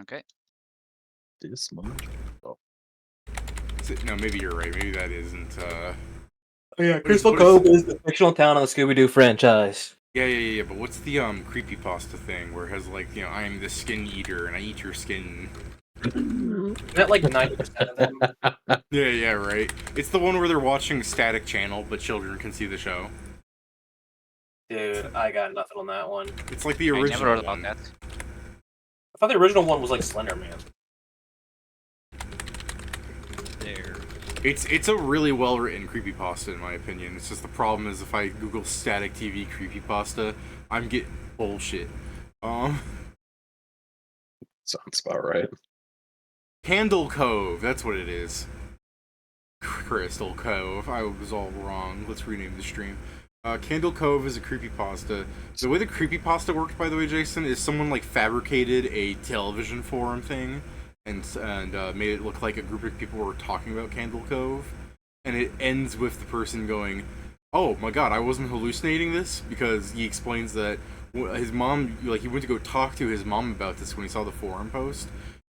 Okay. This much? Oh. No, maybe you're right. Maybe that isn't. Oh, yeah, What Crystal is- Cove is the fictional town on the Scooby-Doo franchise. Yeah. But what's the creepypasta thing where it has like I am the skin eater and I eat your skin? Isn't that like 90% of them? Yeah, right. It's the one where they're watching static channel, but children can see the show. Dude, I got nothing on that one. It's like the I never original heard one. about that. I thought the original one was like Slender Man. There. It's a really well written creepypasta in my opinion. It's just the problem is if I Google static TV creepypasta, I'm getting bullshit. Sounds about right. Candle Cove, that's what it is. Crystal Cove. I was all wrong. Let's rename the stream. Candle Cove is a creepypasta. The way the creepypasta worked, by the way, Jason, is someone like fabricated a television forum thing and made it look like a group of people were talking about Candle Cove, and it ends with the person going, "Oh my God, I wasn't hallucinating this," because he explains that his mom, like, he went to go talk to his mom about this when he saw the forum post,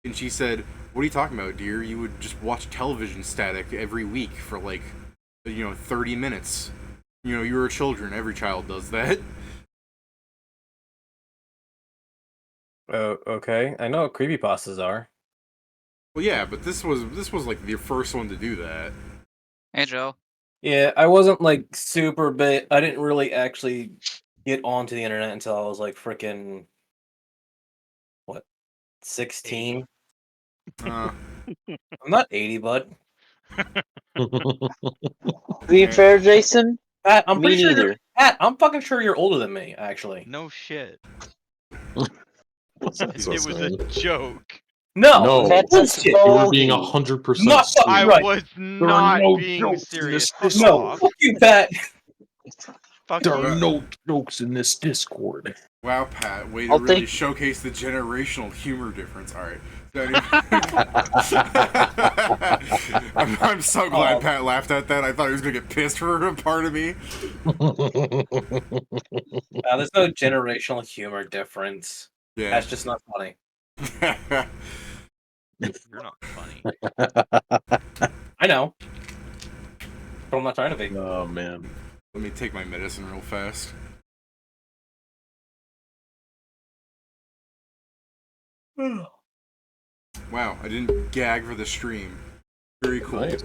and she said, "What are you talking about, dear? You would just watch television static every week for like, 30 minutes. You were children. Every child does that." Oh, okay. I know what creepypastas are. Well, yeah, but this was like the first one to do that. Hey, Joe. Yeah, I wasn't like super big. I didn't really actually get onto the internet until I was like freaking 16. Uh, I'm not 80, bud. To be fair, Jason, Pat, I'm me pretty sure. neither. Pat, I'm fucking sure you're older than me. Actually, No shit. What's that It supposed was to a mean? joke. No, That's bullshit. you were told being you. 100% Not fucking I right. was There are not no being jokes in serious. this Fuck No, off. fuck you, Pat. Fuck There you. are no jokes in this Discord. wow, Pat, way to I'll really take- showcase the generational humor difference. All right. So anyway- I'm so glad Pat laughed at that. I thought he was gonna get pissed for a part of me. There's no generational humor difference. Yeah. That's just not funny. You're not funny. I know, but I'm not trying to be. Oh man. Let me take my medicine real fast. Wow, I didn't gag for the stream. Very cool. Nice.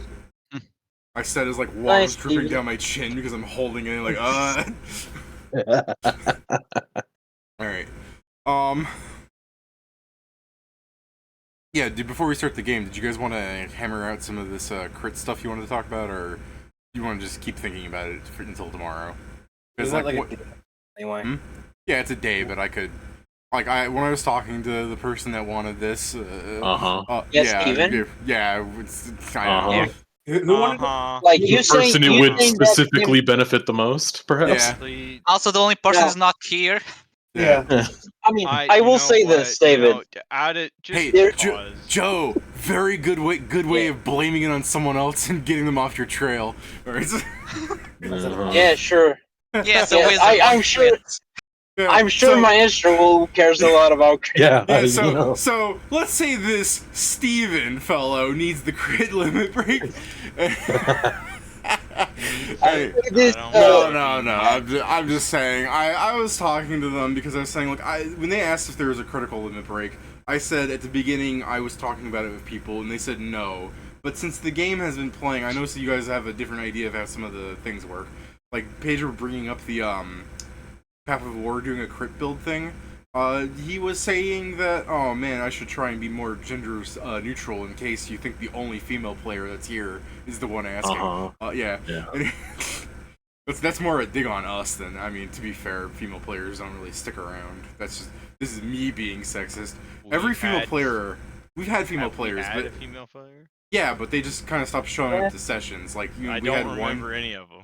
I said it's like water's Nice, dripping Steven. down my chin because I'm holding it like Alright. Yeah, before we start the game, did you guys want to hammer out some of this crit stuff you wanted to talk about, or you want to just keep thinking about it until tomorrow? Because Isn't like, that what, a anyway. Hmm? Yeah, it's a day, but I could, when I was talking to the person that wanted this, Yes, yeah, Steven? yeah, I don't know. Who wanted it? Uh-huh. Like The you saying, person who you would saying that specifically benefit the most, perhaps. Yeah. Please. Also, the only person Yeah. who's not here. Yeah. I mean, I you will know say what, this, David. Add it. Just Hey, There- pause. Joe, very good way of blaming it on someone else and getting them off your trail. Alright. Yeah, sure. Yeah, so Yeah, is I'm sure. Yeah, I'm sure so- Maestro who cares a lot about. Yeah, Yeah, you know. so let's say this Steven fellow needs the crit limit break. Hey, This, I don't no. I'm just saying. I was talking to them because I was saying, look, when they asked if there was a critical limit break, I said at the beginning I was talking about it with people, and they said no. But since the game has been playing, I know so you guys have a different idea of how some of the things work. Like Pedro bringing up the Path of War doing a crit build thing. He was saying that, oh man, I should try and be more gender neutral in case you think the only female player that's here is the one asking. Yeah. Yeah. That's more a dig on us than, I mean, to be fair, female players don't really stick around. This is me being sexist. Every female player, we've had female players, had but a female player? yeah, but they just kind of stopped showing up to sessions. Like, I we don't had remember one. any of them.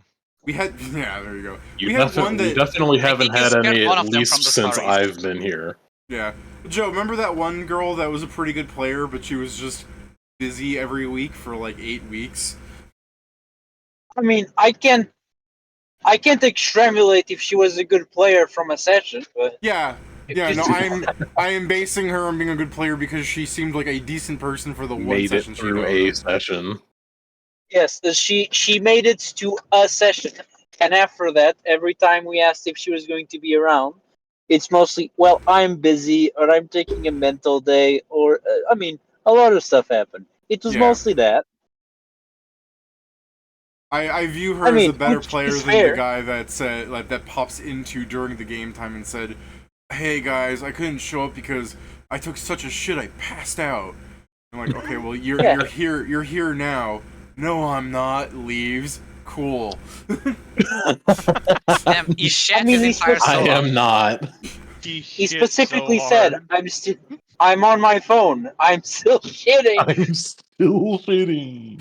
We had, yeah, there you go. You we had one that, definitely haven't think you had scared any, one at of them least from the since start. I've been here. yeah. Joe, remember that one girl that was a pretty good player, but she was just busy every week for like 8 weeks? I mean, I can't extrapolate if she was a good player from a session, but Yeah, Yeah, no, I am basing her on being a good player because she seemed like a decent person for the one Made it session she through got. a session. Yes, she made it to a session, and after that, every time we asked if she was going to be around, it's mostly, well, I'm busy, or I'm taking a mental day, or I mean, a lot of stuff happened. It was Yeah. mostly that. I view her I as mean, a better which player is than the fair. guy that said that pops into during the game time and said, "Hey guys, I couldn't show up because I took such a shit I passed out." I'm like, okay, well you're Yeah. you're here now. No, I'm not. Leaves. Cool. Damn, he shat mean, his entire I soul out. am not. He He shit specifically so said, hard. I'm on my phone. I'm still shitting." I'm still shitting.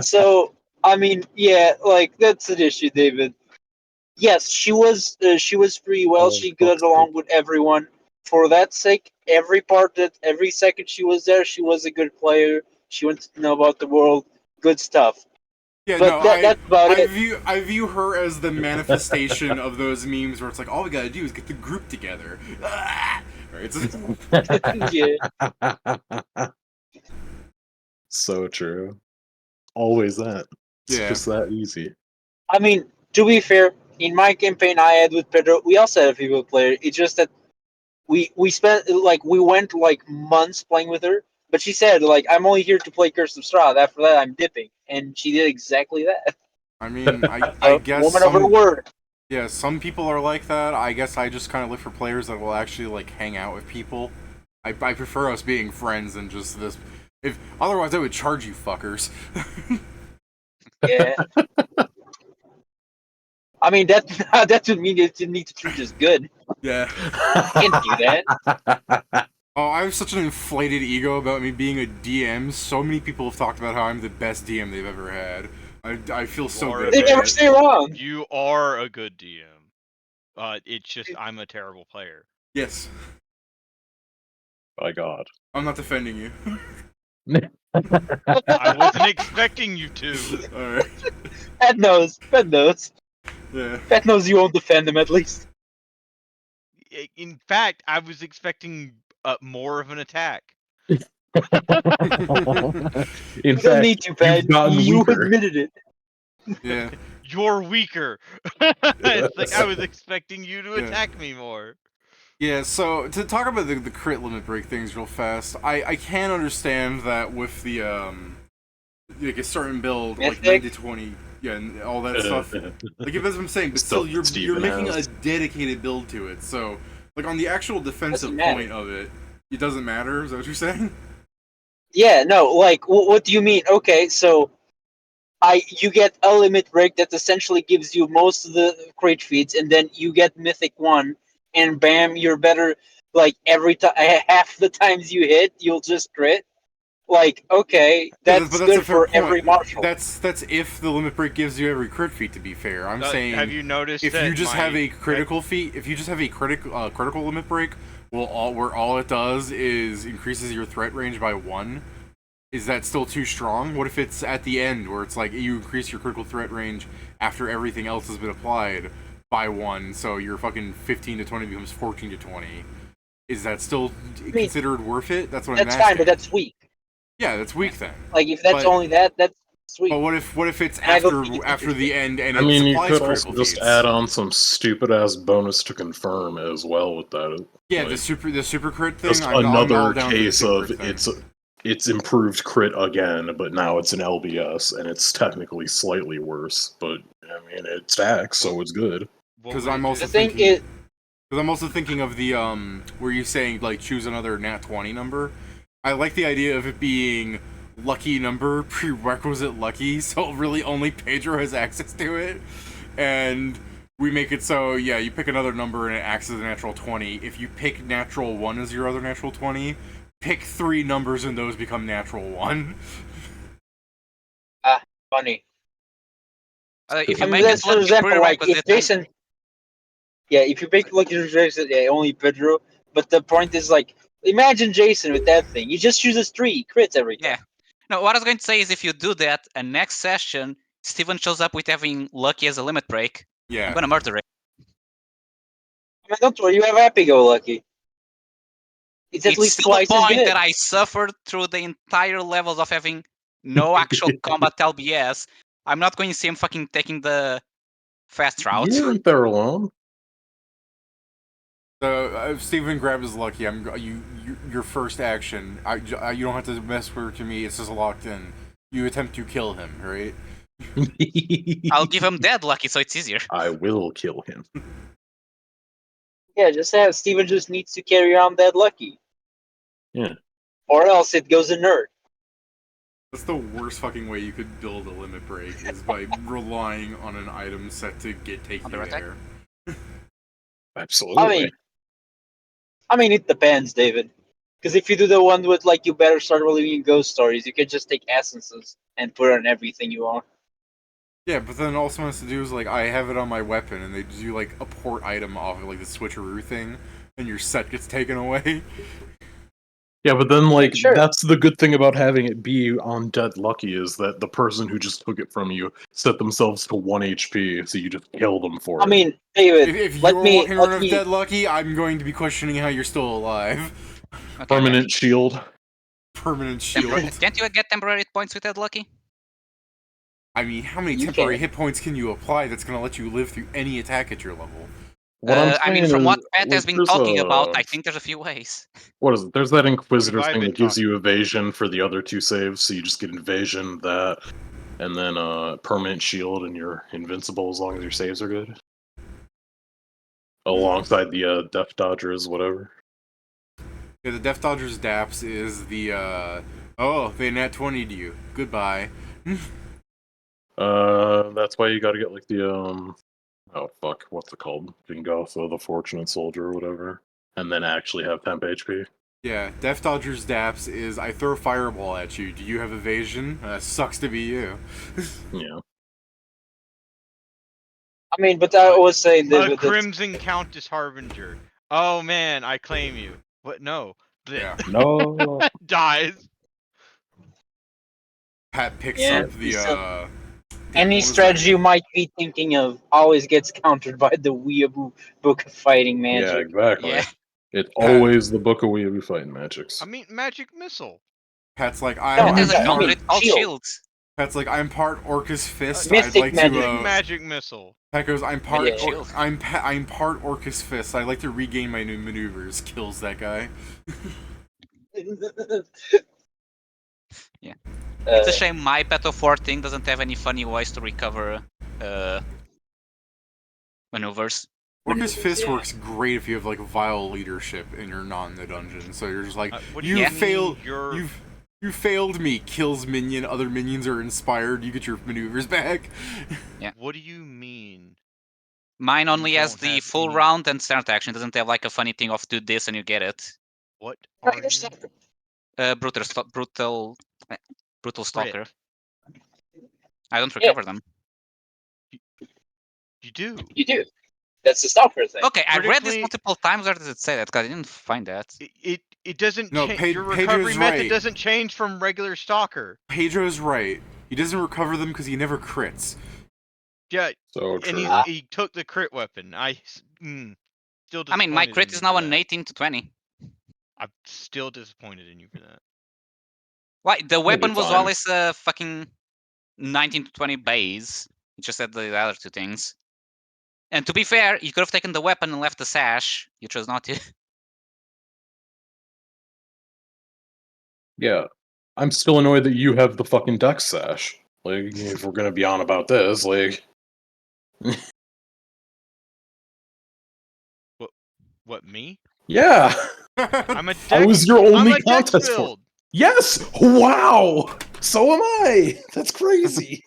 So I mean, yeah, like that's an issue, David. Yes, she was pretty well. Oh, She got fuck's along sake. with everyone. For that sake, every second she was there, she was a good player. She wanted to know about the world, good stuff. Yeah, But no, that's about it. I view her as the manifestation of those memes where it's like all we gotta do is get the group together. Ah! Right? Yeah. So true. Always that. It's Yeah. just that easy. I mean, to be fair, in my campaign I had with Pedro, we also had a female player. It's just that we spent we went like months playing with her, but she said like I'm only here to play Curse of Strahd. After that, I'm dipping, and she did exactly that. I mean, I So, guess woman of her word. yeah, some people are like that. I guess I just kind of look for players that will actually like hang out with people. I prefer us being friends than just this. If otherwise, I would charge you fuckers. Yeah. I mean that that would mean that you need to treat us good. Yeah. Can't do that. Oh, I have such an inflated ego about me being a DM. So many people have talked about how I'm the best DM they've ever had. I feel so are good. They about never it. stay wrong. You are a good DM. It's just I'm a terrible player. Yes, By God. I'm not defending you. I wasn't expecting you to. All right. Pat knows. Pat knows. Yeah. Pat knows you won't defend him at least. In fact, I was expecting more of an attack. In You don't fact, need to, Pat. you've gotten You weaker. admitted it. Yeah. You're weaker. It's like I was expecting you to Yeah. attack me more. Yeah, so to talk about the crit limit break things real fast, I can understand that with the like a certain build like Mythic? 90-20, yeah, and all that stuff. Like if that's what I'm saying, but Still still you're Steven making a has. dedicated build to it. So like on the actual defensive Doesn't matter. point of it, it doesn't matter. Is that what you're saying? Yeah, no, like what do you mean? Okay, so you get a limit break that essentially gives you most of the crate feeds, and then you get Mythic 1, and bam, you're better. Like every time, half the times you hit, you'll just crit. Like, okay, Yeah, that's but that's good a fair for every point. marshal. That's if the limit break gives you every crit feat. To be fair, I'm saying Have you noticed if that you just my- have a critical feat, if you just have a critical limit break, well, all it does is increases your threat range by 1. Is that still too strong? What if it's at the end where it's like you increase your critical threat range after everything else has been applied by 1, so your fucking 15 to 20 becomes 14 to 20? Is that still considered worth it? That's what I'm That's asking. fine, but that's weak. Yeah, that's weak then. Like if that's But- only that, that's sweet. But what if it's And I don't think it's after the end and I it mean, you supplies could critical also just feats? add on some stupid ass bonus to confirm as well with that. Yeah, like, the super crit thing. just I'm all another down for the case super of crit thing. it's improved crit again, but now it's an LBS and it's technically slightly worse. But I mean, it stacks, so it's good. What Because would I'm it also The do? thing thinking. is, Because I'm also thinking of the where you saying like choose another nat 20 number. I like the idea of it being lucky number prerequisite lucky, so really only Pedro has access to it, and we make it so yeah, you pick another number and it acts as a natural 20. If you pick natural 1 as your other natural 20, pick 3 numbers and those become natural 1. funny. If I you mean, make that's it for lucky example, like if prerequisite, Jason, yeah, if you pick lucky prerequisite, yeah, only Pedro. But the point is, like, imagine Jason with that thing. He just chooses 3 crits every time. yeah. No, what I was going to say is if you do that, and next session, Steven shows up with having lucky as a limit break, Yeah. I'm gonna murder it. I mean, don't worry, you have happy-go-lucky. It's at It's least still the twice as point good. that I suffered through the entire levels of having no actual combat LBS. I'm not going to see him fucking taking the fast route. You weren't there alone. So if Steven grabbed his lucky, your first action. You don't have to mess with me. It's just locked in. You attempt to kill him, right? I'll give him dead lucky, so it's easier. I will kill him. Yeah, just have Steven just needs to carry on that lucky. Yeah. Or else it goes a nerd. That's the worst fucking way you could build a limit break is by relying on an item set to take you Under attack? there. Absolutely. I mean, it depends, David. Because if you do the one with like you better start believing in ghost stories, you can just take essences and put on everything you want. Yeah, but then all someone has to do is like, I have it on my weapon, and they do like a port item off of like the switcheroo thing, and your set gets taken away. Yeah, but then like Sure. that's the good thing about having it be on dead lucky is that the person who just took it from you set themselves to 1 HP, so you just kill them for I it. mean, David, If let you're me- walking around with dead lucky, I'm going to be questioning how you're still alive. Okay, Permanent shield. Permanent shield. Can't you get temporary hit points with that lucky? I mean, how many You temporary can. hit points can you apply that's going to let you live through any attack at your level? What I'm I mean, saying from is, what Pat like, has been there's talking about, a- I think there's a few ways. What is it? There's that Inquisitor What have I thing been that gives talking you evasion for the other two saves, so you just get evasion, that, and then permanent shield, and you're invincible as long as your saves are good. Alongside the Death Dodgers, whatever. Yeah, the Death Dodgers DAPS is the, oh, they nat 20'd you. Goodbye. That's why you gotta get like the oh fuck, what's it called? Gingotha, the Fortunate Soldier or whatever. And then actually have temp HP. Yeah, Death Dodgers DAPS is, I throw a fireball at you. Do you have evasion? Sucks to be you. Yeah. I mean, but I was saying, A David, that Crimson Countess Harbinger. Oh man, I claim you. What? No. Blech. Yeah. No. Dies. Pat picks Yeah, up the, so- what any was strategy you that? might be thinking of always gets countered by the Weeaboo Book of Fighting Yeah, Magic. exactly. Yeah. It's always the Book of Weeaboo Fighting Magics. I mean, magic missile. Pat's like, No, I'm There's a I counter, mean, it's called shield. shields. Pat's like, I'm part Orcus Fist. Mystic I'd like magic. to. Magic missile. Pat goes, I'm part. Yeah. Shield. I'm part Orcus Fist. I'd like to regain my new maneuvers. Kills that guy. It's a shame my Battle 4 thing doesn't have any funny ways to recover maneuvers. Orcus Fist Yeah. works great if you have like vile leadership and you're not in the dungeon. So you're just like, What do you mean failed. You're... You failed me. Kills minion. Other minions are inspired. You get your maneuvers back. What do you mean? Mine only You has don't the have full any- round and start action. It doesn't have like a funny thing of do this and you get it. What No, are you're you? separate. Brutal stalker. Crit. I don't Yeah. recover them. You do. You do. That's the stalker thing. Okay, I read this Critically- multiple times. Where does it say that? Because I didn't find that. It doesn't No, change. Your recovery Pedro's method right. doesn't change from regular stalker. Pedro's right. He doesn't recover them because he never crits. Yeah, So and true. he took the crit weapon. Still. I mean, my disappointed crit in is you now for an that. 18 to 20. I'm still disappointed in you for that. Why? The weapon was fine. always a fucking 19 to 20 base. It just said the other two things. And to be fair, you could have taken the weapon and left the sash. You chose not to. Yeah. I'm still annoyed that you have the fucking Dex Sash. Like, if we're gonna be on about this, like... What, me? Yeah! I'm a dex. I was your I'm only a dex contest for... build. Yes! Wow! So am I! That's crazy!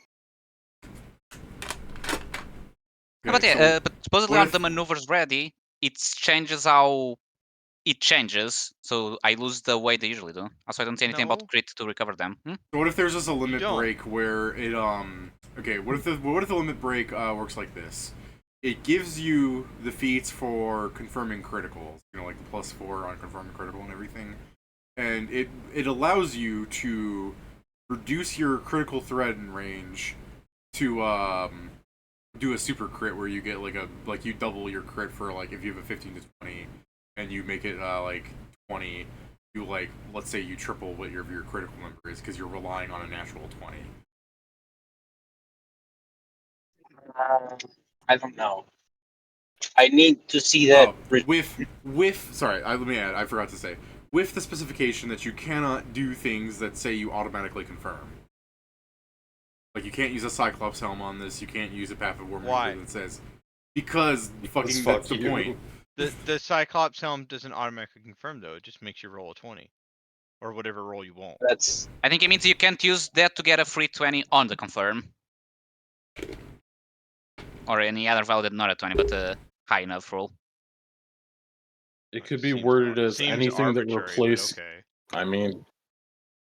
But Okay, yeah, so but supposedly what on if- the maneuvers ready, it changes how it changes. So I lose the way they usually do. Also, I don't see anything No. about crit to recover them. So what if there's just a limit don't. break where it okay, what if the limit break works like this? It gives you the feats for confirming criticals, you know, like the +4 on confirming critical and everything. And it allows you to reduce your critical threat and range to do a super crit where you get like you double your crit for like if you have a 15 to 20 and you make it like 20, you like let's say you triple what your critical number is because you're relying on a natural 20. I don't know. I need to see that. Sorry, let me add. I forgot to say with the specification that you cannot do things that say you automatically confirm. Like you can't use a Cyclops helm on this. You can't use a Path of War Why? that says because fucking fuck that's the you. point. The Cyclops helm doesn't automatically confirm though. It just makes you roll a 20, or whatever roll you want. That's I think it means you can't use that to get a free 20 on the confirm. Or any other value that's not a 20, but a high enough roll. It could be Seems worded as seems anything that arbitrary, but replaces. okay. I mean,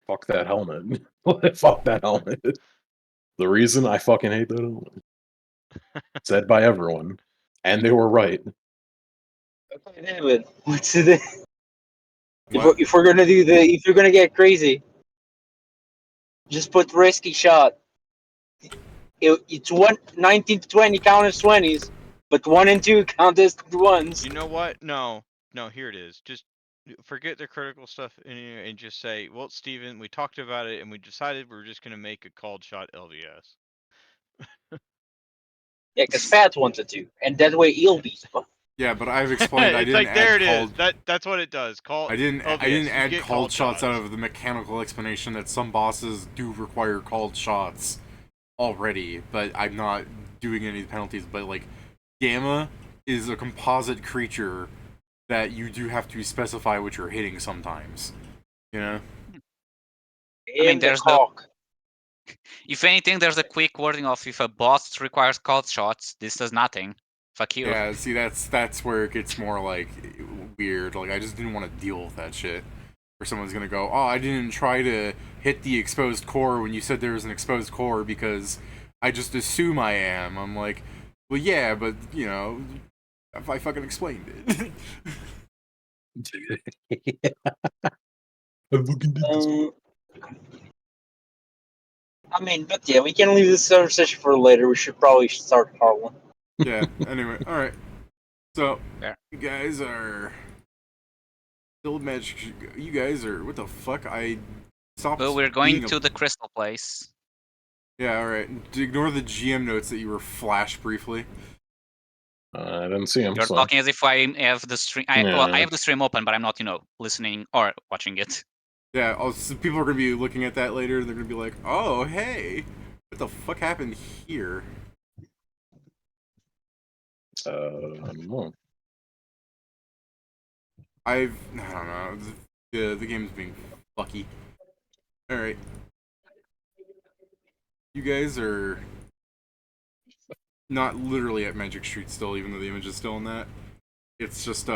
fuck that helmet. Fuck that helmet. The reason I fucking hate that helmet. Said by everyone. And they were right. okay, David. What's the What? if we're gonna do if you're gonna get crazy, just put risky shot. It's 19 to 20 count as 20s, but 1 and 2 count as 1s. You know what? No, here it is. Just forget the critical stuff and just say, well, Steven, we talked about it and we decided we're just gonna make a called shot LVS. Yeah, because Pat wanted to, and that way he'll be. Yeah, but I've explained I It's didn't like there add it called. is. That's what it does. I didn't LVS. You add get called shots out of the mechanical explanation that some bosses do require called shots already, but I'm not doing any penalties. But like Gamma is a composite creature that you do have to specify what you're hitting sometimes. You know? I mean, The there's cock. If anything, there's a quick wording of if a boss requires called shots, this does nothing. Fuck you. Yeah, see that's where it gets more like weird. Like I just didn't want to deal with that shit. Where someone's gonna go, oh, I didn't try to hit the exposed core when you said there was an exposed core because I just assume I am. I'm like, well, yeah, but you know, if I fucking explained it. I fucking did this. I mean, but yeah, we can leave this conversation for later. We should probably start Harlonde. Yeah. Anyway, all right. So Yeah. you guys are still magic. You guys are what the fuck? I stopped. Well, we're going being a- to the crystal place. Yeah. All right. Ignore the GM notes that you were flashed briefly. I didn't see him. You're So. talking as if I have the stream. Well, I Yeah. have the stream open, but I'm not, listening or watching it. Yeah, also, people are gonna be looking at that later. They're gonna be like, "Oh, hey, what the fuck happened here?" I don't know. I don't know. The game's being fucky. All right, you guys are not literally at Magic Street still, even though the image is still in that. It's just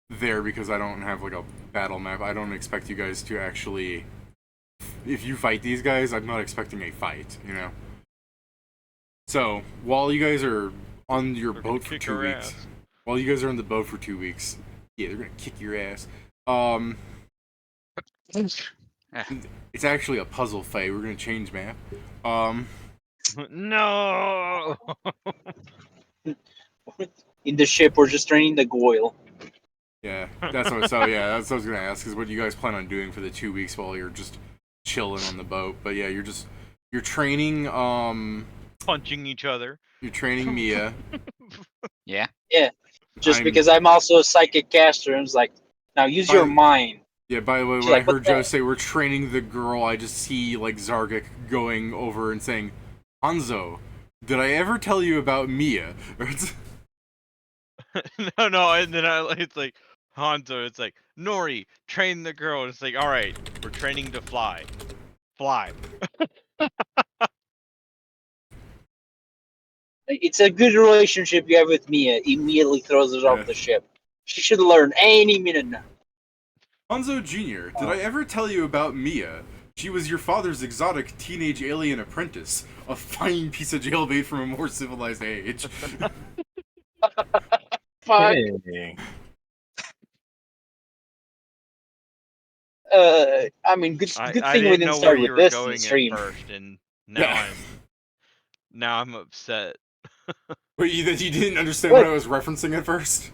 there because I don't have like a battle map. I don't expect you guys to actually. If you fight these guys, I'm not expecting a fight. You know. So while you guys are on your boat for 2 weeks, while you guys are on the boat for 2 weeks, yeah, they're gonna kick your ass. It's actually a puzzle fight. We're gonna change map. No. In the ship, we're just training the Goyle. Yeah, that's what. So yeah, that's what I was gonna ask. Is what do you guys plan on doing for the 2 weeks while you're just chilling on the boat? But yeah, you're training. Punching each other. You're training Mia. Yeah. Yeah, just because I'm also a psychic caster, I was like, now use your mind. Yeah, by the way, when I heard Joe say we're training the girl, I just see like Zargik going over and saying, Hanzo, did I ever tell you about Mia? No, and then it's like Hanzo, it's like Nori, train the girl, and it's like, all right, we're training to fly. It's a good relationship you have with Mia. Immediately throws us off the ship. She should learn any minute now. Hanzo Jr., did I ever tell you about Mia? She was your father's exotic teenage alien apprentice, a fine piece of jailbait from a more civilized age. Fuck. Hey. I mean, good I thing we didn't didn't know start where with you were this in the going stream. at first, and now Now I'm upset. But you didn't understand what I was referencing at first?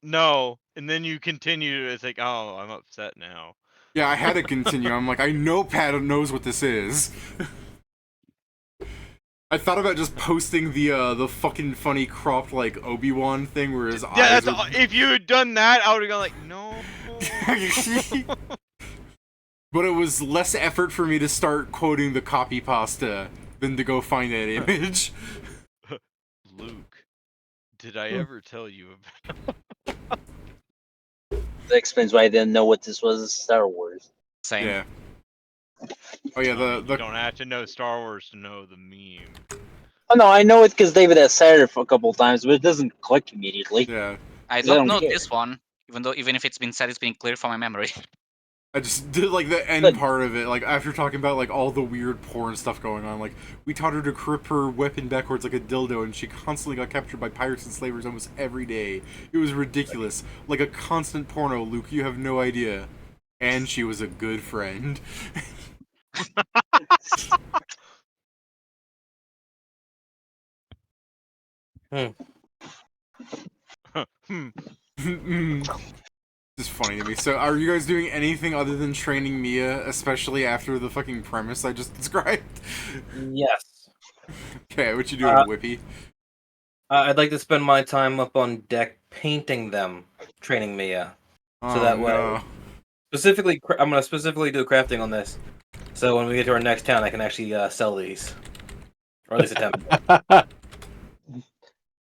No, and then you continue. It's like, oh, I'm upset now. Yeah, I had to continue. I'm like, I know Pat knows what this is. I thought about just posting the fucking funny cropped like Obi-Wan thing where his Yeah, eyes that's are... if you had done that, I would have gone like, no. But it was less effort for me to start quoting the copy pasta than to go find that image. Luke, did I ever tell you about? That explains why I didn't know what this was. Star Wars. Same. Yeah. Oh yeah, You the don't have to know Star Wars to know the meme. Oh no, I know it because David has said it for a couple times, but it doesn't click immediately. yeah. I I don't don't know care. this one, even if it's been said, it's been clear from my memory. I just did like the end But- part of it, like after talking about like all the weird porn stuff going on. Like we taught her to grip her weapon backwards like a dildo, and she constantly got captured by pirates and slavers almost every day. It was ridiculous, like a constant porno. Luke, you have no idea. And she was a good friend. Just funny to me. So, are you guys doing anything other than training Mia, especially after the fucking premise I just described? Yes. Okay, what you doing, Whippy? I'd like to spend my time up on deck painting them, training Mia. Oh, that way- no. Specifically, I'm going to specifically do crafting on this. So when we get to our next town, I can actually sell these. Or at least attempt.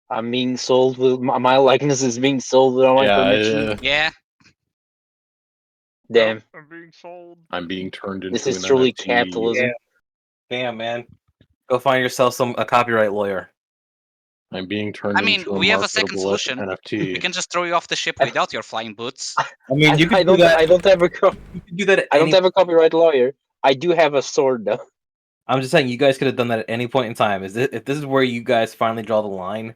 I'm being sold with my likeness is being sold without my permission. Yeah. Damn, I'm being sold. I'm being turned into this is an truly NFT. capitalism. Damn, man. Go find yourself a copyright lawyer. I'm being turned I mean, into a we have a second marketable solution. We NFT. can just throw you off the ship without your flying boots. I mean, you I can do don't. that. I don't have a. You can do that at I don't any. have a copyright lawyer. I do have a sword though. I'm just saying, you guys could have done that at any point in time. If this is where you guys finally draw the line,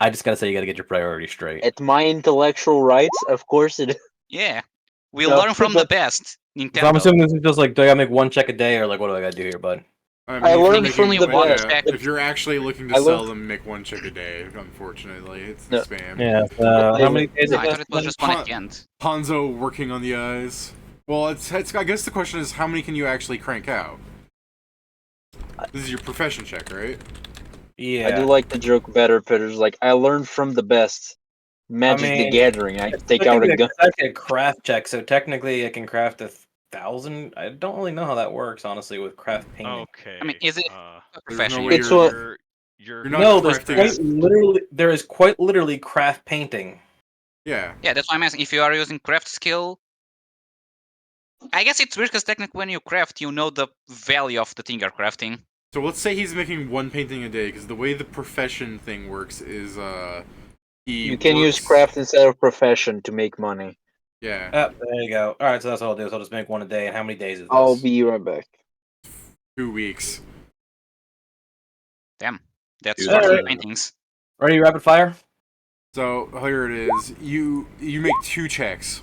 I just gotta say you gotta get your priorities straight. At my intellectual rights, of course it. Yeah. We No, learn from the but- best. So I'm Nintendo. assuming this is just like, do I gotta make one check a day, or like, what do I gotta do here, bud? I I if you're learned making- from the yeah, best. if you're actually looking to I sell learned- them, make one check a day. Unfortunately, it's No. spam. Yeah. How many days? No, I thought it was just one at the end. Hanzo working on the eyes. Well, it's. I guess the question is, how many can you actually crank out? This is your profession check, right? Yeah. I do like the joke better, Peter's like, I learned from the best. Magic the mean, Gathering. I It's take out a technically gun. It's actually a craft check, so technically it can craft 1,000. I don't really know how that works, honestly, with craft painting. Okay. I mean, is it a There's profession? no way It's you're, what- you're You're not No, crafting there is quite literally craft painting. Yeah. Yeah, that's why I'm asking. If you are using craft skill, I guess it's weird because technically when you craft, you know the value of the thing you're crafting. So let's say he's making one painting a day, because the way the profession thing works is, he You can use works- craft instead of profession to make money. Yeah. There you go. All right, so that's all I'll do. So I'll just make one a day. And how many days is this? I'll be right back. 2 weeks. Damn, that's Dude, 40 alright. paintings. Ready, rapid fire? So here it is. You make 2 checks.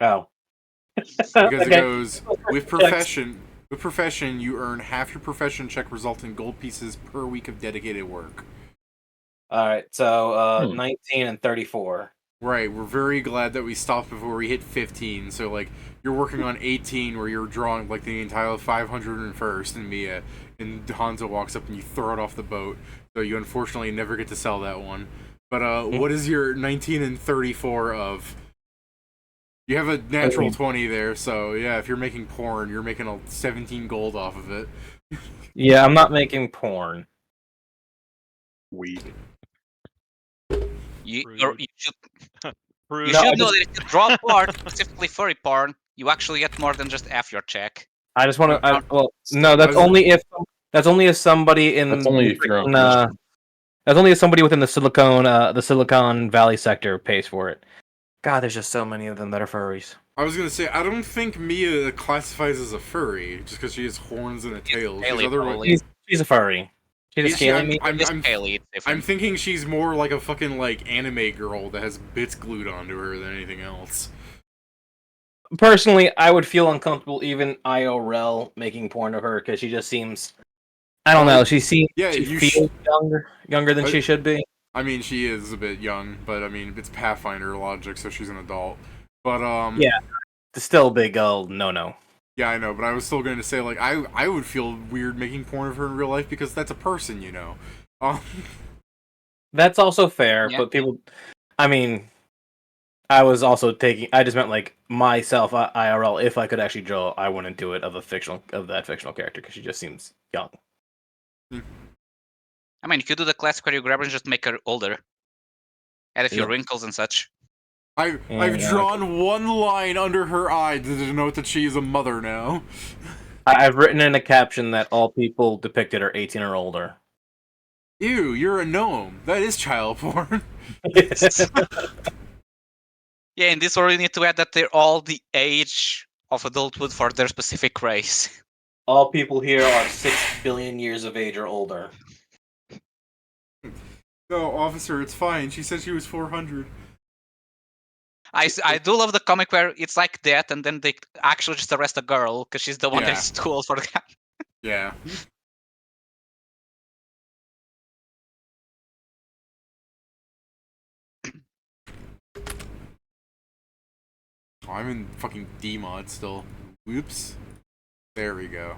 Oh. Because it goes with profession. With profession, you earn half your profession check, resulting in gold pieces per week of dedicated work. All right, so Hmm. 19 and 34. Right. We're very glad that we stopped before we hit 15. So like you're working on 18, where you're drawing like the entire 501st, and Mia and Hanzo walks up and you throw it off the boat. So you unfortunately never get to sell that one. But what is your 19 and 34 of? You have a natural 20 there, so yeah, if you're making porn, you're making a 17 gold off of it. Yeah, I'm not making porn. Weed. You Rude. should, Rude. you No, should I know just- that if you draw porn, specifically furry porn, you actually get more than just half your check. I just want to. Well, no, That's- that's only if somebody in. That's only if you're on That's only if somebody within the Silicon Valley sector pays for it. God, there's just so many of them that are furries. I was gonna say, I don't think Mia classifies as a furry just because she has horns and a tail. She's Scaly, otherwise. probably. She's a furry. She's a Is she? scaly meat. It's scaly, it's I'm different. thinking she's more like a fucking like anime girl that has bits glued onto her than anything else. Personally, I would feel uncomfortable even IRL making porn of her because she just seems I don't know. She seems Yeah, she you feels younger than she should be. I mean, she is a bit young, but I mean, it's Pathfinder logic, so she's an adult. But Yeah. It's still a big no. yeah, I know. But I was still going to say, like, I would feel weird making porn of her in real life because that's a person, you know. That's also fair, Yeah. but people. I mean, I was also taking. I just meant like myself, IRL. If I could actually draw, I wouldn't do it of that fictional character because she just seems young. I mean, you could do the classic where you grab her and just make her older. Add a few Yep. wrinkles and such. I've Yeah, drawn one line under her eye to denote that she is a mother now. I've written in a caption that all people depicted are 18 or older. Ew, you're a gnome. That is child porn. Yeah, in this order, you need to add that they're all the age of adulthood for their specific race. All people here are 6 billion years of age or older. No, officer, it's fine. She said she was 400. I do love the comic where it's like that, and then they actually just arrest a girl because she's the one Yeah. that's too old for that. Yeah. Oh, I'm in fucking D mod still. Whoops. There we go.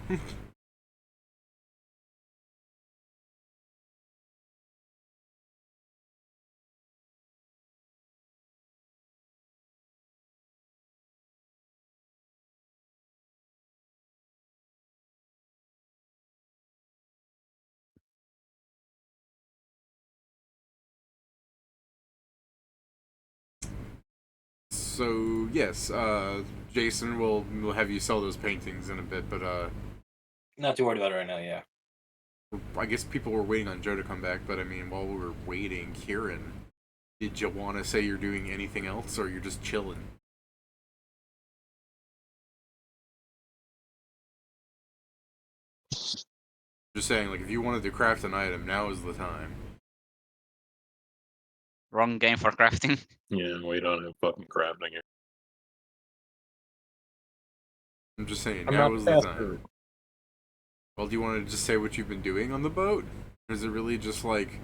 So yes, Jason will have you sell those paintings in a bit, but Not too worried about it right now. Yeah. I guess people were waiting on Joe to come back. But I mean, while we were waiting, Kieran, did you want to say you're doing anything else, or you're just chilling? Just saying, like, if you wanted to craft an item, now is the time. Wrong game for crafting. Yeah, wait on it fucking crafting it. I'm just saying, I'm now not is the fast time. food. Well, do you want to just say what you've been doing on the boat? Or is it really just like,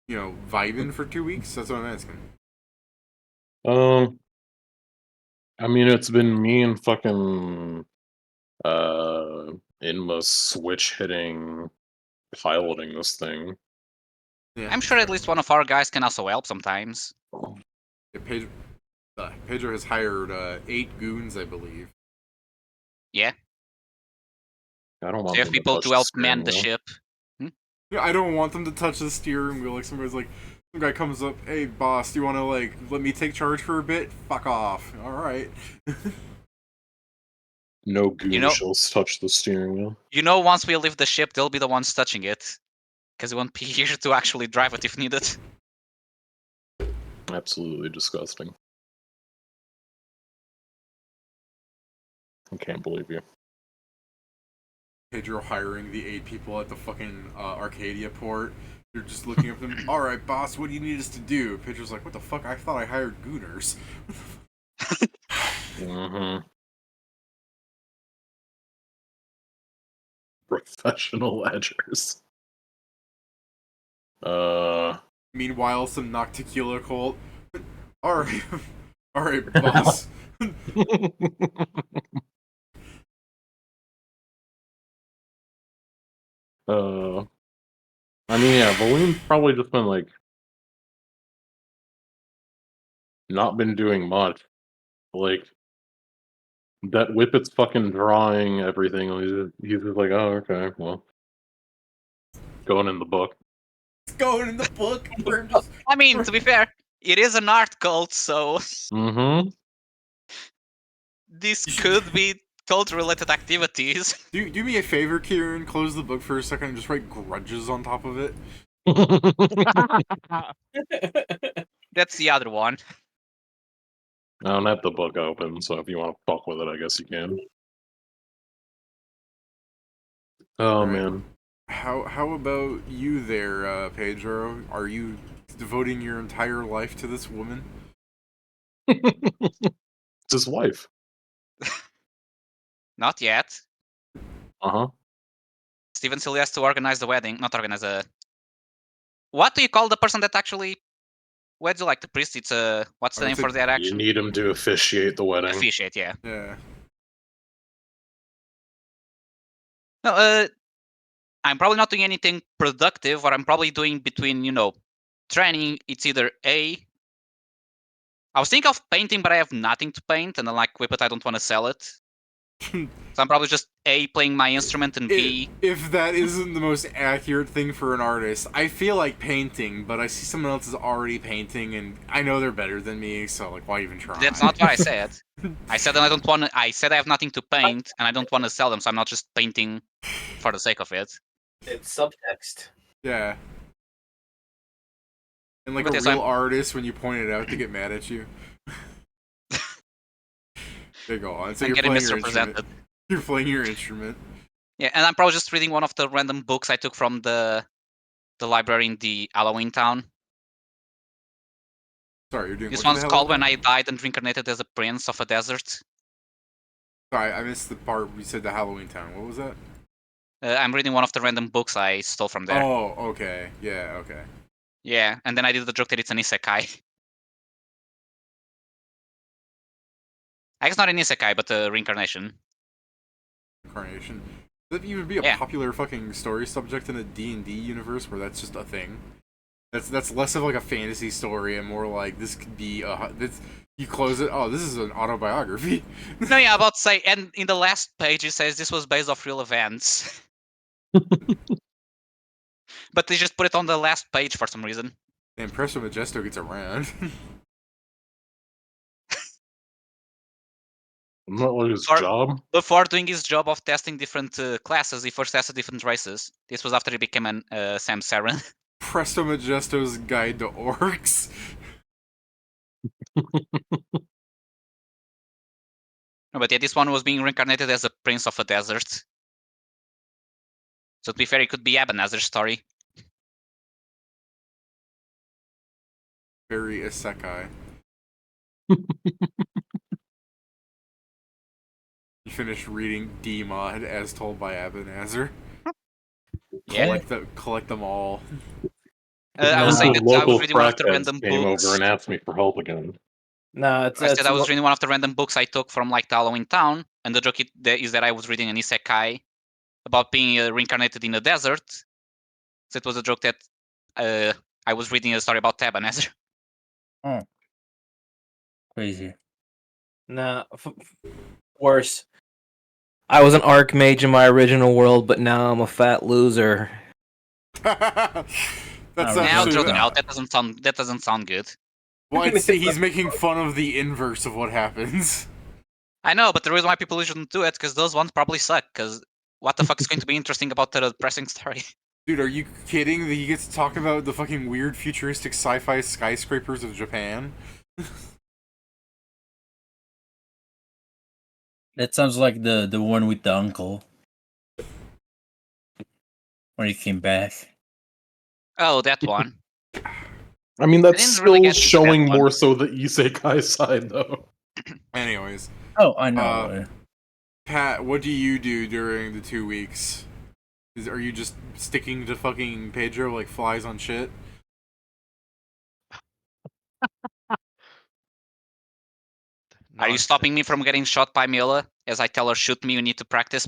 you know, vibing for 2 weeks? That's what I'm asking. I mean, it's been me and fucking Inma switch hitting, piloting this thing. Yeah. I'm sure at least one of our guys can also help sometimes. Yeah, Pedro has hired 8 goons, I believe. Yeah, I don't so want you have them people touch to the help steering man the wheel. ship. Yeah, I don't want them to touch the steering wheel. Like somebody's like, some guy comes up, hey boss, do you want to like let me take charge for a bit? Fuck off. All right. No goon You know- shall touch the steering wheel. You know, once we leave the ship, they'll be the ones touching it. Because we won't be here to actually drive it if needed. Absolutely disgusting. I can't believe you. Pedro hiring the 8 people at the fucking Arcadia port. You're just looking at them. All right, boss, what do you need us to do? Pedro's like, what the fuck? I thought I hired gooners. Mm-hmm. Professional edgers. Meanwhile, some Nocticula cult. All right, all right, boss. I mean, yeah, Balloon's probably just been like not been doing much. Like that Whippet's fucking drawing everything. He's just like, oh, okay, well, going in the book. It's going in the book. We're just- I mean, to be fair, it is an art cult, so Mm-hmm. this could be cult-related activities. do me a favor, Kieran. Close the book for a second and just write grudges on top of it. That's the other one. I don't have the book open, so if you want to fuck with it, I guess you can. Oh, Right. man. How about you there, Pedro? Are you devoting your entire life to this woman? It's his wife. Not yet. Uh-huh. Steven still has to organize the wedding. Not organize a. What do you call the person that actually weds you? Like the priest? It's a. What's the Oh, name it's for a- that You action? need him to officiate the wedding. Officiate, yeah. Yeah. No, I'm probably not doing anything productive. What I'm probably doing between, training, it's either A. I was thinking of painting, but I have nothing to paint, and unlike Whippet, I don't want to sell it. So I'm probably just A, playing my instrument, and B. If that isn't the most accurate thing for an artist, I feel like painting, but I see someone else is already painting, and I know they're better than me, so like, why even try? That's not what I said. I said that I don't want to. I said I have nothing to paint, and I don't want to sell them, so I'm not just painting for the sake of it. It's subtext. Yeah. And like But a yes, real I'm- artist, when you point it out, they get mad at you. They go on. So I'm you're getting playing your misrepresented. instrument. You're playing your instrument. Yeah, and I'm probably just reading one of the random books I took from the library in the Halloween town. Sorry, you're doing This what to one's the called hell? When I Died and Reincarnated as a Prince of a Desert. Sorry, I missed the part where you said the Halloween town. What was that? I'm reading one of the random books I stole from there. Oh, okay. Yeah, okay. Yeah, and then I did the joke that it's an isekai. I guess not an isekai, but a reincarnation. Incarnation. Would that even be a Yeah. popular fucking story subject in a D&D universe where that's just a thing? That's less of like a fantasy story and more like this could be you close it. Oh, this is an autobiography. No, yeah, about to say, and in the last page it says this was based off real events. But they just put it on the last page for some reason. And Presto Majesto gets around. Isn't that like his Or- job? Before doing his job of testing different classes, he first tested different races. This was after he became an Samsaren. Presto Majesto's Guide to Orcs. No, but yeah, this one was being reincarnated as a prince of a desert. So to be fair, it could be Ebenezer's story. Very isekai. You finished reading D-Mod as told by Ebenezer. Yeah. Collect them all. I was No. saying The that I was local reading one of the crackheads random came books. over and asked me for help again. No, it's I said I was reading one of the random books I took from like the Halloween town, and the joke is that I was reading an isekai about being reincarnated in a desert. So it was a joke that I was reading a story about Ebenezer. Crazy. Nah, worse. I was an archmage in my original world, but now I'm a fat loser. That's Now Now actually throw them out. That doesn't sound good. Well, he's making fun of the inverse of what happens. I know, but the reason why people shouldn't do it because those ones probably suck. Because what the fuck is going to be interesting about the depressing story? Dude, are you kidding that he gets to talk about the fucking weird futuristic sci-fi skyscrapers of Japan? That sounds like the one with the uncle. When he came back. Oh, that one. I mean, that's didn't really still get to showing that one. more so the isekai side, though. Anyways, Oh, I know. Pat, what do you do during the 2 weeks? Are you just sticking to fucking Pedro like flies on shit? Are you stopping me from getting shot by Mila as I tell her, shoot me, you need to practice?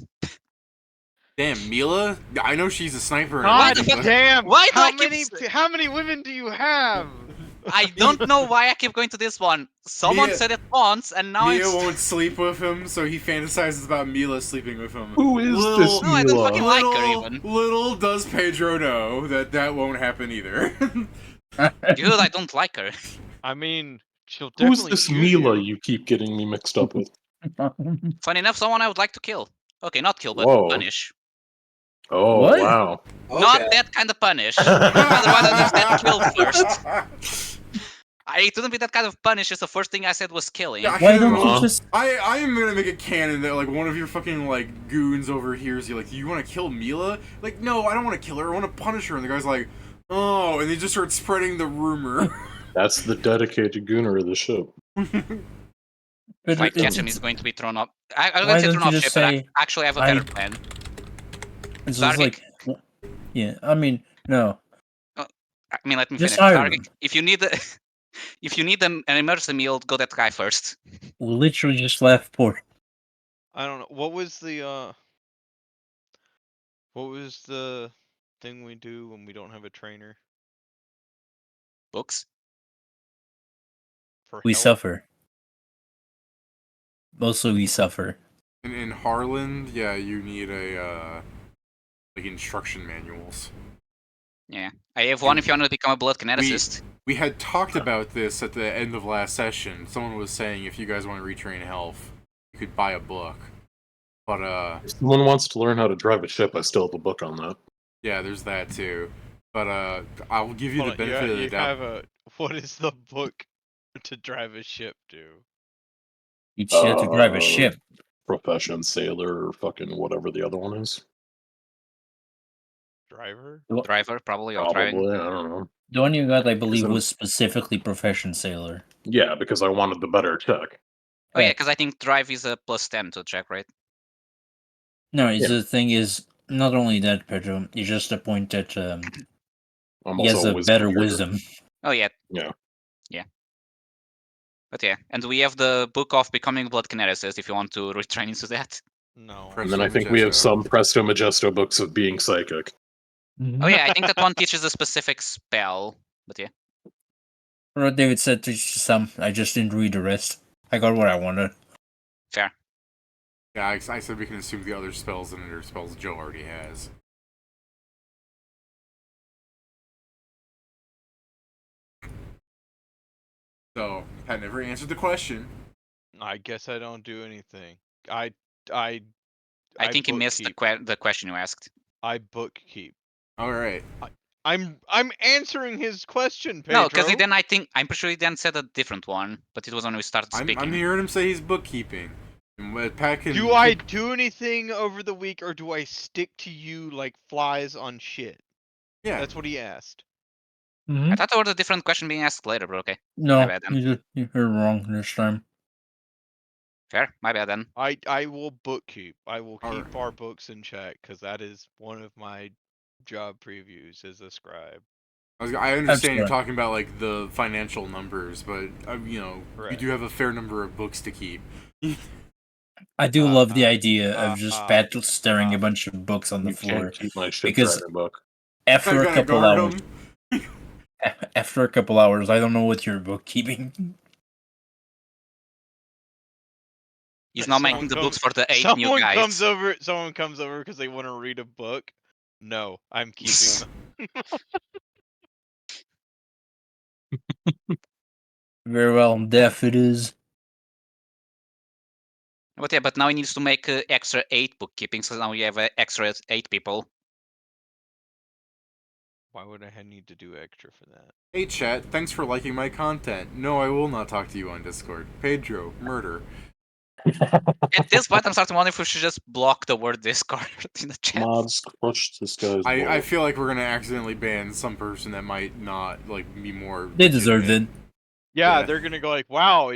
Damn, Mila? I know she's a sniper. and God everything, but- damn! Why do I how keep many st- how many women do you have? I don't know why I keep going to this one. Someone Mia- said it once, and now Mia I'm... won't sleep with him, so he fantasizes about Mila sleeping with him. Who is this No, I don't Mila? fucking like her even. Little does Pedro know that won't happen either. Dude, I don't like her. I mean, she'll Who's definitely this shoot Mila you. you keep getting me mixed up with? Funny enough, someone I would like to kill. Okay, not kill, but Whoa. punish. Oh, What? wow. Not that kind of punish. Otherwise, I just said kill first. It wouldn't be that kind of punish, just the first thing I said was killing. Yeah, Why don't Uh-huh. you just... I am gonna make a canon that like one of your fucking like goons overhears you like, you want to kill Mila? Like, no, I don't want to kill her. I want to punish her. And the guy's like, oh, and they just start spreading the rumor. That's the dedicated gooner of the ship. But If I it's- catch him, he's going to be thrown off. I'm Why going to say don't thrown you off just ship, but say, actually I have a I- better plan. it's Zarvik, just like, Yeah, I mean, no. I mean, let me Just finish. hire Target. him. If you need an emergency meal, go that guy first. We literally just left port. I don't know. What was the thing we do when we don't have a trainer Books. for We help? suffer. Mostly we suffer. In Harlonde, yeah, you need like instruction manuals. Yeah, I have one if you want to become a blood kineticist. We had talked about this at the end of last session. Someone was saying if you guys want to retrain health, you could buy a book. But If someone wants to learn how to drive a ship, I still have a book on that. yeah, there's that too. But I'll give you Hold the on, benefit of the you doubt. have a. What is the book to drive a ship do? You just have to drive a ship. Profession sailor or fucking whatever the other one is. Driver? Driver, probably, or driving. Probably, I don't know. The one you got, I believe, Isn't- was specifically Profession Sailor. Yeah, because I wanted the better check. Oh yeah, because I think drive is a +10 to check, right? No, Yeah. the thing is, not only that, Pedro, it's just the point that I'm he has also a wisdom better character. wisdom. Oh yeah. Yeah. But yeah, and we have the book of becoming blood kineticist if you want to retrain into that. No. And then I think we have some Presto Majesto books of being psychic. Oh yeah, I think that one teaches a specific spell. But yeah. What David said to some. I just didn't read the rest. I got what I wanted. Fair. Yeah, I said we can assume the other spells and other spells Joe already has. So, I never answered the question. I guess I don't do anything. I think you missed the question you asked. I bookkeep. All right. I'm answering his question, Pedro. No, because I'm pretty sure he then said a different one, but it was when we started speaking. I'm hearing him say he's bookkeeping. And Pat can, Do I do anything over the week, or do I stick to you like flies on shit? Yeah. That's what he asked. I thought there was a different question being asked later, but okay. No, My bad then. you heard wrong this time. Fair. My bad then. I will bookkeep. I will keep Alright. our books in check, because that is one of my job previews as a scribe. I understand you're Absolutely. talking about like the financial numbers, but you know, you Correct. do have a fair number of books to keep. I do love the idea of just Pat staring a bunch of books on the You floor. can't keep my ship because- driving book. After I a gotta couple guard hours, 'em. after a couple hours, I don't know what you're bookkeeping. He's not Someone making the comes- books for the 8 new guys. Someone comes over because they want to read a book. No, I'm keeping them. Very well, deaf it is. But yeah, but now he needs to make extra 8 bookkeeping, so now we have extra 8 people. Why would I need to do extra for that? Hey chat, thanks for liking my content. No, I will not talk to you on Discord. Pedro, murder. At this point, I'm starting to wonder if we should just block the word Discord in the chat. Mods crushed this guy's I balls. feel like we're gonna accidentally ban some person that might not like be more. They deserved legitimate. it. Yeah, Yeah. they're gonna go like, "Wow,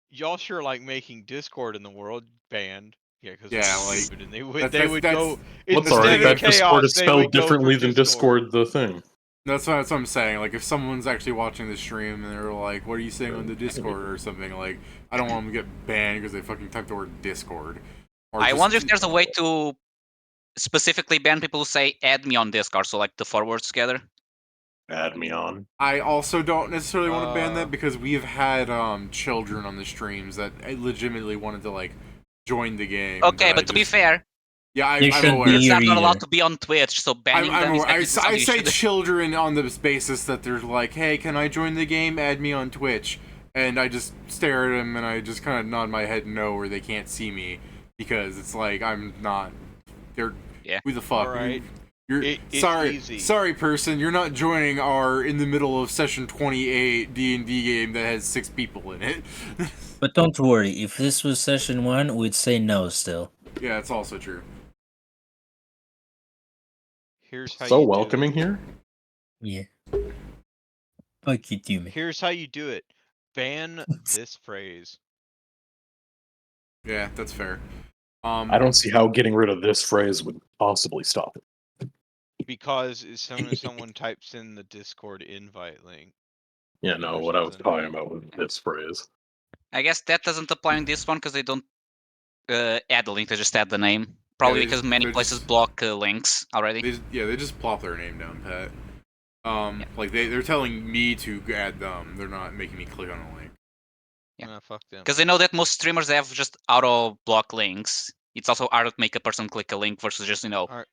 y'all sure like making Discord in the world banned." Yeah, because Yeah, like, stupid, and they would that's- go that's- What's instead alright? of That chaos, Discord is they spelled would go for differently than Discord, the thing. That's what I'm saying. Like, if someone's actually watching the stream and they're like, "What are you saying on the Discord?" or something, like, I don't want them to get banned because they fucking typed the word Discord. Or I just- wonder if there's a way to specifically ban people who say "add me on Discord," so like the 4 words together. Add me on. I also don't necessarily want to ban Uh, that because we've had children on the streams that legitimately wanted to like join the game. Okay, that I but to be just- fair, yeah, They I'm shouldn't aware. be kids here are not allowed either. to be on Twitch, so banning I'm them is aware. actually I something you say should- children on the basis that they're like, "Hey, can I join the game? Add me on Twitch." And I just stare at them and I just kind of nod my head no, or they can't see me because it's like I'm not. They're Yeah. who the fuck? Alright. You're It's sorry, easy. sorry, person. You're not joining our in the middle of session 28 D&D game that has 6 people in it. But don't worry, if this was session 1, we'd say no still. Yeah, it's also true. Here's how So you welcoming do it. here. Yeah. Fuck you, Timmy. Here's how you do it. Ban this phrase. Yeah, that's fair. I don't see how getting rid of this phrase would possibly stop it. Because as soon as someone types in the Discord invite link. Yeah, no, what I was talking about was this phrase. I guess that doesn't apply in this one because they don't add the link; they just add the name. Probably they because just- many they're places just- block links already. They just plop their name down, Pat. Yeah. Like they're telling me to add them. They're not making me click on a link. Yeah. Fuck them. Because they know that most streamers have just auto block links. It's also hard to make a person click a link versus just Alright.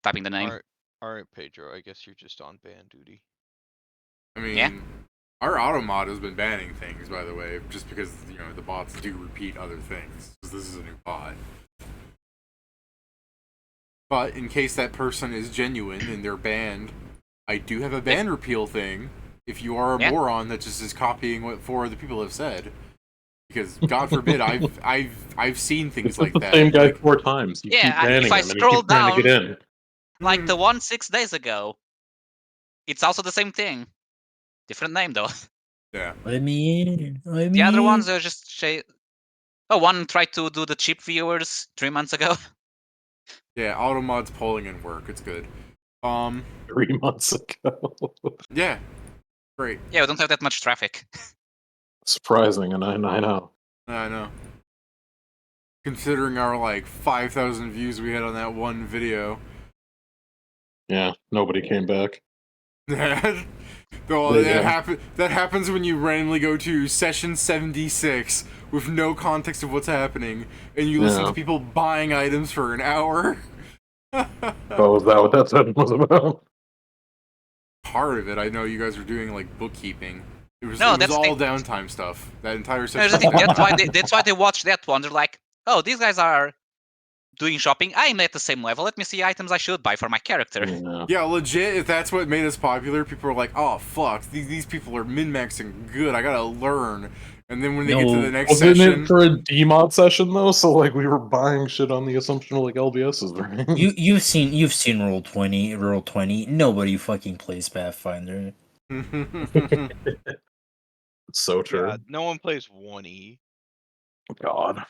typing the name. Alright, Pedro. I guess you're just on ban duty. I mean, Yeah. our auto mod has been banning things, by the way, just because the bots do repeat other things. 'Cause this is a new bot. But in case that person is genuine and they're banned, I do have a ban repeal thing. If you are a moron that just is copying what 4 other people have said, because God forbid, I've seen things like that. Same guy like, 4 times. You keep banning if I him, and he scroll keeps trying to get in. like the one 6 days ago, it's also the same thing. Different name though. Yeah. Let me in. Let me The other in. ones are just one tried to do the cheap viewers 3 months ago. Yeah, auto mod's polling and work. It's good. 3 months ago. Yeah. Great. Yeah, we don't have that much traffic. Surprising, and I know. I know. Considering our like 5,000 views we had on that one video. Yeah, nobody came back. Though that happens when you randomly go to session 76 with no context of what's happening, and you listen to people buying items for an hour. Oh, is that what that session was about? Part of it, I know you guys were doing like bookkeeping. It was that's all downtime stuff. That entire No, session. that's why they watched that one. They're like, oh, these guys are doing shopping. I'm at the same level. Let me see items I should buy for my character. Yeah, legit. If that's what made us popular, people are like, "Oh fuck, these people are min-maxing good. I gotta learn." And then when they get to the next Wasn't session, it for a DMod session though? So like we were buying shit on the assumption of like LBSs, right? You've seen Roll 20. Nobody fucking plays Pathfinder. It's so true. Yeah, no one plays 1E. God.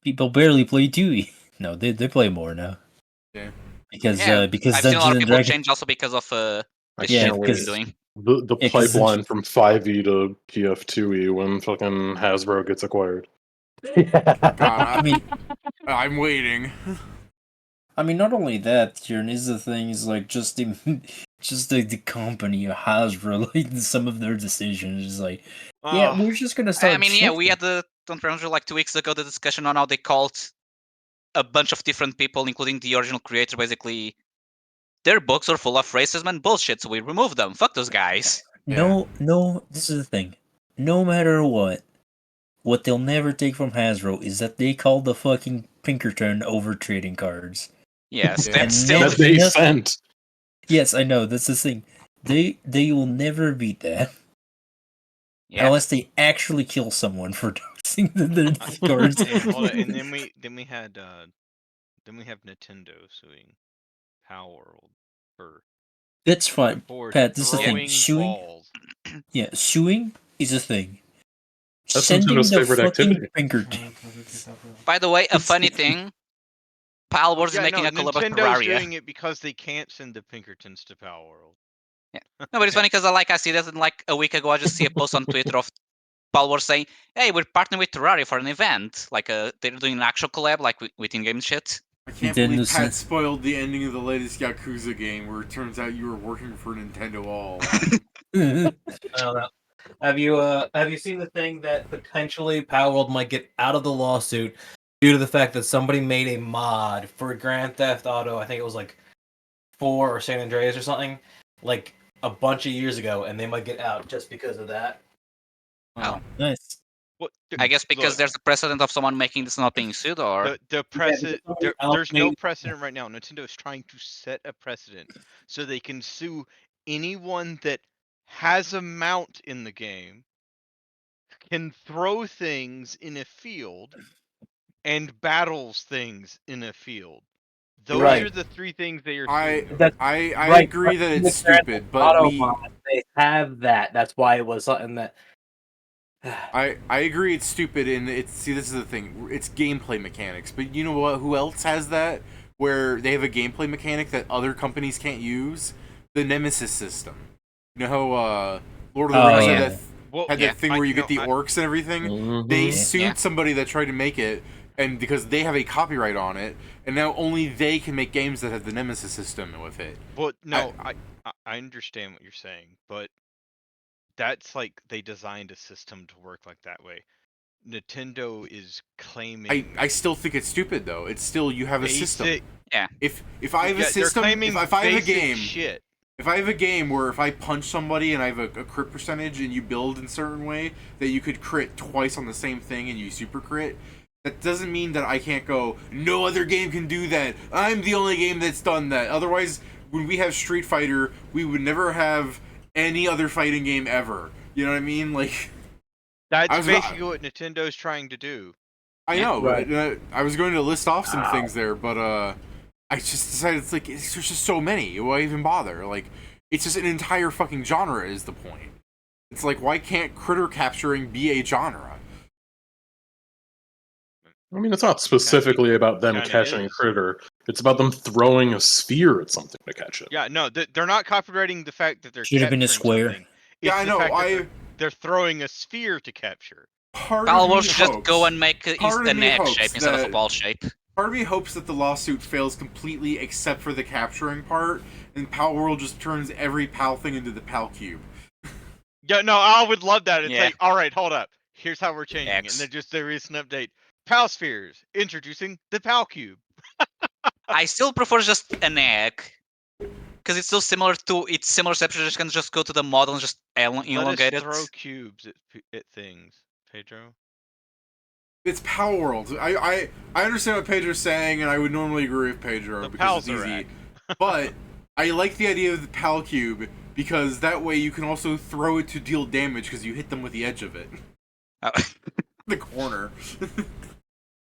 People barely play 2E. No, they play more now. Yeah. Because I've seen a lot of people change also because of the shit we've been doing. The pipeline from 5E to PF2E when fucking Hasbro gets acquired. I mean, I'm waiting. I mean, not only that, Kieran, is the thing is like just the company Hasbro, like some of their decisions is like, yeah, we're just gonna start. I mean, yeah, we had don't remember like 2 weeks ago the discussion on how they called a bunch of different people, including the original creator, basically. Their books are full of racism and bullshit, so we removed them. Fuck those guys. No, this is the thing. No matter what they'll never take from Hasbro is that they call the fucking Pinkerton over trading cards. Yes, And that's still that they sent. Yes, I know, that's the thing. They will never beat that. Yeah. Unless they actually kill someone for doxing the cards. Hold on, and then we have Nintendo suing Power World for That's fine, Pat. This is the thing. throwing Suing, balls. yeah, suing is a thing. That's Sending Nintendo's the favorite fucking activity. Pinkerton. By the way, a funny thing. Pal Wars is making a collab with Nintendo's Terraria. doing it because they can't send the Pinkertons to Power World. Yeah. No, but it's funny because I see that, and like a week ago I just see a post on Twitter of Pal Wars saying, "Hey, we're partnering with Terraria for an event. Like they're doing an actual collab, like with in-game shit." I can't believe Pat spoiled the ending of the latest Yakuza game, where it turns out you were working for Nintendo All. I don't know. Have you seen the thing that potentially Power World might get out of the lawsuit due to the fact that somebody made a mod for Grand Theft Auto? I think it was like 4 or San Andreas or something, like a bunch of years ago, and they might get out just because of that. Oh, nice. What, I guess because there's a precedent of someone making this not being sued, or the precedent. There's no precedent right now. Nintendo is trying to set a precedent so they can sue anyone that has a mount in the game, can throw things in a field, and battles things in a field. Those are the 3 things they are suing. I agree that it's stupid, but they have that. That's why it was something that. I agree it's stupid, and this is the thing. It's gameplay mechanics, but you know what? Who else has that? where they have a gameplay mechanic that other companies can't use. The Nemesis system. You know how Lord of the Rings yeah. had that thing where you get the orcs and everything? Mhm. They Yeah. sued somebody that tried to make it, and because they have a copyright on it, and now only they can make games that have the Nemesis system with it. But no, I understand what you're saying, but that's like they designed a system to work like that way. Nintendo is claiming. I still think it's stupid though. It's still you have a system. Yeah. If I have a system, they're claiming if I have a basic game, shit. if I have a game where if I punch somebody and I have a crit percentage and you build in a certain way that you could crit twice on the same thing and you super crit, that doesn't mean that I can't go, no other game can do that. I'm the only game that's done that. Otherwise, when we have Street Fighter, we would never have any other fighting game ever. You know what I mean? Like, That's basically what Nintendo's trying to do. I know, Right. but I was going to list off some things there, but I just decided there's just so many. Why even bother? Like, it's just an entire fucking genre is the point. It's like, why can't critter capturing be a genre? I mean, it's not specifically about them kinda catching a is. critter. It's about them throwing a sphere at something to catch it. Yeah, no, they're not copywriting the fact that they're Should have been a capturing square. something. Yeah, It's I the know. fact that they're throwing a sphere to capture. Part Pal of me will just hopes- go and make part of an me egg hopes shape instead of a that- ball shape. Part of me hopes that the lawsuit fails completely except for the capturing part, and Pal World just turns every Pal thing into the Pal Cube. Yeah, no, I would love that. It's Yeah. like, all right, hold up. Here's how we're changing it. X. And then just there is an update. Pal spheres, introducing the Pal Cube. I still prefer just an egg. Because it's still similar to its similar separation. You can just go to the model and just elongate Let us it. throw cubes at things, Pedro. It's Pal World. I understand what Pedro's saying, and I would normally agree with Pedro The because Pals it's are easy. at. But I like the idea of the Pal Cube because that way you can also throw it to deal damage because you hit them with the edge of it. Oh. The corner.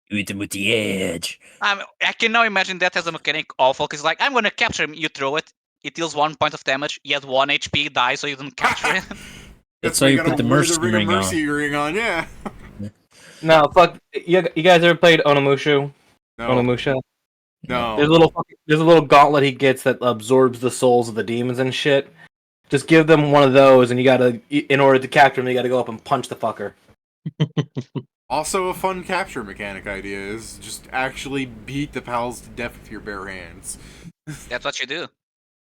Hit him with the edge. I can now imagine that as a mechanic awful. Because like, I'm going to capture him. You throw it. It deals 1 point of damage. He has 1 HP. Dies, so you don't capture him. That's why you gotta put the wear mercy Ring of ring on. Mercy ring on, yeah. No, fuck. You guys ever played Onimusha? No, Onimusha? no. There's a little gauntlet he gets that absorbs the souls of the demons and shit. Just give them one of those, and you gotta, in order to capture him, you gotta go up and punch the fucker. Also, a fun capture mechanic idea is just actually beat the pals to death with your bare hands. That's what you do.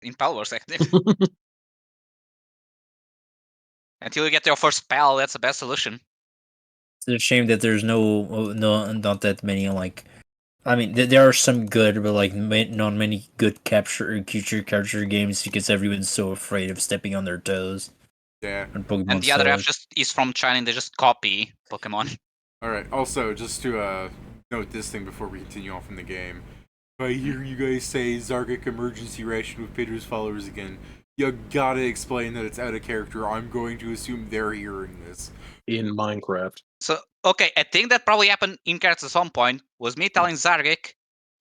In Pal Wars, active. Until you get your first pal, that's the best solution. It's a shame that there's not that many. Like, I mean, there are some good, but like not many good creature capture games because everyone's so afraid of stepping on their toes. Yeah. On Pokemon And the other half Sword. just is from China and they just copy Pokemon. Alright, also, just to note this thing before we continue on from the game. If I hear you guys say Zargic emergency ration with Pedro's followers again, you gotta explain that it's out of character. I'm going to assume they're hearing this. In Minecraft. So, okay, a thing that probably happened in character at some point was me telling Zargic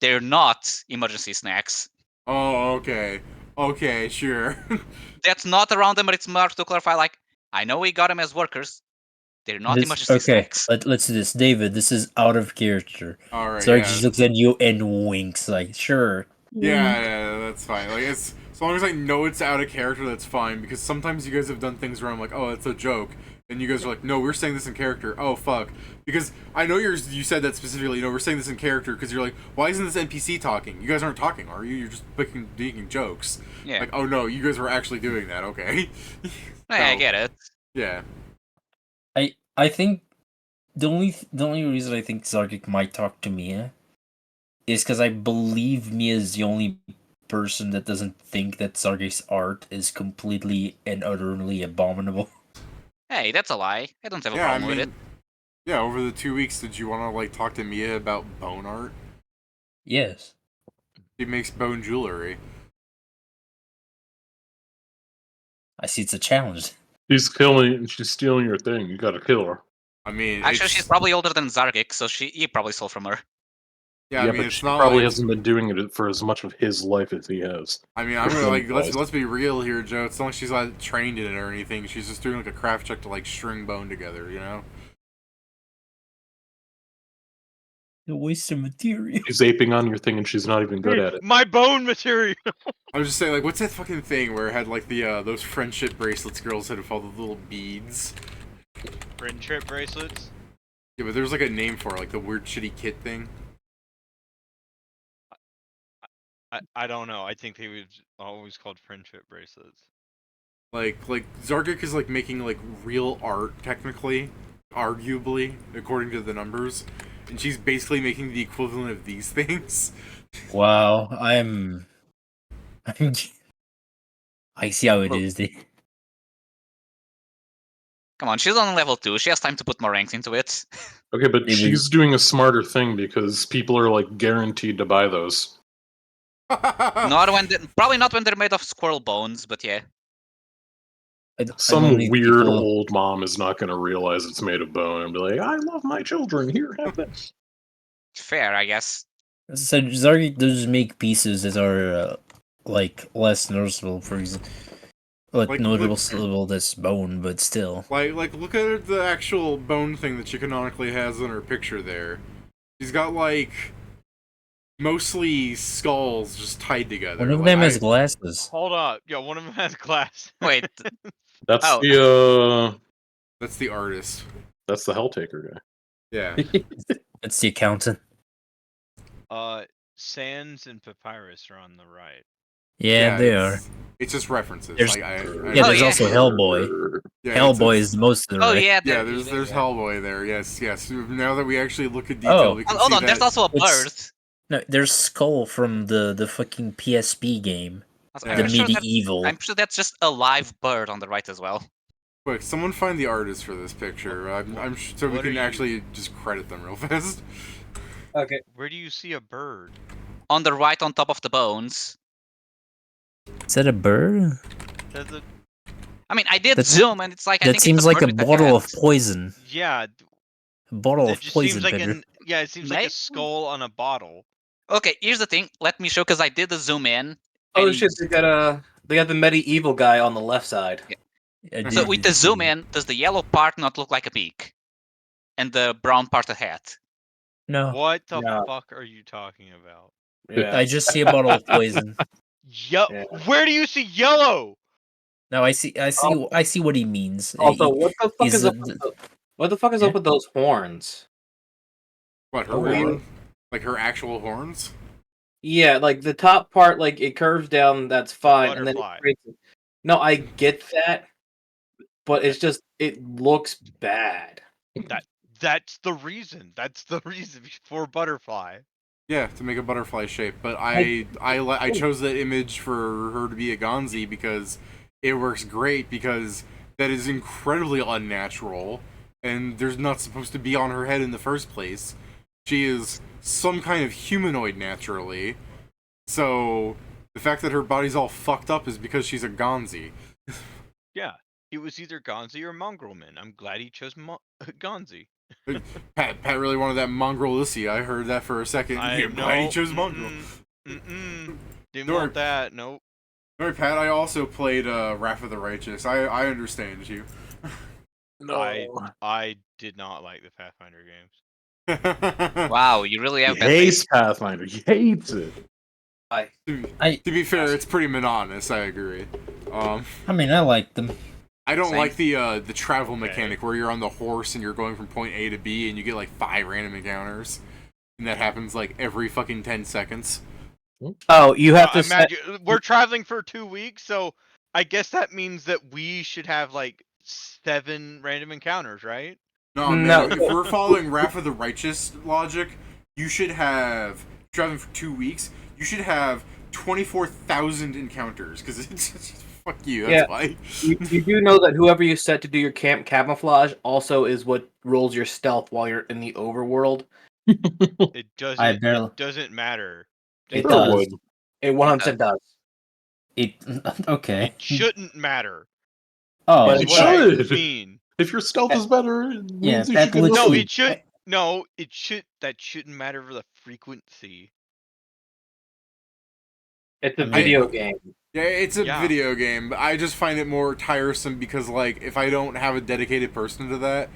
they're not emergency snacks. Oh, okay. Okay, sure. That's not around them, but it's more to clarify, like, I know we got them as workers. They're not emergency Okay, snacks. let's do this. David, this is out of character. Alright, So yeah. he just looks at you and winks, like, sure. Yeah, that's fine. Like, it's as long as I know it's out of character, that's fine. Because sometimes you guys have done things where I'm like, oh, it's a joke, and you guys are like, no, we're saying this in character. Oh, fuck. Because I know you said that specifically. You know, we're saying this in character because you're like, why isn't this NPC talking? You guys aren't talking, are you? You're just making jokes. Yeah, Like, oh no, you guys were actually doing that. Okay. I get it. Yeah. I think the only reason I think Zargic might talk to Mia is because I believe Mia is the only person that doesn't think that Zargic's art is completely and utterly abominable. Hey, that's a lie. I don't have a Yeah, I problem with it. mean, yeah. Over the 2 weeks, did you want to like talk to Mia about bone art? Yes. She makes bone jewelry. I see it's a challenge. She's stealing your thing. You gotta kill her. I mean, Actually, it's- she's probably older than Zargic, so he probably stole from her. yeah. I mean, but it's she not probably like, hasn't been doing it for as much of his life as he has. I mean, I'm gonna like Balls. let's be real here, Joe. It's not like she's like trained in it or anything. She's just doing like a craft check to like string bone together, you know? The waste of material. She's aping on your thing and she's not even good at it. My bone material. I was just saying, like, what's that fucking thing where it had like the those friendship bracelets girls had with all the little beads? Friendship bracelets. Yeah, but there's like a name for it, like the weird shitty kit thing. I don't know. I think they would always called friendship bracelets. Like Zargik is like making like real art, technically, arguably, according to the numbers, and she's basically making the equivalent of these things. Wow, I see how it is. Come on, she's on level 2. She has time to put more ranks into it. Okay, but Maybe- she's doing a smarter thing because people are like guaranteed to buy those. Probably not when they're made of squirrel bones, but yeah. Some only weird people- old mom is not going to realize it's made of bone and be like, I love my children, here, have this. Fair, I guess. So Zargik does make pieces that are like less noticeable, for example, Like, noticeable this bone, but still. Like look at the actual bone thing that she canonically has in her picture there. She's got like mostly skulls just tied together. One of Like, them has glasses. Hold up. Yeah, one of them has glass. Wait, That's Oh. That's the artist. That's the Helltaker guy. Yeah. That's the accountant. Sans and Papyrus are on the right. Yeah, they are. It's just references. There's- Like, Yeah, Oh, there's yeah. also Hellboy. yeah, Hellboy it's- is the most to the oh right. yeah, Yeah, there- there's Hellboy there. Yes. Now that we actually look at detail, Oh. we can Hold see on, there's that. also a bird. It's- No, there's Skull from the fucking PSP game, Yeah. the I'm, sure medieval. I'm sure that's just a live bird on the right as well. Quick, someone find the artist for this picture. So we What are can you- actually just credit them real fast. Okay. Where do you see a bird? On the right, on top of the bones. Is that a bird? That's a, I mean, I did That's- zoom, and it's like I That think seems it's like a bird with bottle hat. of poison. yeah, A bottle it of just poison, seems like Pedro. it seems like Maybe? a skull on a bottle. Okay, here's the thing. Let me show, because I did the zoom in. Oh and shit! They got the medieval guy on the left side. I So did with the see zoom that. in, does the yellow part not look like a beak? And the brown part a hat? No, What the No. fuck are you talking about? Yeah. I just see a bottle of poison. Yeah. Where do you see yellow? No, I see what he means. Also, what the fuck he's is a- up? What the fuck is Yeah. up with those horns? What, her Oh, horn? really? Like her actual horns? Yeah, like the top part, like it curves down. That's fine, and then Butterfly. it creates. No, I get that, but it's just it looks bad. That's the reason. That's the reason for butterfly. Yeah, to make a butterfly shape. But I chose that image for her to be a Gonzi because it works great, because that is incredibly unnatural, and there's not supposed to be on her head in the first place. She is some kind of humanoid naturally, so the fact that her body's all fucked up is because she's a Gonzi. Yeah. It was either Gonzi or Mongrelman. I'm glad he chose Gonzi. Pat really wanted that mongrel-ussy. I heard that for a second. I'm glad he chose mongrel. Didn't Don't want that. Nope. Sorry, Pat, I also played Wrath of the Righteous. I understand you. I did not like the Pathfinder games. Wow, you really He have that hates face. Pathfinder. He hates it. To be fair, it's pretty monotonous. I agree. I mean, I like them. I don't Same. like the travel Okay. mechanic where you're on the horse and you're going from point A to B and you get like 5 random encounters, and that happens like every fucking 10 seconds. Oh, you have to set. Imagine we're traveling for 2 weeks, so I guess that means that we should have like 7 random encounters, right? No, man, No. if we're following Wrath of the Righteous logic, you should have traveling for 2 weeks. You should have 24,000 encounters because it's fuck you. That's Yeah. why. You do know that whoever you set to do your camp camouflage also is what rolls your stealth while you're in the overworld. It doesn't. I barely- It doesn't matter. It Sure does. would. It 100% does. It okay. It shouldn't matter. Oh, But Is it what I should. mean. If your stealth is better, it Yeah, means you that should get looks- No, lucky. it should. No, it should. That shouldn't matter for the frequency. It's a I mean- video game. Yeah, it's a Yeah. video game, but I just find it more tiresome because, like, if I don't have a dedicated person to that,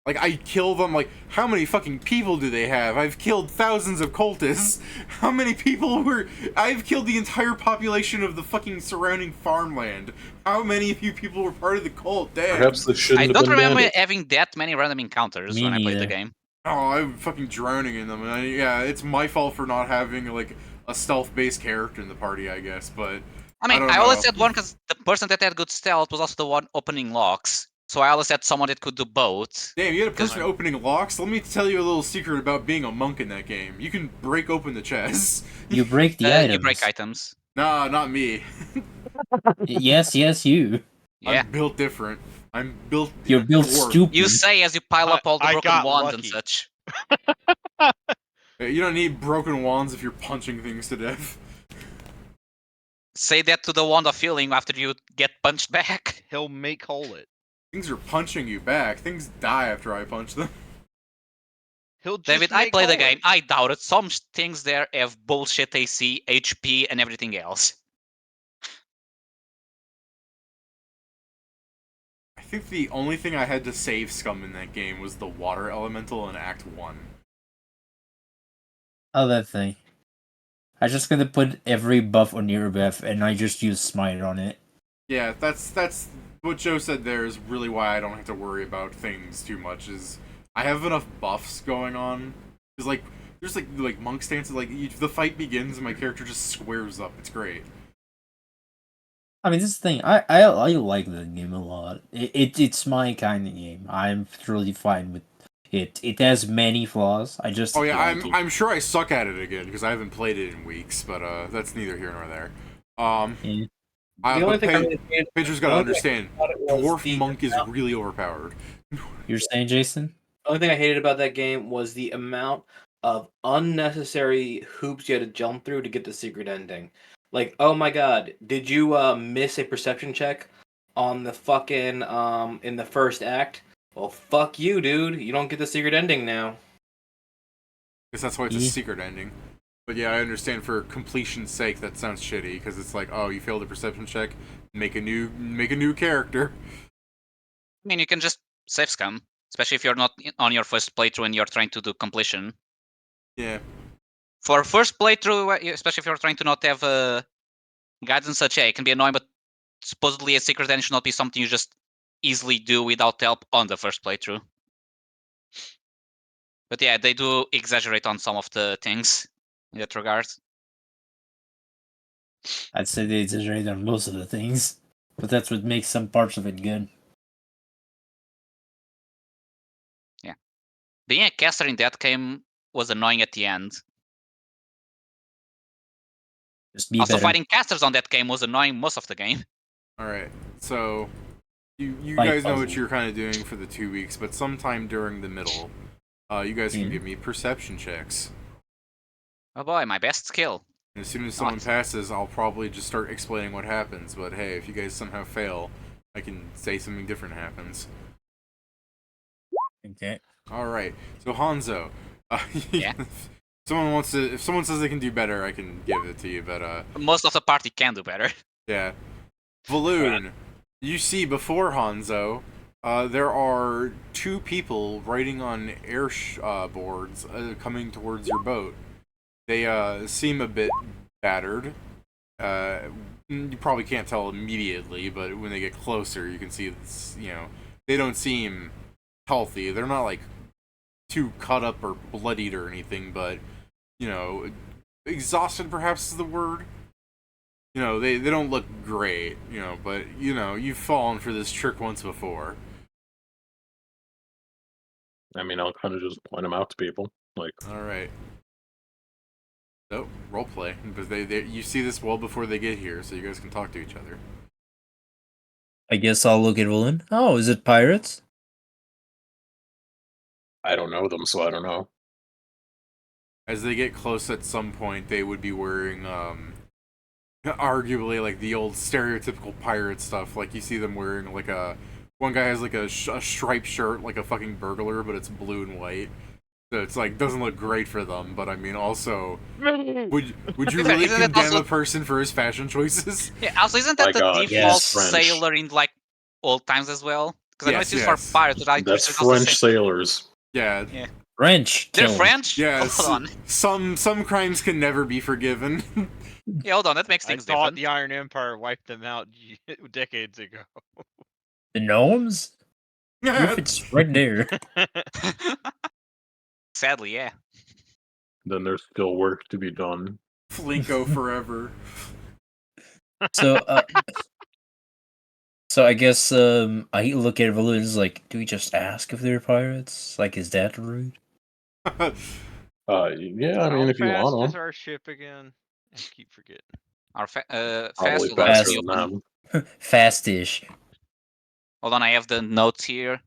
Like, I kill them, like, how many fucking people do they have? I've killed thousands of cultists. How many people were... I've killed the entire population of the fucking surrounding farmland. How many of you people were part of the cult? Damn. Perhaps this shouldn't I have don't been remember bandits. having that many random encounters Me when I played the neither. game. Oh, I'm fucking drowning in them. And yeah, it's my fault for not having, like, a stealth-based character in the party, I guess, but... I mean, don't I always know. had one because the person that had good stealth was also the one opening locks. So I always had someone that could do both. Damn, you had a person 'Cause- opening locks? Let me tell you a little secret about being a monk in that game. You can break open the chests. You break the items. You break items. Nah, not me. Yes, you. Yeah. I'm built different. I'm built... You're built dwarf. stupid. You say as you pile up all the I broken got wands and lucky. such. You don't need broken wands if you're punching things to death. Say that to the wand of healing after you get punched back. He'll make whole it. Things are punching you back. Things die after I punch them. He'll just David, I make play the whole game. it. I doubt it. Some things there have bullshit AC, HP, and everything else. I think the only thing I had to save scum in that game was the water elemental in Act 1. Oh, that thing. I just gonna put every buff on your buff, and I just use smite on it. Yeah, that's what Joe said there is really why I don't have to worry about things too much, is I have enough buffs going on. Because, like, there's, like monk stances, like, the fight begins and my character just squares up. It's great. I mean, this is the thing. I like the game a lot. It's my kind of game. I'm truly fine with it. It has many flaws. I just Oh yeah, like it. I'm sure I suck at it again, because I haven't played it in weeks, but that's neither here nor there. Yeah. The only thing I really hated, Pedro's gotta the only understand, about it was Dwarf the Monk is amount- really overpowered. You're saying, Jason? The only thing I hated about that game was the amount of unnecessary hoops you had to jump through to get the secret ending. Like, oh my god, did you miss a perception check on the fucking in the first act? Well, fuck you, dude. You don't get the secret ending now. Because that's why it's a Yeah. secret ending. But yeah, I understand for completion's sake that sounds shitty, because it's like, oh, you failed a perception check, make a new character. I mean, you can just save scum, especially if you're not on your first playthrough and you're trying to do completion. Yeah. For first playthrough, especially if you're trying to not have guides and such, yeah, it can be annoying, but supposedly a secret ending should not be something you just easily do without help on the first playthrough. But yeah, they do exaggerate on some of the things in that regard. I'd say they exaggerate on most of the things, but that's what makes some parts of it good. Being a caster in that game was annoying at the end. Just be Also, better. fighting casters on that game was annoying most of the game. Alright, so you Like guys know what puzzle. you're kind of doing for the 2 weeks, but sometime during the middle, you guys can Yeah. give me perception checks. Oh boy, my best skill. And as soon as someone Nice. passes, I'll probably just start explaining what happens, but hey, if you guys somehow fail, I can say something different happens. Okay. Alright, so Hanzo, Yeah? if someone says they can do better, I can give it to you, but Most of the party can do better. yeah. Valoon, you see before Hanzo, there are two people riding on air boards coming towards your boat. They seem a bit battered. You probably can't tell immediately, but when they get closer, you can see it's, they don't seem healthy. They're not like too cut up or bloodied or anything, but exhausted perhaps is the word. They don't look great, but you've fallen for this trick once before. I mean, I'll kind of just point them out to people. Like, All right. So roleplay, because you see this well before they get here, so you guys can talk to each other. I guess I'll look at Roland. Oh, is it pirates? I don't know them, so I don't know. As they get close, at some point, they would be wearing, arguably like the old stereotypical pirate stuff. Like you see them wearing like one guy has like a striped shirt, like a fucking burglar, but it's blue and white. So it's like doesn't look great for them. But I mean, also, would you really Isn't it condemn also- a person for his fashion choices? Yeah, also, isn't that My the God, default yes, French. sailor in like old times as well? Because I know Yes, it's used yes. for pirates, but I That's it's also the French same- sailors. Yeah. French. They're kills. French? Yes. Hold on. Some crimes can never be forgiven. Yeah, hold on, that makes I things thought different. the Iron Empire wiped them out decades ago. The gnomes? Proof it's right there. Sadly, yeah. Then there's still work to be done. Flinko forever. So, so I guess I look at balloons like, do we just ask if they're pirates? Like, is that rude? Yeah, I mean, if you How fast want is them, our ship again? I keep forgetting. Our probably fast, hold on, fast. let me faster open. than them. Fastish. Hold on, I have the notes here.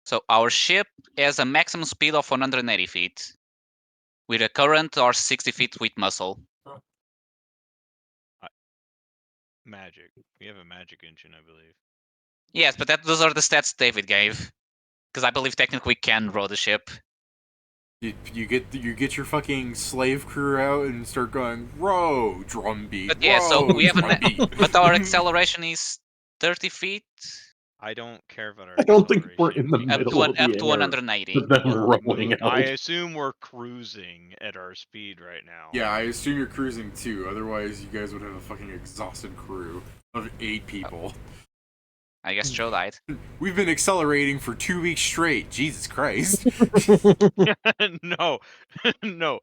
So our ship has a maximum speed of 180 feet, with a current or 60 feet with muscle. Magic. We have a magic engine, I believe. Yes, but those are the stats David gave. Because I believe technically we can row the ship. You get your fucking slave crew out and start going row drumbeat. But yeah, so row, we have drumbeat. but our acceleration is 30 feet I don't care about our I don't think we're in the acceleration. middle of the up to air 180. with them We're rolling out. I assume we're cruising at our speed right now. Yeah, I assume you're cruising too. Otherwise, you guys would have a fucking exhausted crew of 8 people. I guess Joe died. We've been accelerating for 2 weeks straight. Jesus Christ. No, no.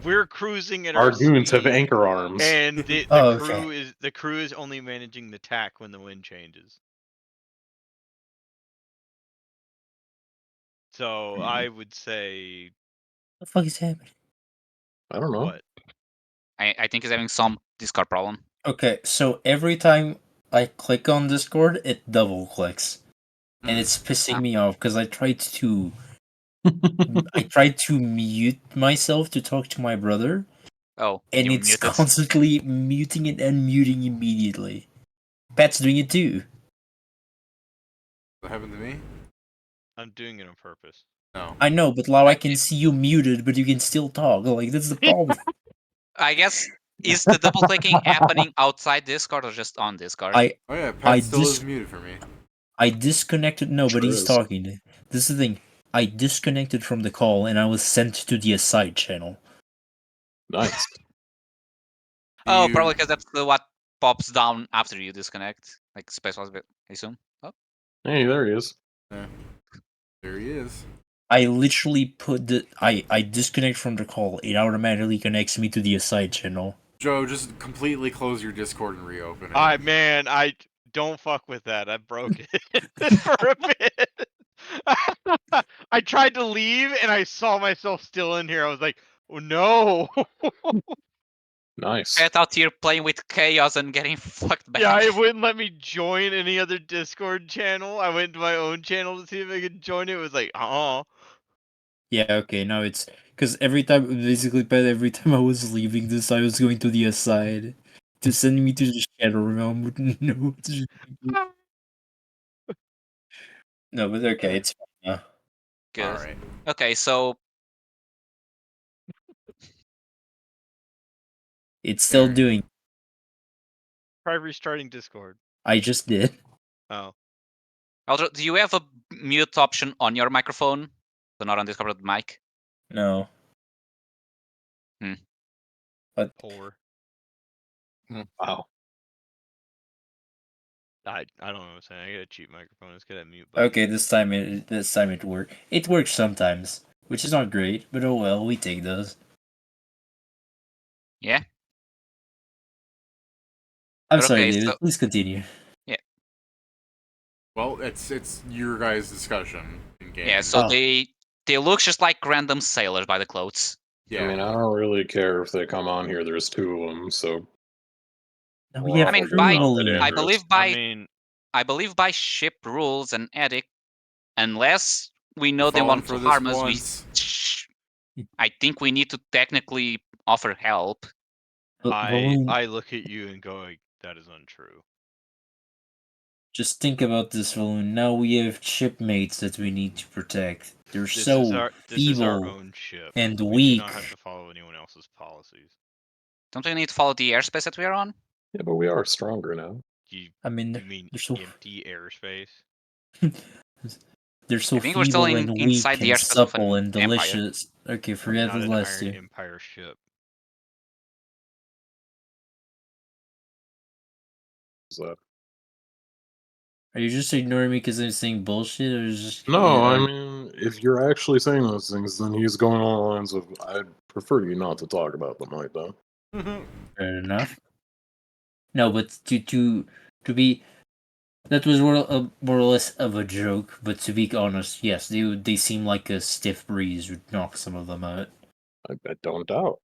We're cruising at Our our goons have speed, anchor arms. and the Oh, crew okay. is the crew is only managing the tack when the wind changes. So I would say What the fuck is happening? I don't know. what? I think he's having some Discord problem. Okay, so every time I click on Discord, it double clicks. And it's pissing me off because I tried to mute myself to talk to my brother, Oh, and you it's muted. constantly muting and unmuting immediately. Pat's doing it too. What happened to me? I'm doing it on purpose. No. I know, but now I can see you muted, but you can still talk. Like, that's the problem. I guess, is the double clicking happening outside Discord or just on Discord? I Oh yeah, I Pat still dis- is muted for me. I disconnected. No, but Sure he's is. talking. This is the thing. I disconnected from the call and I was sent to the aside channel. Nice. Oh, You- probably because that's what pops down after you disconnect. Like space was a bit, I assume. Oh. Hey, there he is. Yeah. There he is. I literally put the I disconnect from the call. It automatically connects me to the aside channel. Joe, just completely close your Discord and reopen it. Man, I don't fuck with that. I broke it for a bit. I tried to leave and I saw myself still in here. I was like, oh no. Nice. Get out here playing with chaos and getting fucked back. Yeah, it wouldn't let me join any other Discord channel. I went to my own channel to see if I could join it. It was like, Yeah, okay, now it's because every time, basically, Pat, every time I was leaving this, I was going to the aside to send me to the shadow realm. Wouldn't know what to do. No, but okay, it's fine now. Good. Alright. Okay, so It's still There. doing. try restarting Discord. I just did. Oh. Aldro, do you have a mute option on your microphone? So not on Discord, but mic? No. But Poor. Wow. I don't know what I'm saying. I got a cheap microphone. Let's get that mute button. okay, this time it worked. It works sometimes, which is not great, but oh well, we take those. Yeah? I'm But sorry, okay, David. so- Please continue. Well, it's your guys' discussion in game. Yeah, so Oh. they look just like random sailors by the clothes. Yeah. I mean, I don't really care if they come on here. There's 2 of them, so. Now we're we have all I mean, good by- enough at I Andrews. believe I by mean, ship rules and edict, unless we know they Falling want for to this harm us, once. I think we need to technically offer help. I look at you and go, like, that is untrue. Just think about this, Valoon. Now we have shipmates that we need to protect. They're This so is our feeble own ship. and We weak. do not have to follow anyone else's policies. Don't we need to follow the airspace that we are on? Yeah, but we are stronger now. You I mean, mean they're so empty airspace? They're so I think we're still feeble and inside weak the and airspace of supple an and empire. delicious. Okay, forget Not the an last Iron two. Empire ship. What's that? Are you just ignoring me because I'm saying bullshit, or is just No, I mean, if you're actually saying those things, then he's going on the lines of, I'd prefer you not to talk about them like that. fair enough? No, but to be that was more or less of a joke. But to be honest, yes, they seem like a stiff breeze would knock some of them out. I don't doubt.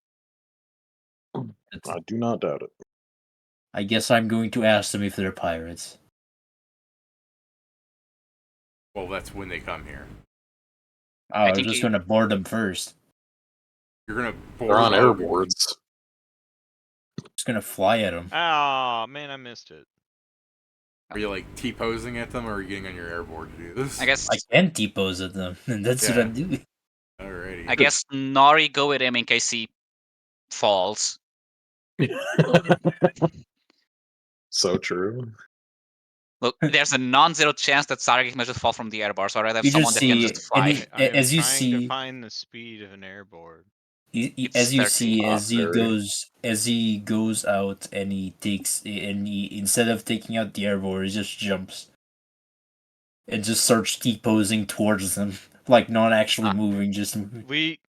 I do not doubt it. I guess I'm going to ask them if they're pirates. Well, that's when they come here. Oh, I'm just going to board them first. You're gonna board They're on them. airboards. Just going to fly at them. Ah, man, I missed it. Are you like T-posing at them, or are you getting on your airboard to do this? I guess I can T-pose at them, and that's what I'm doing. Alrighty. I guess Nori go with him in case he falls. So true. Look, there's a non-zero chance that Sargik might just fall from the air bar, so I'd rather have You someone just that can see, just fly. I am as you trying see, to find the speed of an airboard. It's as you 30. see, Very. as he goes out, and he instead of taking out the airboard, he just jumps and just starts T-posing towards them, like not actually moving, just moving. We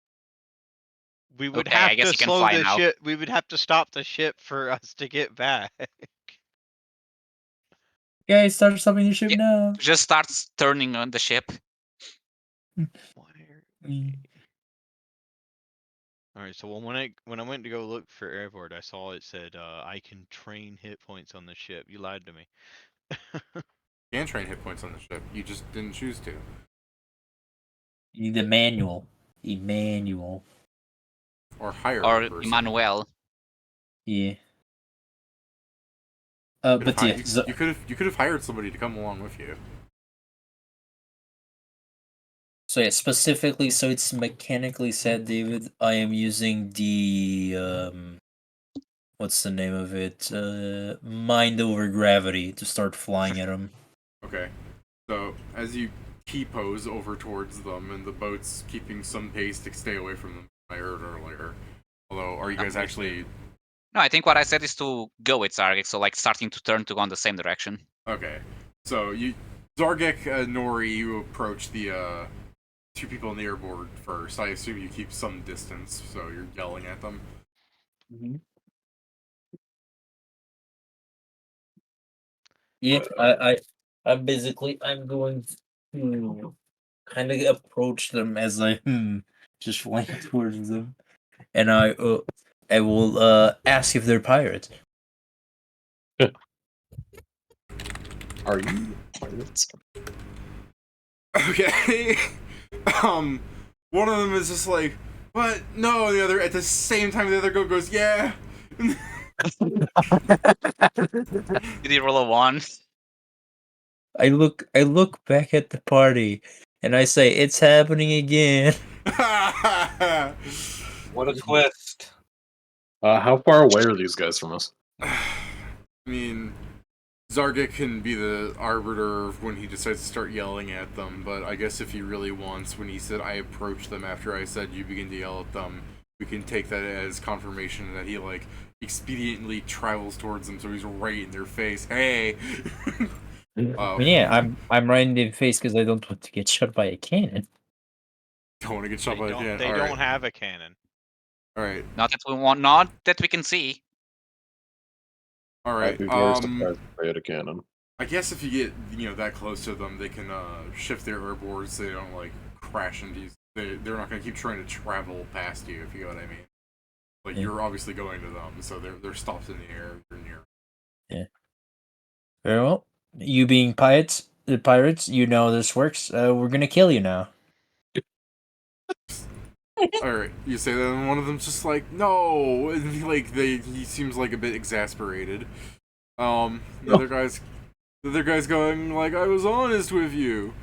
would Okay, I have guess to he can slow fly the now. ship. We would have to stop the ship for us to get back. Guys, start stopping the ship Yeah. now. Just starts turning on the ship. All right, so when I went to go look for airboard, I saw it said I can train hit points on the ship. You lied to me. You can train hit points on the ship. You just didn't choose to. You need a manual. Emmanuel. Or hire Or a person. Emmanuel. Yeah. You But yeah, could have hired somebody to come along with you. so yeah, specifically, so it's mechanically said, David. I am using the what's the name of it? Mind over gravity to start flying at them. Okay. So as you T-pose over towards them, and the boat's keeping some pace to stay away from them, I heard earlier. Although, are you guys actually? No, I think what I said is to go with Sargik, so like starting to turn to go in the same direction. Okay. So you, Zargek, Nori, you approach the two people on the airboard first. I assume you keep some distance, so you're yelling at them. Mm-hmm. Yeah, I'm going to kind of approach them as I just flying towards them, and I will ask if they're pirates. Are you pirates? Okay. One of them is just like, "What? No." And the other, at the same time, the other goes, "Yeah." Did he roll a 1? I look back at the party, and I say, "It's happening again." What a twist. How far away are these guys from us? I mean, Zargik can be the arbiter of when he decides to start yelling at them, but I guess if he really wants, when he said I approach them after I said you begin to yell at them, we can take that as confirmation that he, like, expediently travels towards them, so he's right in their face. Hey! Yeah, I'm right in their face because I don't want to get shot by a cannon. Don't want to get shot by a cannon. They don't have a cannon. Alright. Not that we want, not that we can see. Alright. I'd be very surprised if they had a cannon. I guess if you get, that close to them, they can shift their airboards so they don't, like, crash into you. They're not going to keep trying to travel past you, if you know what I mean. Like, you're obviously going to them, so they're stopped in the air. You're near. Yeah. Very well. You being pirates, you know this works. We're gonna kill you now. Alright, you say that, and one of them's just like, no! And he seems like a bit exasperated. The other guy's going, like, I was honest with you.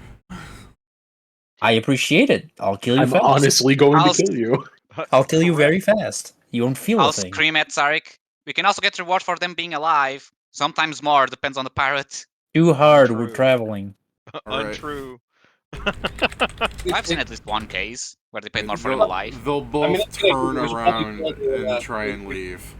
I appreciate it. I'll kill you I'm fast. honestly going to kill you. I'll kill you very fast. You won't feel I'll a thing. scream at Sargik. We can also get reward for them being alive. Sometimes more, depends on the pirate. Too hard. True. We're traveling. Alright. Untrue. I've seen at least one case where they paid more for a life. They'll both that's good. turn We should probably around build and a, try and leave.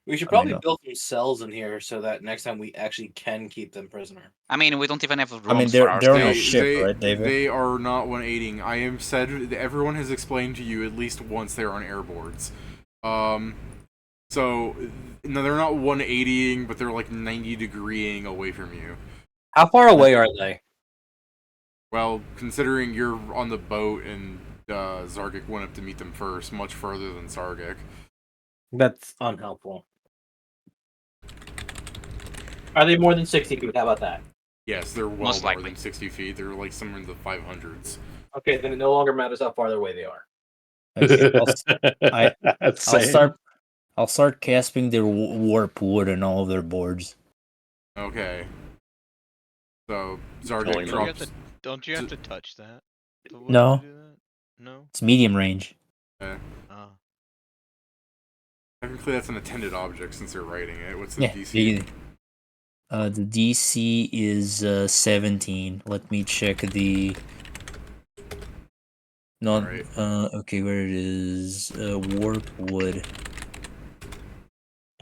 We should I mean, probably build some cells in here so that next time we actually can keep them prisoner. I mean, we don't even have rooms I mean, for they're on a ourselves. ship, right, David? They are not 180ing. I am said everyone has explained to you at least once they're on airboards. So no, they're not 180ing, but they're like 90-degreeing away from you. How far away are they? Well, considering you're on the boat and Zargic went up to meet them first, much further than Zargic. That's unhelpful. Are they more than 60 feet? How about that? Yes, they're well Most more likely. than 60 feet. They're like somewhere in the 500s. Okay, then it no longer matters how far away they are. Okay, Same. I'll start casting their warp wood on all of their boards. Okay. So Killing Zargic them. drops. Don't you have to touch that? The wood No. to do that? No. It's medium range. Ah. Technically, that's an attended object since they're writing it. What's the Yeah, DC? the DC is 17. Let me check the. Not Alright. okay. Where it is? Warp wood.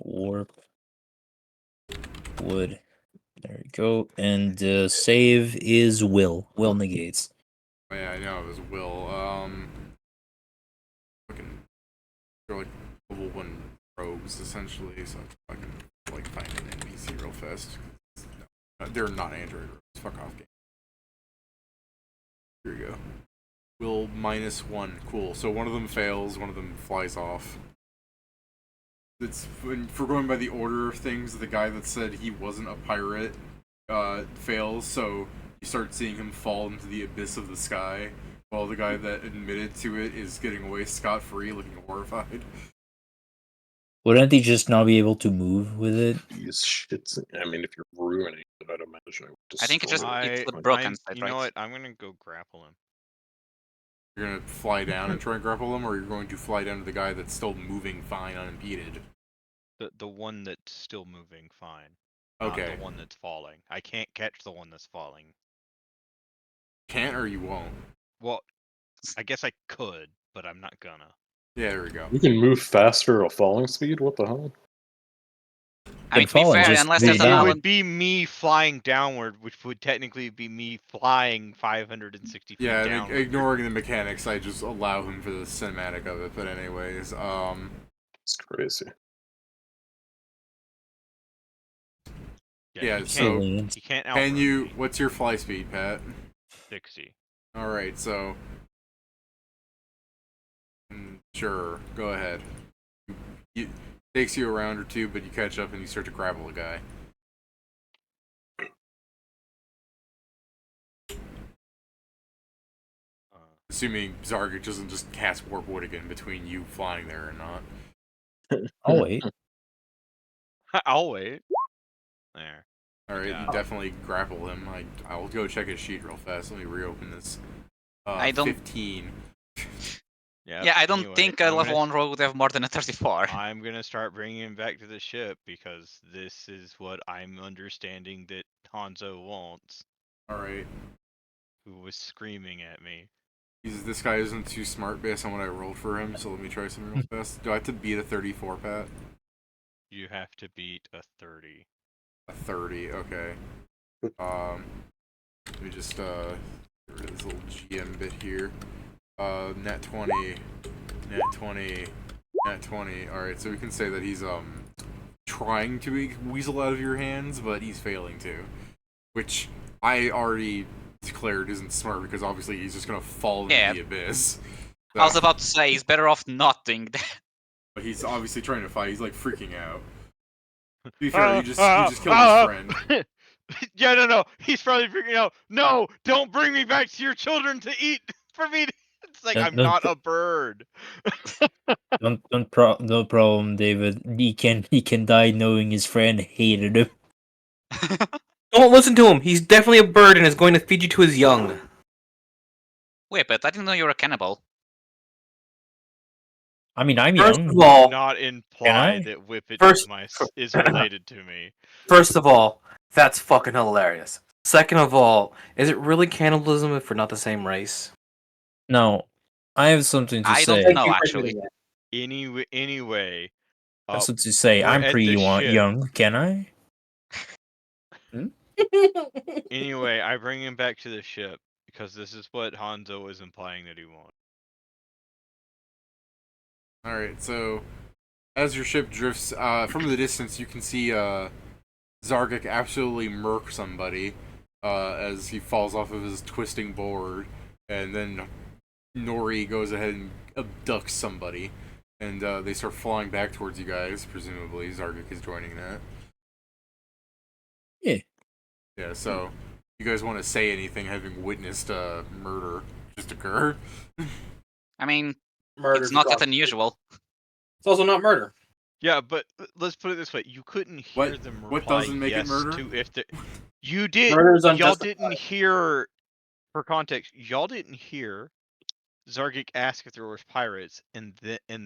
Warp wood. There we go. And save is will. Will negates. Oh, yeah, I know it was Will. Fucking, they're like level 1 rogues essentially, so I can like find an NPC real fast. No, they're not Android rogues. Fuck off, game. Here we go. Will -1. Cool. So one of them fails, one of them flies off. It's for going by the order of things. The guy that said he wasn't a pirate fails, so you start seeing him fall into the abyss of the sky, while the guy that admitted to it is getting away scot-free, looking horrified. Wouldn't he just not be able to move with it? These shits. I mean, if you're ruining it, I'd imagine I would I think it's destroy just it. it's the broken side, You right? know what? I'm gonna go grapple him. You're gonna fly down and try and grapple him, or you're going to fly down to the guy that's still moving fine unimpeded? The one that's still moving fine. Not Okay. the one that's falling. I can't catch the one that's falling. Can't or you won't? Well, I guess I could, but I'm not gonna. Yeah, there we go. You can move faster at falling speed? What the hell? I mean, to be fallen, fair, just unless move there's an down. It Alan. would be me flying downward, which would technically be me flying 560 feet Yeah, downward. ignoring the mechanics, I just allow him for the cinematic of it. But anyways, It's crazy. Yeah, he so can't, he can't can outrun you? me. What's your fly speed, Pat? 60. All right, so sure, go ahead. It takes you a round or two, but you catch up and you start to grapple a guy. Assuming Zargic doesn't just cast Warp Wood again between you flying there or not. Oh wait. I'll wait. There. Alright, Yeah. you definitely grapple him. I'll go check his sheet real fast. Let me reopen this. I don't- 15. Yeah, I don't anyway, think a I'm level gonna- 1 rogue would have more than a 34. I'm gonna start bringing him back to the ship because this is what I'm understanding that Hanzo wants. Alright. Who was screaming at me. This guy isn't too smart based on what I rolled for him, so let me try something real fast. Do I have to beat a 34, Pat? You have to beat a 30. A 30, okay. Let me just get rid of this little GM bit here. Nat 20, nat 20, nat 20. Alright, so we can say that he's trying to weasel out of your hands, but he's failing to. Which I already declared isn't smart because obviously he's just gonna fall into the abyss. So, I was about to say he's better off not doing that. but he's obviously trying to fight. He's like freaking out. To be fair, you just killed his friend. Yeah, no. He's probably freaking out. No, don't bring me back to your children to eat for me. It's like I'm not a bird. No problem, David. He can die knowing his friend hated him. Don't listen to him. He's definitely a bird and is going to feed you to his young. Wait, but I didn't know you were a cannibal. I mean, I'm First young. of all, Not Can I? imply that Whippet First- is related to me. First of all, that's fucking hilarious. Second of all, is it really cannibalism if we're not the same race? No, I have something to I say. don't know, actually. Anyway, I have something to say. we're I'm at pretty the ship. young. Can I? Anyway, I bring him back to the ship because this is what Hanzo is implying that he wants. All right, so as your ship drifts from the distance, you can see Zargic absolutely murk somebody as he falls off of his twisting board, and then Nori goes ahead and abducts somebody, and they start flying back towards you guys. Presumably, Zargic is joining that. Yeah. Yeah. So, you guys want to say anything, having witnessed murder just occur? I mean, Murder's it's not that across- unusual. It's also not murder. Yeah, but let's put it this way: you couldn't hear them reply what doesn't make it yes murder? to if the you did. Murder's Y'all unjustified. didn't hear. For context, y'all didn't hear Zargic ask if there was pirates in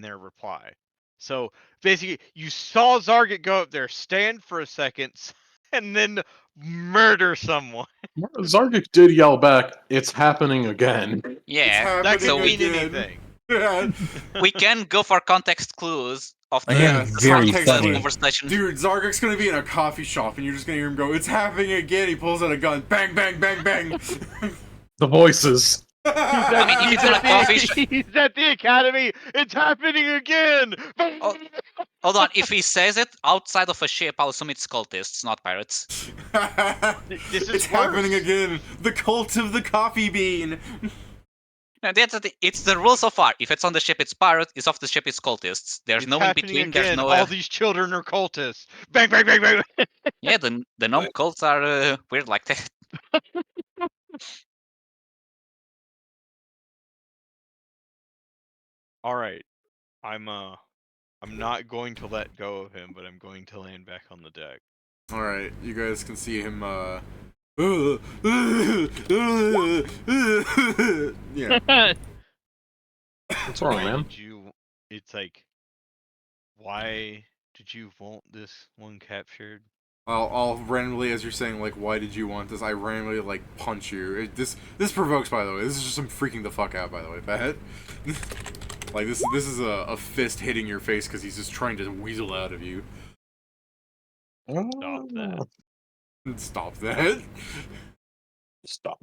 their reply. So basically, you saw Zargic go up there, stand for a second, and then murder someone. Zargic did yell back, "It's happening again." Yeah, That so could we mean anything. we can go for context clues of the Again, very context funny. clues. conversation. Dude, Zargic's gonna be in a coffee shop, and you're just gonna hear him go, "It's happening again." He pulls out a gun, bang, bang, bang, bang. The voices. I mean, if it's in a coffee shop. He's at the academy. It's happening again. Oh, hold on, if he says it outside of a ship, I'll assume it's cultists, not pirates. This is it's happening worse. again. The cult of the coffee bean. No, it's the rule so far. If it's on the ship, it's pirate. If off the ship, it's cultists. There's It's no in happening between. again. There's no. All these children are cultists. Bang, bang, bang, bang. Yeah, the gnome cults are weird like that. All right, I'm not going to let go of him, but I'm going to land back on the deck. All right, you guys can see him. Yeah. What's wrong, Why man? did you? It's like, why did you want this one captured? I'll randomly, as you're saying, like, why did you want this? I randomly like punch you. This provokes, by the way. This is just some freaking the fuck out, by the way. Bad. Like this is a fist hitting your face because he's just trying to weasel out of you. Stop that. Stop that. Stop.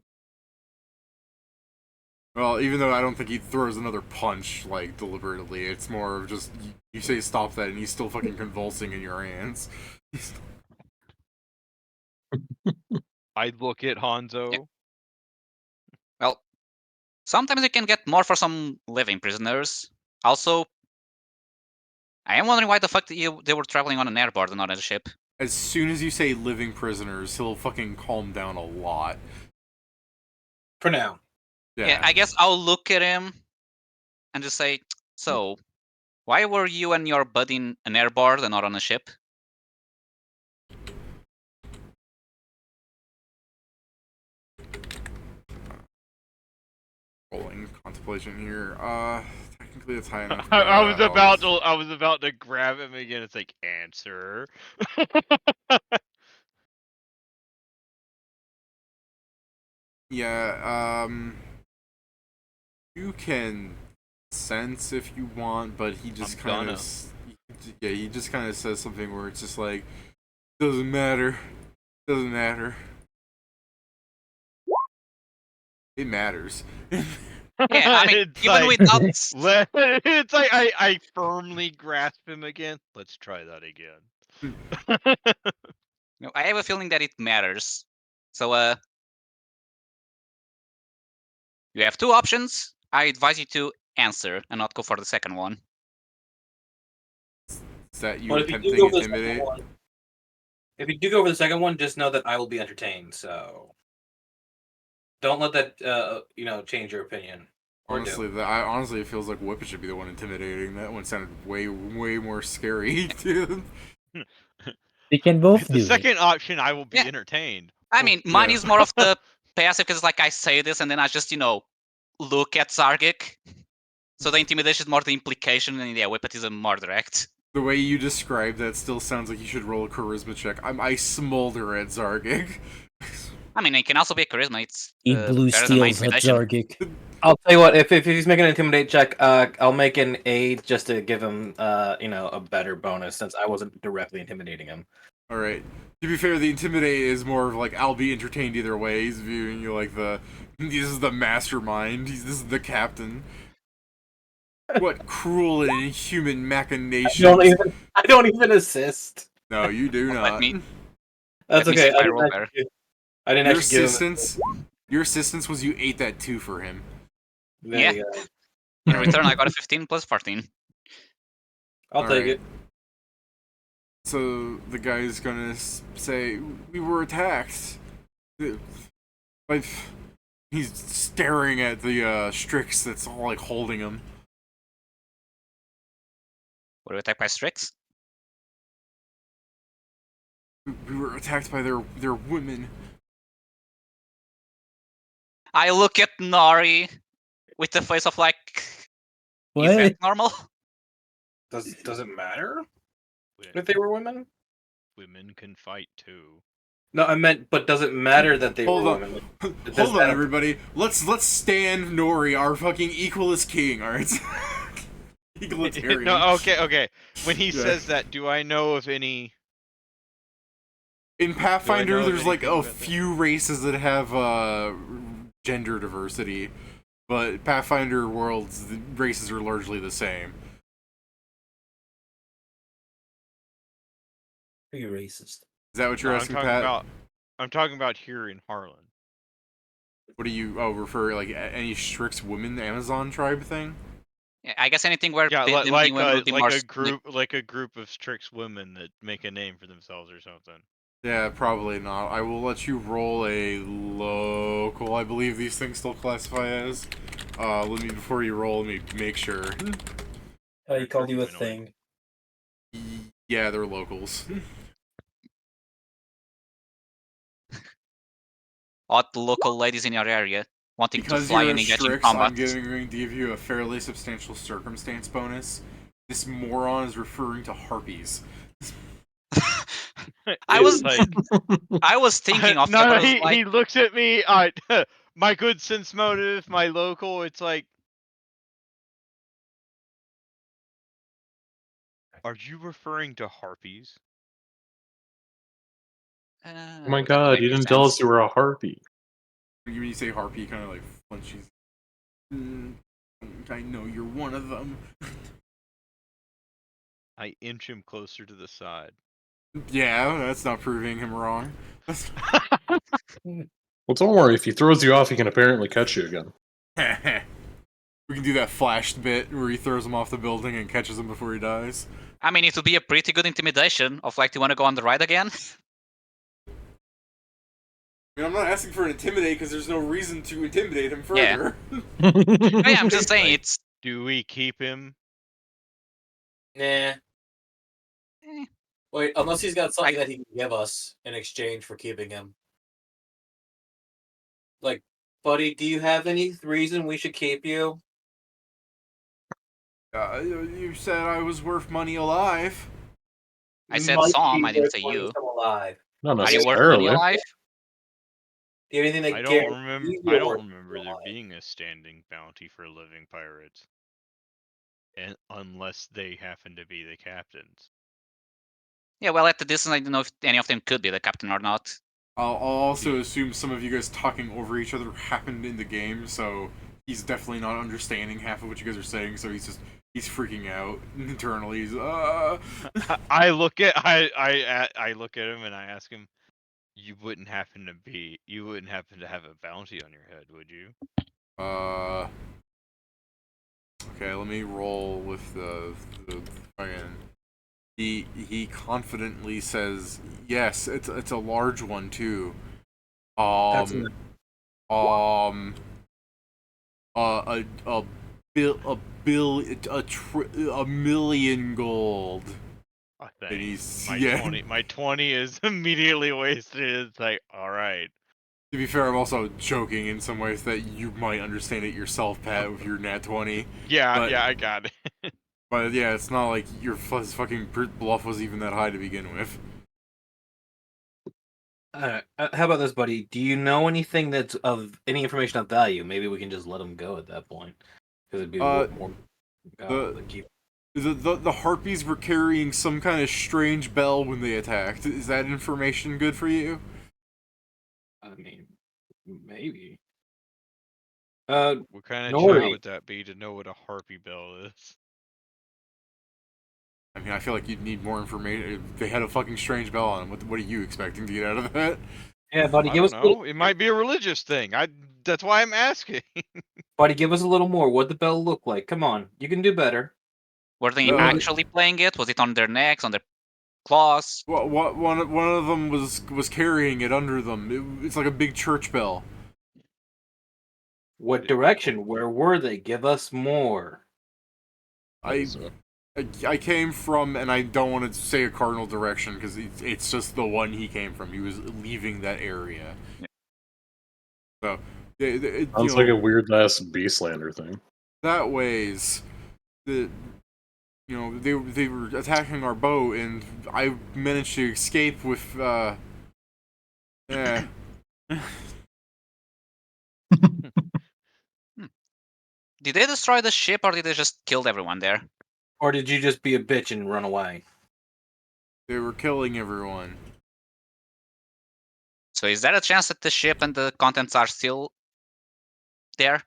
Well, even though I don't think he throws another punch, like, deliberately, it's more of just, you say stop that, and he's still fucking convulsing in your hands. I look at Hanzo. Yeah. Well, sometimes you can get more for some living prisoners. Also, I am wondering why the fuck they were traveling on an airboard and not on a ship. As soon as you say living prisoners, he'll fucking calm down a lot. For now. Yeah, I guess I'll look at him and just say, so, why were you and your buddy in an airboard and not on a ship? Rolling contemplation here. Technically it's high enough. I was about to grab him again. It's like answer. Yeah, you can sense if you want, but he just kind of, yeah, he just kind of says something where it's just like, doesn't matter, doesn't matter. It matters. Yeah, I mean, It's even like- without... It's like I firmly grasp him again. Let's try that again. No, I have a feeling that it matters. So, you have two options. I advise you to answer and not go for the second one. Is that you Well, if you do attempting go for the intimidate? second one, if you do go for the second one, just know that I will be entertained. So don't let that change your opinion. Or Honestly, honestly, it feels like Whippet should be the one intimidating. That one sounded way more scary, dude. They can both The do second option, I will be Yeah. entertained. I mean, mine Yeah. is more of the passive because, like, I say this and then I just, look at Zargic. So the intimidation is more the implication, and yeah, Whippet is more direct. The way you describe that still sounds like you should roll a charisma check. I smolder at Zargic. I mean, it can also be a charisma. It's Eat blue better than my steals at intimidation. Zargic. I'll tell you what. If he's making an intimidate check, I'll make an aid just to give him, a better bonus since I wasn't directly intimidating him. All right. To be fair, the intimidate is more of like I'll be entertained either way. He's viewing you like this is the mastermind. This is the captain. What cruel and inhuman machinations! I don't even assist. No, you do Let not. me- That's Let me okay. see my roll better. I didn't Your actually give him. assistance. Your assistance was you ate that 2 for him. There Yeah. you go. In return, I got a 15 plus 14. I'll take Alright. it. So the guy's gonna say, "We were attacked." Like he's staring at the Strix that's all like holding him. Were we attacked by Strix? We were attacked by their women. I look at Nari with the face of like, is What? that normal? Does it matter Women- if they were women? Women can fight too. No, I meant, but does it matter that they Hold were on. women? Does Hold on, that- everybody. Let's stand Nori, our fucking equalist king. All right. Egalitarian. No, okay. When he Yeah. says that, do I know of any? In Pathfinder, know of there's like anything a about that? few races that have gender diversity, but Pathfinder worlds, the races are largely the same. Are you racist? Is that what you're No, asking, Pat? I'm talking about here in Harlonde. What do you refer like any Strix women Amazon tribe thing? Yeah, I guess anything where Yeah, them being women would be more like a group of Strix women that make a name for themselves or something. Yeah, probably not. I will let you roll a local. I believe these things still classify as. Before you roll, let me make sure. He called you a Humanoid. thing. Yeah, they're locals. odd local ladies in your area wanting Because to fly you're and a engage in Strix, combat. I'm going to give you a fairly substantial circumstance bonus. This moron is referring to harpies. I was It's like, I was thinking of no, that, but I was like, he looks at me. My good sense motive, my local. It's like, are you referring to harpies? Oh my that god, makes you didn't tell sense. us you were a harpy. When you say harpy, kind of like flinches. I know you're one of them. I inch him closer to the side. Yeah, that's not proving him wrong. Well, don't worry, if he throws you off, he can apparently catch you again. We can do that flashed bit where he throws him off the building and catches him before he dies. I mean, it would be a pretty good intimidation of like, do you want to go on the ride again? I mean, I'm not asking for an intimidate because there's no reason to intimidate him further. Yeah, I'm just saying Like, it's. Do we keep him? Nah. eh, Wait, unless he's got something that he can give us in exchange for keeping him. Like, buddy, do you have any reason we should keep you? You said I was worth money alive. I said Might some, be I didn't worth say money you. still alive. Not Are you worth money necessarily. alive? Do you have anything that I guarantees you're don't worth remember money there alive? being a standing bounty for living pirates, and unless they happen to be the captains. Yeah, well, at the distance, I don't know if any of them could be the captain or not. I'll also assume some of you guys talking over each other happened in the game, so he's definitely not understanding half of what you guys are saying. So he's freaking out internally. He's I look at him and I ask him, you wouldn't happen to have a bounty on your head, would you? Okay, let me roll with the fucking. He confidently says yes. It's a large one too. A million gold. I And think he's my 20 is immediately wasted. It's like, all right. To be fair, I'm also joking in some ways that you might understand it yourself, Pat, with your nat 20. Yeah, But- I got it. But yeah, it's not like your fucking bluff was even that high to begin with. How about this, buddy? Do you know anything that's of any information of value? Maybe we can just let him go at that point, because it'd be more the- to keep. The harpies were carrying some kind of strange bell when they attacked. Is that information good for you? I mean, maybe. What kind of Nori. check would that be to know what a harpy bell is? I mean, I feel like you'd need more information. They had a fucking strange bell on them. What are you expecting to get out of that? Yeah, buddy, I give us. don't know. It might be a religious thing. That's why I'm asking. Buddy, give us a little more. What'd the bell look like? Come on, you can do better. Were they No. actually playing it? Was it on their necks, on their claws? One of them was carrying it under them. It's like a big church bell. What direction? Where were they? Give us more. I came from, and I don't want to say a cardinal direction because it's just the one he came from. He was leaving that area. Yeah. So, Sounds like a weird ass Beastlander thing. that ways, they were attacking our boat, and I managed to escape with yeah. Did they destroy the ship, or did they just kill everyone there? Or did you just be a bitch and run away? They were killing everyone. So is there a chance that the ship and the contents are still there?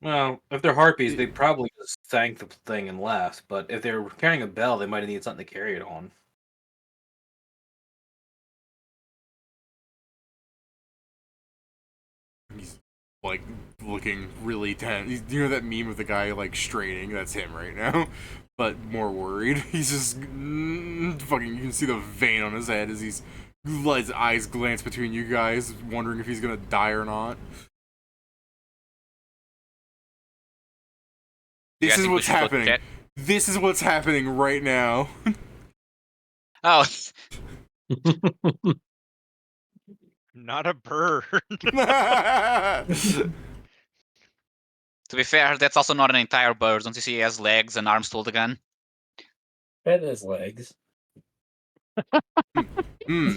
Well, if they're harpies, they probably just sank the thing and left. But if they're carrying a bell, they might have needed something to carry it on. He's like looking really tense. You know that meme of the guy like straining? That's him right now, but more worried. He's just fucking. You can see the vein on his head as his eyes glance between you guys, wondering if he's gonna die or not. Yeah, I This is think we what's should go happening. check. This is what's happening right now. Oh, Not a bird. to be fair, that's also not an entire bird. Don't you see he has legs and arms to hold the gun? That has legs.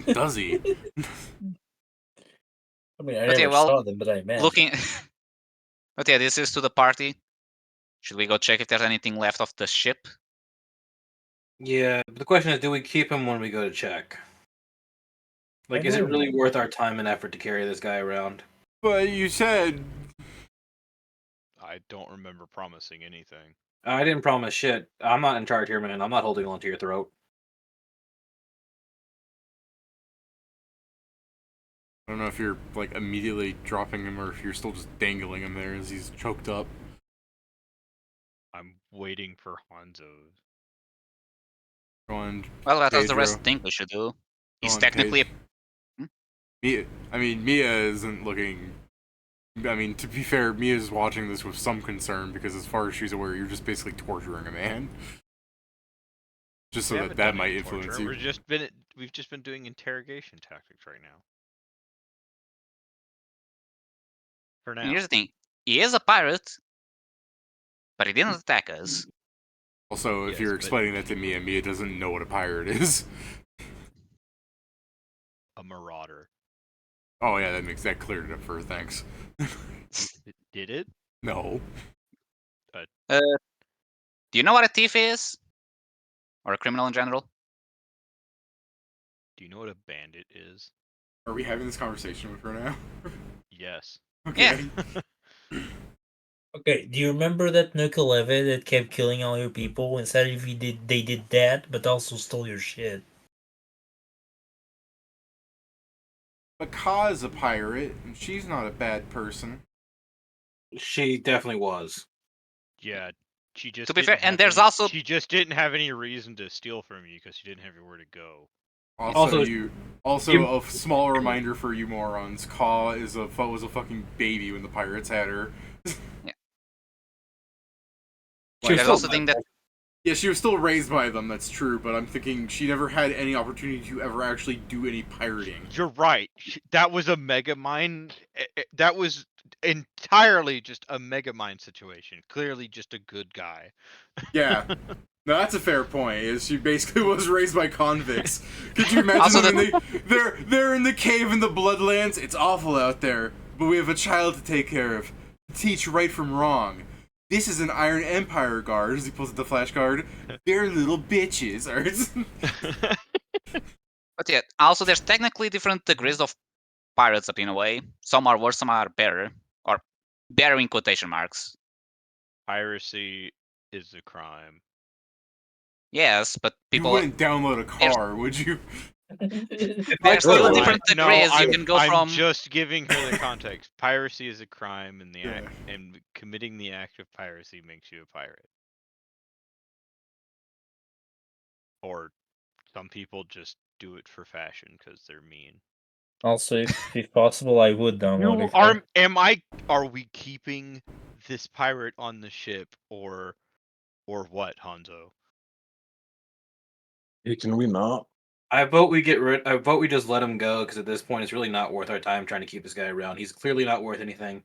Does he? I mean, I But yeah, never well, saw them, but I imagine. Looking, but yeah, this is to the party. Should we go check if there's anything left of the ship? Yeah, but the question is, do we keep him when we go to check? Like, I is it don't really know. worth our time and effort to carry this guy around? But you said I don't remember promising anything. I didn't promise shit. I'm not in charge here, man. I'm not holding on to your throat. I don't know if you're like immediately dropping him or if you're still just dangling him there as he's choked up. I'm waiting for Hanzo. Going. Well, that does the rest Pedro. think we should do. He's on, technically. Mia, Mia isn't looking. I mean, to be fair, Mia's watching this with some concern because, as far as she's aware, you're just basically torturing a man. Just so We that haven't that done might any influence torture. you. We've just been doing interrogation tactics right now. For now. Here's the thing: he is a pirate, but he didn't attack us. Also, if Yes, you're but- explaining that to Mia, Mia doesn't know what a pirate is. A marauder. Oh yeah, that cleared it up for her. Thanks. Did it? No. Do you know what a thief is, or a criminal in general? Do you know what a bandit is? Are we having this conversation with her now? Yes. Okay. Okay, do you remember that Nuka-Leve that kept killing all your people? Instead of they did that, but also stole your shit. But Ka is a pirate, and she's not a bad person. She definitely was. Yeah. She just To be didn't fair, and have there's any- also- She just didn't have any reason to steal from you because she didn't have anywhere to go. Also, You- a small reminder for you morons: Ka was a fucking baby when the pirates had her. She was There's still also the thing that Yeah, she was still raised by them, that's true, but I'm thinking she never had any opportunity to ever actually do any pirating. You're right. That was a Megamind. That was entirely just a Megamind situation. Clearly just a good guy. Yeah. No, that's a fair point. Is she basically was raised by convicts? Could you imagine Also them? They're in the cave in the Bloodlands. It's awful out there, but we have a child to take care of, to teach right from wrong. This is an Iron Empire guard. As he pulls out the flashcard, they're little bitches. But yeah, also there's technically different degrees of pirates up in a way. Some are worse, some are better. Or better in quotation marks. Piracy is a crime. Yes, but You people... wouldn't download a car, would you? There's still Really? different degrees. You can go I'm from... just giving her the context. Piracy is a crime, and Yeah. and committing the act of piracy makes you a pirate. Or some people just do it for fashion because they're mean. Also, if possible, I would download it. Are we keeping this pirate on the ship or what, Hanzo? Hey, can we not? I vote we get rid. I vote we just let him go because at this point it's really not worth our time trying to keep this guy around. He's clearly not worth anything,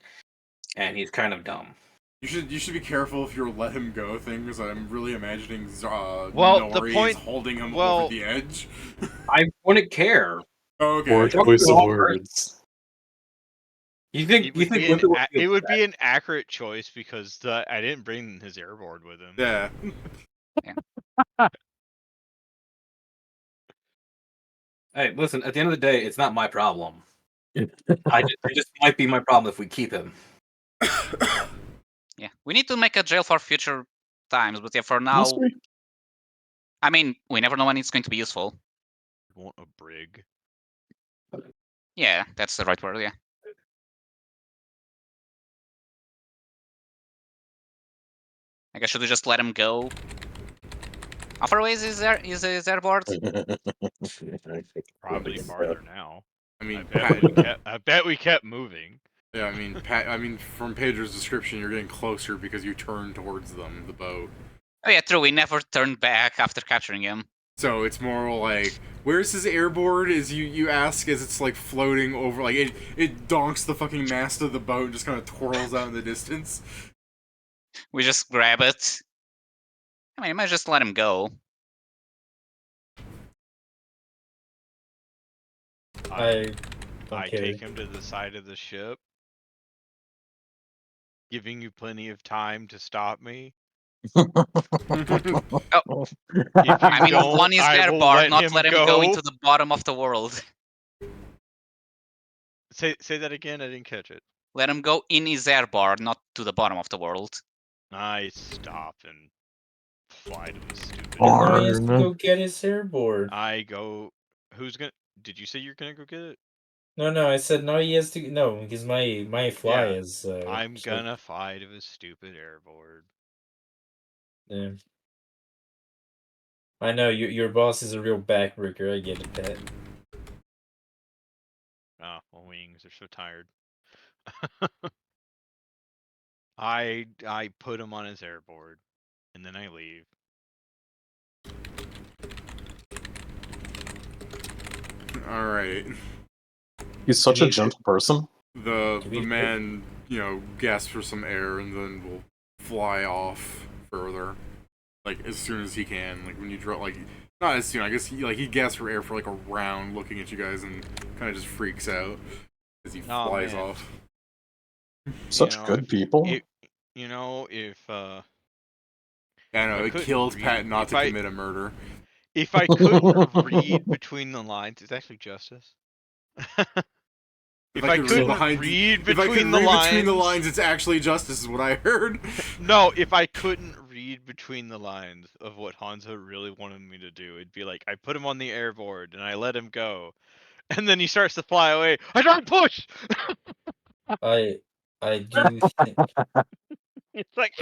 and he's kind of dumb. You should be careful if you're let him go thing, because I'm really imagining Nori is holding him over the edge. I wouldn't care. Oh, okay. Poor choice of words. You think it would be an accurate choice because I didn't bring his airboard with him. Yeah. Hey, listen. At the end of the day, it's not my problem. It just might be my problem if we keep him. Yeah, we need to make a jail for future times, but yeah, for now... I mean, we never know when it's going to be useful. You want a brig? Yeah, that's the right word, yeah. I guess should we just let him go? How far away is his airboard? Probably farther now. I mean, I bet we kept moving. Yeah, I mean, from Pedro's description, you're getting closer because you turned towards them, the boat. Oh yeah, true. We never turned back after capturing him. So it's more like, where's his airboard? Is you ask as it's like floating over, like it donks the fucking mast of the boat and just kind of twirls out in the distance. We just grab it. I mean, you might just let him go. I take him to the side of the ship, giving you plenty of time to stop me. I mean, one is airboard, not let him go into the bottom of the world. Say that again. I didn't catch it. Let him go in his airboard, not to the bottom of the world. I stop and fly to the stupid. He has to go get his airboard. I go. Who's gonna? Did you say you're gonna go get it? No, I said no. He has to. No, because my fly is. I'm gonna fly to his stupid airboard. Yeah. I know your boss is a real backbreaker. I get it, Pat. Oh, my wings are so tired. I put him on his airboard, and then I leave. All right. He's such a gentle person. The man, gasps for some air and then will fly off further, like as soon as he can. Like when you draw, like not as soon. I guess he gasps for air for like a round, looking at you guys, and kind of just freaks out as he flies off. Such good people. If I know it killed Pat not to commit a murder. If I couldn't read between the lines, it's actually justice. If I couldn't read between the lines, it's actually justice, is what I heard. No, if I couldn't read between the lines of what Hanzo really wanted me to do, it'd be like I put him on the airboard and I let him go, and then he starts to fly away. I try to push. I do think it's like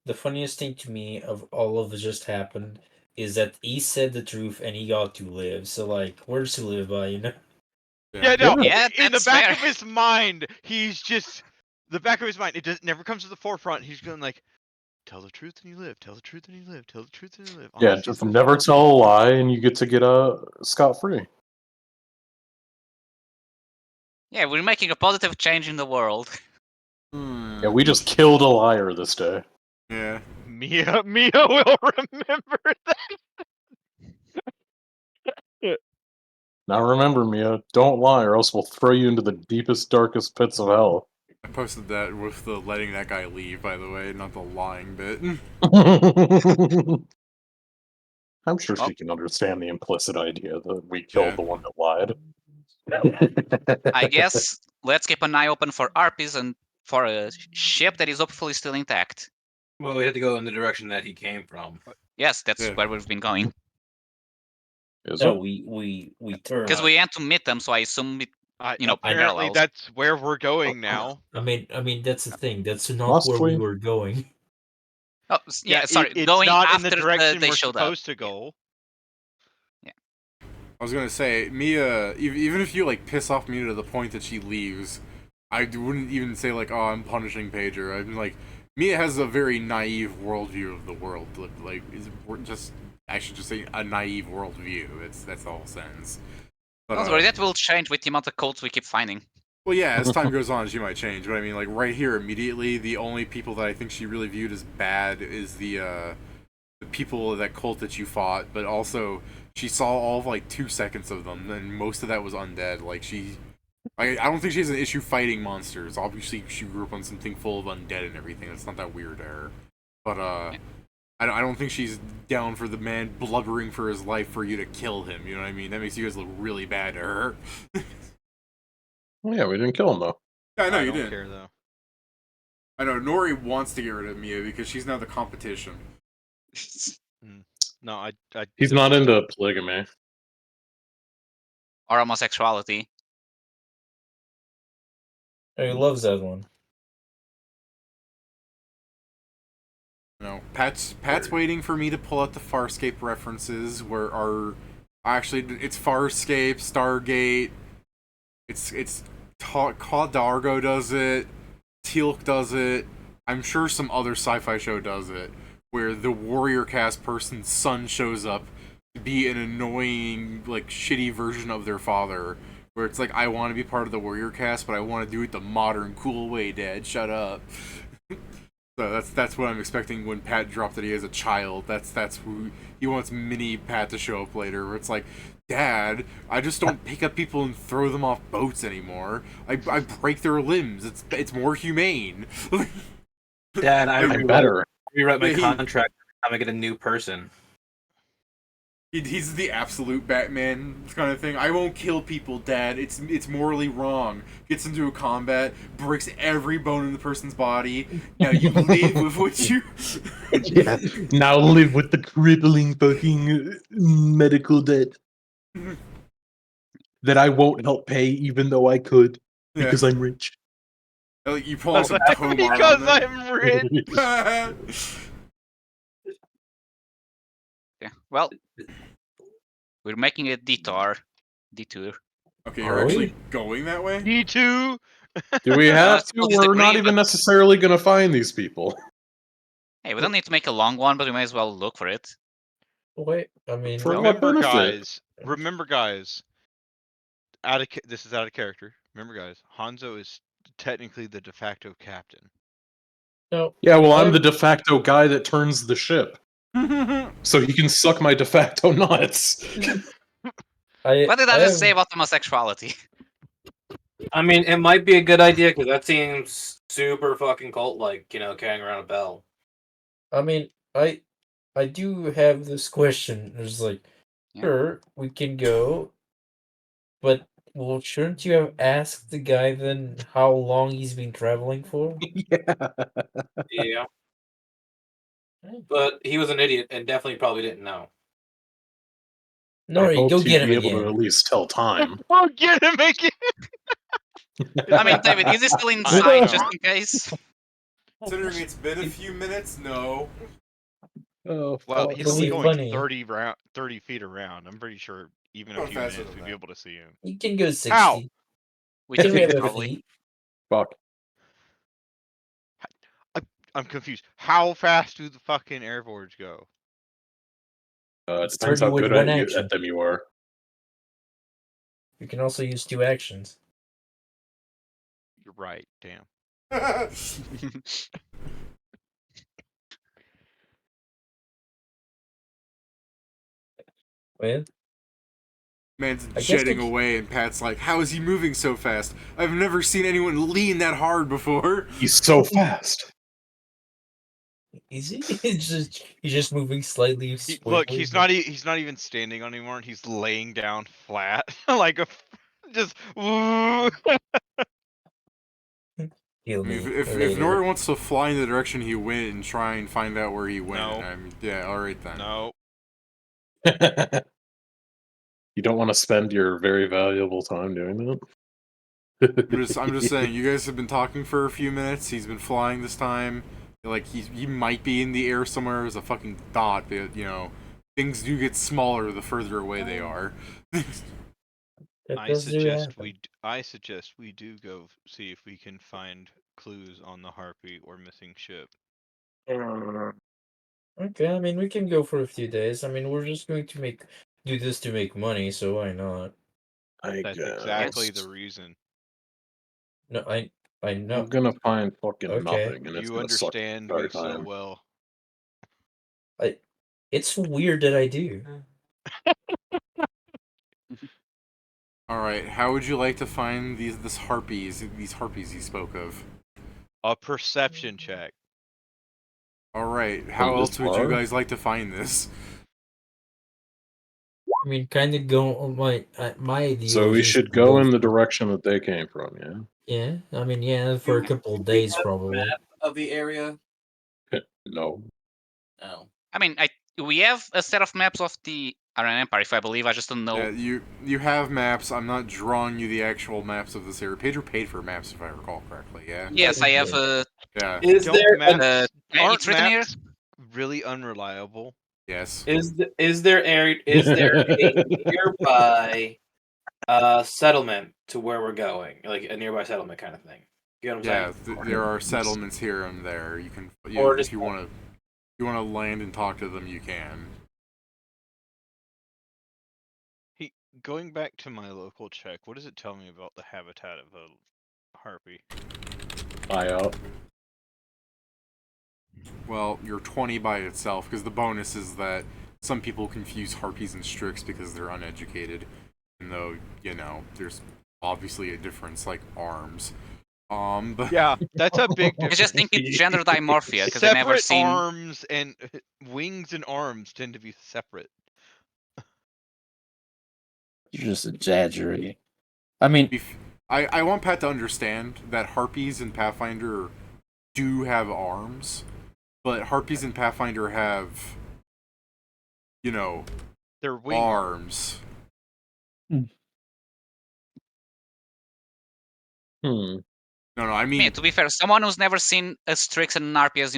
the funniest thing to me of all of it just happened is that he said the truth and he got to live. So like, words to live by, Yeah, no. Yeah, in the that's back fair. of his mind, he's just the back of his mind. Never comes to the forefront. He's going like, Tell the truth and you live. Tell the truth and you live. Tell the truth and you live. Yeah, Honesty is just the never fucking tell a key. lie, and you get to get scot-free. Yeah, we're making a positive change in the world. Yeah, we just killed a liar this day. Yeah. Mia will remember that. Now remember, Mia, don't lie, or else we'll throw you into the deepest, darkest pits of hell. I posted that with the letting that guy leave, by the way, not the lying bit. I'm sure Oh. she can understand the implicit idea that we Yeah. killed the one that lied. I guess let's keep an eye open for ARPs and for a ship that is hopefully still intact. Well, we had to go in the direction that he came from. Yes, that's Yeah. where we've been going. Is No, it? we Because we had to meet them, so I assume it, Apparently, parallels. that's where we're going now. I mean that's the thing. That's not Must where we we? were going. Oh, yeah, sorry. It's Going not in the after direction they we're showed up. supposed to go. I was gonna say, Mia, even if you like piss off Mia to the point that she leaves, I wouldn't even say like, oh, I'm punishing Pager. I'm like, Mia has a very naive worldview of the world. Like, I should just say a naive worldview. That's the whole sentence. But, Don't worry, that will change with the amount of codes we keep finding. well, yeah, as time goes on, she might change. But I mean, like right here, immediately, the only people that I think she really viewed as bad is the people of that cult that you fought. But also, she saw all of like 2 seconds of them, and most of that was undead. Like I don't think she has an issue fighting monsters. Obviously, she grew up on something full of undead and everything. It's not that weird to her. But I don't think she's down for the man blubbering for his life for you to kill him. You know what I mean? That makes you guys look really bad to her. Well, yeah, we didn't kill him though. Yeah, I know you don't didn't. care though. I know Nori wants to get rid of Mia because she's now the competition. No, I He's not into polygamy. Or homosexuality. Oh, he loves that one. No, Pat's waiting for me to pull out the Farscape references. Where are actually it's Farscape, Stargate. It's Dargo does it. Teal'c does it. I'm sure some other sci-fi show does it, where the warrior cast person's son shows up to be an annoying, like, shitty version of their father. Where it's like, I want to be part of the warrior cast, but I want to do it the modern, cool way, Dad. Shut up. So that's what I'm expecting when Pat dropped that he has a child. That's who he wants mini Pat to show up later. Where it's like, Dad, I just don't pick up people and throw them off boats anymore. I break their limbs. It's more humane. Dad, I better. rewrite my Yeah, contract every time I get a new person. He's the absolute Batman kind of thing. I won't kill people, Dad. It's morally wrong. Gets into a combat, breaks every bone in the person's body. Now you live with what you. Yeah. Now live with the crippling fucking medical debt that I won't help pay, even though I could, because I'm rich. Like you pull out some Tomar because on it. I'm rich. Yeah. Well, we're making a detour. Okay, Are you're actually we? going that way? D2. Do we have to? still disagree, We're not but- even necessarily going to find these people. Hey, we don't need to make a long one, but we may as well look for it. Wait, I mean, For no. what benefit? Remember, guys. This is out of character. Remember, guys. Hanzo is technically the de facto captain. No. Yeah, well, I'm the de facto guy that turns the ship, Yeah, so he can suck my de facto nuts. What did I just say about homosexuality? I mean, it might be a good idea because that seems super fucking cult-like, carrying around a bell. I mean, I do have this question. It's like, Yeah. sure, we can go, but well, shouldn't you have asked the guy then how long he's been traveling for? Yeah. But he was an idiot and definitely probably didn't know. I No, hoped go he'd get him be able to again. at least tell time. We'll get him again. I mean, David, is he still inside just in case? considering it's been a few minutes, no. Oh, Well, fuck. he's It'll only be going funny. 30 feet around. I'm pretty sure even a Going few faster minutes than we'd be that. able to see him. You can go 60. Ow! We Can we think have a probably. feet? fuck. I'm confused. How fast do the fucking airboards go? It's Depends how 30 with good one at action. them you are. You can also use 2 actions. You're right. Damn. Well, Man's I guess jetting it's- away, and Pat's like, "How is he moving so fast? I've never seen anyone lean that hard before." He's so fast. is he? He's just moving slightly. Look, he's swiftly. not even standing anymore. He's laying down flat, like a just. Heal I mean, me if later. Nora wants to fly in the direction he went and try and find out where he went, No. yeah, all right then. No. You don't want to spend your very valuable time doing that? I'm just saying, you guys have been talking for a few minutes. He's been flying this time. Like he might be in the air somewhere as a fucking dot. But, you know, things do get smaller the further away they are. I suggest we do go see if we can find clues on the Harpy or missing ship. Okay, I mean, we can go for a few days. I mean, we're just going to do this to make money, so why not? That's exactly the reason. No, I know. I'm gonna find fucking Okay. nothing, and it's You gonna suck understand the me entire so time. well. It's weird that I do. All right, how would you like to find these harpies you spoke of? A perception check. All right, how this else would you bar? guys like to find this? I mean, kind of go on my idea. So we was just should to go in the direction that they came from, yeah? Yeah, I mean, yeah, for a couple of days probably. Of the area. No. Oh. I mean, we have a set of maps of the Iron Empire, if I believe. I just don't know. Yeah, you have maps. I'm not drawing you the actual maps of this area. Pedro paid for maps, if I recall correctly. Yeah. Yes, I have. Yeah. Is there maps, aren't it's written here. maps really unreliable? Yes. is there a nearby settlement to where we're going, like a nearby settlement kind of thing? You know what I'm Yeah, saying? there are settlements here and there. You can, Or if just- you want to land and talk to them, you can. Hey, going back to my local check, what does it tell me about the habitat of a harpy? Eye out. Well, you're 20 by itself, because the bonus is that some people confuse harpies and strix because they're uneducated, even though, you know, there's obviously a difference, like arms. But Yeah, that's a big I difference. just think it's gender dimorphia because I've never Separate seen. arms and wings and arms tend to be separate. You're just exaggerating. I mean, I want Pat to understand that harpies in Pathfinder do have arms, but harpies in Pathfinder have, you know, They're wing arms. No, I mean, Yeah, to be fair, someone who's never seen a Strix and an RP as,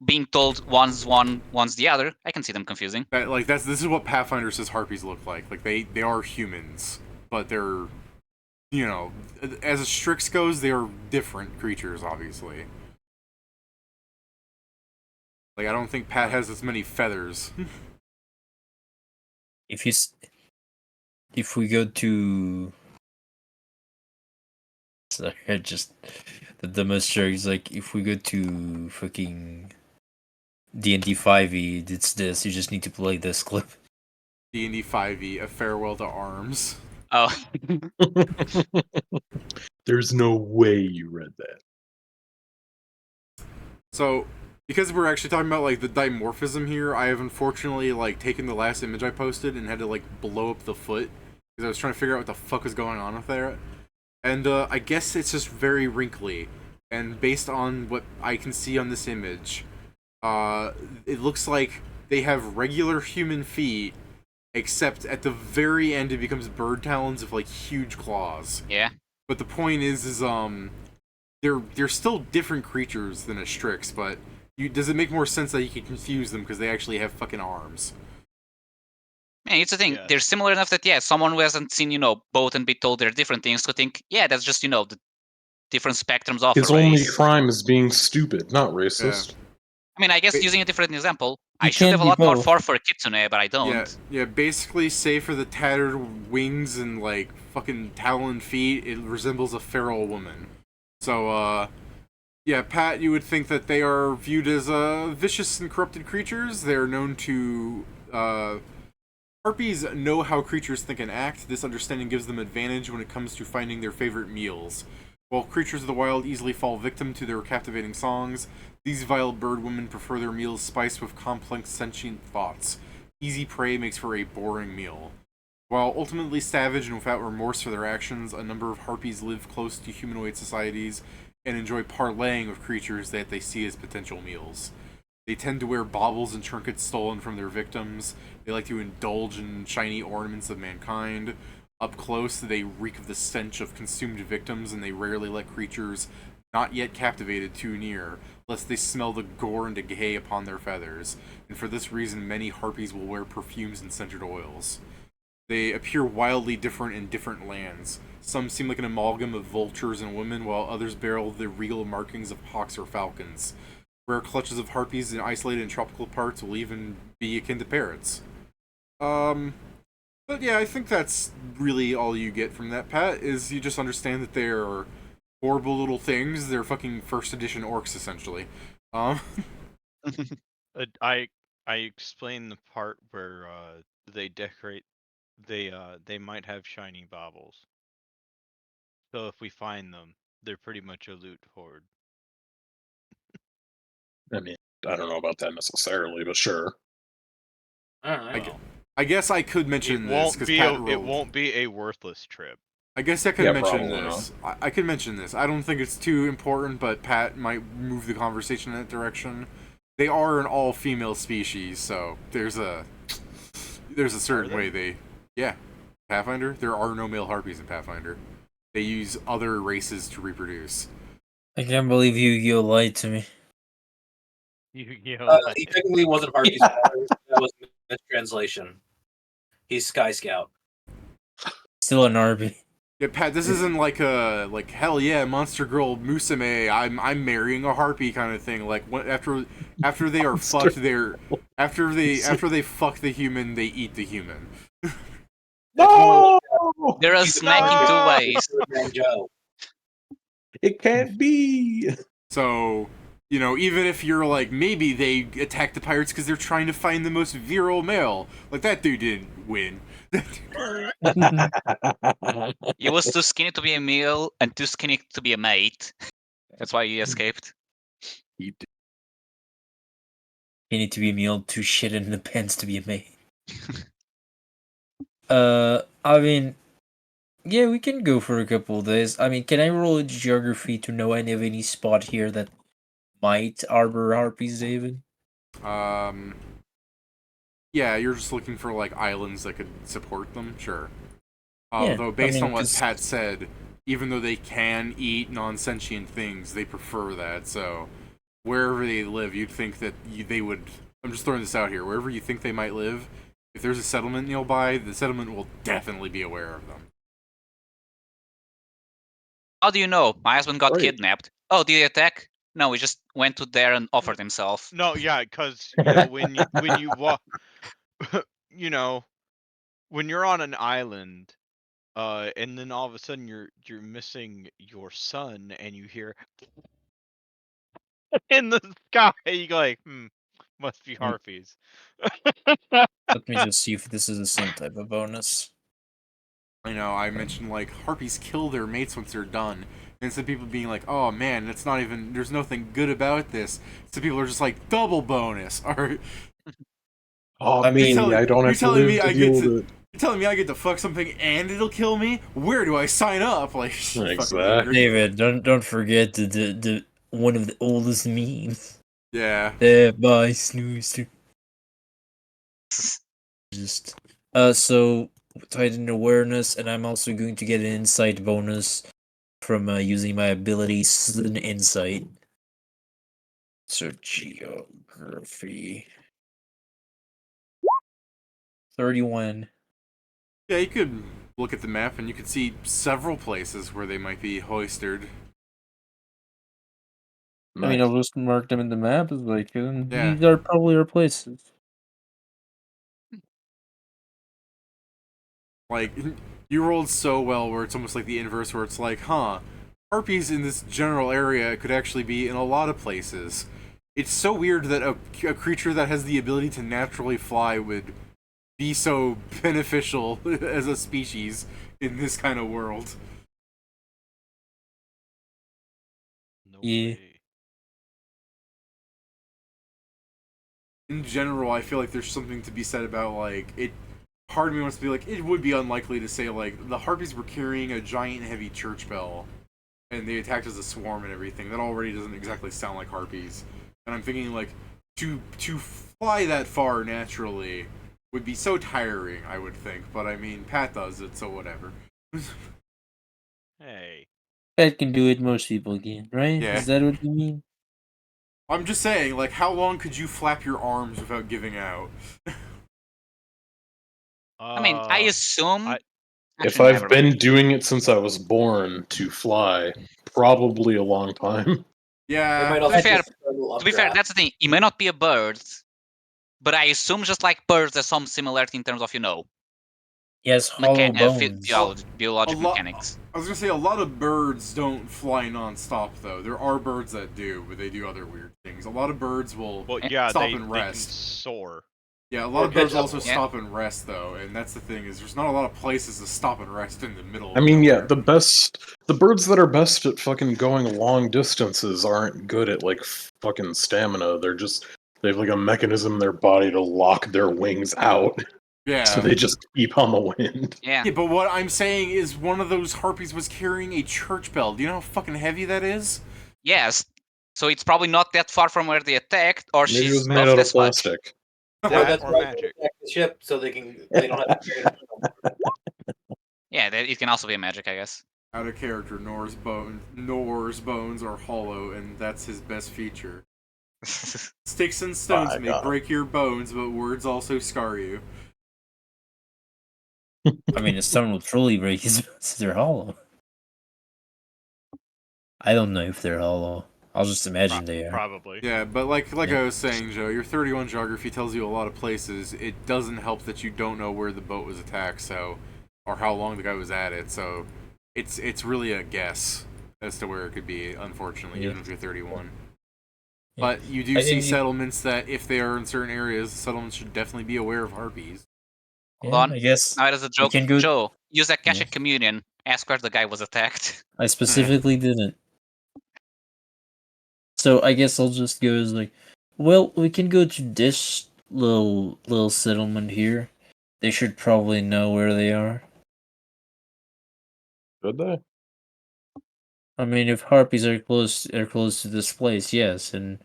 being told one's one, one's the other, I can see them confusing. this is what Pathfinder says harpies look like. Like they are humans, but they're, you know, as a Strix goes, they are different creatures, obviously. Like I don't think Pat has as many feathers. if we go to, sorry, just the dumbest joke is like if we go to fucking D&D 5e, it's this. You just need to play this clip. D&D 5e, A Farewell to Arms. Oh. There's no way you read that. So, because we're actually talking about like the dimorphism here, I have unfortunately like taken the last image I posted and had to like blow up the foot because I was trying to figure out what the fuck was going on with there. And I guess it's just very wrinkly. And based on what I can see on this image, it looks like they have regular human feet, except at the very end it becomes bird talons with like huge claws. Yeah. But the point is they're still different creatures than a Strix, but does it make more sense that you can confuse them because they actually have fucking arms? Man, it's the thing. Yeah. They're similar enough that, yeah, someone who hasn't seen, both and be told they're different things could think, yeah, that's just, the different spectrums of His a only race. crime is being stupid, not racist. I mean, I guess Wait. using a different example, You I should have can't a be lot more both. for Kitsune, but I don't. Yeah, basically, save for the tattered wings and, like, fucking talon feet, it resembles a feral woman. So, yeah, Pat, you would think that they are viewed as, vicious and corrupted creatures. They are known to, Harpies know how creatures think and act. This understanding gives them advantage when it comes to finding their favorite meals. While creatures of the wild easily fall victim to their captivating songs, these vile bird women prefer their meals spiced with complex sentient thoughts. Easy prey makes for a boring meal. While ultimately savage and without remorse for their actions, a number of harpies live close to humanoid societies and enjoy parlaying with creatures that they see as potential meals. They tend to wear baubles and trinkets stolen from their victims. They like to indulge in shiny ornaments of mankind. Up close, they reek of the stench of consumed victims, and they rarely let creatures not yet captivated too near, lest they smell the gore and decay upon their feathers. And for this reason, many harpies will wear perfumes and scented oils. They appear wildly different in different lands. Some seem like an amalgam of vultures and women, while others bear the regal markings of hawks or falcons. Rare clutches of harpies in isolated and tropical parts will even be akin to parrots. But yeah, I think that's really all you get from that, Pat, is you just understand that they're horrible little things. They're fucking first edition orcs, essentially. I explained the part where they decorate. They might have shiny baubles. So if we find them, they're pretty much a loot horde. I mean, I don't know about that necessarily, but sure. I guess I could mention this because Pat rolled. It won't be a worthless trip. I guess I could mention probably this. I could mention this. I don't think it's too important, but Pat might move the conversation in that direction. They are an all-female species, so there's a certain way they. Yeah, Pathfinder. There are no male harpies in Pathfinder. They use other races to reproduce. I can't believe you lied to me. He technically wasn't Harvey's father. That was a mistranslation. He's Sky Scout. Still an Arby. Yeah, Pat, this isn't like a hell yeah, Monster Girl Musume, I'm marrying a harpy kind of thing. Like after they are fucked, after they fuck the human, they eat the human. No! They're a snake in two ways. It can't be. So, you know, even if you're like, maybe they attack the pirates because they're trying to find the most virile male, like that dude didn't win. He was too skinny to be a meal and too skinny to be a mate. That's why he escaped. He did. You need to be a meal, too shit in the pants to be a mate. I mean, yeah, we can go for a couple of days. I mean, can I roll a geography to know any of any spot here that might harbor harpies, David? Yeah, you're just looking for like islands that could support them, sure. Yeah, Though based on what 'cause- Pat said, even though they can eat non-sentient things, they prefer that. So wherever they live, you'd think that they would. I'm just throwing this out here. Wherever you think they might live, if there's a settlement nearby, the settlement will definitely be aware of them. How do you know? My husband got Right. kidnapped. Oh, did he attack? No, he just went to there and offered himself. No, yeah, because you know when you walk, you know, when you're on an island, and then all of a sudden you're missing your son, and you hear in the sky, you go like, must be harpies. Let me just see if this is the same type of bonus. I know, I mentioned like harpies kill their mates once they're done. And some people being like, oh man, it's not even, there's nothing good about this. Some people are just like, double bonus. Or, Oh, I mean, I don't have to live to deal with it. you're telling me I get to fuck something and it'll kill me? Where do I sign up? Like, fucking Exactly. David, don't forget the one of the oldest memes. Yeah. Dead by snoozer. Just so heightened awareness, and I'm also going to get an insight bonus from using my abilities in insight. So geography 31. Yeah, you could look at the map and you could see several places where they might be hoisted. I mean, I'll just mark them in the map as like, Yeah. these are probably our places. Like, you rolled so well where it's almost like the inverse, where it's like, harpies in this general area could actually be in a lot of places. It's so weird that a creature that has the ability to naturally fly would be so beneficial as a species in this kind of world. No Yeah. way. In general, I feel like there's something to be said about, like, it. Part of me wants to be like, it would be unlikely to say, like, the harpies were carrying a giant heavy church bell, and they attacked as a swarm and everything. That already doesn't exactly sound like harpies. And I'm thinking, like, to fly that far naturally would be so tiring, I would think. But, I mean, Pat does it, so whatever. Hey. Pat can do it, most people can, right? Yeah. Is that what you mean? I'm just saying, like, how long could you flap your arms without giving out? I mean, I assume. If Actually, I've never mind. been doing it since I was born to fly, probably a long time. Yeah. It might also To be fair- just be a little To be fair, updraft. that's the thing. It may not be a bird, but I assume just like birds, there's some similarity in terms of Yes, hollow bones. biological A lot- mechanics. I was gonna say, a lot of birds don't fly non-stop, though. There are birds that do, but they do other weird things. A lot of birds will Well, yeah, stop they and can rest. soar. Yeah, a lot Or of birds catch up. also Yeah. stop and rest, though, and that's the thing, is there's not a lot of places to stop and rest in the middle of I mean, yeah, nowhere. the birds that are best at fucking going long distances aren't good at like fucking stamina. They have like a mechanism in their body to lock their wings out, Yeah. so they just keep on the wind. Yeah. Yeah, but what I'm saying is one of those harpies was carrying a church bell. Do you know how fucking heavy that is? Yes. So it's probably not that far from where they attacked, or Maybe it she's was made buffed out of as much. plastic. Or That that's or why magic. they attack the ship so they don't have to carry it. Yeah, it can also be a magic, I guess. Out of character, Nor's bones are hollow, and that's his best feature. Sticks and stones My may God. break your bones, but words also scar you. I mean, a stone will truly break his bones if they're hollow. I don't know if they're hollow. I'll just imagine they are. Probably. Yeah, but like Yeah. I was saying, Joe, your 31 geography tells you a lot of places. It doesn't help that you don't know where the boat was attacked, so, or how long the guy was at it. So, it's really a guess as to where it could be. Unfortunately, Yeah. even if you're 31. Yeah. But you do I see think you- settlements that, if they are in certain areas, the settlements should definitely be aware of harpies. Hold Yeah, on. I guess Now, as a joke, can go- Joe, use that Yeah. Akashic Communion. Ask where the guy was attacked. I specifically didn't. So I guess I'll just go as like, well, we can go to this little settlement here. They should probably know where they are. Did they? I mean, if harpies are close to this place, yes, and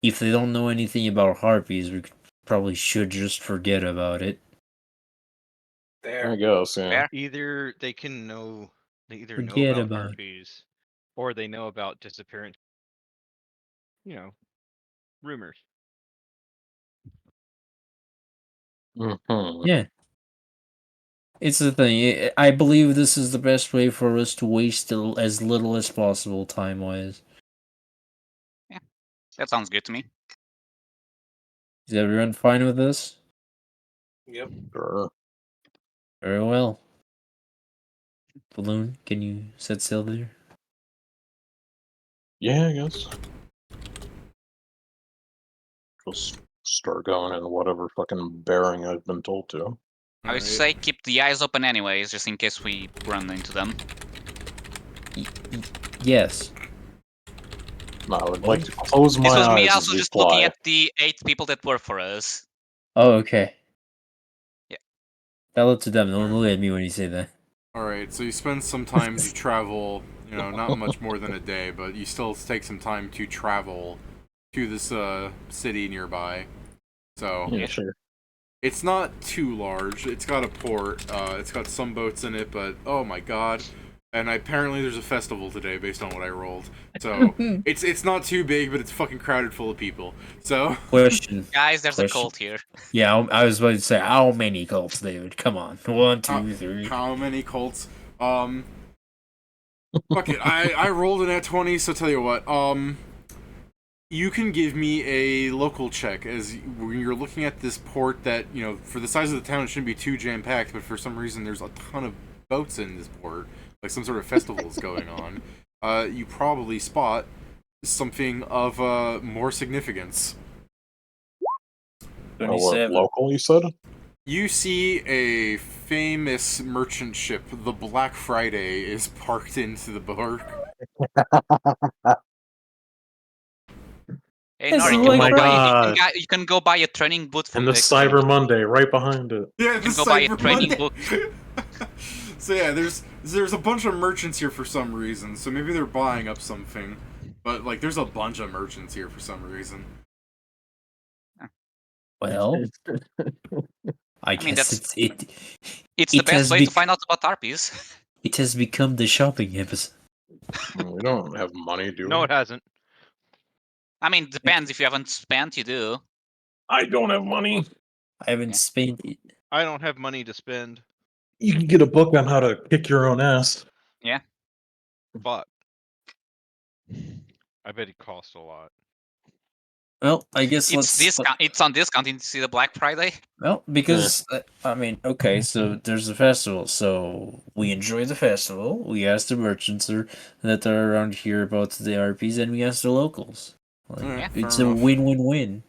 if they don't know anything about harpies, we probably should just forget about it. I There. guess, yeah. Fair. Either they can know, they either know Forget about about it. harpies, or they know about disappearance. Rumors. Mhm. Yeah. It's the thing. I believe this is the best way for us to waste as little as possible time-wise. That sounds good to me. Is everyone fine with this? Yep. Sure. Very well. Balloon, can you set sail there? Yeah, I guess. Just start going in whatever fucking bearing I've been told to. I would Alright. say keep the eyes open anyways, just in case we run into them. Yes. No, I would like to close my This was eyes me as also we just fly. looking at the 8 people that work for us. Oh, okay. Yeah. Tell it to them. Don't look at me when you say that. Alright, so you spend some time to travel, not much more than a day, but you still take some time to travel to this city nearby. So, Yeah, sure. it's not too large. It's got a port. It's got some boats in it, but oh my god. And apparently there's a festival today based on what I rolled. So, it's not too big, but it's fucking crowded full of people. So, Question. Guys, there's a Question. cult here. Yeah, I was about to say, how many cults, David? Come on. 1, 2, 3. how many cults? Fuck it. I rolled an at 20, so tell you what. You can give me a local check as when you're looking at this port that, for the size of the town, it shouldn't be too jam-packed, but for some reason there's a ton of boats in this port, like some sort of festival's going on. You probably spot something of more significance. Oh, what, local, you said? You see a famous merchant ship, the Black Friday, is parked into the port. Hey, It's Nor, you like- you can go buy a training boot for And the Cyber Monday right behind it. Yeah, You the can go buy a Cyber training Monday. book. So yeah, there's a bunch of merchants here for some reason. So maybe they're buying up something, but like there's a bunch of merchants here for some reason. Well, I mean, guess that's- it It's the It best has way to bec- find out about RPs. it has become the shopping episode. We don't have money, do we? No, it hasn't. I mean, depends. If you haven't spent, you do. I don't have money. I haven't spent it. I don't have money to spend. You can get a book on how to kick your own ass. But I bet it costs a lot. Well, I guess It's discount. It's on discount. You see the Black Friday. Well, because I mean, okay, so there's a festival, so we enjoy the festival. We ask the merchants that are around here about the RPs, and we ask the locals. Like, Yeah, it's fair a enough. win-win-win.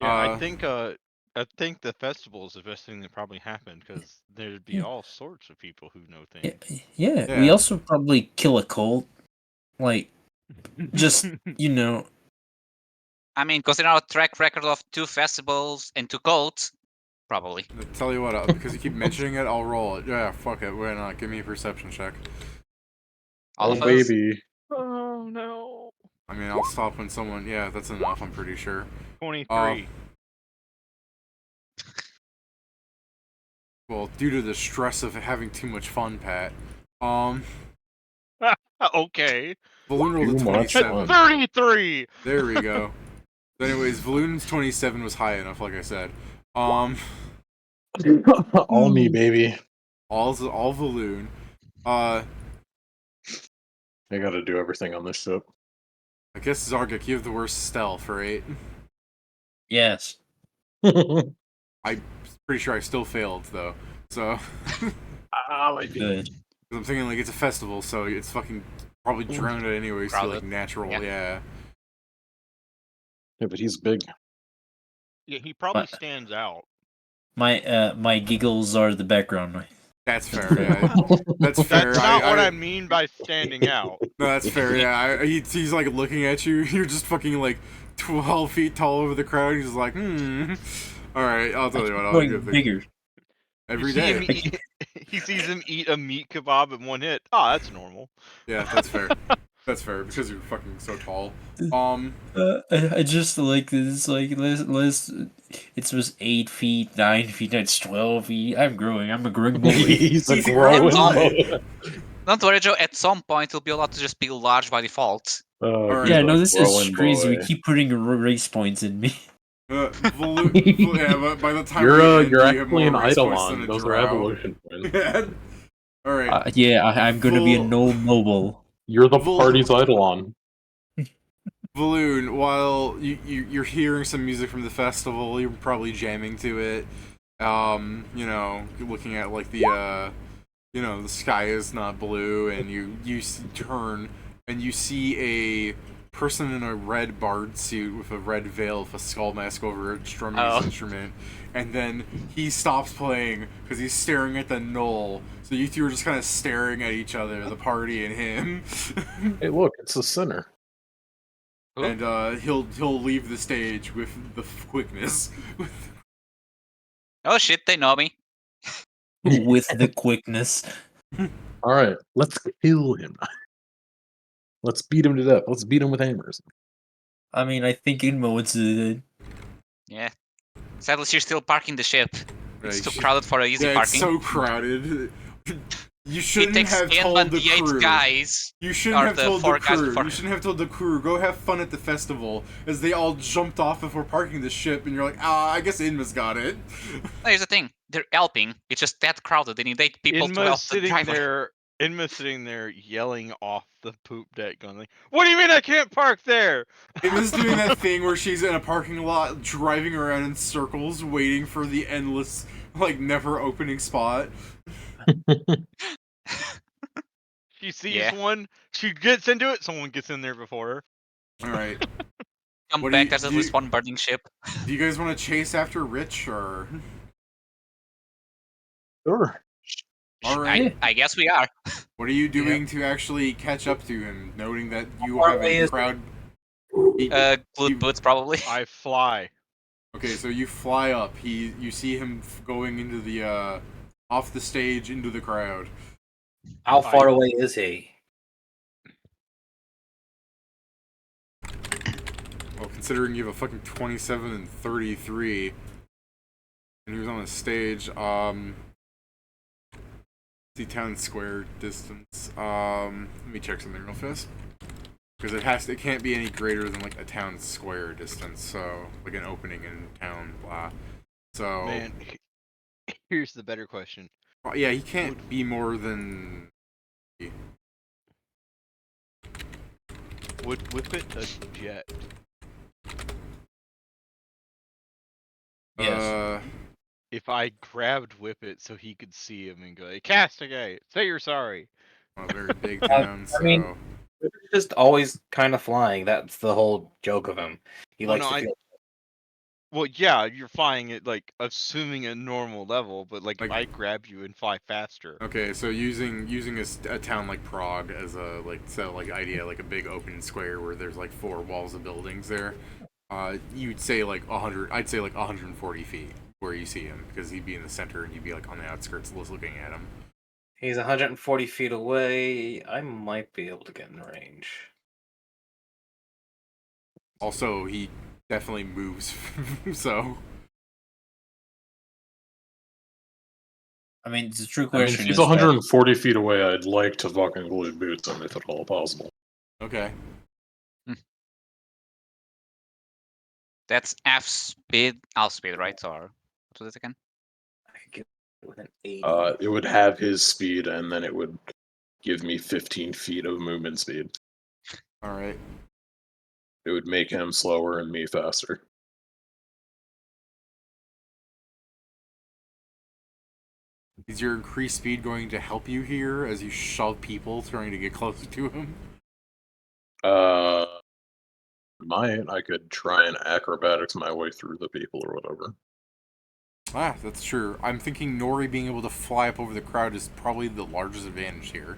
Yeah, Uh, I think the festival is the best thing that probably happened because there'd be Yeah. all sorts of people who know Yeah, things. yeah, we Yeah. also probably kill a cult, like just I mean, considering our track record of 2 festivals and 2 cults, probably. I'll tell you what, because you keep mentioning it, I'll roll it. Yeah, fuck it. Why not? Give me a perception check. All Oh, of us. baby. Oh no! I mean, I'll stop when someone. Yeah, that's enough. I'm pretty sure. 23. Well, due to the stress of having too much fun, Pat. Okay. Balloon rolled a Too much 27. fun. 33. There we go. So anyways, Balloon's 27 was high enough, like I said. All All me, baby. all Balloon. I gotta do everything on this ship. I guess Zargak, you have the worst stealth, right? yes. Pretty sure I still failed though. So Good. I'm thinking like it's a festival, so it's fucking probably drowned out anyway. So like Crowded. natural, Yeah. yeah. Yeah, but he's big. Yeah, he probably But- stands out. My giggles are the background noise. That's fair. Yeah, that's fair. That's not what I mean by standing out. No, that's fair. Yeah, he's like looking at you. You're just fucking like 12 feet tall over the crowd. He's just like, All right, I'll tell you what. I'll Growing give it bigger. every You see him day. he sees him eat a meat kebab in one hit. Oh, that's normal. Yeah, that's fair. That's fair because you're fucking so tall. I just like this. Like let's. It was 8 feet, 9 feet. Now it's 12 feet. I'm growing. I'm a growing boy. He's a He's growing growing. boy. Don't worry, Joe. At some point, it'll be allowed to just be large by default. Alright. Yeah, he's no, a this is growing crazy. boy. We keep putting race points in me. Yeah, but by the time You're we end, you're you have actually an more race points than Eidolon. a Those are drow. evolution points. All right. Yeah, I'm gonna be a no mobile. You're the Vol- party's Eidolon. Balloon, while you're hearing some music from the festival, you're probably jamming to it. You're looking at like the the sky is not blue, and you turn and you see a person in a red bard suit with a red veil with a skull mask over it strumming his instrument, and then he stops playing because he's staring at the knoll. So you two are just kind of staring at each other, the party and him. Hey, look, it's the sinner. Who? And he'll leave the stage with the quickness. Oh shit, they know me. With the quickness. All right, let's kill him. Let's beat him to death. Let's beat him with hammers. I mean, I think in moments Yeah. Sadly, she's still parking the ship. It's Like, too crowded for easy yeah, parking. it's so crowded. You It shouldn't takes have in told on the the 8 crew. guys. You shouldn't or have the told 4 the guys crew. before. You shouldn't have told the crew. Go have fun at the festival. As they all jumped off before parking the ship, and you're like, I guess Inma's got it. Here's the thing. They're helping. It's just that crowded. They need 8 people to help Inma's the sitting driver. there Inma's sitting there yelling off the poop deck, going like, "What do you mean I can't park there?" Inma's doing that thing where she's in a parking lot, driving around in circles, waiting for the endless, like, never-opening spot. She sees Yeah. one, she gets into it, someone gets in there before her. Alright. Come What do back, you- there's at do least you- one burning ship. Do you guys want to chase after Rich, or...? Sure. Alright. I guess we are. What are you doing to actually catch up to him, noting that you far have away a is- crowd... Glued boots, probably. I fly. Okay, so you fly up. You see him going into the, off the stage into the crowd. How far away is he? Well, considering you have a fucking 27 and 33, and he was on the stage, see town square distance, let me check something real fast. Because it can't be any greater than, like, a town square distance, so, like, an opening in town, blah. So... Man, here's the better question. Yeah, he can't be more than... Would Whippet a jet? Yes. If I grabbed Whippet so he could see him and go, "Hey, castigate, say you're sorry." A very big town, so... I mean, he's just always kind of flying. That's the whole joke of him. He Well, likes no, to feel. Well, yeah, you're flying at, like, assuming a normal level, but, like, if Like- I grab you and fly faster. Okay, so using a town like Prague as a idea, like a big open square where there's like 4 walls of buildings there, you'd say like 100. I'd say like 140 feet where you see him, because he'd be in the center and you'd be like on the outskirts looking at him. He's 140 feet away. I might be able to get in range. Also, he definitely moves, so I mean, the true I mean, if question he's is that- 140 feet away, I'd like to fucking glue boots him if at all possible. okay. That's F speed, L speed, right? Or what was it again? I could get with an 80. It would have his speed, and then it would give me 15 feet of movement speed. All right. It would make him slower and me faster. Is your increased speed going to help you here as you shove people trying to get closer to him? I could try and acrobatics my way through the people or whatever. Ah, that's true. I'm thinking Nori being able to fly up over the crowd is probably the largest advantage here.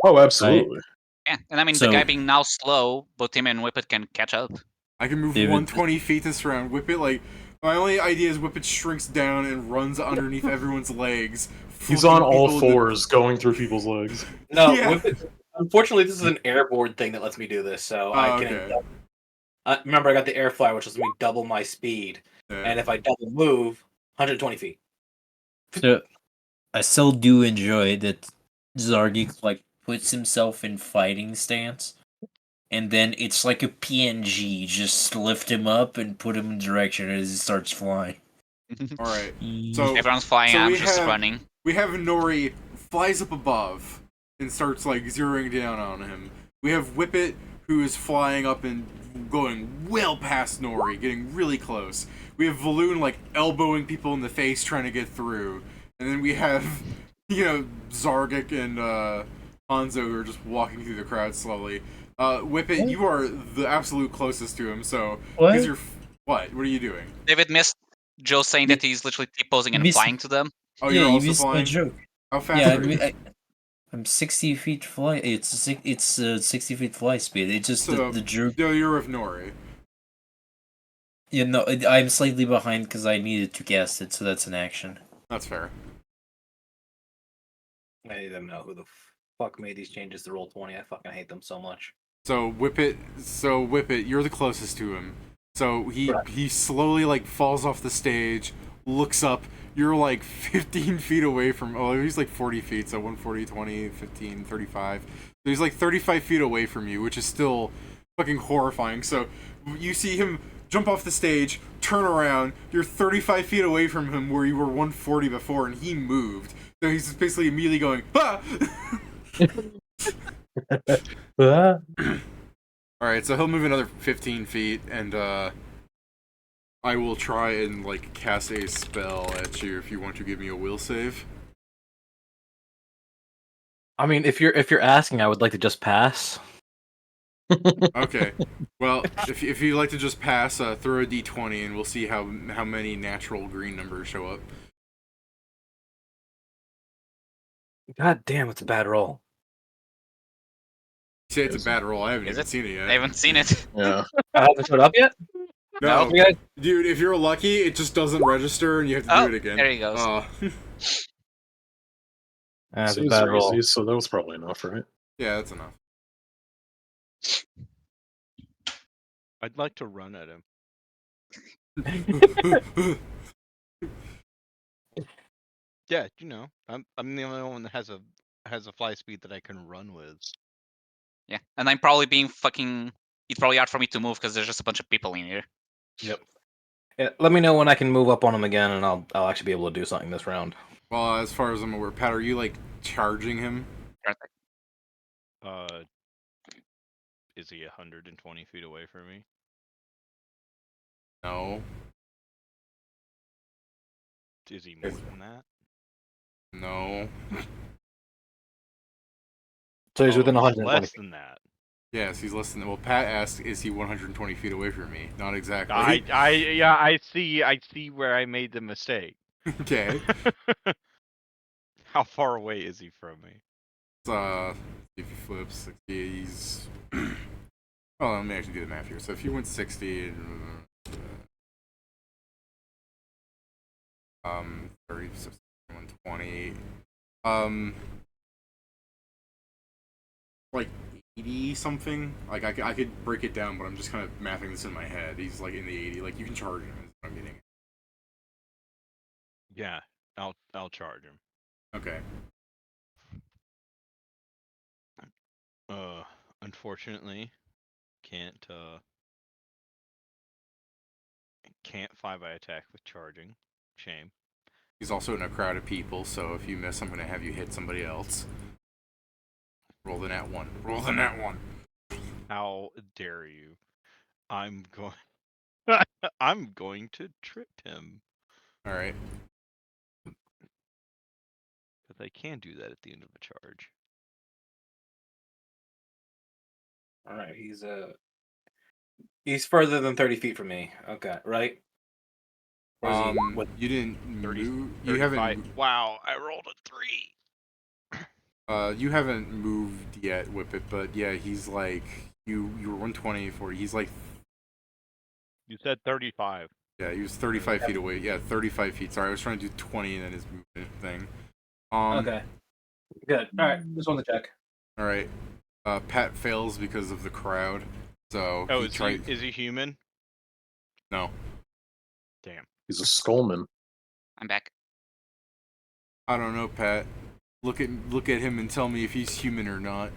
Oh, absolutely. Yeah, and I mean, So- the guy being now slow, both him and Whippet can catch up. I can move David- 120 feet this round. Whippet, like, my only idea is Whippet shrinks down and runs underneath everyone's legs. He's flipping on all people into- fours, going through people's legs. No, Yeah. unfortunately, this is an airborne thing that lets me do this, so I can. okay. Remember, I got the air fly, which lets me double my speed, and if I double move, 120 feet. So, I still do enjoy that Zargik like puts himself in fighting stance, and then it's like a PNG. Just lift him up and put him in direction as he starts flying. All right. So Everyone's flying, so I'm we just have- running. we have Nori flies up above and starts like zeroing down on him. We have Whippet who is flying up and going well past Nori, getting really close. We have Valoon like elbowing people in the face trying to get through, and then we have Zargik and Hanzo who are just walking through the crowd slowly. Whippet, you are the absolute closest to him, so What? because you're what? What are you doing? David missed Joe saying that he's literally T-posing and Missed- flying to them. Oh, yeah, you're you also missed my flying. joke. How fast Yeah, are you? I'm 60 feet fly. It's 60 feet fly speed. It's just So- the joke. No, you're with Nori. You know, I'm slightly behind because I needed to cast it, so that's an action. That's fair. I need them to know who the fuck made these changes to roll 20. I fucking hate them so much. So Whippet, you're the closest to him. So Correct. he slowly like falls off the stage, looks up. You're like 15 feet away from. Oh, he's like 40 feet. So 140, 20, 15, 35. So he's like 35 feet away from you, which is still fucking horrifying. So you see him jump off the stage, turn around. You're 35 feet away from him, where you were 140 before, and he moved. So he's just basically immediately going, ah! Ah. Alright, so he'll move another 15 feet, and I will try and like cast a spell at you if you want to give me a will save. I mean, if you're asking, I would like to just pass. Okay. Well, if you'd like to just pass, throw a d20 and we'll see how many natural green numbers show up. God damn, it's a bad roll. You say it's a bad roll. I haven't Is even it? seen it yet. I haven't seen it. Yeah. I haven't showed up yet. No, You guys- dude. If you're lucky, it just doesn't register, and you have to Oh, do it again. there he goes. That's a Seems bad roll. easy, so that was probably enough, right? Yeah, that's enough. I'd like to run at him. Yeah, you know, I'm the only one that has a fly speed that I can run with. Yeah, and I'm probably being fucking. It's probably hard for me to move because there's just a bunch of people in here. Yep. Yeah, let me know when I can move up on him again, and I'll actually be able to do something this round. Well, as far as I'm aware, Pat, are you like charging him? Is he 120 feet away from me? No. Is he more than that? No. So he's within he's 120 less feet. than that. Yes, he's less than. Well, Pat asked, "Is he 120 feet away from me?" Not exactly. I see where I made the mistake. Okay. How far away is he from me? If he flips 60, he's. Oh, let me actually do the math here. So if you went 60, 30, 120, like 80 something. Like I could break it down, but I'm just kind of mathing this in my head. He's like in the 80. Like you can charge him. Is what I'm getting. Yeah, I'll charge him. Okay. Unfortunately, can't 5 eye attack with charging. Shame. He's also in a crowd of people, so if you miss, I'm gonna have you hit somebody else. Roll the nat 1. Roll the nat 1. How dare you? I'm going. I'm going to trip him. All right. Because I can do that at the end of a charge. All right, he's further than 30 feet from me. Okay, right? Or is he, what? You didn't 30, move. 35. You haven't. Wow, I rolled a 3. You haven't moved yet, Whippet. But yeah, he's like you. You were 120 for. He's like. You said 35. Yeah, he was 35 feet away. Yeah, 35 feet. Sorry, I was trying to do 20 and then his movement thing. Okay. Good. All right, just want to check. All right. Pat fails because of the crowd. So Oh, he is he human? No. Damn. He's a skullman. I'm back. I don't know, Pat. Look at him and tell me if he's human or not.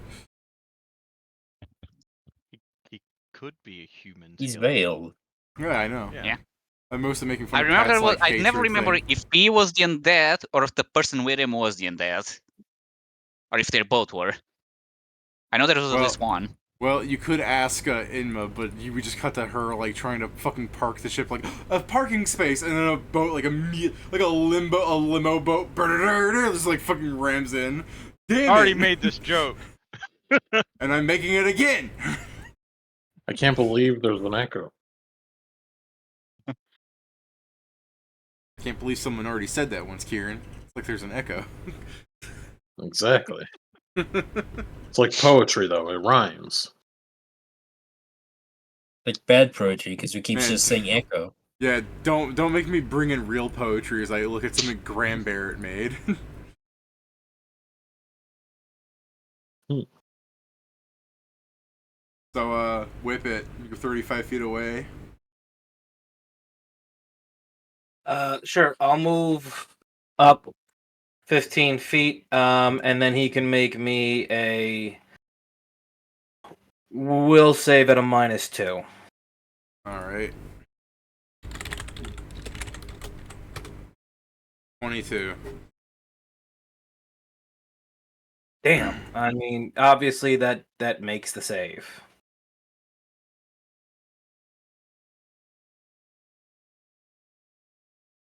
He could be a human. He's still. veiled. Yeah, I know. Yeah. I'm mostly making fun I of remember. Pat's, like, I never hatred remember thing. if he was the undead or if the person with him was the undead, or if they both were. I know there was at least one. Well, you could ask Inma, but we just cut to her like trying to fucking park the ship, like a parking space, and then a boat, like a limo boat, just like fucking rams in. Damn I already it. made this joke. And I'm making it again. I can't believe there's an echo. I can't believe someone already said that once, Kieran. It's like there's an echo. Exactly. It's like poetry, though. It rhymes. Like bad poetry, because we keep Man. just saying echo. Yeah, don't make me bring in real poetry as I look at something Graham Barrett made. So, whip it. You're 35 feet away. Sure. I'll move up 15 feet, and then he can make me a will save at a -2. Alright. 22. Damn. I mean, obviously that makes the save.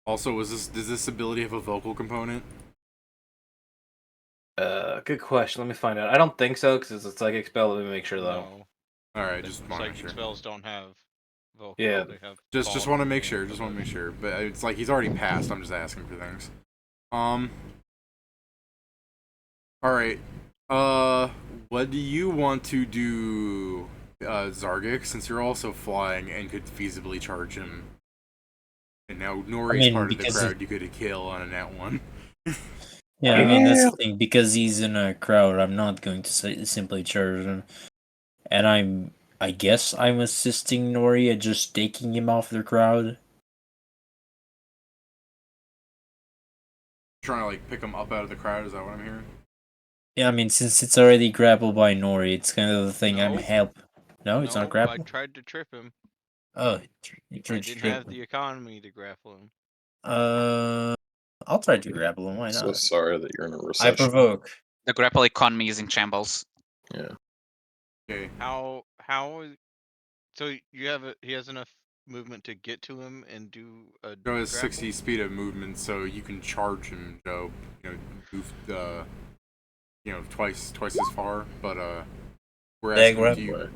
Also, does this ability have a vocal component? Good question. Let me find out. I don't think so because it's a psychic spell. Let me make sure though. No, All right, the just want to make psychic sure. spells don't have vocal. Yeah. They have Just fog want to and make sure. Just want to make sure. But it's like he's already passed. I'm just asking for things. All right. What do you want to do, Zargik? Since you're also flying and could feasibly charge him, and now Nori's part of the crowd, you could kill on a nat 1. Yeah, I mean that's the thing, because he's in a crowd. I'm not going to simply charge him, and I guess I'm assisting Nori at just taking him off the crowd. Trying to like pick him up out of the crowd. Is that what I'm hearing? Yeah, I mean, since it's already grappled by Nori, it's kind of the thing. I'm No. help. No, it's not I grappled. tried to trip him. Oh, you I tried to didn't trip have him. the economy to grapple him. I'll try to grapple him. Why So not? sorry that you're in a I recession. provoke. The grapple economy is in shambles. Yeah. Okay. How? So he has enough movement to get to him and do a. Joe has grapple? 60 speed of movement, so you can charge him, Joe. Move twice as far. But we're Yeah, asking grapple. you.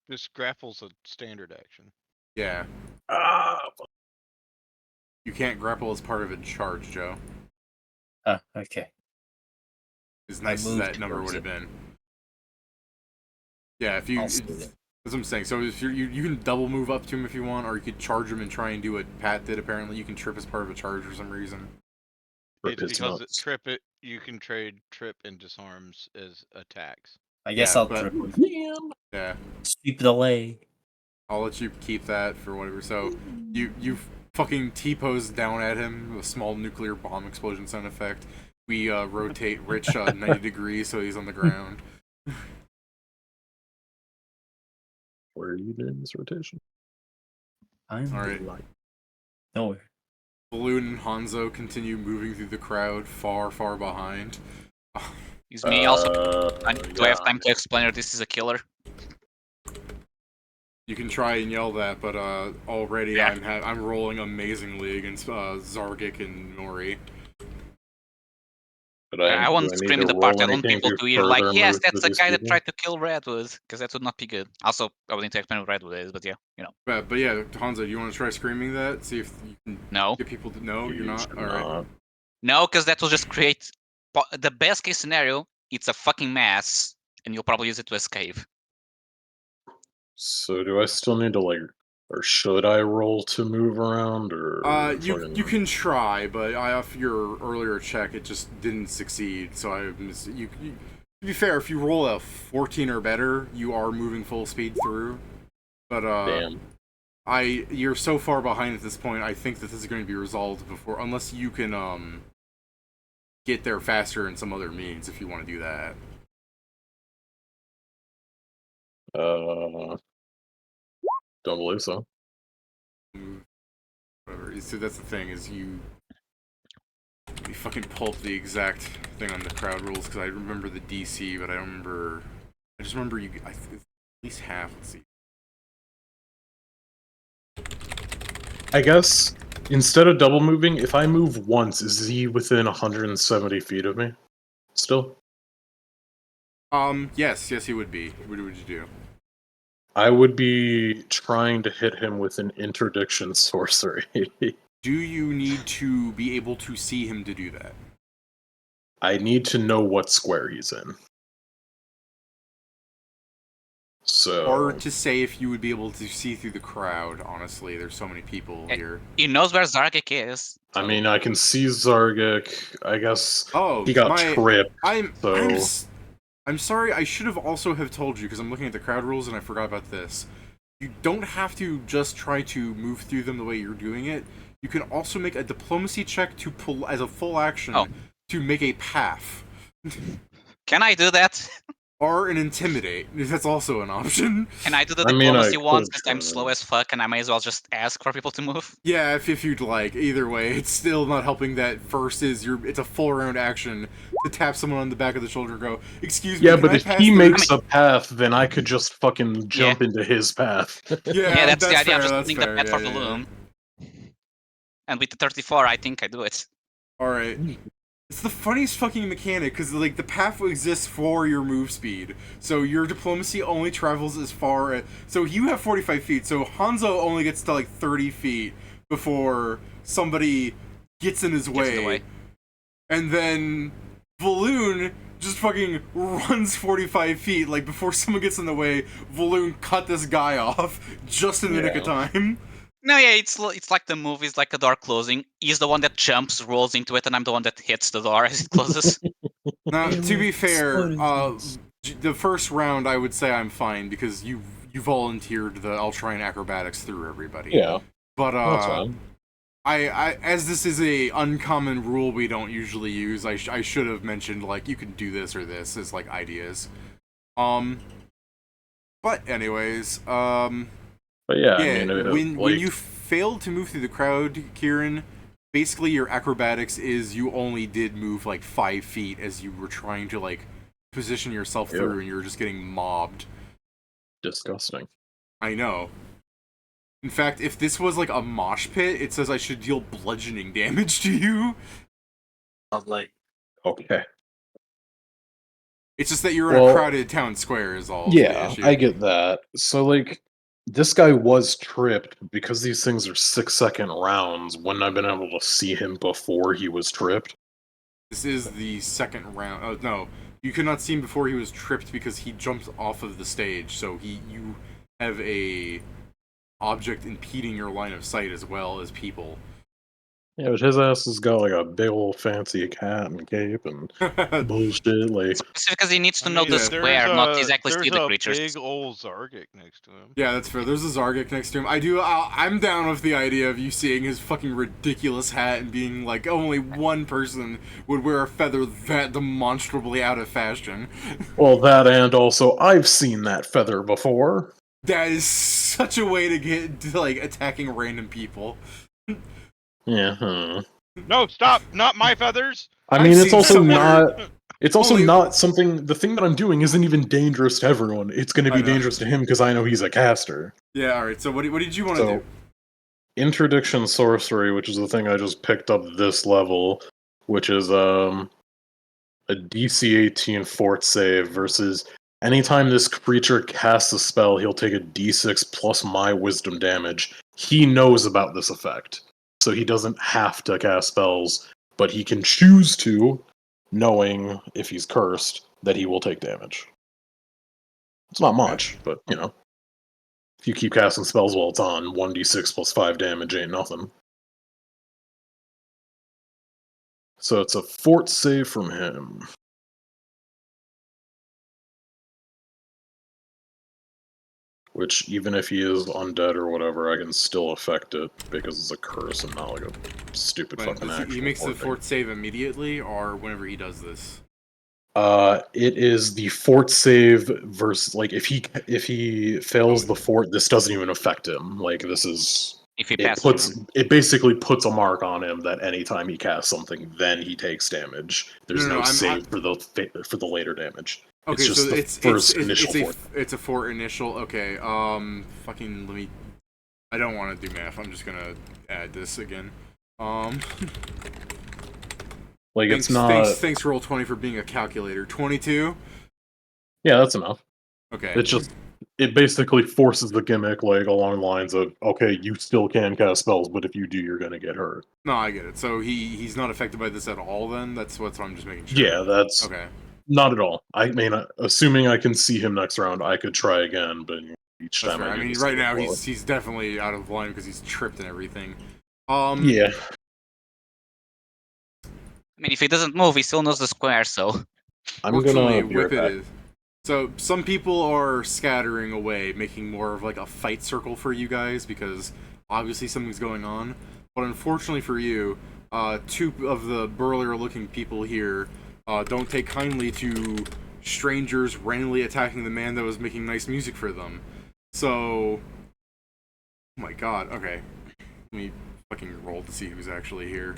This grapple's a standard action. Yeah. You can't grapple as part of a charge, Joe. Okay. As nice as that number would have been. Yeah, if you. I'll see that. That's what I'm saying. So if you can double move up to him if you want, or you could charge him and try and do what Pat did. Apparently, you can trip as part of a charge for some reason. It's It's because nuts. you can trade trip and disarms as attacks. I guess Yeah, I'll but- trip him. Yeah, Sweep the leg. I'll let you keep that for whatever. So you fucking T-pose down at him, a small nuclear bomb explosion sound effect. We rotate Rich 90 degrees so he's on the ground. Where are you doing this rotation? I'm All right. nowhere. Balloon and Hanzo continue moving through the crowd, far behind. Is me also. Do I have yeah. time to explain that this is a killer? You can try and yell that, but already Yeah. I'm rolling amazingly against Zargik and Nori. But I won't do scream in need the to party. I roll want anything people to hear further like, yes, move that's through the guy these that people? tried to kill Redwood, because that would not be good. Also, I would need to explain what Redwood is, but yeah, But yeah, Hanzo, do you want to try screaming that? See if you can No. get people to know you're not. should All right. not. No, because that will just create the best case scenario. It's a fucking mess, and you'll probably use it to escape. So do I still need to or should I roll to move around, or? You can try, but off your earlier check, it just didn't succeed. So to be fair, if you roll a 14 or better, you are moving full speed through. But Damn. you're so far behind at this point. I think that this is going to be resolved before, unless you can get there faster in some other means. If you want to do that. Don't believe so. Whatever. So that's the thing is you fucking pull up the exact thing on the crowd rules because I remember the DC, but I don't remember. I just remember at least half. Let's see. I guess instead of double moving, if I move once, is he within 170 feet of me? Still? Yes, he would be. What would you do? I would be trying to hit him with an interdiction sorcery. Do you need to be able to see him to do that? I need to know what square he's in. So Hard to say if you would be able to see through the crowd, honestly. There's so many people here. He knows where Zargik is. I mean, I can see Zargik. I guess Oh, he got tripped. I'm sorry, I should have also have told you, because I'm looking at the crowd rules and I forgot about this. You don't have to just try to move through them the way you're doing it. You can also make a diplomacy check to pull as a full action to make a path. Can I do that? Or an intimidate. That's also an option. Can I do the I mean, diplomacy I once could because I'm try slow that. as fuck and I may as well just ask for people to move? Yeah, if you'd like. Either way, it's still not helping that first is it's a full round action to tap someone on the back of the shoulder and go, excuse me, Yeah, can but I if pass he through?" makes a path, then I could just fucking jump into his path. Yeah, that's the idea. fair, I'm just that's doing the fair. path Yeah, for yeah, yeah. Balloon. And with the 34, I think I do it. Alright. It's the funniest fucking mechanic, because like the path exists for your move speed. So your diplomacy only travels as far as... So you have 45 feet, so Hanzo only gets to like 30 feet before somebody gets in his Gets way. in the way. And then Balloon just fucking runs 45 feet. Like before someone gets in the way, Balloon cut this guy off just in the nick of time. No, yeah, it's like the movies, like a door closing. He's the one that jumps, rolls into it, and I'm the one that hits the door as it closes. Now, to be fair, the first round I would say I'm fine because you volunteered the I'll try and acrobatics through everybody. Yeah, But that's fine. I as this is a uncommon rule we don't usually use, I should have mentioned like you can do this or this as like ideas. But anyways, But yeah, yeah, I mean, when you fail to move through the crowd, Kieran, basically your acrobatics is you only did move like 5 feet as you were trying to like position yourself through, and you're just getting mobbed. disgusting. I know. In fact, if this was like a mosh pit, it says I should deal bludgeoning damage to you. Like, Okay. It's just that you're in a crowded town square is all. Yeah, the issue. I get that. So, like, this guy was tripped because these things are 6-second rounds. Wouldn't I been able to see him before he was tripped? This is the second round. Oh no, you could not see him before he was tripped because he jumped off of the stage. So you have a object impeding your line of sight as well as people. Yeah, but his ass has got like a big old fancy hat and cape and bullshit. Like, Specifically, because he needs to I know mean, the square, not exactly see the There's a creatures. big old Zargic next to him. Yeah, that's fair. There's a Zargic next to him. I'm down with the idea of you seeing his fucking ridiculous hat and being like, only one person would wear a feather that demonstrably out of fashion. well, that and also I've seen that feather before. That is such a way to get to, like, attacking random people. Yeah. Huh. No, stop! Not my feathers. I mean, I've it's seen also similar- not. It's also Holy- not something. The thing that I'm doing isn't even dangerous to everyone. It's going to I be know. dangerous to him because I know he's a caster. Yeah, alright, so what did you want to So, do? interdiction sorcery, which is the thing I just picked up this level, which is a DC 18 fort save versus anytime this creature casts a spell, he'll take a D6 plus my wisdom damage. He knows about this effect, so he doesn't have to cast spells, but he can choose to, knowing if he's cursed that he will take damage. It's not much, but you know. If you keep casting spells while it's on, 1d6 plus 5 damage ain't nothing. So it's a fort save from him. Which, even if he is undead or whatever, I can still affect it because it's a curse and not like a stupid When fucking action. he makes the fort save immediately, or whenever he does this? It is the fort save versus like if he fails the fort, this doesn't even affect him. Like this is If he it passes. it basically puts a mark on him that anytime he casts something, then he takes damage. There's No, no, I'm- save for the later damage. Okay, It's just so the first initial fort. It's a fort initial. Okay, fucking let me. I don't want to do math. I'm just gonna add this again. Like Thanks, it's not. Thanks, Roll20 for being a calculator. 22. Yeah, that's enough. Okay. It basically forces the gimmick like along the lines of okay, you still can cast spells, but if you do, you're gonna get hurt. No, I get it. So he's not affected by this at all. Then that's what I'm just making sure. Yeah, that's Okay. not at all. I mean, assuming I can see him next round, I could try again, but each That's time fair. I do mean, this right thing now well. he's definitely out of line because he's tripped and everything. Yeah. I mean, if he doesn't move, he still knows the square, so. I'm gonna Fortunately, be right whip it back. is. So some people are scattering away, making more of like a fight circle for you guys because obviously something's going on. But unfortunately for you, two of the burlier looking people here don't take kindly to strangers randomly attacking the man that was making nice music for them. So, oh my god, okay. Let me fucking roll to see who's actually here.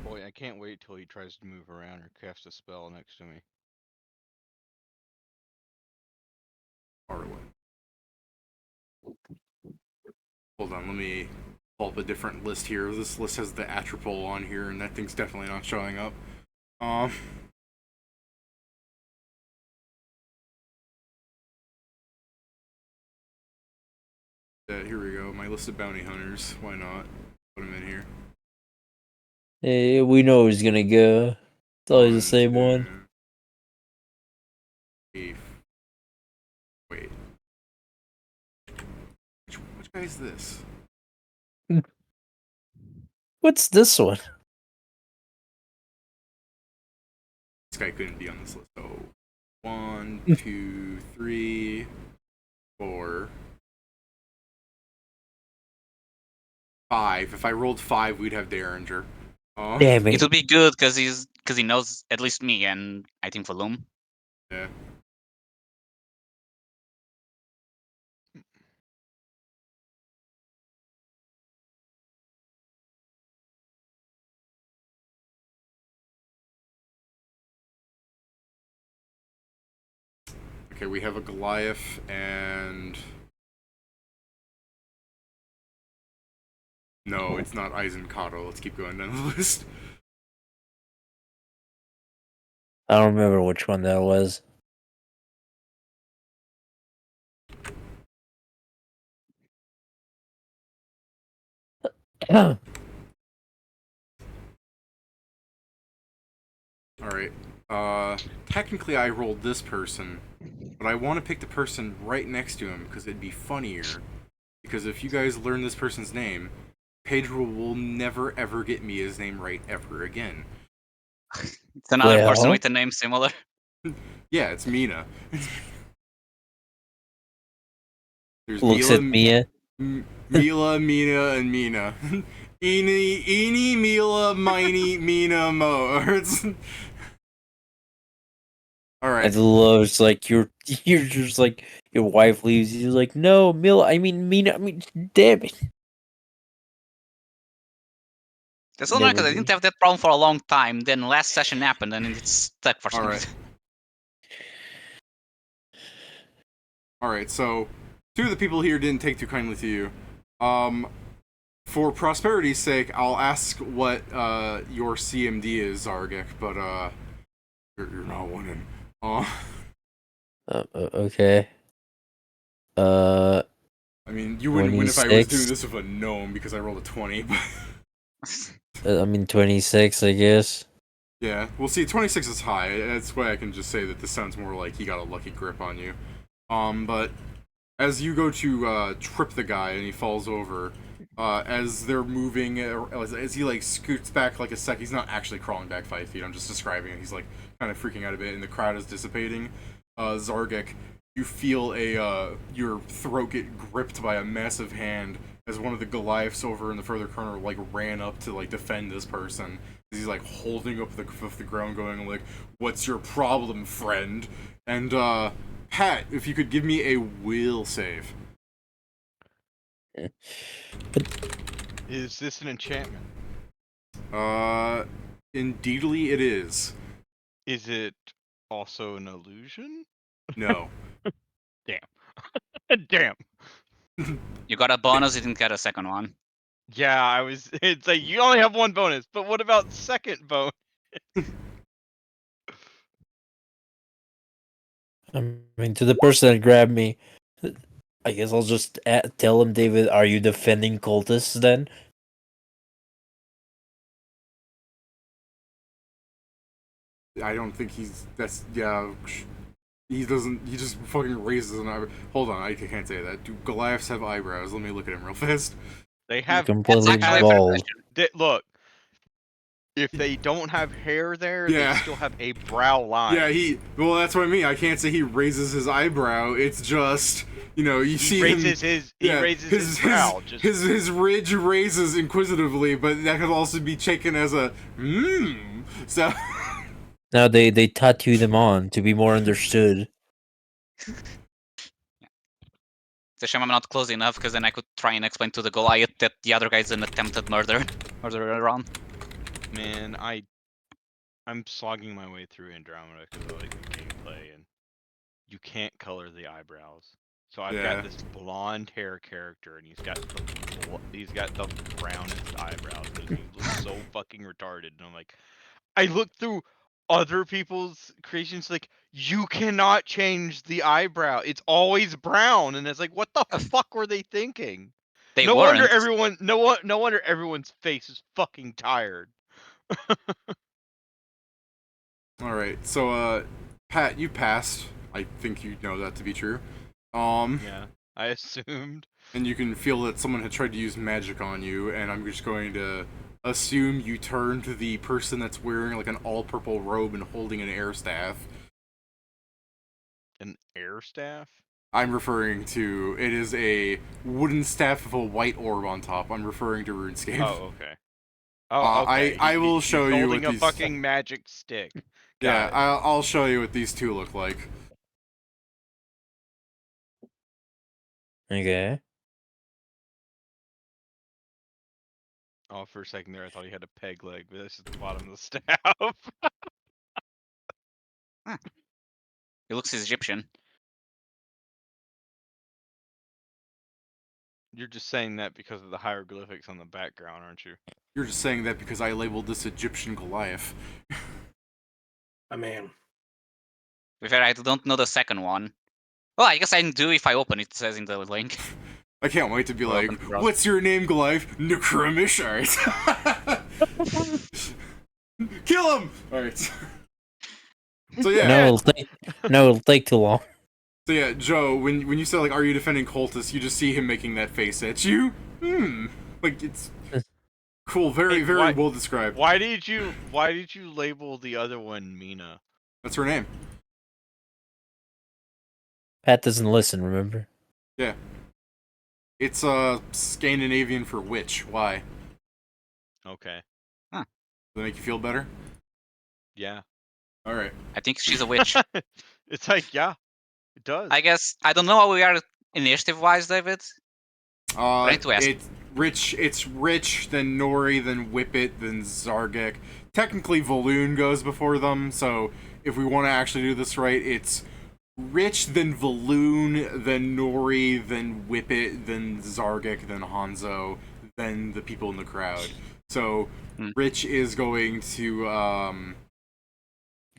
Boy, I can't wait till he tries to move around or cast a spell next to me. Harlonde. Hold on, let me pull up a different list here. This list has the Atropole on here, and that thing's definitely not showing up. Here we go. My list of bounty hunters. Why not? Put them in here. Hey, we know he's gonna go. It's always the same one. Wait. Which guy is this? What's this one? This guy couldn't be on this list. So, 1, 2, 3, 4, 5. If I rolled 5, we'd have Derringer. Damn It it. would be good because he knows at least me and I think Valum. Yeah. Okay, we have a Goliath and... No, it's not Eisenkotto. Let's keep going down the list. I don't remember which one that was. Alright. Technically I rolled this person, but I want to pick the person right next to him because it'd be funnier. Because if you guys learn this person's name, Pedro will never ever get me his name right ever again. It's another person Well. with a name similar. Yeah, it's Mina. There's Looks at Mia. Mila, Mina, and Mina. Eeny, Mila, Miney, Mina, Mo. Alright. I love it's like you're just like your wife leaves you like no Mila Mina damn it. That's so annoying Never because I didn't have that problem for a long time. Then last session happened and it's stuck for some Alright. Alright, so 2 of the people here didn't take too kindly to you. For prosperity's sake, I'll ask what your CMD is, Zargic, but you're not winning. Okay. I mean, you wouldn't win if I was 26. doing this with a gnome because I rolled a 20. But I mean 26, I guess. yeah, well, see, 26 is high. That's why I can just say that this sounds more like he got a lucky grip on you. But as you go to trip the guy and he falls over, as they're moving, as he like scoots back like a sec, he's not actually crawling back 5 feet. I'm just describing it. He's like kind of freaking out a bit, and the crowd is dissipating. Zargic, you feel your throat get gripped by a massive hand as one of the Goliaths over in the further corner like ran up to like defend this person. He's like holding up the ground, going like, "What's your problem, friend?" And Pat, if you could give me a will save. Is this an enchantment? Indeedly it is. Is it also an illusion? No. Damn. Damn. You got a bonus, you didn't get a second one. Yeah, it's like you only have 1 bonus, but what about second bonus? I mean to the person that grabbed me, I guess I'll just tell him, David, are you defending cultists then? I don't think he doesn't, he just fucking raises an eyebrow. Hold on, I can't say that. Do Goliaths have eyebrows? Let me look at him real fast. They have Completely That's actually a fair bald. question. look. If they don't have hair there, Yeah. they still have a brow line. Yeah, well, that's what I mean. I can't say he raises his eyebrow. It's just, You know, you see him. He raises his brow. His ridge raises inquisitively, but that could also be taken as a So. Now they tattoo them on to be more understood. It's a shame I'm not close enough, because then I could try and explain to the Goliath that the other guy's an attempted murderer around. Man, I'm slogging my way through Andromeda because I like the gameplay, and you can't color the eyebrows. So I've got this blonde hair character, and he's got the brownest eyebrows, and he looks so fucking retarded. And I'm like, I looked through other people's creations, like, you cannot change the eyebrow. It's always brown, and it's like, what the fuck were they thinking? No wonder everyone's face is fucking tired. All right, so Pat, you passed. I think you know that to be true. Yeah, I assumed. And you can feel that someone had tried to use magic on you, and I'm just going to assume you turn to the person that's wearing like an all-purple robe and holding an air staff. An air staff? I'm referring to, it is a wooden staff with a white orb on top. I'm referring to RuneScape. Oh, okay. Oh, okay. I will show you what holding a these... fucking magic stick. Yeah, I'll show you what these two look like. Okay. Oh, for a second there, I thought he had a peg leg, but this is the bottom of the staff. He looks Egyptian. You're just saying that because of the hieroglyphics on the background, aren't you? You're just saying that because I labeled this Egyptian Goliath. I mean, To be fair, I don't know the second one. Well, I guess I do if I open it, says in the link. I can't wait to be Welcome like, to Brawl. what's your name, Goliath? Necromishite. Kill him! Alright. So yeah. It'll take too long. So yeah, Joe, when you say like, are you defending cultists, you just see him making that face at you. Like, it's cool, very well described. Why did you label the other one Mina? That's her name. Pat doesn't listen, remember? Yeah. It's Scandinavian for witch. Why? Okay. Does that make you feel better? Yeah. Alright. I think she's a witch. It's like, yeah, it does. I guess, I don't know how we are initiative-wise, David. I need to ask. It's Rich, then Nori, then Whippet, then Zargek. Technically, Valoon goes before them, so if we want to actually do this right, it's Rich, then Valoon, then Nori, then Whippet, then Zargek, then Hanzo, then the people in the crowd. So, Rich is going to, You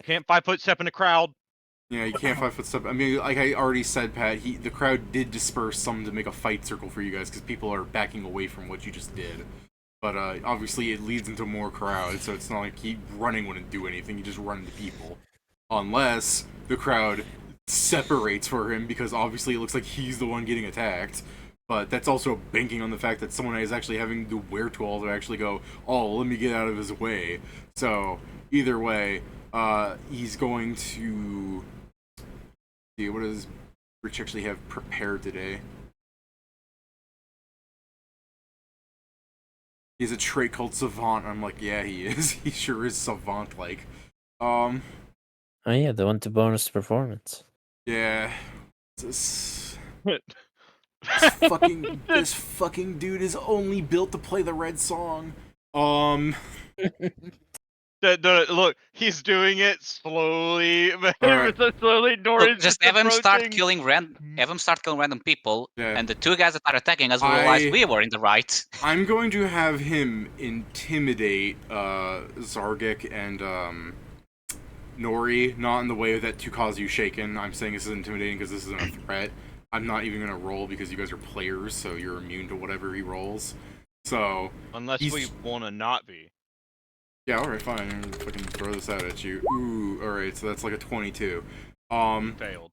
can't 5-foot step in a crowd. Yeah, you can't 5-foot step. I mean, like I already said, Pat, the crowd did disperse some to make a fight circle for you guys, because people are backing away from what you just did. But obviously it leads into more crowd, so it's not like running wouldn't do anything, you just run into people. Unless the crowd separates for him, because obviously it looks like he's the one getting attacked. But that's also banking on the fact that someone is actually having the wherewithal to actually go, oh, let me get out of his way. So, either way, he's going to... See, what does Rich actually have prepared today? He has a trait called Savant. I'm like, yeah, he is. He sure is Savant-like. Oh yeah, the one to bonus performance. Yeah. This fucking dude is only built to play the red song. Look, he's doing it slowly. Right. Slowly, Nori's Just have him start killing random people, Yeah. and the two guys that are attacking us will realize we were in the right. I'm going to have him intimidate Zargek and Nori, not in the way that to cause you shaken. I'm saying this is intimidating because this isn't a threat. I'm not even going to roll because you guys are players, so you're immune to whatever he rolls. So unless we want to not be. Yeah, alright, fine. I'm gonna fucking throw this out at you. Ooh, alright, so that's like a 22. Failed.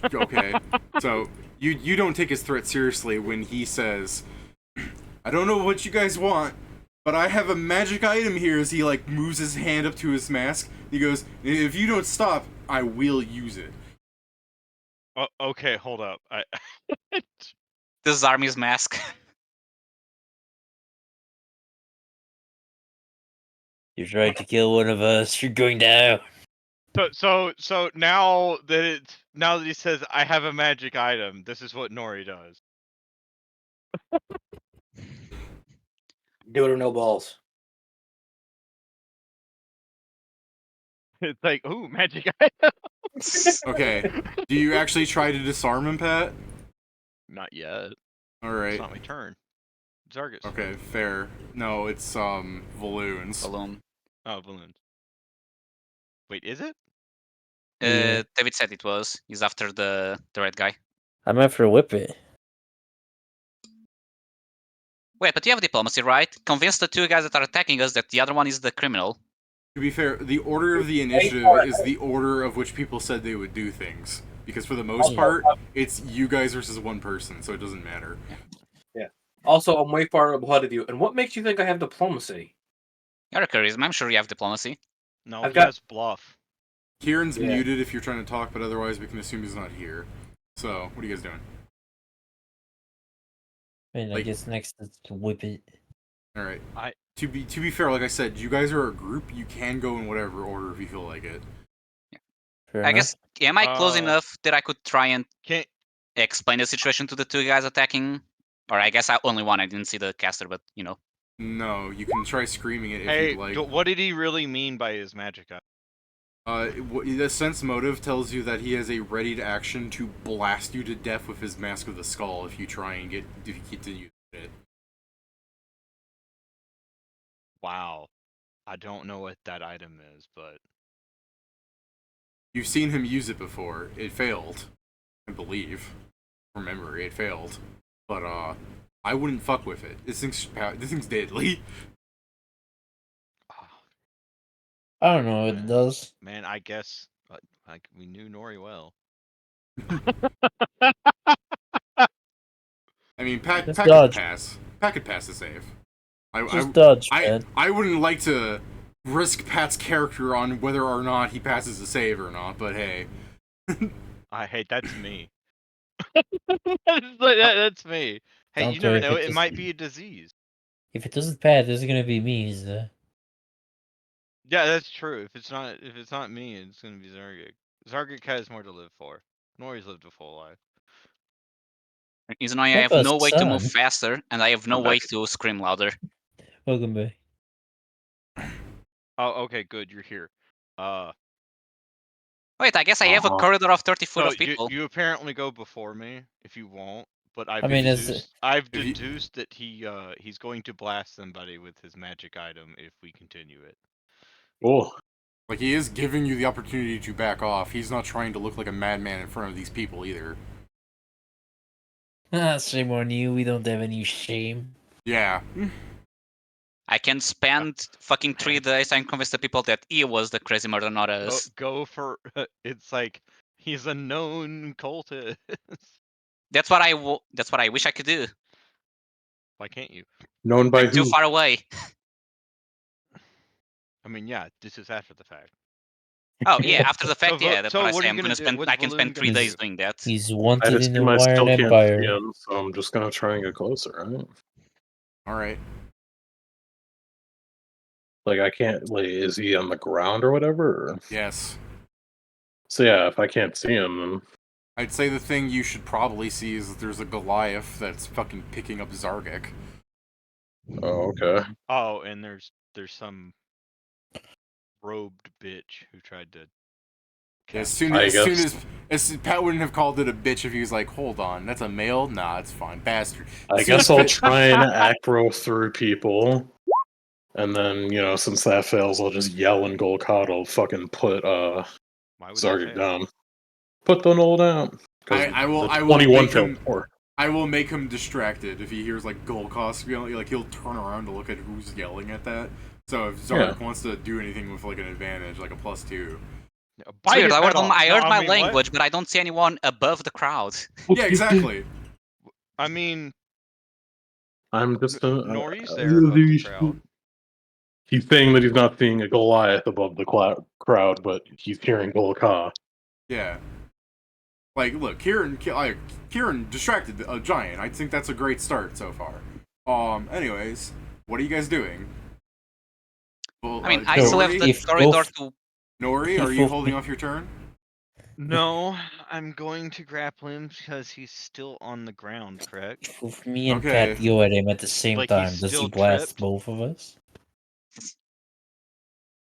Okay. So, you don't take his threat seriously when he says, I don't know what you guys want, but I have a magic item here, as he, like, moves his hand up to his mask. He goes, if you don't stop, I will use it. Okay, hold up. This is Army's mask. You tried to kill one of us. You're going down. So now that he says I have a magic item, this is what Nori does. Do it or no balls. It's like, ooh, magic item. Okay. Do you actually try to disarm him, Pat? Not yet. All It's right. not my turn. Zargus. Okay, fair. No, it's balloons. Balloon. Oh, balloons. Wait, is it? Yeah. David said it was. He's after the red guy. I'm after Whip It. Wait, but you have diplomacy, right? Convince the two guys that are attacking us that the other one is the criminal. To be fair, the order of the initiative is the order of which people said they would do things. Because for the most part, it's you guys versus one person, so it doesn't matter. Yeah. Also, I'm way far ahead of you. And what makes you think I have diplomacy? You're a charisma. I'm sure you have diplomacy. No, I've he got- has bluff. Kieran's Yeah. muted if you're trying to talk, but otherwise we can assume he's not here. So, what are you guys doing? And I Like- guess next is to Whip It. All right. I- To be fair, like I said, you guys are a group. You can go in whatever order if you feel like it. Fair I enough. guess, am I close Uh, enough that I could try and Can't. explain the situation to the two guys attacking? Or I guess I only one. I didn't see the caster, but you know. No, you can try screaming it if Hey, you'd like. what did he really mean by his magic item? The sense motive tells you that he has a ready action to blast you to death with his Mask of the Skull if you try and if you continue it. Wow. I don't know what that item is, but You've seen him use it before. It failed, I believe. From memory, it failed. But I wouldn't fuck with it. This thing's deadly. I don't know what it does. man, I guess like we knew Nori well. I mean, Pat Just could dodge. pass. Pat could pass the save. Just dodge, I man. I wouldn't like to risk Pat's character on whether or not he passes the save or not, but hey. I hate that's me. That's me. Hey, Don't you never worry, know. if It it might just- be a disease. If it doesn't pass, it's gonna be me. So. Yeah, that's true. If it's not me, it's gonna be Zargik. Zargik has more to live for. Nori's lived a full life. Reason why I What have a no way to move son. faster, and I have no I'm way back. to scream louder. Welcome back. Oh, okay, good. You're here. Wait, I guess I have a Uh-huh. corridor of 30 foot So of people. you apparently go before me if you won't, but I mean, I've If you- deduced that he's going to blast somebody with his magic item if we continue it. Oh, Like, he is giving you the opportunity to back off. He's not trying to look like a madman in front of these people either. shame on you. We don't have any shame. Yeah. I can spend fucking 3 days and convince the people that he was the crazy murderer, not us. Go for it's like he's a known cultist. That's what I wish I could do. Why can't you? known by I'm too who? far away. I mean, yeah, this is after the fact. Oh yeah, after the So fact, yeah, that's so what I what are say. you I'm gonna gonna do? spend. What's I can Balloon spend 3 gonna days do? doing that. He's I wanted in the assume I still Wired can't Empire. see him, so I'm just gonna try and get closer, right? Alright. Like I can't. Like, is he on the ground or whatever? Or... Yes. So yeah, if I can't see him, then I'd say the thing you should probably see is that there's a Goliath that's fucking picking up Zargik. oh, okay. Oh, and there's some robed bitch who tried to. As cast soon I as Pat wouldn't have called it a bitch if he was like, hold on, that's a male? Nah, it's fine. Bastard. I As soon guess as I'll Pat- try and acro through people, and then since that fails, I'll just yell and Golkado fucking put Why would that Zargik fail? down. Put the null down. 'Cause I will the 21 make failed him- before. I will make him distracted if he hears like Golkos yelling. Like he'll turn around to look at who's yelling at that. So if Zargik wants to do anything with like an advantage, like a +2. Yeah, It's bite weird. his I head heard, off. I No, heard my mean, what? language, but I don't see anyone above the crowd. Yeah, exactly. I mean, I'm just Nori's there above the crowd. He's saying that he's not seeing a Goliath above the crowd, but he's hearing Golka. Yeah. Like, look, Kieran distracted a giant. I think that's a great start so far. Anyways, what are you guys doing? Well, I mean, I still have the corridor to. Nori, are you holding off your turn? No, I'm going to grapple him because he's still on the ground, correct? If me and Okay. Pat go at him at the same Like, he's time, does he still blast tripped? both of us?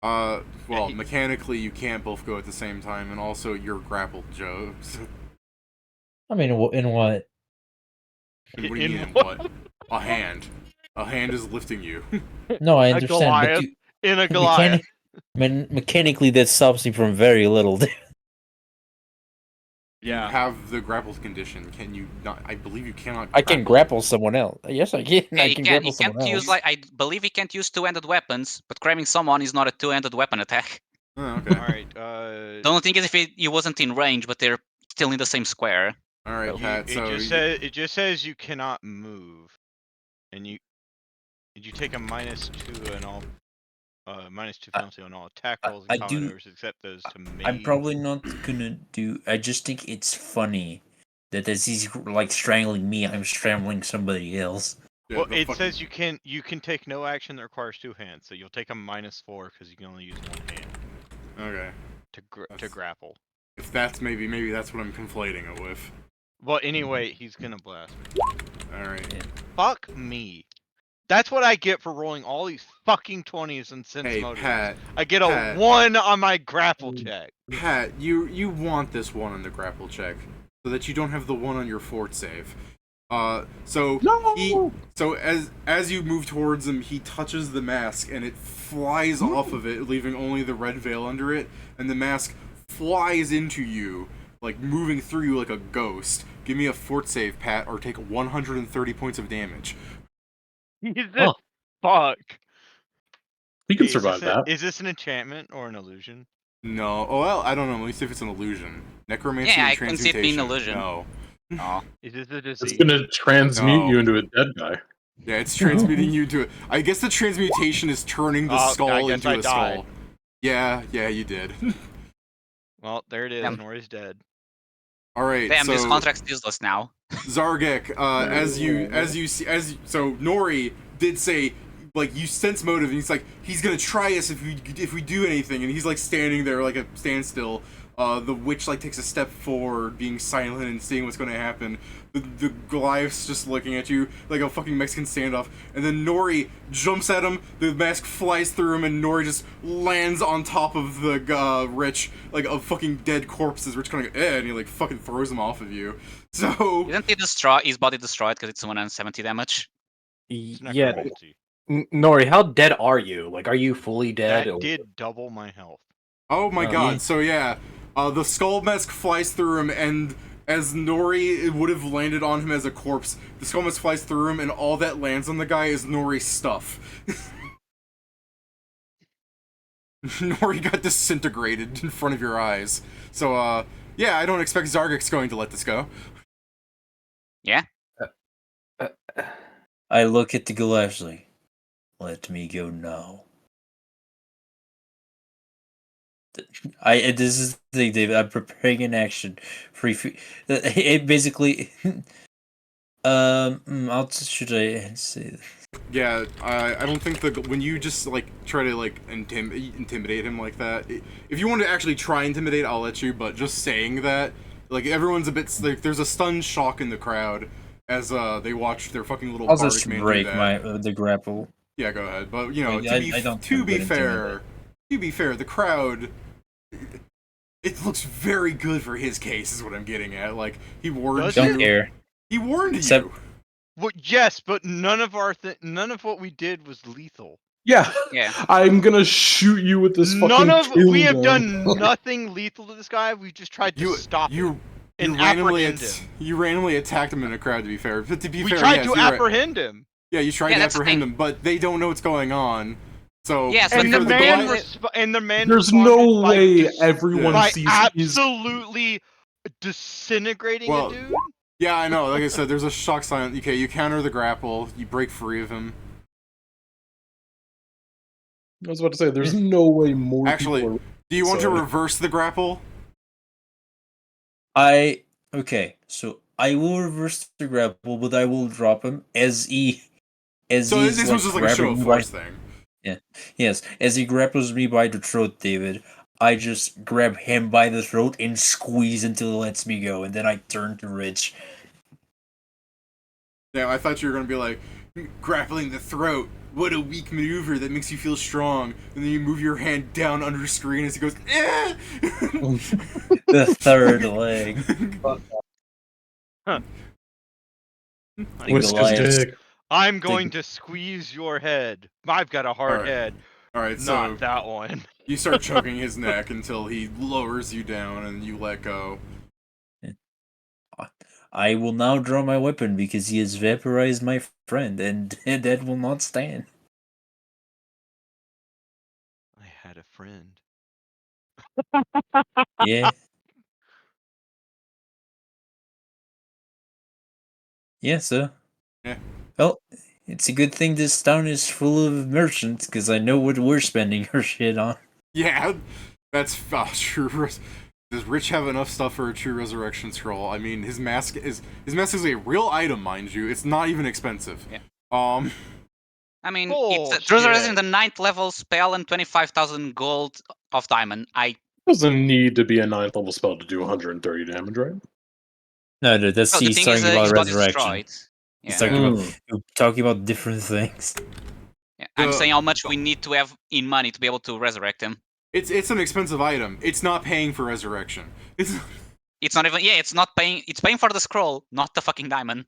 Well, Yeah, mechanically you can't both go at the same time, and also you're grappled, Joe. I mean, in what? What do you mean in what? what? A hand. A hand is lifting you. No, I A understand, Goliath but in a Goliath. mechanically that stops me from very little. You have the grappled condition. Can you not? I believe you cannot. I can grapple someone else. Yes, I can. Yeah, I he can can. grapple He someone can't else. use I believe he can't use two-handed weapons, but grabbing someone is not a two-handed weapon attack. Oh, okay. All right. The only thing is if he wasn't in range, but they're still in the same square. All right, Pat. So it just says you cannot move, and you take a -2 and all -2 penalty on all attack rolls and combat maneuvers except those to me. I'm probably not gonna do. I just think it's funny that as he's like strangling me, I'm strangling somebody else. Yeah, Well, it says you can take no action that requires two hands, so you'll take a -4 because you can only use one hand Okay. to grapple. If that's maybe that's what I'm conflating it with. Well, anyway, he's gonna blast me. All right. Yeah. Fuck me. That's what I get for rolling all these fucking 20s and sense Hey, motives. Pat. I get a Pat. 1 on my grapple check. Pat, you want this one on the grapple check so that you don't have the one on your fort save. So as you move towards him, he touches the mask and it flies off of it, leaving only the red veil under it, and the mask flies into you, like moving through you like a ghost. Give me a fort save, Pat, or take 130 points of damage. Jesus fuck. He can survive that. Is this an enchantment or an illusion? No. Oh, well, I don't know. Let me see if it's an illusion. Necromancy Yeah, and I can see it being transmutation. an illusion. No. Oh. Is this a It's disease? gonna transmute you into a dead guy. Yeah, it's transmuting you to. I guess the transmutation is turning the skull into a skull. Yeah, you did. Well, there it is. Damn. Nori's dead. All right. Damn, so, this contract's useless now. Zargek, so Nori did say, like, you sense motive, and he's gonna try us if we do anything, and he's like standing there like a standstill. The witch like takes a step forward, being silent and seeing what's gonna happen. The Goliath's just looking at you like a fucking Mexican standoff, and then Nori jumps at him. The mask flies through him, and Nori just lands on top of the Rich like a fucking dead corpse. As Rich kind of and he like fucking throws him off of you. So Isn't his body destroyed because it's 170 damage? It's Yeah, necromancy. Nori, how dead are you? Like, are you fully dead? That did double my health. oh my Oh, god, yeah. so yeah, the skull mask flies through him, and as Nori would have landed on him as a corpse, the skull mask flies through him, and all that lands on the guy is Nori's stuff. Nori got disintegrated in front of your eyes. So, yeah, I don't expect Zargek's going to let this go. Yeah? I look at the Goliath like, let me go now. This is the thing, David. I'm preparing an action for it. Basically, should I say this? Yeah, I don't think when you just like try to like intimidate him like that. If you want to actually try intimidate, I'll let you. But just saying that, like everyone's a bit like there's a stunned shock in the crowd as they watch their fucking little. I'll bardic just man do break that. the grapple. Yeah, go ahead. But you know, I don't to be feel fair, the crowd. It looks very good for his case, is what I'm getting at. Like he warned Does you. Don't care. He warned Except- you. Well, yes, but none of what we did was lethal. Yeah. Yeah. I'm gonna shoot you with this fucking We have gun. done nothing lethal to this guy. We just tried to stop him and apprehend him. You randomly attacked him in a crowd. To be fair, but to be We fair, tried yes, to you're right. apprehend him. Yeah, you tried Yeah, to that's the apprehend thing. him, but they don't know what's going on. So Yeah, so And for the the man Goliath- There's no responded by way everyone by sees his. absolutely disintegrating Well, a dude. yeah, I know. Like I said, there's a shock silence. Okay, you counter the grapple. You break free of him. I was about to say, there's no way more. Actually, people do you want to Sorry. reverse the grapple? I Okay, so I will reverse the grapple, but I will drop him as he So he's this like was just like a show grabbing of me by force thing. yes, as he grapples me by the throat, David. I just grab him by the throat and squeeze until he lets me go, and then I turn to Rich. Yeah, I thought you were gonna be like grappling the throat. What a weak maneuver that makes you feel strong. And then you move your hand down under the screen as he goes, eh! The third leg. Huh. Like Twist his Goliath. dick. I'm going to squeeze your head. I've got a hard Alright. head. Alright, so Not that one. you start choking his neck until he lowers you down and you let go. I will now draw my weapon because he has vaporized my friend, and that will not stand. I had a friend. Yeah. Yeah, so. Yeah. Well, it's a good thing this town is full of merchants, because I know what we're spending our shit on. Yeah, that's true. Does Rich have enough stuff for a true resurrection scroll? I mean, his mask is a real item, mind you. It's not even expensive. Yeah. I mean, Bullshit. it's resurrection the 9th level spell and 25,000 gold of diamond. Doesn't need to be a 9th level spell to do 130 damage, right? No, dude, that's Oh, the he's thing is, talking about his body resurrection. destroyed. He's Yeah. talking about different things. Yeah. I'm saying how much we need to have in money to be able to resurrect him. It's an expensive item. It's not paying for resurrection. It's not even. Yeah, it's not paying. It's paying for the scroll, not the fucking diamond.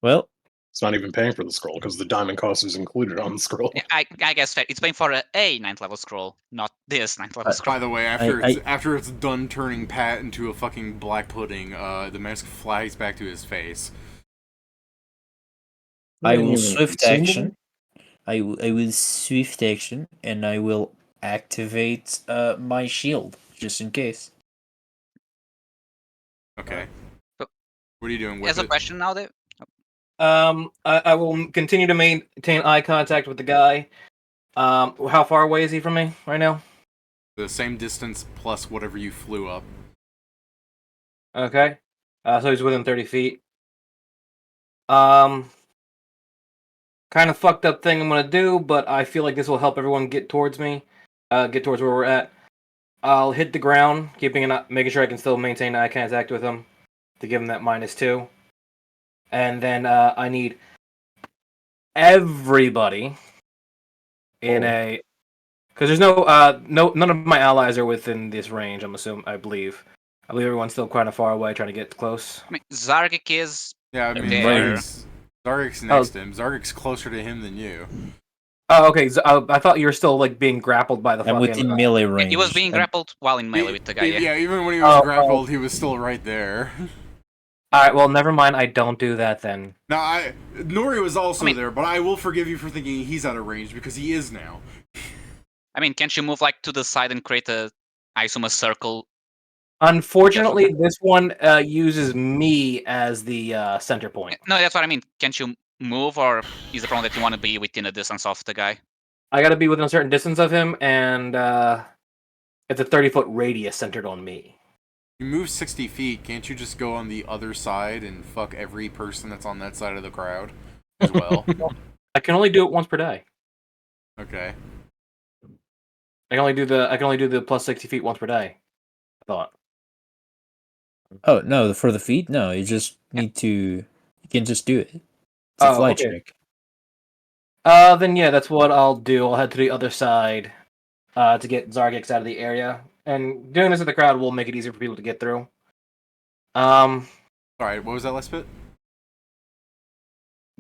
Well, It's not even paying for the scroll because the diamond cost is included on the scroll. Yeah, I guess fair. It's paying for a 9th level scroll, not this 9th level scroll. By the way, after it's done turning Pat into a fucking black pudding, the mask flies back to his face. I will swift action. I will swift action, and I will activate my shield just in case. Okay. So- What are you doing with As a it? question now, Dave. I will continue to maintain eye contact with the guy. How far away is he from me right now? The same distance plus whatever you flew up. Okay. So he's within 30 feet. Kind of fucked up thing I'm gonna do, but I feel like this will help everyone get towards me, get towards where we're at. I'll hit the ground, making sure I can still maintain eye contact with him to give him that -2. And then I need everybody in because there's none of my allies are within this range. I believe everyone's still kind of far away, trying to get close. I mean, Zargik is. Yeah, I mean, There. Zargik's next to him. Zargik's closer to him than you. Oh, okay. I thought you were still like being grappled by the I'm fucking. within melee range. He was being grappled while in melee with the guy. Yeah. Even when he was grappled, he was still right there. All right. Well, never mind. I don't do that then. Now, Nori was also there, but I will forgive you for thinking he's out of range because he is now. I mean, can't you move like to the side and create I assume a circle? Unfortunately, this one uses me as the center point. No, that's what I mean. Can't you move, or is the problem that you want to be within a distance of the guy? I got to be within a certain distance of him, and it's a 30-foot radius centered on me. You move 60 feet, can't you just go on the other side and fuck every person that's on that side of the crowd as well? I can only do it once per day. Okay. I can only do the plus 60 feet once per day. I thought. Oh no, for the feet, no. You just need to. You can just do it. It's a fly trick. Then yeah, that's what I'll do. I'll head to the other side to get Zargix out of the area, and doing this in the crowd will make it easier for people to get through. Sorry, what was that last bit?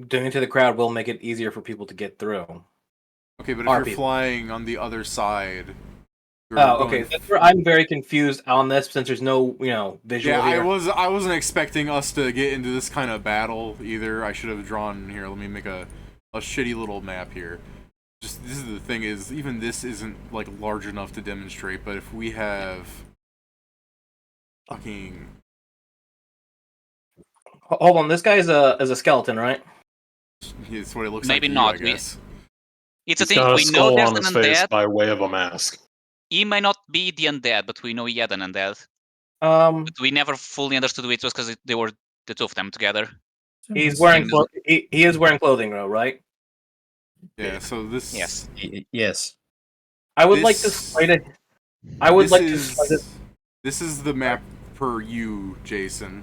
Doing it to the crowd will make it easier for people to get through. Okay, but if you're flying on the other side. Oh, okay. That's where I'm very confused on this since there's no, visual. Yeah, here. I wasn't expecting us to get into this kind of battle either. I should have drawn here. Let me make a shitty little map here. Just this is the thing is even this isn't like large enough to demonstrate. But if we have fucking hold on, this guy is a skeleton, right? It's what it looks Maybe like. not. I guess. It's a He's thing. got a We know skull there's on an his face undead. by way of a mask. He may not be the undead, but we know he had an undead. But we never fully understood it was because they were the two of them together. He's wearing Thing he is wearing clothing though, right? Yeah. So this. Yes. Yes. I would like to This- slide it. I would This like to slide it. is this is the map per you, Jason.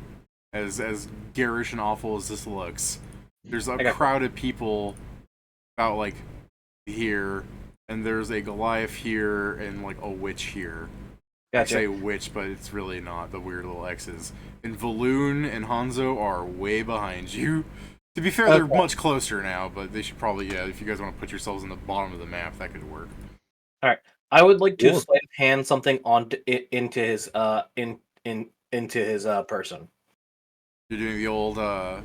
As garish and awful as this looks, there's a Okay. crowd of people about like here, and there's a Goliath here and like a witch here. I say Gotcha. witch, but it's really not the weird little X's. And Valoon and Hanzo are way behind you. To be fair, they're Okay. much closer now, but they should probably, if you guys want to put yourselves in the bottom of the map, that could work. I would like to Cool. sleight of hand something onto it into his into his person. You're doing the old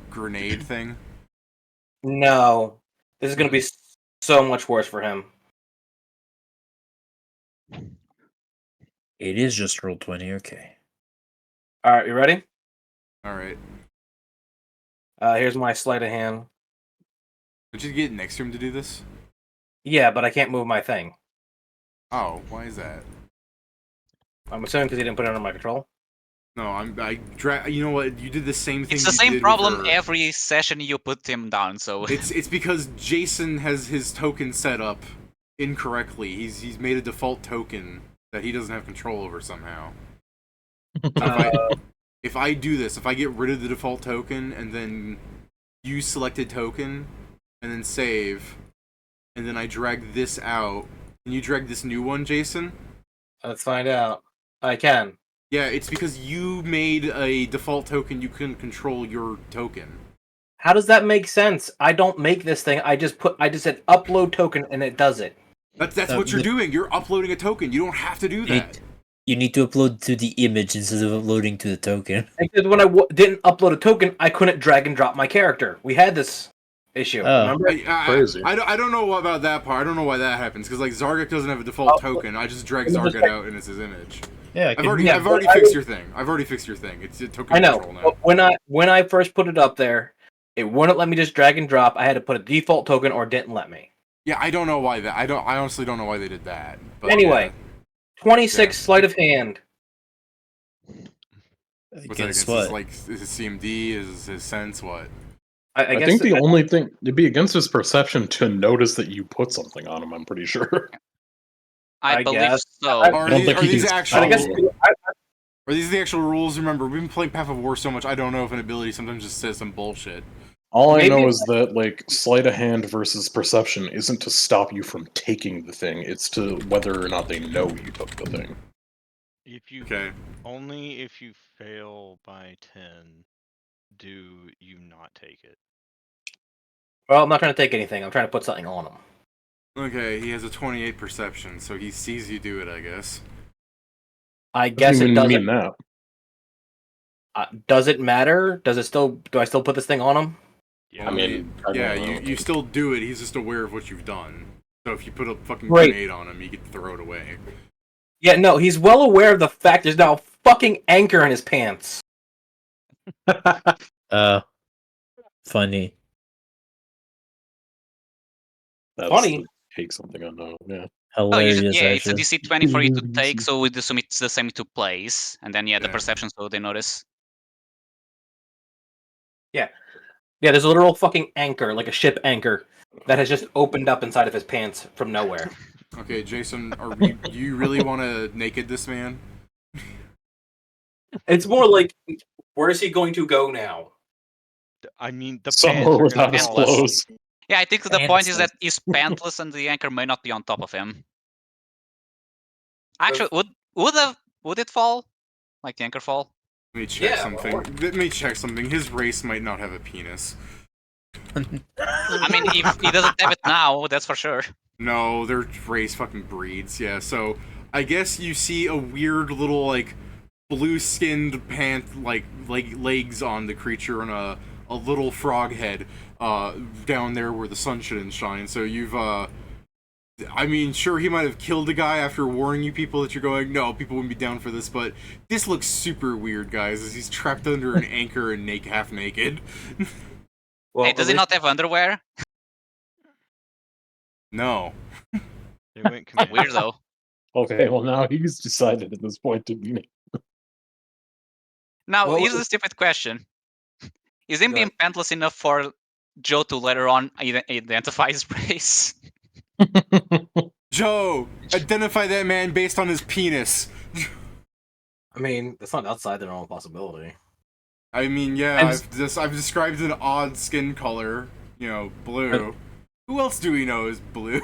grenade thing. No, this is gonna be so much worse for him. It is just roll 20. Okay. All right, you ready? All right. Here's my sleight of hand. Did you get next to him to do this? Yeah, but I can't move my thing. Oh, why is that? I'm assuming because he didn't put it under my control. No, you know what? You did the same thing. It's the you same did problem with her. every session you put him down. So It's because Jason has his token set up incorrectly. He's made a default token that he doesn't have control over somehow. If I do this, if I get rid of the default token and then use selected token and then save, and then I drag this out, can you drag this new one, Jason? Let's find out. I can. Yeah, it's because you made a default token. You couldn't control your token. How does that make sense? I don't make this thing. I just said upload token and it does it. That's what you're doing. You're uploading a token. You don't have to do that. You need to upload to the image instead of uploading to the token. Because when I didn't upload a token, I couldn't drag and drop my character. We had this issue. Oh. Remember? Crazy. I don't know about that part. I don't know why that happens because like Zargak doesn't have a default token. I just drag Zargak out and it's his image. Yeah, I've already fixed your thing. I've already fixed your thing. It's a token I know. control now. But when I first put it up there, it wouldn't let me just drag and drop. I had to put a default token or it didn't let me. Yeah, I don't know why that. I honestly don't know why they did that. But Anyway, 26 Yeah. sleight of hand. what's that against against? what? Like is his CMD? Is his sense? What? I guess think the only thing it'd be against his perception to notice that you put something on him. I'm pretty sure. I I believe guess. so. Are don't these, think are he these can actual? I guess Are these the actual rules? Remember, we've been playing Path of War so much. I don't know if an ability sometimes just says some bullshit. All I Maybe- know is that like sleight of hand versus perception isn't to stop you from taking the thing. It's to whether or not they know you took the thing. If you Okay. only if you fail by 10, do you not take it? Well, I'm not trying to take anything. I'm trying to put something on him. Okay, he has a 28 perception, so he sees you do it, I guess. I guess Doesn't it even doesn't. mean that. Does it matter? Does it still? Do I still put this thing on him? Yeah. I mean, I don't yeah, know. you still do it. He's just aware of what you've done. So if you put a fucking Right. grenade on him, you get to throw it away. Yeah, no. He's well aware of the fact there's now a fucking anchor in his pants. Funny. That's Funny. the take something unknown. Yeah. Oh, you Hilarious, should, yeah, it's a actually. DC 20 for you to take, so we'd assume it's the same to plays, and then the Yeah. perception, so they notice. Yeah, there's a literal fucking anchor, like a ship anchor, that has just opened up inside of his pants from nowhere. Okay, Jason, do you really want to naked this man? It's more like, where is he going to go now? I mean, the Somewhere pants are without gonna his fall off. clothes. Yeah, I think the point is that he's pantless and the anchor may not be on top of him. Actually, would it fall? Like the anchor fall? Let me check Yeah, something. Let me check something. His race might not have a penis. I mean, if he doesn't have it now, that's for sure. No, their race fucking breeds. Yeah, so I guess you see a weird little like blue-skinned pant like legs on the creature and a little frog head down there where the sun shouldn't shine. So you've I mean, sure, he might have killed a guy after warning you people that you're going, no, people wouldn't be down for this, but this looks super weird, guys, as he's trapped under an anchor and half naked. Well, Hey, does he not have underwear? No. They went command. Weird though. Okay, well now he's decided at this point to be. Now, Well, here's a stupid question. Is him Go being ahead. pantless enough for Joe to later on identify his race? Joe, identify that man based on his penis. I mean, it's not outside the realm of possibility. I mean, yeah, I'm I've described an odd skin color, blue. Who else do we know is blue?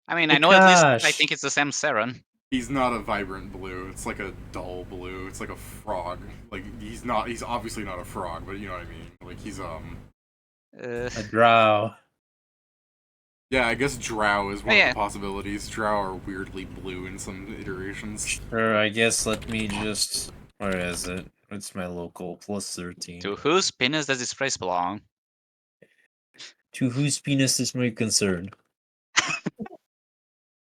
I mean, I know at least I Gosh. think it's the Sam Saren. He's not a vibrant blue. It's like a dull blue. It's like a frog. Like he's obviously not a frog, but you know what I mean. Like he's A drow. yeah, I guess drow is one Yeah. of the possibilities. Drow are weirdly blue in some iterations. Sure, I guess let me just... Where is it? It's my local, plus 13. To whose penis does this phrase belong? To whose penis is my concern?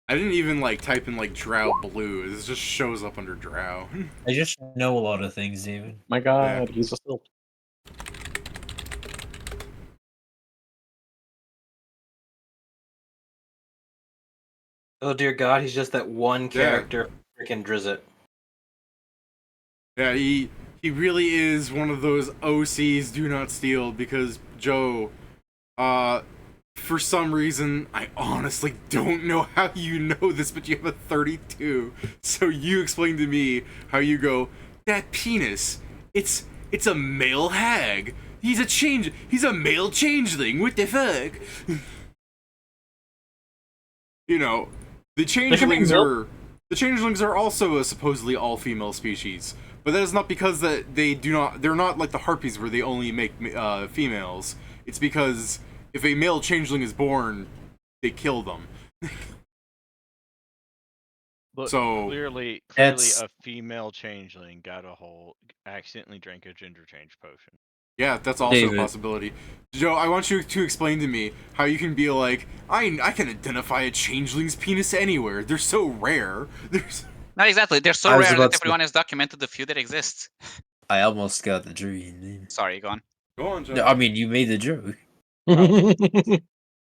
I didn't even type in drow blue. It just shows up under drow. I just know a lot of things, David. My God, he's a still. Oh dear God, he's just that one character, freaking Drizzit. Yeah, he really is one of those OCs do not steal because Joe, for some reason, I honestly don't know how you know this, but you have a 32. So you explain to me how you go, that penis, it's a male hag. He's a male changeling, what the fuck? The changelings are also a supposedly all-female species. But that is not because that they're not like the harpies where they only make females. It's because if a male changeling is born, they kill them. But So clearly It's- a female changeling accidentally drank a ginger change potion. yeah, that's also David. a possibility. Joe, I want you to explain to me how you can be like, I can identify a changeling's penis anywhere. They're so rare. No, exactly. They're so I was rare about that to- everyone has documented the few that exist. I almost got the dream. Sorry, go on. Go on, Joe. No, I mean, you made the joke.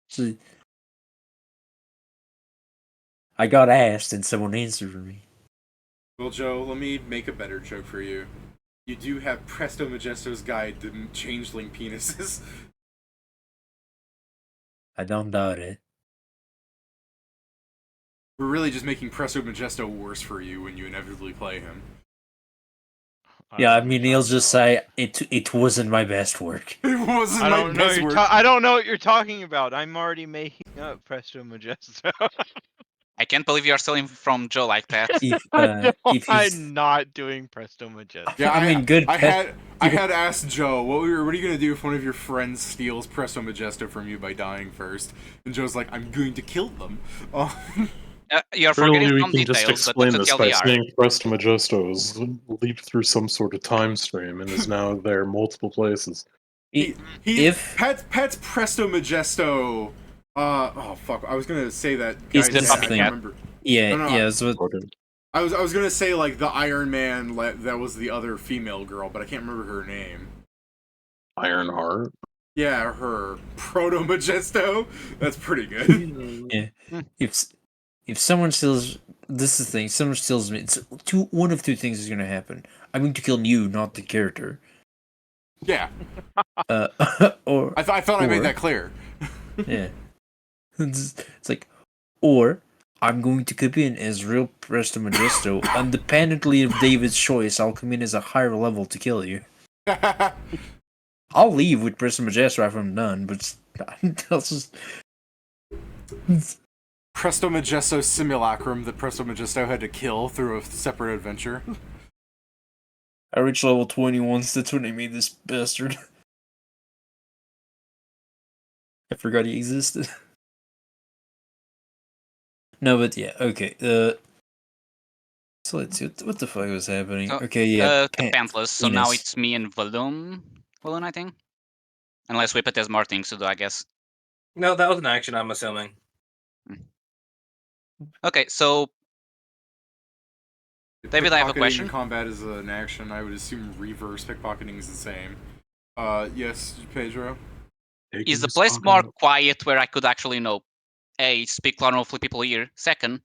See, I got asked and someone answered for me. Well, Joe, let me make a better joke for you. You do have Presto Majesto's Guide to Changeling Penises. I don't doubt it. We're really just making Presto Majesto worse for you when you inevitably play him. Yeah, I mean, he'll just say it wasn't my best work. It wasn't I my don't know. best work. I don't know what you're talking about. I'm already making up Presto Majesto. I can't believe you're stealing from Joe like that. If he's, I'm not doing Presto Majesto. Yeah, I mean, good. I had asked Joe, what are you gonna do if one of your friends steals Presto Majesto from you by dying first? And Joe's like, I'm going to kill them. You're Surely forgetting we some can just details, but explain that's this a by TLDR. saying Presto Majesto has leaped through some sort of time stream and is now there multiple places. Pat's Presto Majesto. Oh fuck! I was gonna say that. He's Guy's the name, I thing. can't remember. Yeah, No, yeah. So I was gonna say like the Iron Man that was the other female girl, but I can't remember her name. Ironheart. Yeah, her Proto Majesto. That's pretty good. yeah, if someone steals, this is the thing. Someone steals me. It's one of two things is going to happen. I'm going to kill you, not the character. Yeah, Or I thought I made or- that clear. yeah, it's like, or I'm going to come in as real Presto Majesto, independently of David's choice. I'll come in as a higher level to kill you. I'll leave with Presto Majesto after I'm done, but I'll just. Presto Majesto Simulacrum that Presto Majesto had to kill through a separate adventure. I reached level 21, so that's when I made this bastard. I forgot he existed. No, but yeah, okay. So let's see what the fuck was happening. So, Okay, yeah. Pantless, so now penis. it's me and Valoon, I think. Unless Whippet has more things to do, I guess. No, that was an action, I'm assuming. Okay, so David, I have a Pickpocketing question. in combat is an action. I would assume reverse pickpocketing is the same. Yes, Pedro. Is the place more quiet where I could actually, A, speak normal with people here? Second,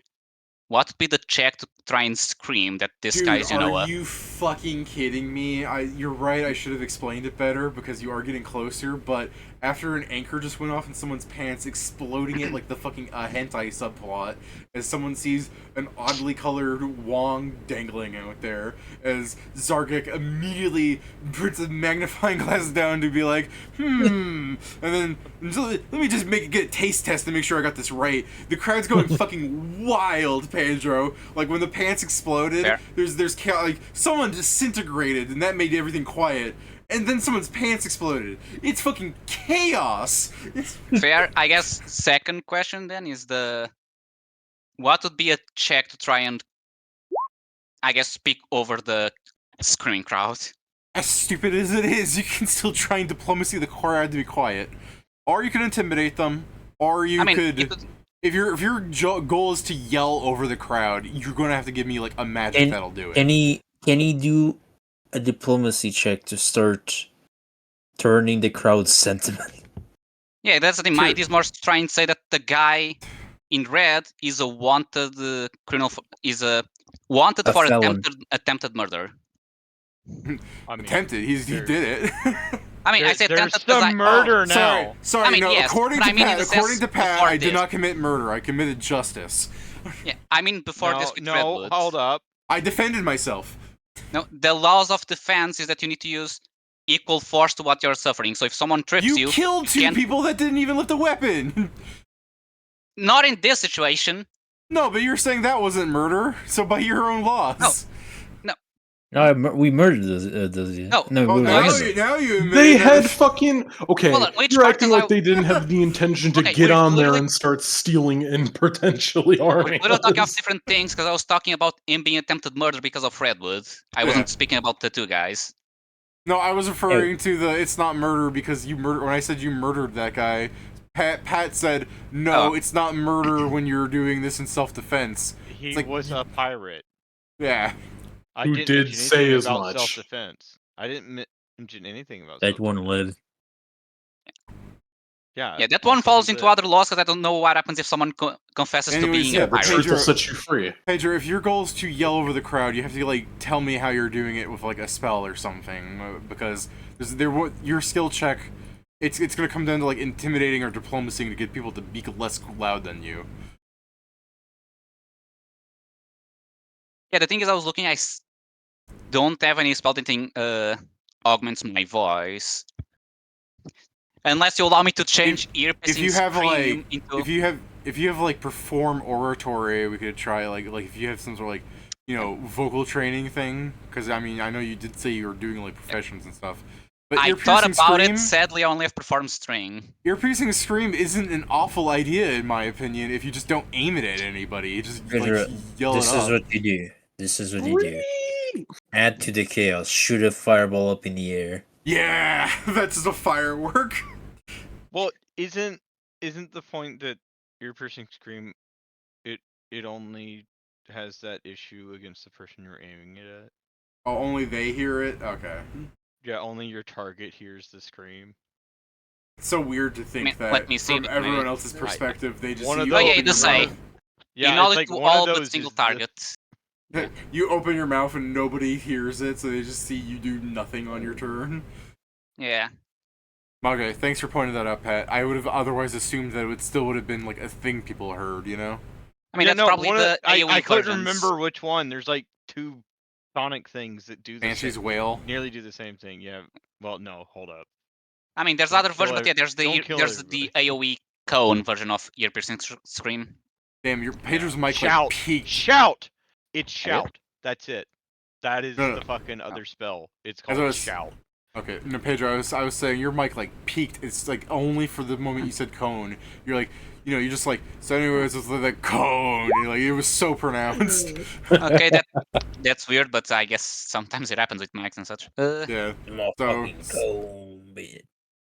what would be the check to try and scream that this Dude, guy's, are you fucking kidding me? You're right, I should have explained it better because you are getting closer, but after an anchor just went off in someone's pants, exploding it like the fucking hentai subplot, as someone sees an oddly colored Wong dangling out there, as Zargik immediately puts a magnifying glass down to be like, and then, let me just get a taste test to make sure I got this right. The crowd's going fucking wild, Pedro. Like, when the pants exploded, Fair. there's like, someone disintegrated, and that made everything quiet. And then someone's pants exploded. It's fucking chaos. Fair. I guess second question then is what would be a check to try and, I guess, speak over the screaming crowd? As stupid as it is, you can still try and diplomacy the crowd to be quiet, or you can intimidate them, or you could. If your goal is to yell over the crowd, you're going to have to give me like a magic that'll do it. Can he do a diplomacy check to start turning the crowd's sentiment? Yeah, that's the thing. My idea is more to try and say that the guy in red is a wanted criminal, for attempted murder. I mean, attempted. He did it. I mean, I said there's attempted because some murder now. Sorry, I mean, no. yes, according but to I mean Pat, before I did this. not commit murder. I committed justice. Yeah, I mean before this with Redwood. Hold up. I defended myself. No, the laws of defense is that you need to use equal force to what you're suffering. So if someone trips you, You killed two people that didn't even lift a weapon. Not in this situation. No, but you're saying that wasn't murder. So by your own laws. No, we murdered those. No. Oh, now you admit They that had was- fucking okay. Hold on, which You're part acting is like they didn't have the intention to Okay, get we're on there literally- and start stealing and potentially harming. We're talking of us. different things because I was talking about him being attempted murder because of Redwood. I wasn't speaking about the two guys. No, I was referring to the it's not murder because you murdered. When I said you murdered that guy, Pat said no, it's not murder when you're doing this in self-defense. He like- was a pirate. Yeah. I Who didn't did mention say anything as about much. self-defense. I didn't mention anything about That one self-defense. led. Yeah, that one falls into other laws because I don't know what happens if someone confesses Anyways, to being yeah, a the pirate. Truth will Pedro- set you free. Pedro, if your goal is to yell over the crowd, you have to like tell me how you're doing it with like a spell or something, because your skill check. It's gonna come down to like intimidating or diplomacy to get people to be less loud than you. Yeah, the thing is, I was looking. Don't have any spell that thing augments my voice, unless you allow me to change earpiece If you have scream like into. if you have like perform oratory, we could try like if you have some sort of like vocal training thing, because I mean I know you did say you were doing like professions and stuff. But I thought about it. Sadly, I only have perform string. Ear-piercing scream isn't an awful idea, in my opinion, if you just don't aim it at anybody. You just like, yell This it is up. what you do. This is what you do. Add to the chaos. Shoot a fireball up in the air. Yeah, that's a firework. Well, isn't the point that ear-piercing scream, it only has that issue against the person you're aiming it at? Oh, only they hear it? Okay. Yeah, only your target hears the scream. It's so weird to think that let me see from it, everyone maybe. else's perspective, they just One see of you those- Oh yeah, open it does your say. mouth. Yeah, You know it's it like to one all of but those single is the- target. You open your mouth and nobody hears it, so they just see you do nothing on your turn. Yeah. Okay, thanks for pointing that out, Pat. I would have otherwise assumed that it still would have been like a thing people heard, you know? I mean, Yeah, that's no, probably one of the AoE I couldn't versions. remember which one. There's like two Sonic things that do the Banshee's same, Wail. nearly do the same thing. Yeah. Well, no, hold up. I mean, there's Don't other kill versions, but yeah, there's don't kill the AoE cone version of ear piercing scream. Damn, your Pedro's mic Shout! like peaked. Shout! It's shout. That's it. That is No, the no. fucking other spell. It's As I called was- shout. Okay, no, Pedro, I was saying your mic like peaked. It's like only for the moment you said cone. You're like, you're just like, so anyways, it's like that cone. You're like, it was so pronounced. Okay, that's weird, but I guess sometimes it happens with mics and such. Yeah. More So- fucking cold, bitch.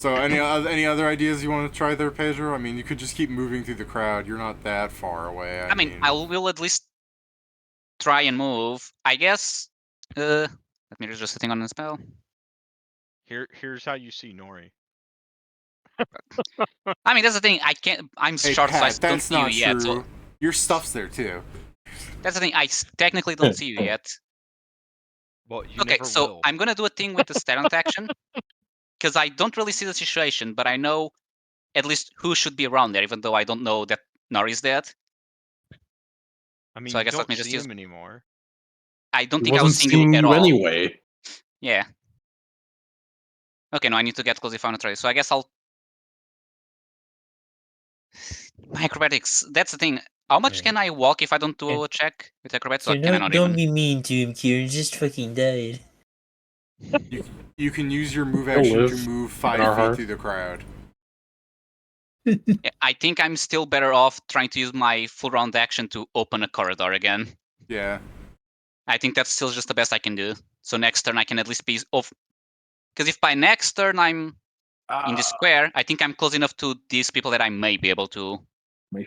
So any other ideas you want to try there, Pedro? I mean, you could just keep moving through the crowd. You're not that far away. I mean, I will at least try and move. I guess. Let me just sitting on the spell. Here's how you see Nori. I mean, that's the thing. I can't. I'm Hey, short Pat, sized. that's not yet, true. so Your stuff's there too. That's the thing. I technically don't see you yet. Well, you Okay, never so will. I'm gonna do a thing with the silent action because I don't really see the situation, but I know at least who should be around there, even though I don't know that Nori's dead. I mean, So I you guess let don't me just see use. him anymore. I don't He think I was wasn't seeing you seeing at you all. anyway. Yeah. Okay, no, I need to get close if I want to try. So I guess I'll. My acrobatics. That's the thing. How much Yeah. can I walk if I don't do Yeah. a check with acrobatics? So Or can I don't not even? be mean to him, Kieran. Just fucking died. You can use your move He'll action live to move in 5 our feet hearts. through the crowd. Yeah, I think I'm still better off trying to use my full round action to open a corridor again. Yeah. I think that's still just the best I can do. So next turn I can at least be off. Because if by next turn I'm in the square, I think I'm close enough to these people that I may be able to, My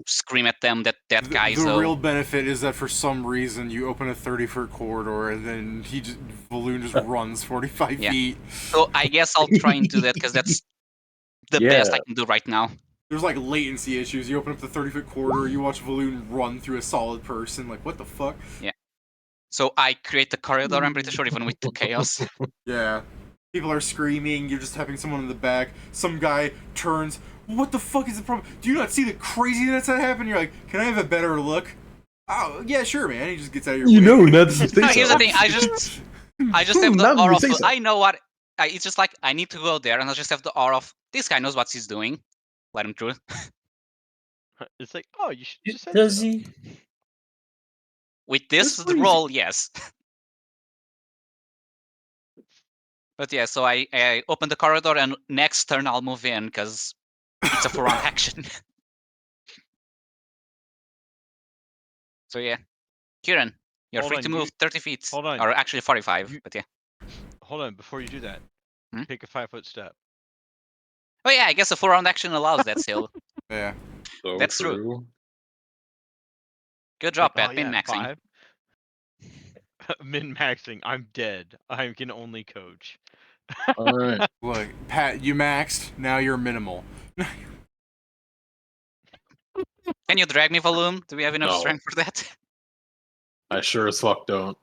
scream at them that guy. The So real benefit is that for some reason you open a 30-foot corridor and then Balloon just runs 45 Yeah. feet. So I guess I'll try and do that because that's the best I can do right now. There's like latency issues. You open up the 30-foot corridor, you watch Balloon run through a solid person. Like, what the fuck? Yeah. So I create the corridor, I'm pretty sure, even with the chaos. Yeah. People are screaming, you're just tapping someone in the back. Some guy turns, what the fuck is the problem? Do you not see the craziness that happened? You're like, can I have a better look? Oh, yeah, sure, man. He just gets out of your way. You know, that's No, here's the thing. I just have the aura of. I know what. It's just like I need to go there, and I just have the aura of this guy knows what he's doing. Let him through. It's like, oh, you should just. Does he? With this That's the crazy. roll, yes. But yeah, so I open the corridor, and next turn I'll move in because it's a 4-round action. So yeah, Kieran, you're Hold free on, to move 30 feet, hold on. or actually 45. You- But yeah. Hold on, before you do that, Hmm? take a 5-foot step. Oh yeah, I guess a 4-round action allows that still. Yeah. So That's true. true. Good job, Like, Pat. Min maxing. 5. Min-maxing. I'm dead. I can only coach. All right. Look, Pat, you maxed, now you're minimal. Can you drag me, Volume? Do we have enough No. strength for that? I sure as fuck don't.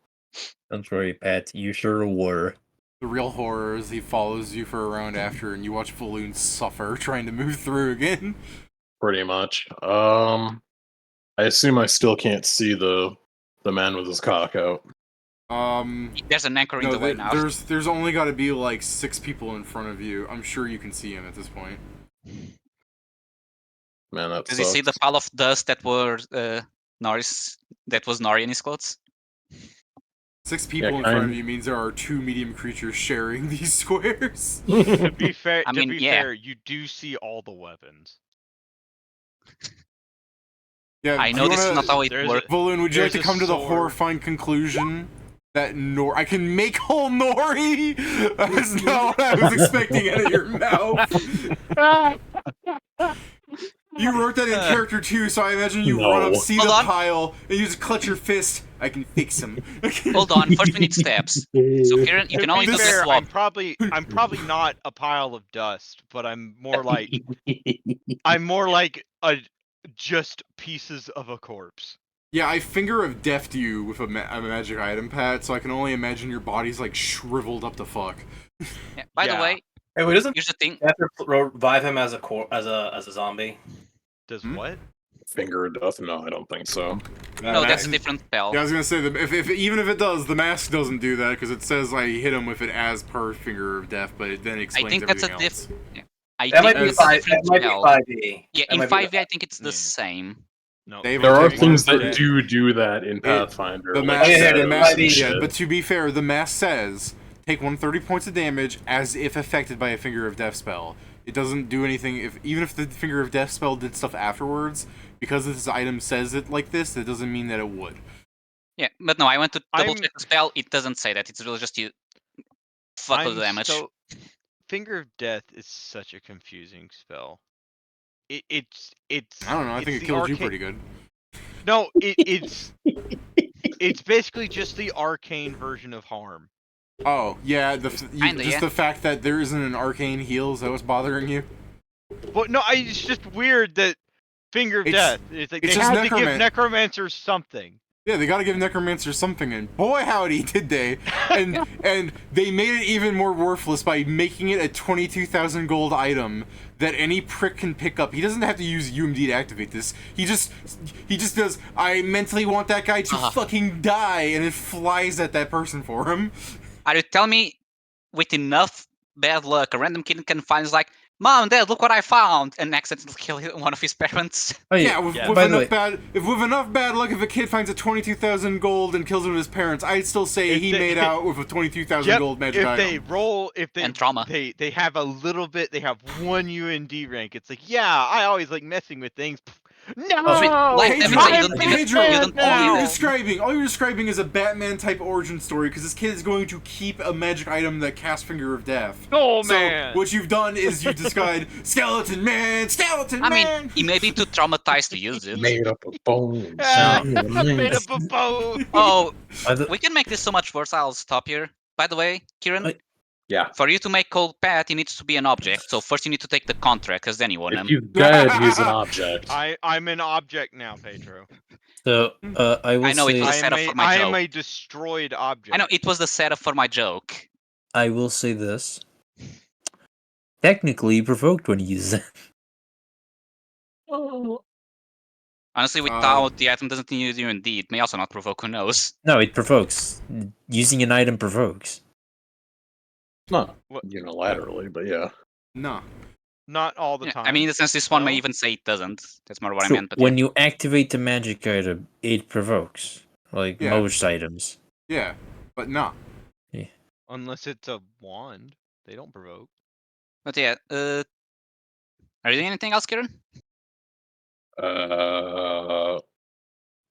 Don't worry, Pat. You sure were. The real horror is he follows you for a round after and you watch Balloon suffer trying to move through again. Pretty much. I assume I still can't see the man with his cock out. There's an anchor in No, the way now. there's only got to be like 6 people in front of you. I'm sure you can see him at this point. Man, that Does sucks. he see the pile of dust that were Nori's? That was Nori in his clothes. 6 people in front of you means there are 2 medium creatures sharing these squares. To be fair, I mean, yeah. fair, you do see all the weapons. Yeah, I do know you this is wanna- not how it there's a- works. Balloon, would you like There's to a come to the sword. horrifying conclusion that I can make whole Nori? That's not what I was expecting out of your mouth. You wrote that in character too, so I imagine you run up, No. see Hold the on. pile, and you just clutch your fist. I can fix him. Hold on, first we need steps. So Kieran, you To can only be do fair, that swap. I'm probably not a pile of dust, but I'm more like just pieces of a corpse. Yeah, I finger of death you with a magic item, Pat, so I can only imagine your body's like shriveled up to fuck. Yeah. By the Yeah. way, Hey, wait, doesn't here's the thing. have to revive him as a zombie? Does Hmm? what? Finger of death? No, I don't think so. No, that's a different spell. Yeah, I was gonna say if even if it does, the mask doesn't do that because it says I hit him with it as per finger of death, but it then I explains think that's a everything else. I That think might be it's a 5. That different might be spell. 5e. Yeah, That in might be 5e I think it's the Yeah. same. No. Dave, There I'll are take one things for that that. do that in Pathfinder. The like mask, yeah, the yeah, mask, yeah, yeah, shit. but to be fair, the mask says take 130 points of damage as if affected by a finger of death spell. It doesn't do anything even if the finger of death spell did stuff afterwards. Because this item says it like this, that doesn't mean that it would. Yeah, but no, I went to double I'm- check the spell. It doesn't say that. It's really just you fuck with the damage. So, Finger of Death is such a confusing spell. It's I don't know. I it's think it the killed you arcane- pretty good. No, it's basically just the arcane version of harm. Oh yeah, Kinda, just yeah. the fact that there isn't an arcane heal is that what's bothering you? But no, it's just weird that Finger of It's- Death. It's like it's they just have to give necroman- necromancers something. Yeah, they gotta give Necromancer something, and boy howdy did they. And they made it even more worthless by making it a 22,000 gold item that any prick can pick up. He doesn't have to use UMD to activate this. He just does, I mentally want that guy to fucking die, and it flies at that person for him. Are you telling me with enough bad luck, a random kid can find is like, Mom, Dad, look what I found, and accidentally kill one of his parents? Oh, Yeah, with By the way, enough bad luck, if a kid finds a 22,000 gold and kills one of his parents, I'd still say If he they- made out with a 22,000 gold magic if item. they roll, And trauma. they have a little bit. They have one UND rank. It's like, yeah, I always like messing with things. No, like, that means that you don't even- Pedro, you don't all believe you're describing is a Batman type origin story because this kid is going to keep a magic item that casts Finger of Death. Oh So man! what you've done is you described Skeleton Man. I mean, he may be too traumatized to use it. Made up of bones. Ah, Yeah, made nice. up a bow. Oh, by the, we can make this so much worse. I'll stop here. By the way, Kieran, Yeah. for you to make Cold Pat, he needs to be an object. So first you need to take the contract, because then you want If him. he's dead, he's an object. I'm an object now, Pedro. so I will I know it say was I set am up a, for my I joke. am a destroyed object. I know, it was the setup for my joke. I will say this. Technically, he provoked when he used it. Honestly, without the item doesn't need you indeed. It may also not provoke, who knows. No, it provokes. Using an item provokes. Not What? unilaterally, but yeah. No. Not all the Yeah, time. I mean, in the sense, this one may No? even say it doesn't. That's more what I So meant. But when you activate the magic item, it provokes. Like Yeah. most items. Yeah, but no. Unless it's a wand, they don't provoke. But yeah, are you doing anything else, Kieran?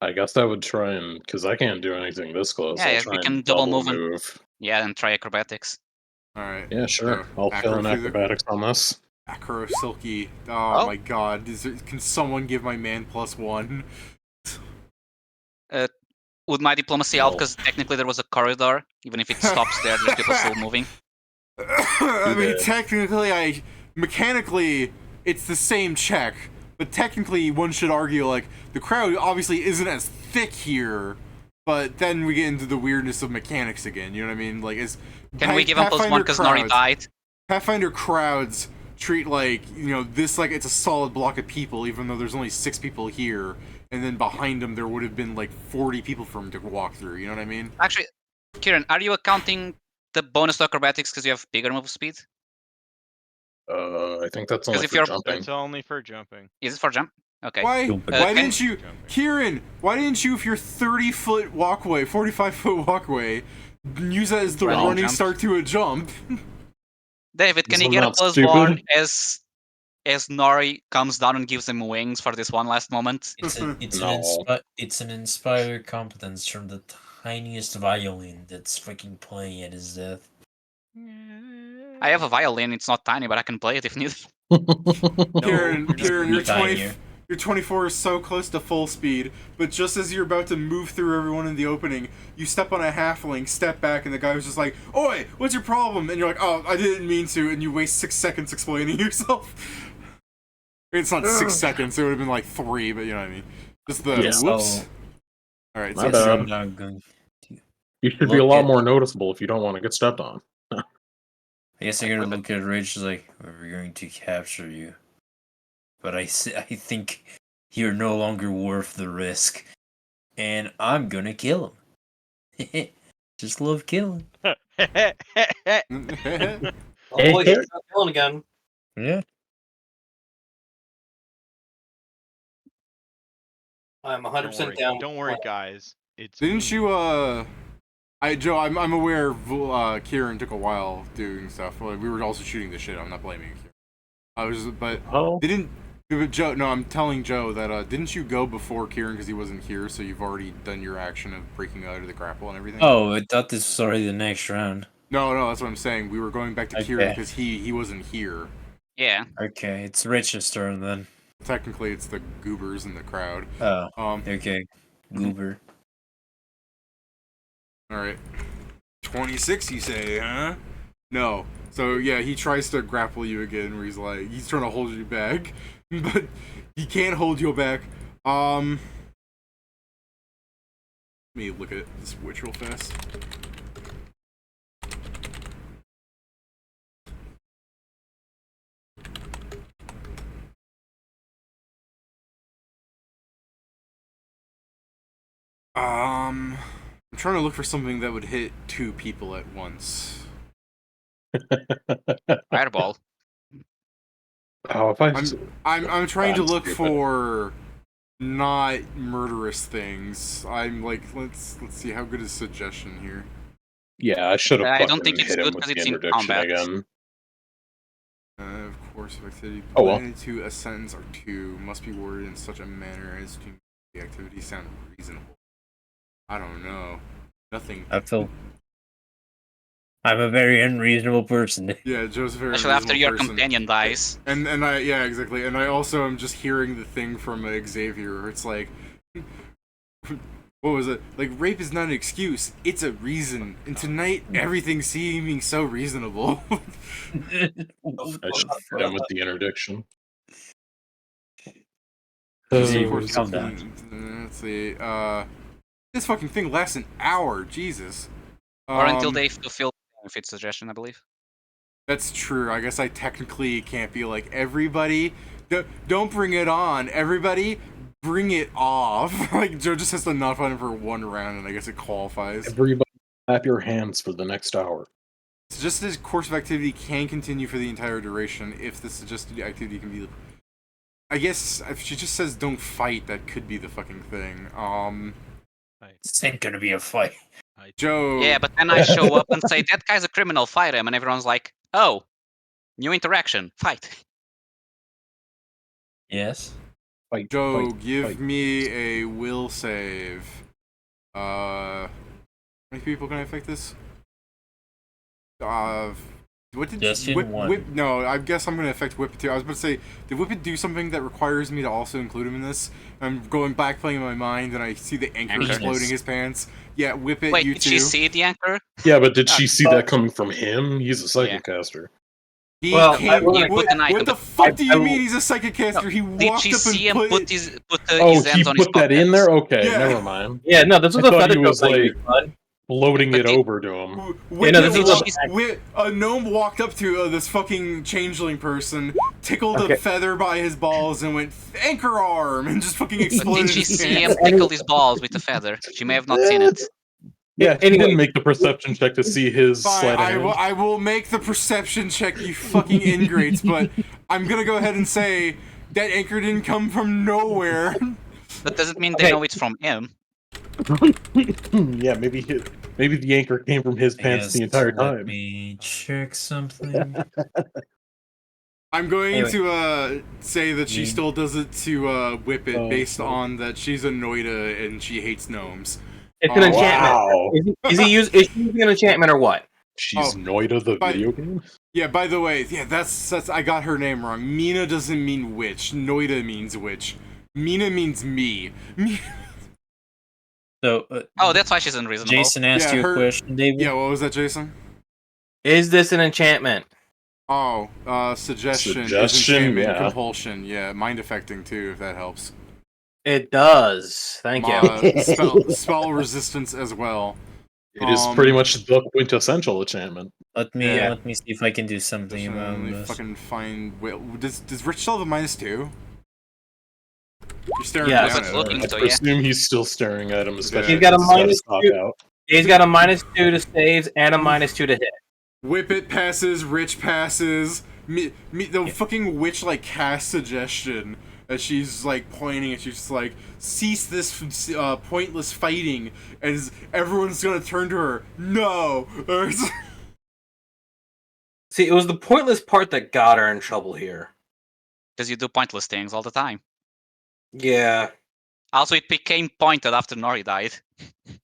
I guess I would try and, because I can't do anything this close. Yeah, I'll yeah, try we and can double move and- move. Yeah, and try acrobatics. All right. Yeah, sure. So, I'll fill in acro through the- acrobatics on this. Acro Silky. Oh, Oh. my god. Can someone give my man +1? Would my diplomacy help? No. Because technically there was a corridor. Even if it stops there, there's people still moving. I mean, bad. technically, mechanically, it's the same check, but technically, one should argue, like, the crowd obviously isn't as thick here, but then we get into the weirdness of mechanics again, you know what I mean? Like, Can we give him +1 because Nori died? Pathfinder crowds treat, like, you know, this like it's a solid block of people, even though there's only 6 people here, and then behind them there would have been, like, 40 people for him to walk through, you know what I mean? Actually, Kieran, are you accounting the bonus to acrobatics because you have bigger move speed? I think that's only if for you're- jumping. It's only for jumping. Is it for jump? Okay. Why Stupid. why can- didn't you, Jumping. Kieran, why didn't you, if you're 30-foot walkway, 45-foot walkway, use that as the Running running jump. start to a jump? David, can Is you it get a not +1 stupid? as Nori comes down and gives him wings for this one last moment? It's No. it's an inspired competence from the tiniest violin that's freaking playing at his death. I have a violin, it's not tiny, but I can play it if needed. Kieran, you're you're tinier. Your 24 is so close to full speed, but just as you're about to move through everyone in the opening, you step on a halfling, step back, and the guy was just like, "Oi, what's your problem?" And you're like, "Oh, I didn't mean to," and you waste 6 seconds explaining yourself. It's not 6 seconds; it would have been like 3, but you know what I mean. Just the Yeah. whoops. So, All right, My so yes, bad. I'm not going. You should be a Look lot at- more noticeable if you don't want to get stepped on. I guess I gotta look at Rich like, we're going to capture you. But I think you're no longer worth the risk. And I'm gonna kill him. Just love killing. Oh boy, he's not killing again. Yeah. I'm Don't 100% worry, down. don't worry, guys. It's didn't me. you Joe, I'm aware Kieran took a while doing stuff. Well, we were also shooting the shit. I'm not blaming you, Kieran. But Oh, didn't Joe? No, I'm telling Joe that didn't you go before Kieran because he wasn't here? So you've already done your action of breaking out of the grapple and everything. Oh, I thought this was already the next round. No, that's what I'm saying. We were going back to Kieran Okay. because he wasn't here. Yeah. Okay, it's Rich's turn then. Technically, it's the goobers in the crowd. Oh, Um, okay. Goober. all right, 26. You say, huh? No. So yeah, he tries to grapple you again, where he's trying to hold you back, but He can't hold you back. Let me look at this witch real fast. I'm trying to look for something that would hit 2 people at once. Fireball. Oh, if I I'm trying to I'm look stupid. for not murderous things. I'm like, let's see how good is suggestion here. Yeah, I should have I don't fucking think it's hit him good with 'cause the it's in interdiction combat. again. Of course, if activity Oh, well. related to a sentence or two must be worded in such a manner as to make the activity sound reasonable. I don't know. Nothing. I'm a very unreasonable person. Yeah, Joe's a very Especially after unreasonable your person. companion dies. And I yeah, exactly. And I also am just hearing the thing from Xavier where it's like what was it? Like, rape is not an excuse, it's a reason. And tonight everything's seeming so reasonable. I should hit him with the interdiction. Calm down. Let's see. This fucking thing lasts an hour, Jesus. Or until they fulfill the benefit suggestion, I believe. That's true. I guess I technically can't be like, everybody, don't bring it on. Everybody, bring it off. Like, Joe just has to not find him for 1 round, and I guess it qualifies. Everybody clap your hands for the next hour. Suggested course of activity can continue for the entire duration if the suggested activity can be... I guess if she just says don't fight, that could be the fucking thing. This ain't gonna be a fight. Joe... Yeah, but then I show up and say, that guy's a criminal, fight him, and everyone's like, oh, new interaction, fight. Yes. Fight, Joe, fight, give fight. me a will save. How many people can I affect this? What did Just in one. Whip? No, I guess I'm gonna affect Whippet too. I was about to say, did Whippet do something that requires me to also include him in this? I'm going back playing in my mind, and I see the anchor Anchor. exploding his pants. Yeah, Whippet, Wait, you did too. she see the anchor? Yeah, but did she see Oh. that coming from him? He's a psychocaster. He Well, came. I wasn't- What, put an item, what the but fuck do you I- mean he's a psychic caster? He Did walked she up see and him put. put his Oh, his he hands on his put that in pockets? there? Okay, Yeah. never mind. Yeah, no, this was I a thought feather he was, dude, like- bud. Floating But it did- over to him. Yeah, no, this Did is she- a gnome walked up to this fucking changeling person, tickled Okay. a feather by his balls, and went anchor arm, and just fucking But exploded. did she his see hands. him tickle his balls with a feather? She may have not seen it. Yeah, he Anyway. didn't make the perception check to see his Fine, sleight of I hand. will. I will make the perception check, you fucking ingrates. But I'm gonna go ahead and say that anchor didn't come from nowhere. That doesn't mean they Okay. know it's from him. Yeah, maybe the anchor came from his pants the entire Let time. me check something. I'm going Anyway. to say that she Me. still does it to whip it Oh, based fuck. on that she's a Noida and she hates gnomes. It's an Oh, enchantment. Wow. Is she using an enchantment or what? She's Oh, Noida the but- video game? Yeah, by the way, yeah, that's I got her name wrong. Mina doesn't mean witch. Noida means witch. Mina means me. So, Oh, that's why she's unreasonable. Jason asked Yeah, you a her- question, David. Yeah, what was that, Jason? Is this an enchantment? Oh, suggestion, is Suggestion, enchantment, yeah. compulsion. Yeah, mind affecting too, if that helps. It does. Thank you. Spell resistance as well. It is pretty much the quintessential enchantment. Let me Yeah. let me see if I can do something Just, about let me this. fucking find. Wait, does Rich still have a -2? You're staring Yeah, down but at looking- it. so, I yeah. presume he's still staring at him, especially He's got a since he's minus stock 2. out. He's got a -2 to saves and a -2 to hit. Whip it passes, Rich passes. The fucking witch like cast suggestion as she's like pointing and she's just like, cease this pointless fighting, as everyone's gonna turn to her. No. See, it was the pointless part that got her in trouble here. Because you do pointless things all the time. Yeah. Also, it became pointed after Nori died.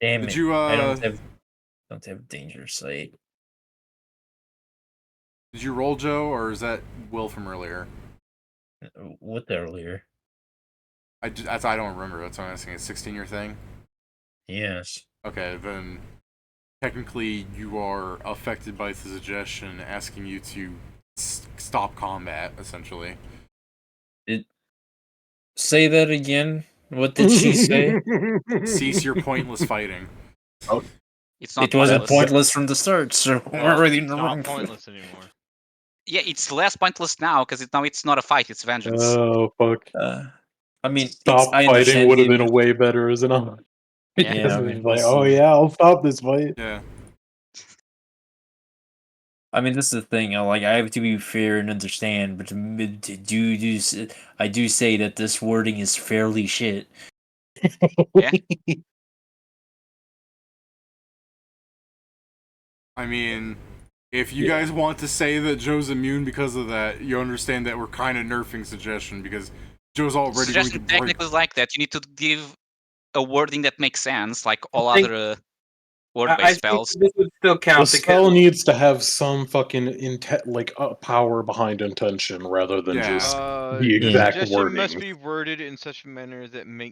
Damn Did it! you I don't have danger sight. did you roll, Joe, or is that Will from earlier? What earlier? I don't remember. That's what I'm asking. It's 16-year thing. Yes. Okay, then technically you are affected by the suggestion asking you to stop combat, essentially. Say that again. What did she say? Cease your pointless fighting. It's not It wasn't pointless. pointless from the start, so we're Well, already in it's the not wrong. pointless anymore. Yeah, it's less pointless now because now it's not a fight; it's vengeance. Oh fuck! I mean, Stop I fighting understand would have the been a way better as an option. Yeah. Yeah, I It's mean, like, this oh is- yeah, I'll stop this fight. Yeah. I mean, this is the thing. Like, I have to be fair and understand, but I do say that this wording is fairly shit. Yeah. I mean, if you guys want to say that Joe's immune because of that, you understand that we're kind of nerfing suggestion because Joe's already going to Suggestion break. technically is like that. You need to give a wording that makes sense, like all I think- other I word-based think spells. this would still The count spell because needs to have some fucking power behind intention rather than Yeah. just The the exact suggestion must wording. be worded in such a manner that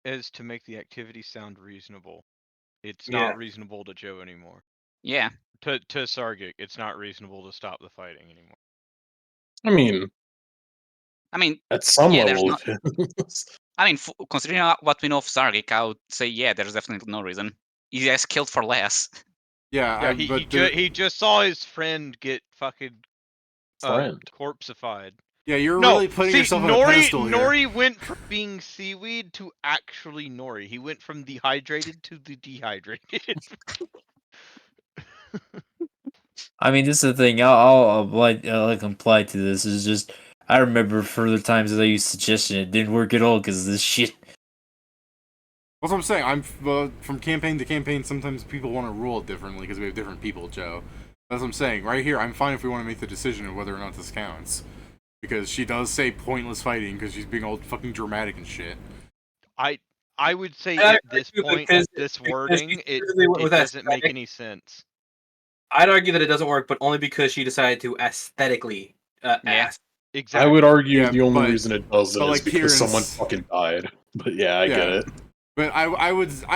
as to make the activity sound reasonable. It's Yeah. not reasonable to Joe anymore. Yeah. To Sargic, it's not reasonable to stop the fighting anymore. I mean, I mean, at some Yeah, there's level, it is. I mean, considering what we know of Sargic, I would say yeah, there's definitely no reason. He has killed for less. Yeah, Yeah, he just saw his friend get fucking Friend. corpseified. yeah, you're No, really putting see, yourself on a Nori pedestal here. Nori went from being seaweed to actually Nori. He went from dehydrated to the dehydrated. I mean, this is the thing. I'll comply to this. Is just I remember further times that I used suggestion. It didn't work at all because of this shit. That's what I'm saying. I'm from campaign to campaign. Sometimes people want to rule it differently because we have different people, Joe. That's what I'm saying. Right here, I'm fine if we want to make the decision of whether or not this counts. Because she does say pointless fighting because she's being all fucking dramatic and shit. I would say I at this agree point, because- this because wording, she it specifically went with doesn't make aesthetic. any sense. I'd argue that it doesn't work, but only because she decided to aesthetically Yeah. ask. Exactly. I would argue Yeah, the only but- reason it does it but is like because Kieran's- someone fucking died. But yeah, I get Yeah. it. But I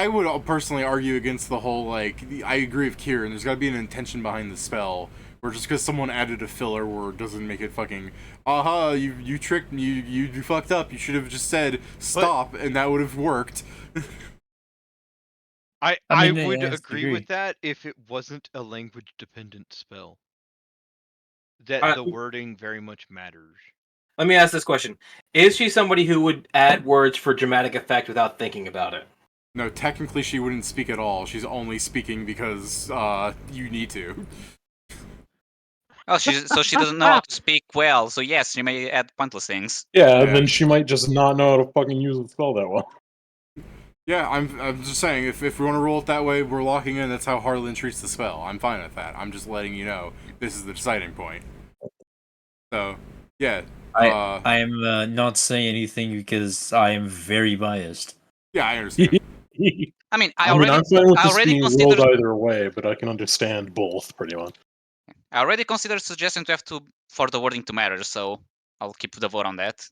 would personally argue against the whole I agree with Kieran. There's got to be an intention behind the spell, or just because someone added a filler word doesn't make it fucking. Aha! You tricked me. You fucked up. You should have just said stop, and that would have worked. I mean, would yeah, I agree agree. with that if it wasn't a language dependent spell. That I- the wording very much matters. Let me ask this question: is she somebody who would add words for dramatic effect without thinking about it? No, technically she wouldn't speak at all. She's only speaking because you need to. Oh, so she doesn't know how to speak well. So yes, she may add pointless things. Yeah, Yeah. then she might just not know how to fucking use the spell that well. Yeah, I'm just saying if we want to roll it that way, we're locking in. That's how Harlonde treats the spell. I'm fine with that. I'm just letting you know this is the deciding point. So yeah, I am not saying anything because I am very biased. yeah, I understand. I mean, I'm fine with I this already being considered rolled either way, but I can understand both pretty much. I already considered suggesting to have to for the wording to matter. So I'll keep the vote on that.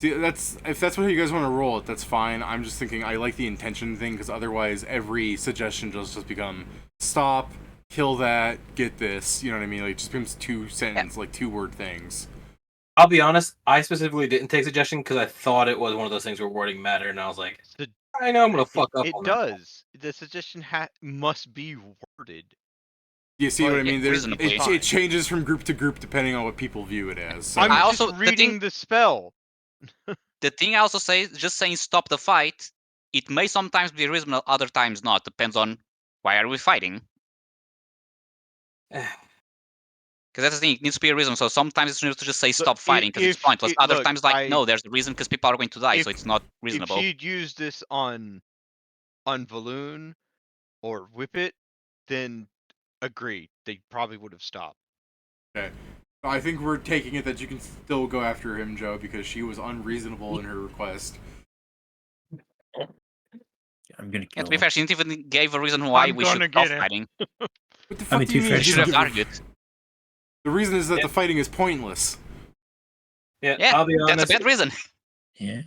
See, if that's what you guys want to roll it, that's fine. I'm just thinking I like the intention thing because otherwise every suggestion just become stop, kill that, get this. You know what I mean? Like it just becomes two word things. I'll be honest. I specifically didn't take suggestion because I thought it was one of those things where wording mattered, and I was like, I know I'm gonna fuck up. It on that. does. The suggestion must be worded. You see what I mean? reasonably. It changes from group to group depending on what people view it as. So. I'm I just also- the reading thing- the spell. The thing I also say, just saying stop the fight, it may sometimes be reasonable, other times not. Depends on why are we fighting. Because that's the thing, it needs to be a reason. So sometimes it's needs to just say stop fighting because it's pointless. Other look, times, no, there's a reason because people are going to die, so if- it's not If reasonable. she'd used this on Valoon or Whippet, then agree. They probably would have stopped. Okay. I think we're taking it that you can still go after him, Joe, because she was unreasonable in her request. I'm gonna And kill to be him. fair, she didn't even give a reason why I'm we gonna should stop get him. fighting. What the I fuck mean, do you to be mean? fair, She she should have didn't give- argued. The reason is that Yeah. the fighting is pointless. Yeah, Yeah, I'll be honest. that's a bad reason. Yeah,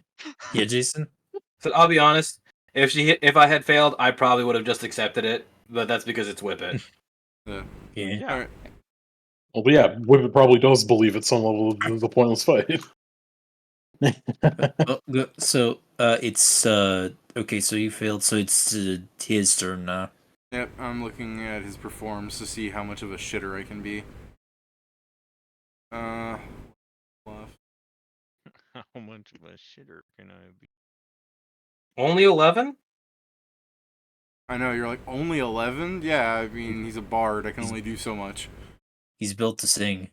yeah, Jason. So I'll be honest. If I had failed, I probably would have just accepted it. But that's because it's Whippet. Yeah. All right. Well, but yeah, Whippet probably does believe at some level this is a pointless fight. So it's okay. So you failed. So it's his turn now. Yep, I'm looking at his performs to see how much of a shitter I can be. Left. How much of a shitter can I be? Only 11? I know, you're like, only 11? Yeah, I mean, he's a bard. I can only do so much. He's built to sing.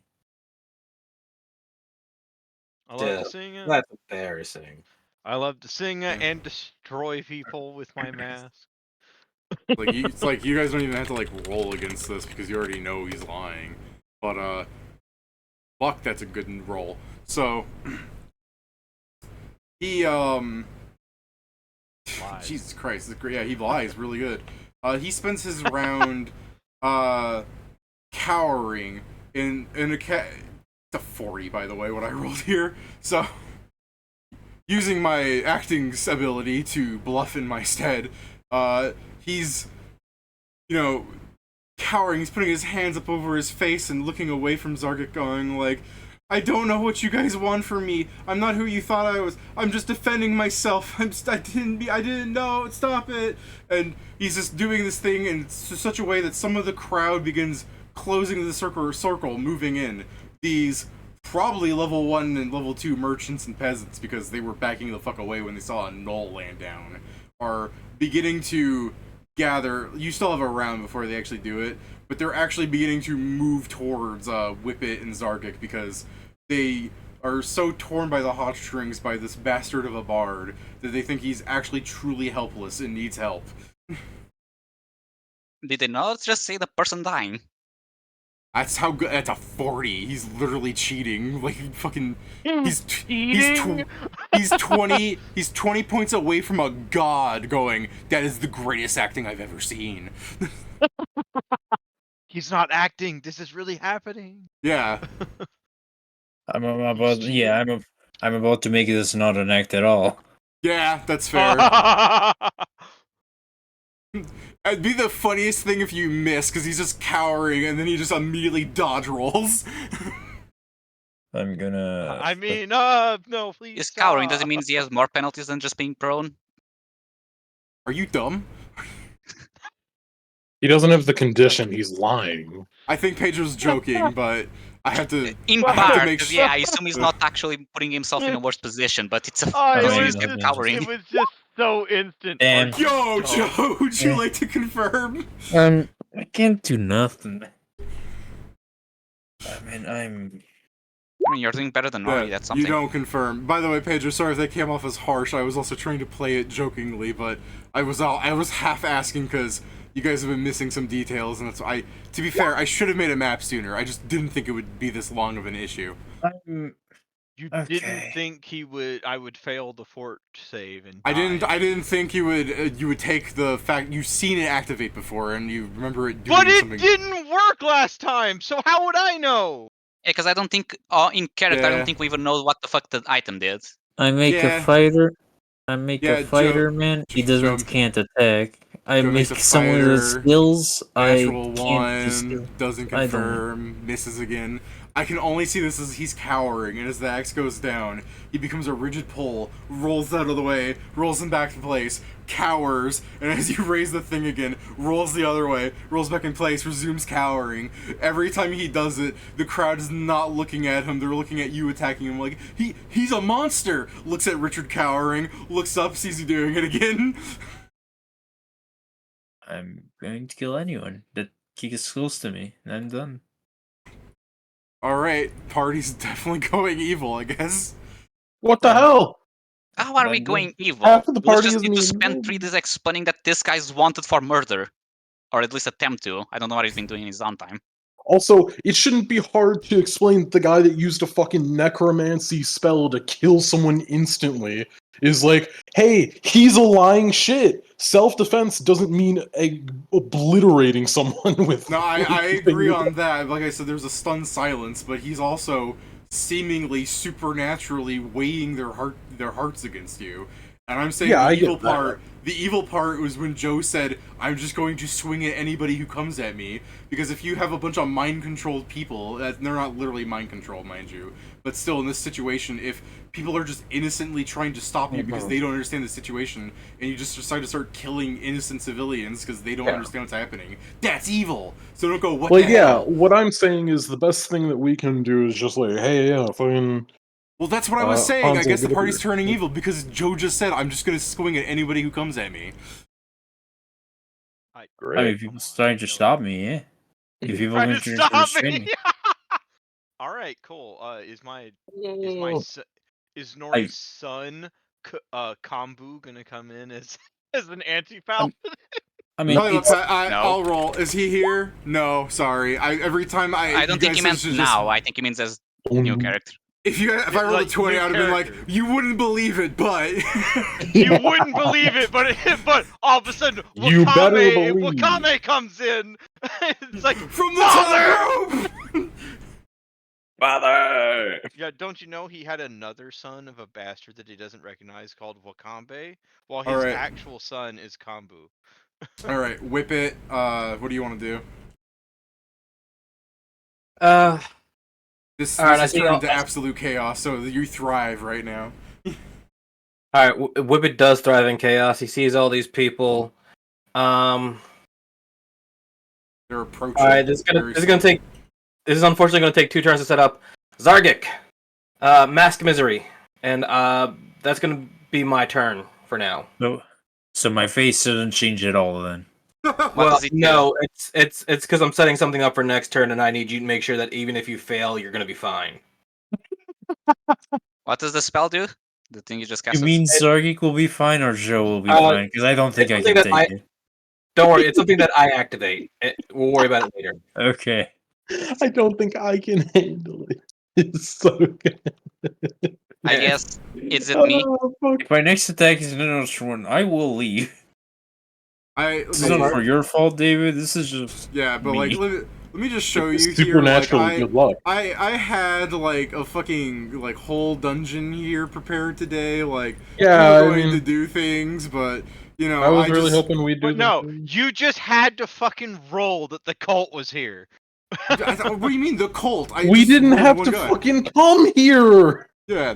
I love to sing it. That's embarrassing. I love to sing it and destroy people with my mask. It's like you guys don't even have to like roll against this because you already know he's lying. But fuck, that's a good roll. So he Lies. Jesus Christ, yeah, he lies really good. He spends his round cowering in a it's a 40, by the way, what I rolled here. So using my acting ability to bluff in my stead, he's, you know, cowering. He's putting his hands up over his face and looking away from Zargik, going like, I don't know what you guys want from me. I'm not who you thought I was. I'm just defending myself. I didn't know. Stop it. And he's just doing this thing in such a way that some of the crowd begins closing the circle, moving in. These probably level 1 and level 2 merchants and peasants, because they were backing the fuck away when they saw a knoll land down, are beginning to gather. You still have a round before they actually do it, but they're actually beginning to move towards Whippet and Zargik because they are so torn by the heartstrings by this bastard of a bard that they think he's actually truly helpless and needs help. Did they not just say the person dying? That's how good. That's a 40. He's literally cheating. Like fucking. He's 20. He's 20 points away from a god. Going. That is the greatest acting I've ever seen. He's not acting. This is really happening. Yeah. I'm about to make this not an act at all. Yeah, that's fair. It'd be the funniest thing if you miss, because he's just cowering and then he just immediately dodge rolls. I'm gonna. I mean, no, please. Is cowering, does it mean he has more penalties than just being prone? Are you dumb? He doesn't have the condition, he's lying. I think Pedro's joking, but I have to. In I have to part, make 'cause, sure. yeah, I assume he's not actually putting himself in a worse position, but it's a Oh, it person was who's just- cowering. It was just so instant. Damn. Yo, Joe, would you like to confirm? I can't do nothing. I mean, I mean, you're doing better than Nori, that's something. You don't confirm. By the way, Pedro, sorry if that came off as harsh. I was also trying to play it jokingly, but I was half asking because you guys have been missing some details, and that's why. To be fair, I should have made a map sooner. I just didn't think it would be this long of an issue. You Okay. didn't think I would fail the fort save and I didn't think you would take the fact you've seen it activate before and you remember it doing But it something. didn't work last time, so how would I know? Yeah, because I don't think, in character, I Yeah. don't think we even know what the fuck the item did. I make Yeah. a fighter. I make Yeah, a fighter, Joe- man. He Joe- can't attack. I Joe make makes a someone with fighter, skills. I Natural can't. one, doesn't I don't- confirm, misses again. I can only see this as he's cowering, and as the axe goes down, he becomes a rigid pole, rolls out of the way, rolls him back in place, cowers, and as you raise the thing again, rolls the other way, rolls back in place, resumes cowering. Every time he does it, the crowd is not looking at him, they're looking at you attacking him like, he's a monster! Looks at Richard cowering, looks up, sees you doing it again. I'm going to kill anyone that gets close to me. And I'm done. Alright, party's definitely going evil, I guess. What the hell? How are we Then going evil? Half of the We'll party just isn't need to even spend in. 3 days explaining that this guy's wanted for murder. Or at least attempt to. I don't know what he's been doing in his downtime. Also, it shouldn't be hard to explain the guy that used a fucking necromancy spell to kill someone instantly is like, hey, he's a lying shit. Self-defense doesn't mean obliterating someone with... No, I agree on that. Like I said, there's a stunned silence, but he's also seemingly supernaturally weighing their hearts against you. And I'm saying Yeah, the I get evil that. part. The evil part was when Joe said, "I'm just going to swing at anybody who comes at me." Because if you have a bunch of mind-controlled people, they're not literally mind-controlled, mind you, but still in this situation, if people are just innocently trying to stop you because they don't understand the situation, and you just decide to start killing innocent civilians because they don't understand what's happening, that's evil. So don't go, "What Like, the yeah, hell?" what I'm saying is the best thing that we can do is just like, hey, yeah, fucking. Well, that's what I was saying. I Hanzo, guess the get up party's here. turning evil because Joe just said, "I'm just going to swing at anybody who comes at me." I mean, Great. if people trying to stop me, yeah. If people Try are to trying to stop restrain me. me, All right, cool. Is Oh. Nori's son Kombu gonna come in as as an anti-pal? I mean, Tell you what, it's Pat, No. I'll roll. Is he here? No, sorry. Every time I you don't think guys he said meant should now. I think he means as new character. If I rolled Like, a 20, new I would have been like, character. you wouldn't believe it, but You wouldn't believe it, but all of a sudden You better believe. Wakame comes in. It's like from the Father! top rope. Father! Yeah, don't you know he had another son of a bastard that he doesn't recognize called Wakambe, while All his right. actual son is Kombu. All right, whip it. What do you want to do? This Alright, I has see. turned into absolute chaos, so you thrive right now. Alright, Whippet does thrive in chaos. He sees all these people. They're approaching. Alright, this is unfortunately gonna take 2 turns to set up. Zargic, Mask Misery, and that's gonna be my turn for now. so my face doesn't change at all then. Well, does it do? no, it's because I'm setting something up for next turn, and I need you to make sure that even if you fail, you're gonna be fine. What does the spell do? The thing you just You cast? mean Zargic will be fine or Joe will be fine? Because I don't think I something can that take it. Don't worry, it's something that I activate. We'll worry about it later. Okay. I don't think I can handle it. It's so good. I guess. Is it me? Oh, fuck. If my next attack is an initial one, I will leave. This is not for your fault, David. This is just Yeah, but me. like, let me just show It's you here. supernatural Like, good luck. I had like a fucking like whole dungeon here prepared today. Like, Yeah, we were I going to mean, do things, but you know, I was really just, hoping we'd do But no, this. you just had to fucking roll that the cult was here. What do you mean the cult? We just didn't rolled have one to guy. fucking come here! Yeah.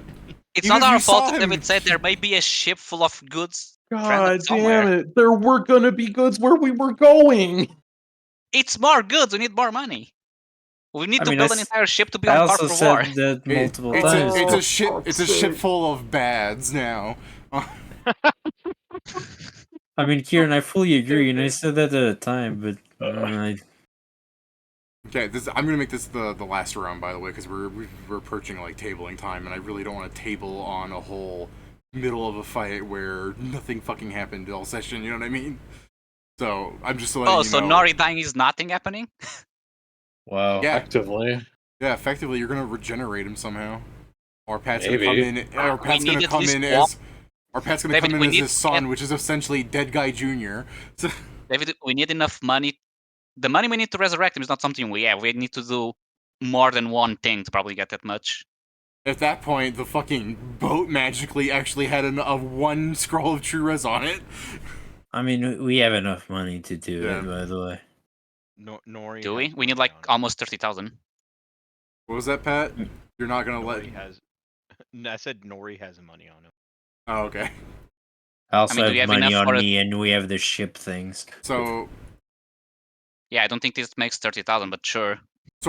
It's Even not if our you saw fault if him- David said there may be a ship full of goods God stranded somewhere. damn it. There were gonna be goods where we were going! It's more goods. We need more money. We need I to mean, build an entire ship to be I on par also for war. said that multiple It's times. a but- ship. It's a ship full of bads now. I mean, Kieran, I fully agree, and I said that at the time, but Okay, I'm gonna make this the last round, by the way, because we're approaching like tabling time, and I really don't want to table on a whole middle of a fight where nothing fucking happened all session. You know what I mean? So I'm just letting Oh, you so know. Nori dying is nothing happening? wow. Yeah, Actively. yeah. Effectively, you're gonna regenerate him somehow, or Pat's Maybe. gonna come in, or Pat's need gonna at come least in one. as, or Pat's gonna David, come we in as need his son, at- which is essentially Dead Guy Junior. So, David, we need enough money. The money we need to resurrect him is not something we have. We need to do more than one thing to probably get that much. at that point, the fucking boat magically actually had a one scroll of true res on it. I mean, we have enough money to do Yeah. it, by the way. Nori. Do we? has We need money like on it. almost 30,000. What was that, Pat? You're not gonna let. Nori has. I said Nori has money on him. Oh, okay. I also do we have have money enough on for me, and we have the ship things. So, Yeah, I don't think this makes 30,000, but sure.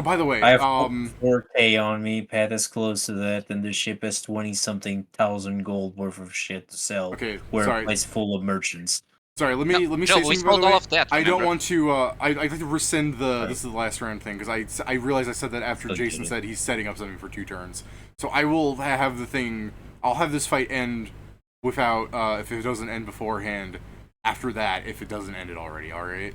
by the way, I have 4K on me. Pat is close to that, and the ship has 20-something thousand gold worth of shit to sell. okay. We're Sorry. a place full of merchants. Sorry. Let me Joe, say we something. By sold the all way, of that, I don't remember? want to. I'd like to rescind the. Right. This is the last round thing because I realized I said that after Okay. Jason said he's setting up something for 2 turns. So I will have the thing. I'll have this fight end without if it doesn't end beforehand. After that, if it doesn't end it already, all right.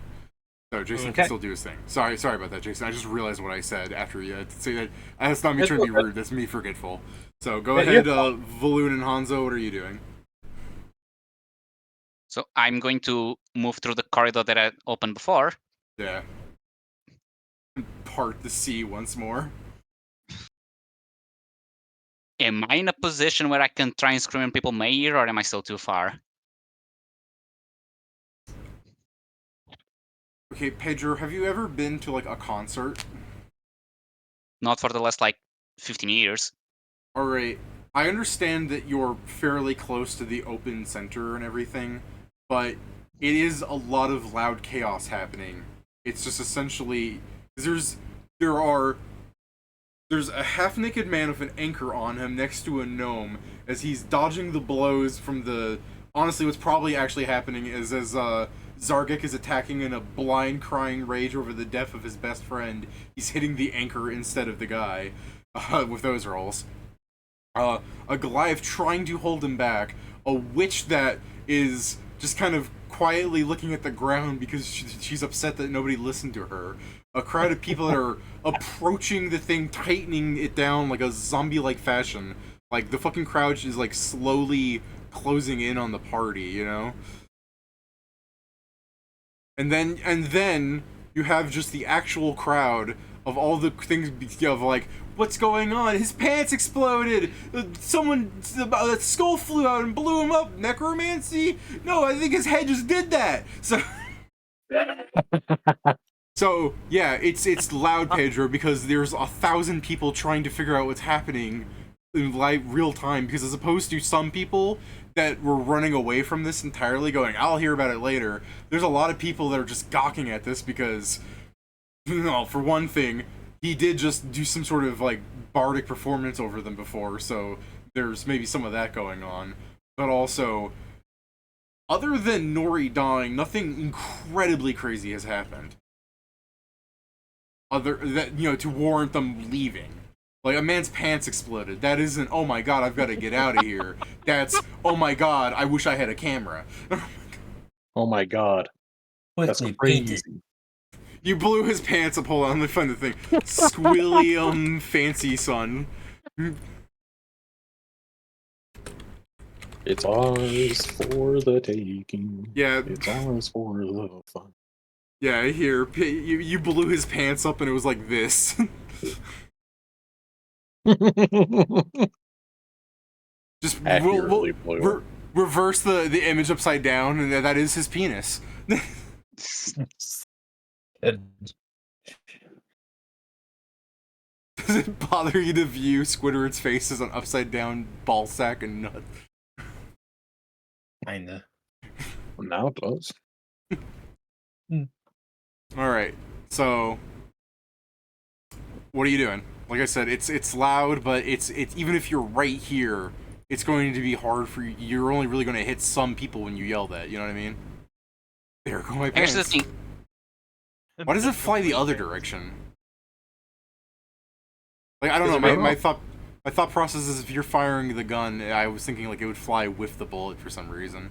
So Jason Okay. can still do his thing. Sorry about that, Jason. I just realized what I said after you say that. That's not me trying to be rude. That's me forgetful. So go ahead, Valoon and Hanzo. What are you doing? So I'm going to move through the corridor that I opened before. Yeah. Part the sea once more. am I in a position where I can try and scream and people may hear, or am I still too far? Okay, Pedro, have you ever been to like a concert? Not for the last like 15 years. All right. I understand that you're fairly close to the open center and everything, but it is a lot of loud chaos happening. It's just essentially there's a half-naked man with an anchor on him next to a gnome as he's dodging the blows from the. Honestly, what's probably actually happening is as Zargic is attacking in a blind crying rage over the death of his best friend, he's hitting the anchor instead of the guy with those rolls. A Goliath trying to hold him back, a witch that is just kind of quietly looking at the ground because she's upset that nobody listened to her, a crowd of people that are approaching the thing, tightening it down like a zombie-like fashion. Like, the fucking crowd is, like, slowly closing in on the party, you know? And then you have just the actual crowd of all the things of, like, what's going on? His pants exploded! A skull flew out and blew him up! Necromancy? No, I think his head just did that! So yeah, it's loud, Pedro, because there's 1,000 people trying to figure out what's happening in real time, because as opposed to some people that were running away from this entirely, going, I'll hear about it later, there's a lot of people that are just gawking at this because, for one thing, he did just do some sort of, like, bardic performance over them before, so there's maybe some of that going on. But also, other than Nori dying, nothing incredibly crazy has happened. To warrant them leaving. Like, a man's pants exploded. That isn't, oh my god, I've got to get out of here. That's, oh my god, I wish I had a camera. Oh my god. That's Quickly crazy. painted. You blew his pants up. Hold on, let me find the thing. Squilliam fancy son. It's ours for the taking. Yeah. It's ours for the fun. Yeah, here. You blew his pants up and it was like this. Just Accurately reverse the image upside down, and that is his penis. Does it bother you to view Squidward's face as an upside down ball sack and nut? Kinda. Now it does. Alright, so what are you doing? Like I said, it's loud, but it's even if you're right here, it's going to be hard for you. You're only really going to hit some people when you yell that, you know what I mean? There go my pants. Here's the thing. Why does it fly the other direction? Like, I don't know, my thought process is if you're firing the gun, I was thinking like it would fly with the bullet for some reason.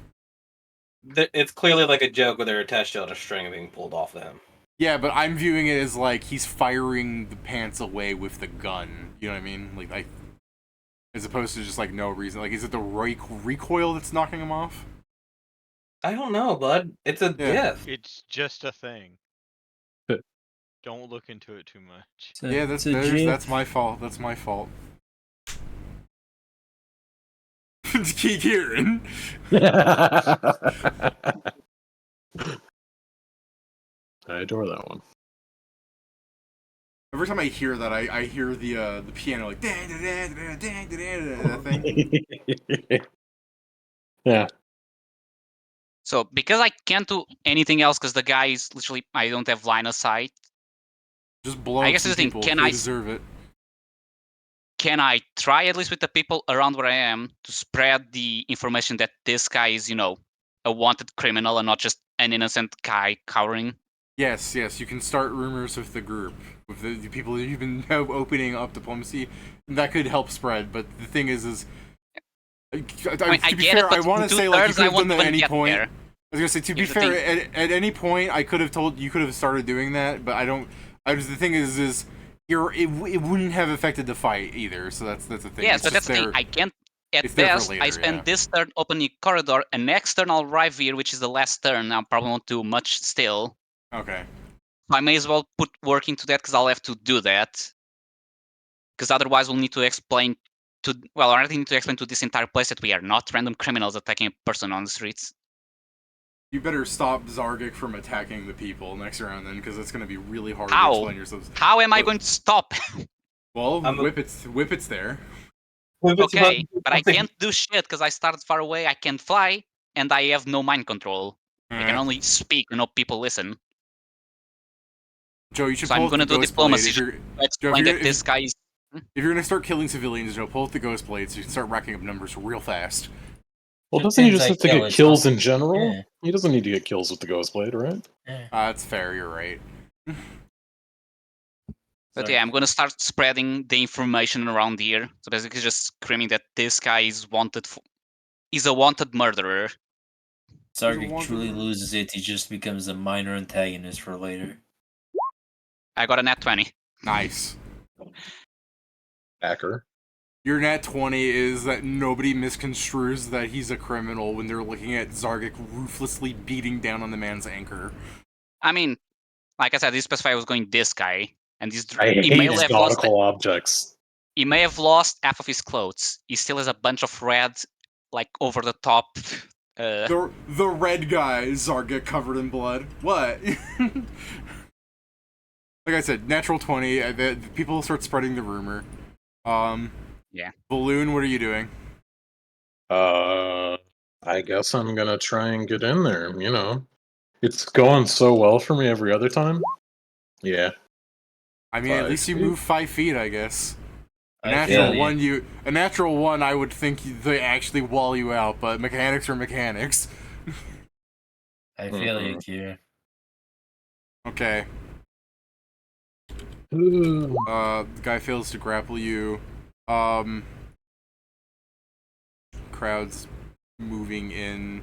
It's clearly like a joke where they're attached to a string being pulled off them. Yeah, but I'm viewing it as like he's firing the pants away with the gun. You know what I mean? Like, as opposed to just like no reason. Like, is it the recoil that's knocking him off? I don't know, bud. It's a gift. It's just a thing. Don't look into it too much. Yeah, that's my fault. That's my fault. Keep hearing. I adore that one. Every time I hear that, I hear the piano like that thing. Yeah. So because I can't do anything else because the guy is literally I don't have line of sight. Just blow. I guess some the thing, people can if they I deserve it? Can I try at least with the people around where I am to spread the information that this guy is, a wanted criminal and not just an innocent guy cowering? Yes, you can start rumors with the group, with the people that you've been opening up diplomacy. That could help spread, but the thing is I to be get fair, it, but I want to say like you could have done that at any point. There. I was gonna say to be Here's the fair, at any point I could have told you could have started doing that, but I don't. The thing is it wouldn't have affected the fight either. So that's the thing. Yes, but that's the thing. I can't. At best, later, I spend this turn opening corridor, and next turn I'll arrive here, which is the last turn. I probably won't do much still. Okay. I may as well put work into that because I'll have to do that. Because otherwise we'll need to explain I need to explain to this entire place that we are not random criminals attacking a person on the streets. You better stop Zargic from attacking the people next round then, because it's going to be really hard to How? explain yourselves. How am I going to stop? Well, Whippet's there. Okay, but I can't do shit because I started far away. I can't fly, and I have no mind control. I can only speak, people listen. Joe, you should So pull I'm up gonna the do ghost diplomacy. blade. Explain that this guy is. If you're gonna start killing civilians, Joe, pull up the ghost blade so you can start racking up numbers real fast. Well, doesn't he just have to Kill get is kills not- in general? Yeah. He doesn't need to get kills with the ghost blade, right? That's fair. You're right. But yeah, I'm gonna start spreading the information around here. So basically, just screaming that this guy is wanted. Is a wanted murderer. Sargik truly loses it, he just becomes a minor antagonist for later. I got a nat 20. Nice. Backer. Your nat 20 is that nobody misconstrues that he's a criminal when they're looking at Zargic ruthlessly beating down on the man's anchor. I mean, like I said, this specifier was going this guy, and this I he may hate have lost. nautical objects. He may have lost half of his clothes. He still has a bunch of red, like over the top. The red guy, Zargic covered in blood. What? Like I said, natural 20. The people start spreading the rumor. Yeah. Balloon, what are you doing? I guess I'm gonna try and get in there, It's going so well for me every other time. Yeah. I mean, at 5 least you feet. move 5 feet, I guess. A I natural feel one, you. a natural one, I would think they actually wall you out, but mechanics are mechanics. I feel you, Kira. Okay. Ooh. The guy fails to grapple you. Crowd's moving in.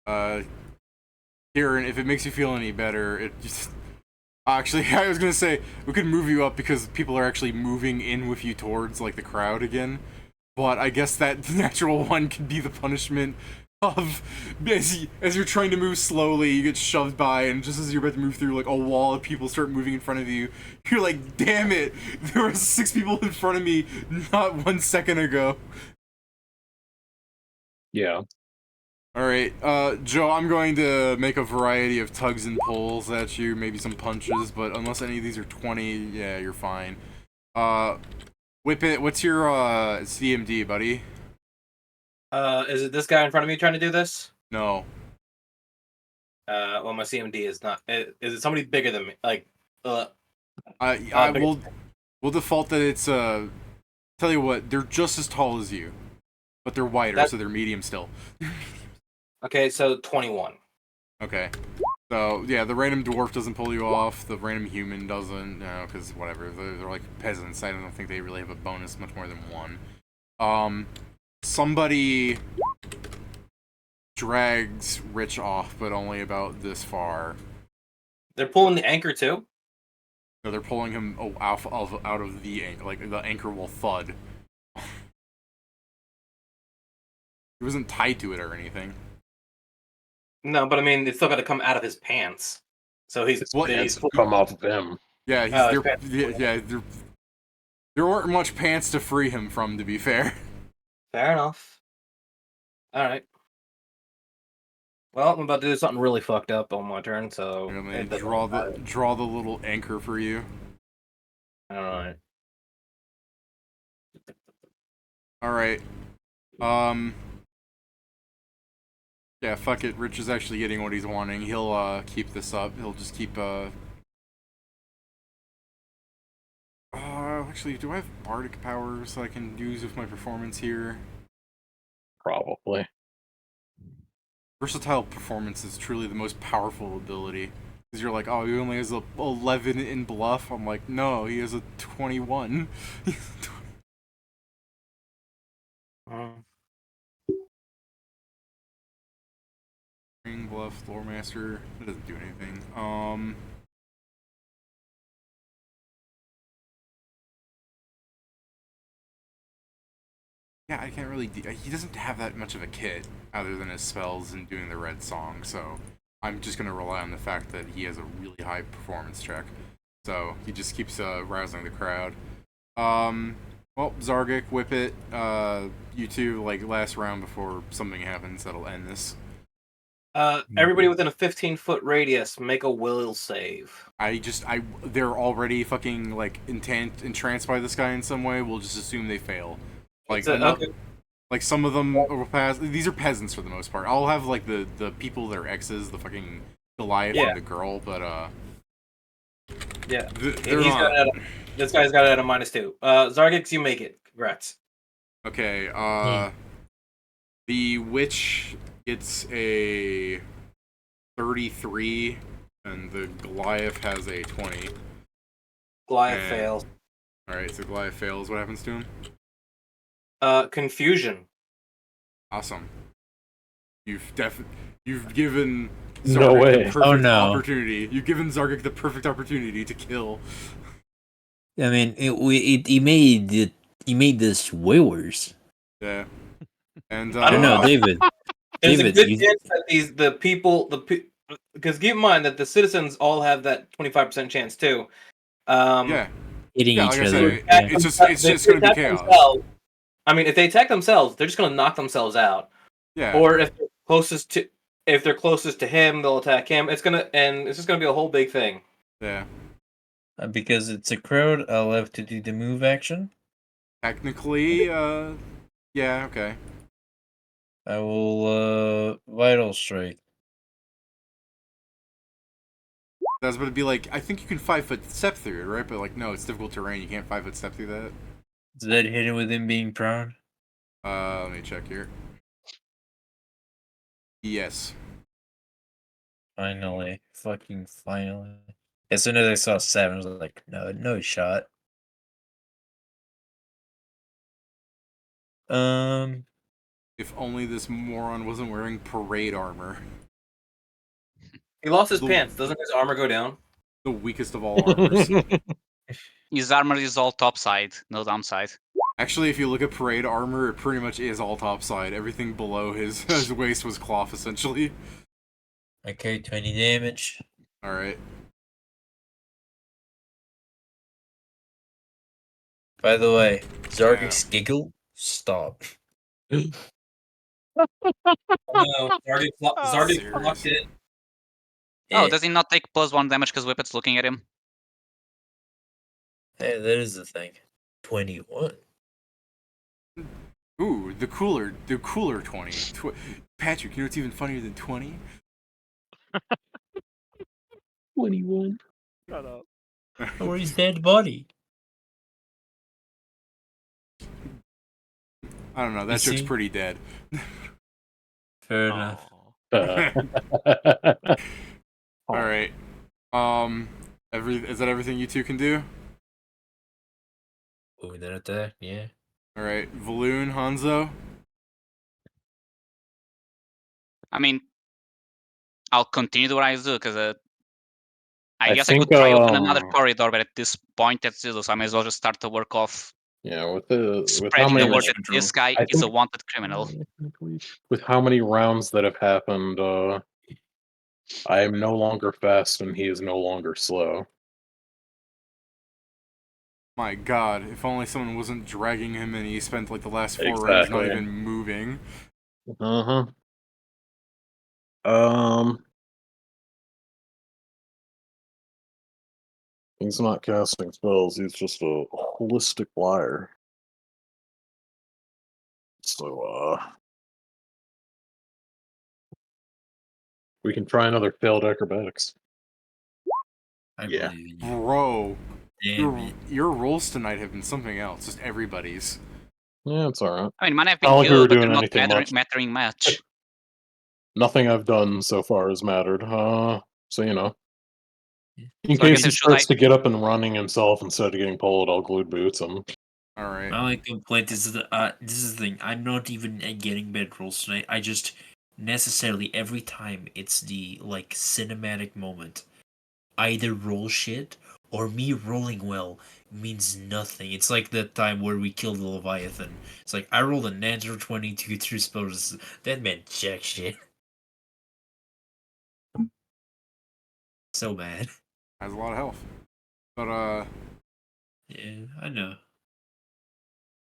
Kieran, if it makes you feel any better, it just... Actually, I was gonna say, we could move you up because people are actually moving in with you towards, like, the crowd again. But I guess that natural one could be the punishment of... As you're trying to move slowly, you get shoved by, and just as you're about to move through, like, a wall of people start moving in front of you, you're like, damn it! There were 6 people in front of me not 1 second ago. Yeah. Alright, Joe, I'm going to make a variety of tugs and pulls at you, maybe some punches, but unless any of these are 20, yeah, you're fine. Whip it, what's your, CMD, buddy? Is it this guy in front of me trying to do this? No. Well, my CMD is not. Is it somebody bigger than me? Like, We'll default that it's, tell you what, they're just as tall as you, but they're wider, so they're medium still. Okay, so 21. Okay. So, yeah, the random dwarf doesn't pull you off, the random human doesn't, because whatever, they're like peasants, I don't think they really have a bonus much more than 1. Somebody drags Rich off, but only about this far. They're pulling the anchor too? No, they're pulling him out of the anchor, like, the anchor will thud. He wasn't tied to it or anything. No, but I mean, it's still got to come out of his pants. So he's Come off of him. Yeah, there weren't much pants to free him from, to be fair. Fair enough. Alright. Well, I'm about to do something really fucked up on my turn, so... I'm gonna draw the little anchor for you. Alright. Alright. Yeah, fuck it. Rich is actually getting what he's wanting. He'll, keep this up. He'll just keep, actually, do I have bardic powers I can use with my performance here? Probably. Versatile performance is truly the most powerful ability. Because you're like, oh, he only has a 11 in bluff. I'm like, no, he has a 21. Ring, bluff, lore master. That doesn't do anything. Yeah, I can't really... he doesn't have that much of a kit, other than his spells and doing the red song, so... I'm just gonna rely on the fact that he has a really high performance check. So, he just keeps, rousing the crowd. Well, Well, Zargic, whip it. You two, like, last round before something happens that'll end this. Everybody within a 15-foot radius, make a will save. They're already fucking, like, entranced by this guy in some way. We'll just assume they fail. Like, Okay. like some of them will pass. These are peasants for the most part. I'll have, like, the people that are exes, the fucking Goliath and the girl, but, yeah. They're not. This guy's got it at a -2. Zargix, you make it. Congrats. Okay, the witch gets a 33, and the Goliath has a 20. Goliath fails. Alright, so Goliath fails. What happens to him? Confusion. Awesome. You've given No Zargic way. the perfect Oh, no. opportunity. You've given Zargic the perfect opportunity to kill. I mean, he made this way worse. Yeah. And I don't know, David. There's David, a good chance that because keep in mind that the citizens all have that 25% chance too. yeah. Hitting Yeah, each like I other. said, Yeah. it's just going to be chaos. I mean, if they attack themselves, they're just going to knock themselves out. Yeah. Or if they're closest to him, they'll attack him. It's just gonna be a whole big thing. Yeah. Because it's a crowd, I'll have to do the move action. Technically, yeah, okay. I will vital strike. That's going to be like, I think you can 5-foot step through it, right? But like, no, it's difficult terrain. You can't 5-foot step through that. Does that hit him with him being prone? Let me check here. Yes. Finally. Fucking finally. As soon as I saw 7, I was like, no shot. If only this moron wasn't wearing parade armor. He lost his pants. Doesn't his armor go down? The weakest of all armors. His armor is all topside, no downside. Actually, if you look at parade armor, it pretty much is all topside. Everything below his waist was cloth, essentially. Okay, 20 damage. Alright. By the way, Zargic's giggle, stop. No, Zargix blocked it. Oh, does he not take +1 damage because Whippet's looking at him? Hey, that is the thing. 21. Ooh, the cooler 20. Patrick, you know what's even funnier than 20? 21. Shut up. Or his dead body. I don't know, that You joke's see? pretty dead. Fair enough. Alright. Is that everything you two can do? Moving that attack, yeah. Alright, Valoon, Hanzo? I mean, I'll continue what I do because I I guess I think, could try open another corridor, but at this point that's zero, so I may as well just start to work off yeah, with how spreading the many word that this guy I is a think- wanted criminal. with how many rounds that have happened, I am no longer fast and he is no longer slow. My god, if only someone wasn't dragging him and he spent like the last 4 rounds not Exactly. even moving. He's not casting spells, he's just a holistic liar. So, we can try another failed acrobatics. I Yeah. believe in you. Bro, Damn it. your rolls tonight have been something else, just everybody's. Yeah, it's alright. I mean, mine have been Not like we were good, but they're doing not anything much. mattering much. Nothing I've done so far has mattered. So, you know. In So I case guess he starts to get up and running himself instead of getting pulled, I'll glued boots him. Alright. My only complaint is that this is the thing. I'm not even getting bad rolls tonight. I just necessarily every time it's the like cinematic moment, either roll shit or me rolling well means nothing. It's like that time where we killed the Leviathan. It's like I rolled a natural 22 through spells. That meant jack shit. So bad. Has a lot of health. But, Yeah, I know.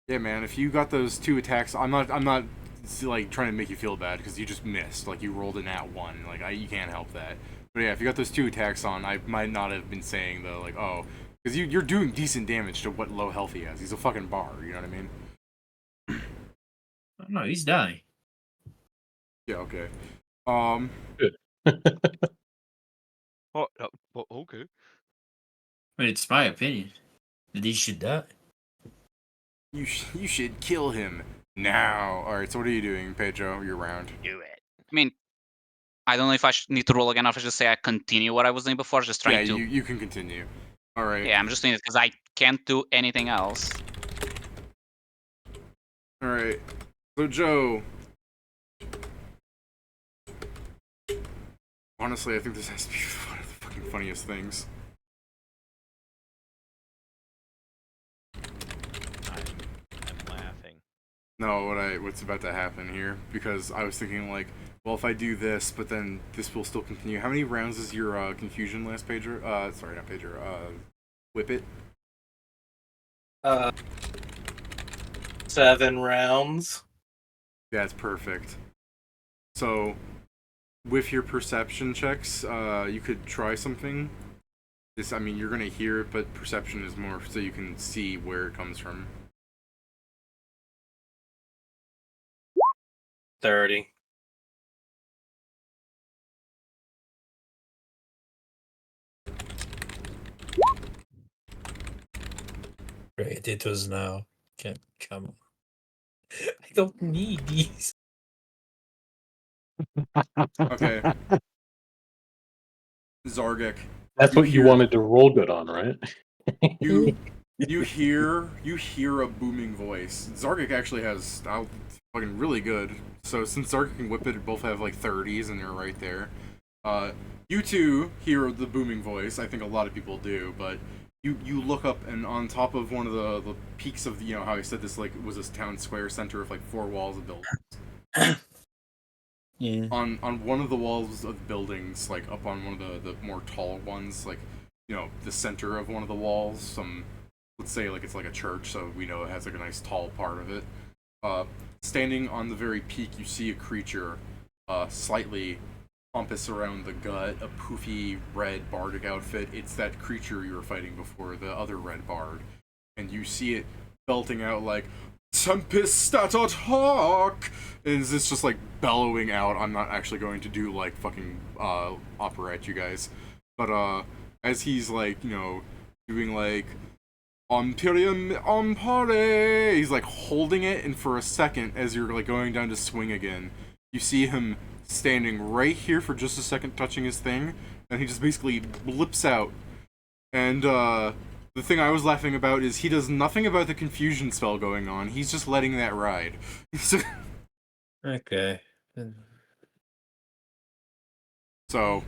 Yeah, man. If you got those 2 attacks, I'm not like trying to make you feel bad because you just missed. Like you rolled a nat 1. Like you can't help that. But yeah, if you got those 2 attacks on, I might not have been saying though, like, oh, because you're doing decent damage to what low health he has. He's a fucking bar. You know what I mean? Oh, no, he's dying. Yeah. Okay. Oh, okay. But it's my opinion that he should die. You should kill him now. All right. So what are you doing, Pedro? Your round. Do it. I mean, I don't know if I need to roll again or if I just say I continue what I was doing before, just trying Yeah, to. you can continue. All right. Yeah, I'm just doing it because I can't do anything else. All right. So Joe. Honestly, I think this has to be one of the fucking funniest things. I'm laughing. No, what's about to happen here? Because I was thinking like, well, if I do this, but then this will still continue. How many rounds is your confusion last, Pedro? Sorry, not Pedro. Whip it. 7 rounds. That's perfect. So, with your perception checks, you could try something. This, I mean, you're gonna hear it, but perception is more so you can see where it comes from. 30. Great, it was now. Come on. I don't need these. Okay. Zargek. That's what you wanted to roll good on, right? You hear a booming voice. Zargek actually has fucking really good. So since Zargek and Whip It both have like 30s and they're right there. You two hear the booming voice. I think a lot of people do, but you look up and on top of one of the peaks of the, how I said this like was this town square center of like 4 walls of buildings. Yeah. On one of the walls of the buildings, like up on one of the more tall ones, like the center of one of the walls, let's say like it's like a church, so we know it has like a nice tall part of it. Standing on the very peak, you see a creature, slightly pompous around the gut, a poofy red bardic outfit. It's that creature you were fighting before, the other red bard, and you see it belting out like Tempest at Hawk, and it's just like bellowing out. I'm not actually going to do like fucking opera at you guys, but as he's like doing like Imperium Empare, he's like holding it, and for a second as you're like going down to swing again, you see him standing right here for just a second touching his thing, and he just basically blips out. And the thing I was laughing about is he does nothing about the confusion spell going on. He's just letting that ride. Okay. So,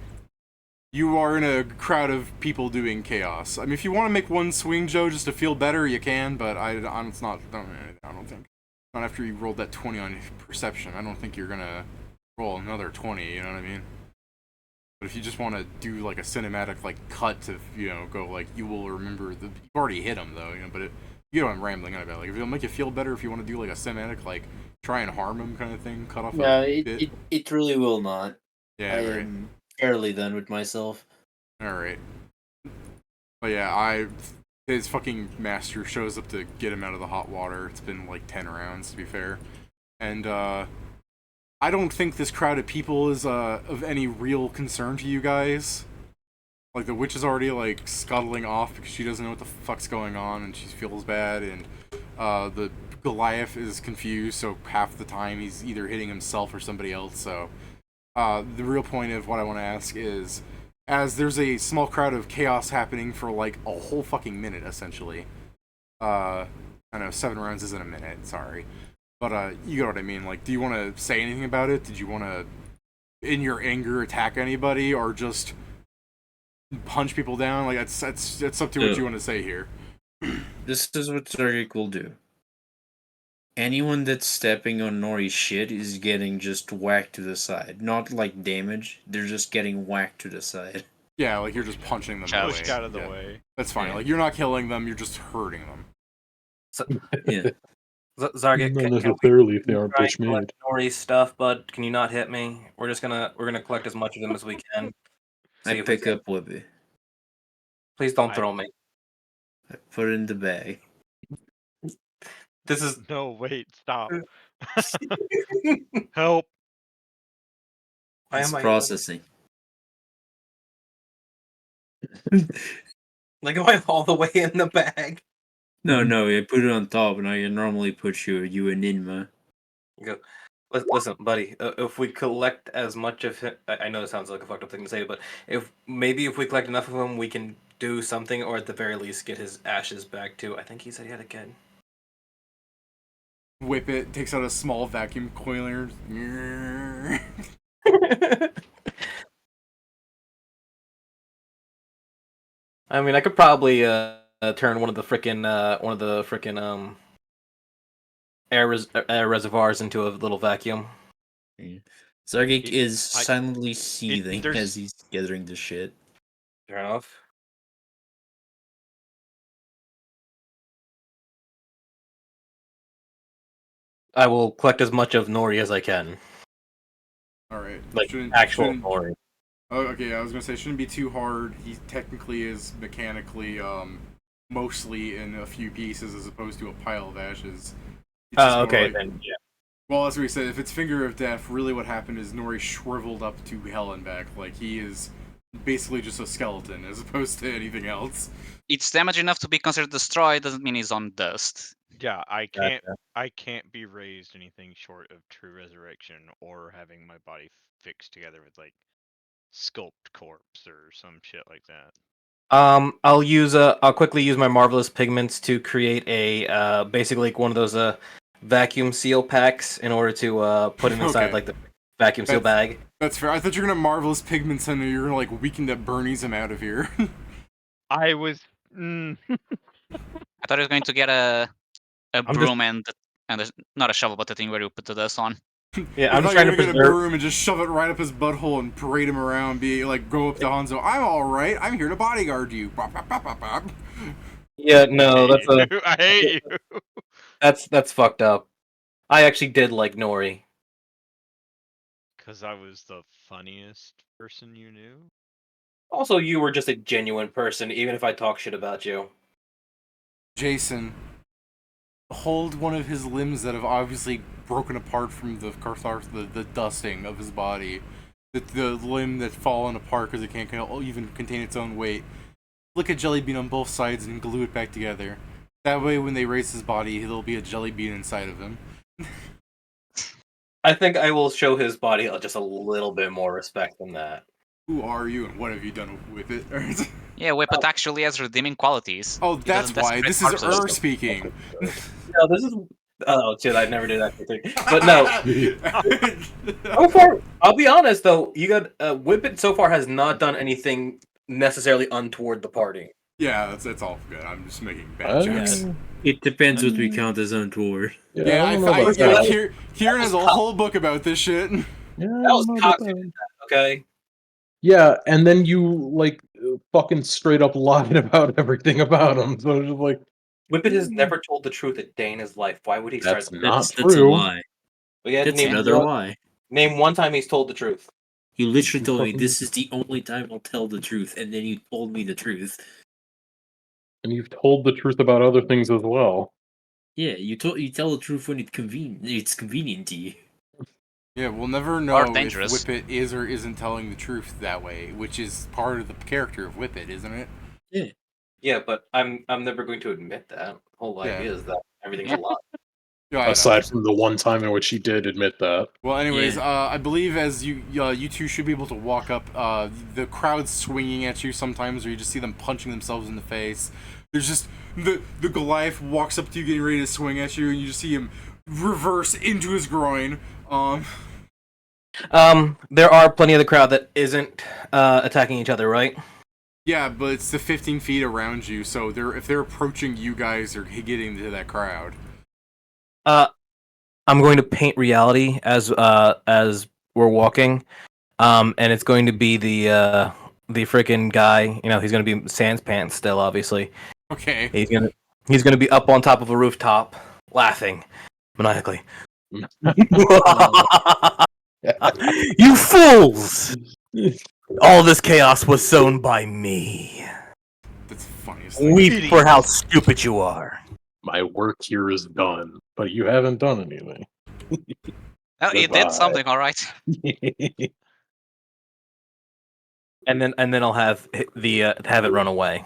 you are in a crowd of people doing chaos. I mean, if you want to make one swing, Joe, just to feel better, you can, but I don't think. Not after you rolled that 20 on perception. I don't think you're gonna roll another 20, you know what I mean? But if you just want to do like a cinematic like cut to go like you will remember you've already hit him though, but I'm rambling on about like if it'll make you feel better if you want to do like a cinematic like try and harm him kind of thing, cut off. No, it really will not. Yeah, I right. am fairly done with myself. All right. But yeah, his fucking master shows up to get him out of the hot water. It's been like 10 rounds to be fair, and I don't think this crowd of people is of any real concern to you guys. Like, the witch is already, like, scuttling off because she doesn't know what the fuck's going on and she feels bad, and the Goliath is confused, so half the time he's either hitting himself or somebody else, so the real point of what I want to ask is, as there's a small crowd of chaos happening for, like, a whole fucking minute, essentially. I know, 7 rounds isn't a minute, sorry. But, you get what I mean, like, do you want to say anything about it? Did you want to, in your anger, attack anybody, or just punch people down? Like, it's up to what you want to say here. This is what Zargik will do. Anyone that's stepping on Nori's shit is getting just whacked to the side. Not, like, damage, they're just getting whacked to the side. Yeah, like, you're just punching them away. Pushed out of the way. That's fine, like, you're not killing them, you're just hurting them. So, Yeah. Zargit, Not can we necessarily if they aren't try bitch and collect made. Nori's stuff, bud? Can you not hit me? We're gonna collect as much of them as we can. I See if we pick can. up Whippet. Please don't throw me. I put it in the bag. This is No, wait, stop. Help. Why It's am I processing. like am I all the way in the bag? No, I put it on top, and I normally put you an Inma. Go. Listen, buddy. If we collect as much of him, I know it sounds like a fucked up thing to say, but if we collect enough of him, we can do something, or at the very least, get his ashes back too. I think he said he had a kid. Whip it, takes out a small vacuum cleaner. I mean, I could probably turn one of the frickin' air reservoirs into a little vacuum. Zargik It- is I- silently seething there's- as he's gathering the shit. Fair enough. I will collect as much of Nori as I can. Alright. Like actual shouldn't- Nori. Oh, okay, I was gonna say, shouldn't be too hard. He technically is mechanically, mostly in a few pieces as opposed to a pile of ashes. It's just more Okay, like- then yeah. Well, as we said, if it's Finger of Death, really what happened is Nori shriveled up to hell and back. Like, he is basically just a skeleton as opposed to anything else. It's damage enough to be considered destroyed, doesn't mean he's on dust. Yeah, I Gotcha. can't be raised anything short of true resurrection or having my body fixed together with like sculpt corpse or some shit like that. I'll quickly use my marvelous pigments to create a basically like one of those vacuum seal packs in order to put it inside Okay. like the vacuum seal bag. That's fair. I thought you were gonna Marvelous Pigments and you're gonna, like, weaken that Bernie's him out of here. I was. I thought he was going to get a broom and not a shovel, but the thing where you put the dust on. Yeah, I'm I just thought trying you to were gonna get a preserve. broom and just shove it right up his butthole and parade him around, be like, go up to Hanzo. I'm all right. I'm here to bodyguard you. Bop, bop, bop, bop, bop. Yeah, no, that's I hate you. that's fucked up. I actually did like Nori. Because I was the funniest person you knew. Also, you were just a genuine person, even if I talk shit about you. Jason, hold one of his limbs that have obviously broken apart from the the dusting of his body. The limb that's fallen apart because it can't even contain its own weight. Look at Jelly Bean on both sides and glue it back together. That way, when they raise his body, there'll be a jelly bean inside of him. I think I will show his body just a little bit more respect than that. Who are you and what have you done with it? Yeah, Whippet actually has redeeming qualities. Oh, He that's doesn't why. desecrate This is corpses. speaking. No, this is. Oh shit! I never did that thing. But no. So far, I'll be honest though. You got Whippet so far has not done anything necessarily untoward the party. Yeah, that's all good. I'm just making bad jokes. It depends what we count as untoward. Yeah, I don't know about that. Kieran has a whole book about this shit. Yeah, I That don't was know about toxic. that. Okay. Yeah, and then you like fucking straight up lied about everything about him. So it's just like Whippet has never told the truth a day in his life. Why would he start? that's not That's a true. lie. But yeah, That's another lie. Name one time he's told the truth. You literally told me this is the only time I'll tell the truth, and then you told me the truth. And you've told the truth about other things as well. Yeah, you tell the truth when it's convenient to you. Yeah, we'll never Or know if dangerous. Whippet is or isn't telling the truth that way, which is part of the character of Whippet, isn't it? Yeah, but I'm never going to admit that. The whole Yeah. idea is that everything's Yeah. a lie. Yeah, I know. Aside from the one time in which he did admit that. Well, anyways, Yeah. I believe as you two should be able to walk up, the crowd's swinging at you sometimes, or you just see them punching themselves in the face. There's just the Goliath walks up to you, getting ready to swing at you, and you just see him reverse into his groin. There are plenty of the crowd that isn't attacking each other, right? Yeah, but it's the 15 feet around you, so if they're approaching you guys, they're getting to that crowd. I'm going to paint reality as we're walking, and it's going to be the freaking guy. You know, he's going to be sans pants still, obviously. Okay. He's gonna be up on top of a rooftop, laughing, maniacally. You fools! All this chaos was sown by me. That's the funniest thing. Weep for how stupid you are. My work here is done, but you haven't done anything. Oh, it did something, all right. And then I'll have have it run away,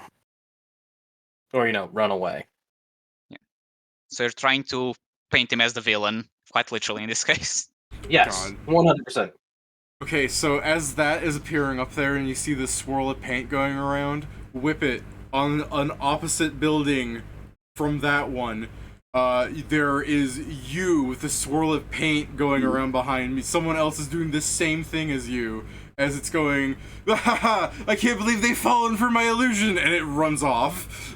or run away. So you're trying to paint him as the villain, quite literally in this case. Yes, God. 100%. Okay, so as that is appearing up there and you see the swirl of paint going around, whip it on an opposite building from that one. There is you with the swirl of paint going around behind me. Someone else is doing the same thing as you. As it's going, I can't believe they've fallen for my illusion, and it runs off.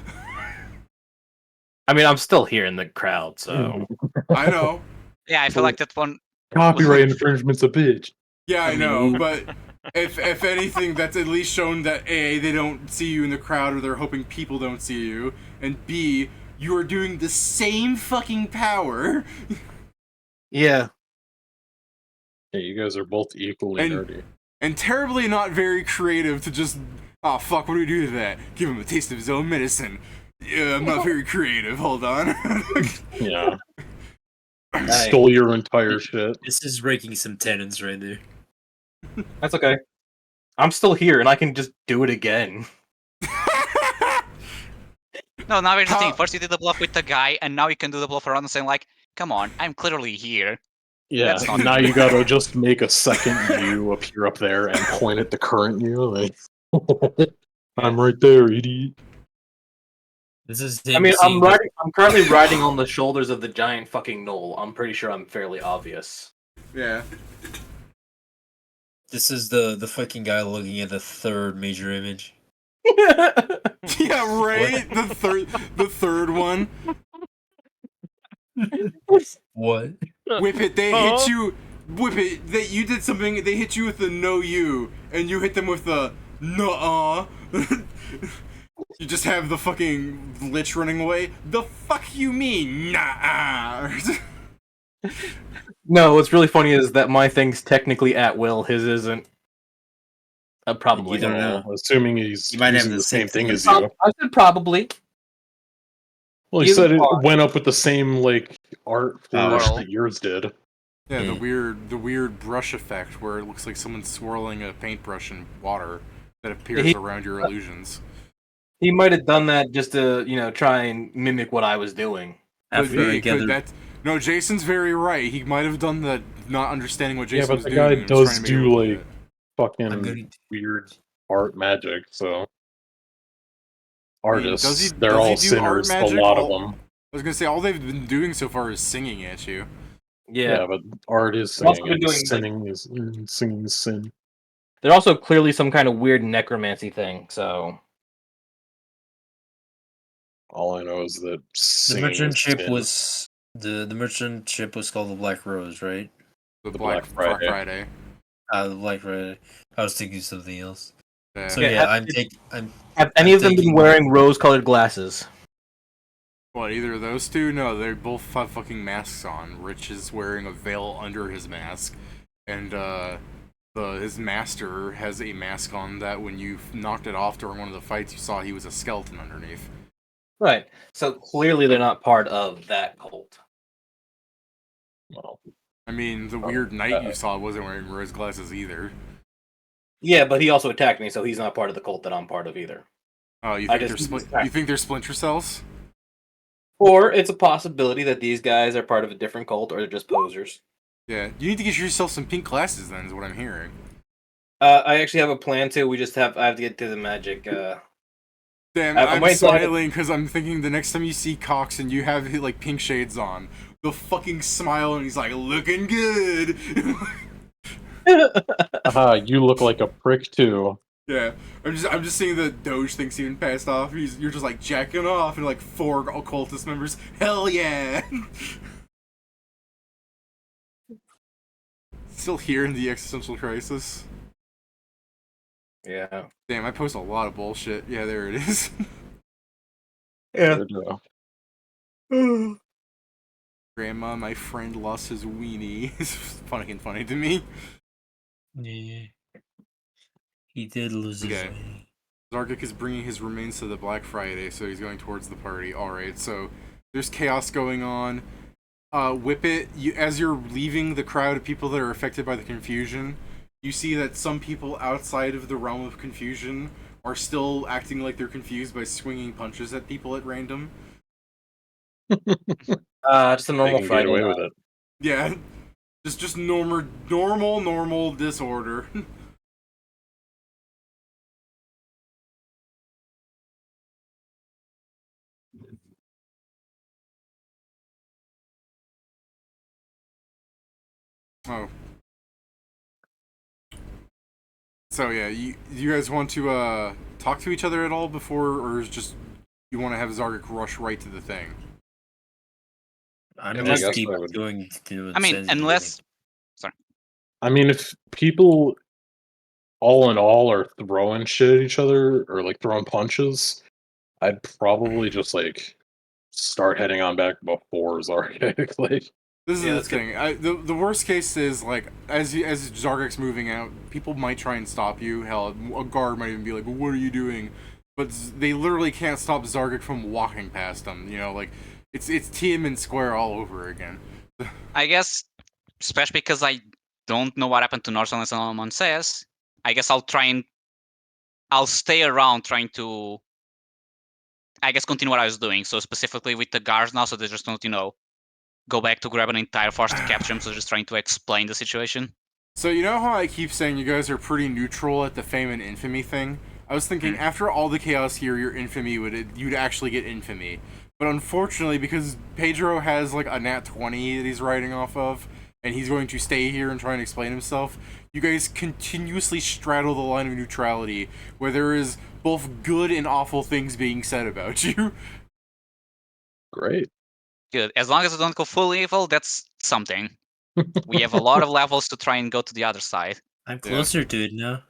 I mean, I'm still here in the crowd, so I know. Yeah, I feel like that one. Copyright infringement's a bitch. Yeah, I know, but if anything, that's at least shown that A, they don't see you in the crowd, or they're hoping people don't see you, and B, you are doing the same fucking power. yeah. Yeah, you guys are both equally nerdy. And terribly not very creative to just, oh fuck, what do we do to that? Give him a taste of his own medicine. Yeah, I'm not very creative, hold on. Yeah. Stole your entire shit. This is breaking some tenons right there. That's okay. I'm still here, and I can just do it again. No, now here's the thing. First you did the bluff with the guy, and now you can do the bluff around and saying like, come on, I'm clearly here. Yeah, That's not now you gotta just make a second you appear up there and point at the current you. Like, I'm right there, idiot. This is I mean, I'm currently riding on the shoulders of the giant fucking knoll. I'm pretty sure I'm fairly obvious. Yeah. This is the fucking guy looking at the third major image. Yeah, right? The third one. What? Whip it, they hit you. Whip it, you did something, they hit you with the no you, and you hit them with the nuh-uh. You just have the fucking lich running away. The fuck you mean, nah? No, what's really funny is that my thing's technically at will, his isn't. Probably. You don't know. Assuming he's You might have using the the same same thing as I you. said probably. Well, he You said it are. went up with the same like art flourish Well. that yours did. Yeah, the weird brush effect where it looks like someone's swirling a paintbrush in water that appears around your illusions. He might have done that just to, try and mimic what I was doing. No, Jason's very right. He might have done that, not understanding what Jason was doing. Yeah, but the guy and was does trying to make it do look like fucking weird art magic. So artists, they're all sinners. A lot of them. I was gonna say all they've been doing so far is singing at you. Yeah, but art is singing. And singing is sin. There's also clearly some kind of weird necromancy thing. So all I know is that the merchant ship was the merchant ship was called the Black Rose, right? The Black Friday. The Black Friday. I was thinking something else. Yeah. So have any of them been wearing rose-colored glasses? What, either of those two? No, they both have fucking masks on. Rich is wearing a veil under his mask, and his master has a mask on that when you knocked it off during one of the fights, you saw he was a skeleton underneath. Right. So clearly they're not part of that cult. Well, I mean, the weird knight you saw wasn't wearing rose glasses either. Yeah, but he also attacked me, so he's not part of the cult that I'm part of either. Oh, you think they're Splinter Cells? Or it's a possibility that these guys are part of a different cult, or they're just posers. Yeah, you need to get yourself some pink glasses. Then is what I'm hearing. I actually have a plan too. I have to get to the magic. Damn, I'm smiling because I'm thinking the next time you see Cox and you have like pink shades on, they'll fucking smile and he's like, looking good. You look like a prick too. Yeah, I'm just seeing the Doge thing even passed off. You're just like jacking off and like 4 occultist members. Hell yeah! Still here in the existential crisis. Yeah. Damn, I post a lot of bullshit. Yeah, there it is. Yeah. Grandma, my friend lost his weenie. It's funny to me. Yeah. He did lose his Okay. way. Zargik is bringing his remains to the Black Friday, so he's going towards the party. Alright, so there's chaos going on. Whippet, as you're leaving the crowd of people that are affected by the confusion, you see that some people outside of the realm of confusion are still acting like they're confused by swinging punches at people at random. Just a They normal can get Friday away night. with it. Yeah, just normal disorder. Oh. So yeah, you guys want to talk to each other at all before, or is just you want to have Zargik rush right to the thing? I'm Yeah, I just guess keep I would. going to I mean, unless I mean, if people all in all are throwing shit at each other or like throwing punches, I'd probably just like start heading on back before Zargik. Like, This is Yeah, the that's good. thing. The worst case is like as Zargik's moving out, people might try and stop you. Hell, a guard might even be like, well, "What are you doing?" But they literally can't stop Zargik from walking past them. You know, like it's Tiananmen Square all over again. I guess, especially because I don't know what happened to North unless someone says, I guess I'll stay around trying to, I guess, continue what I was doing. So specifically with the guards now, so they just don't, go back to grab an entire force to capture them. So just trying to explain the situation. So you know how I keep saying you guys are pretty neutral at the fame and infamy thing? I was thinking after all the chaos here, your infamy you'd actually get infamy. But unfortunately, because Pedro has like a nat 20 that he's riding off of, and he's going to stay here and try and explain himself, you guys continuously straddle the line of neutrality, where there is both good and awful things being said about you. great. Good. As long as I don't go full evil, that's something. We have a lot of levels to try and go to the other side. I'm closer to it now.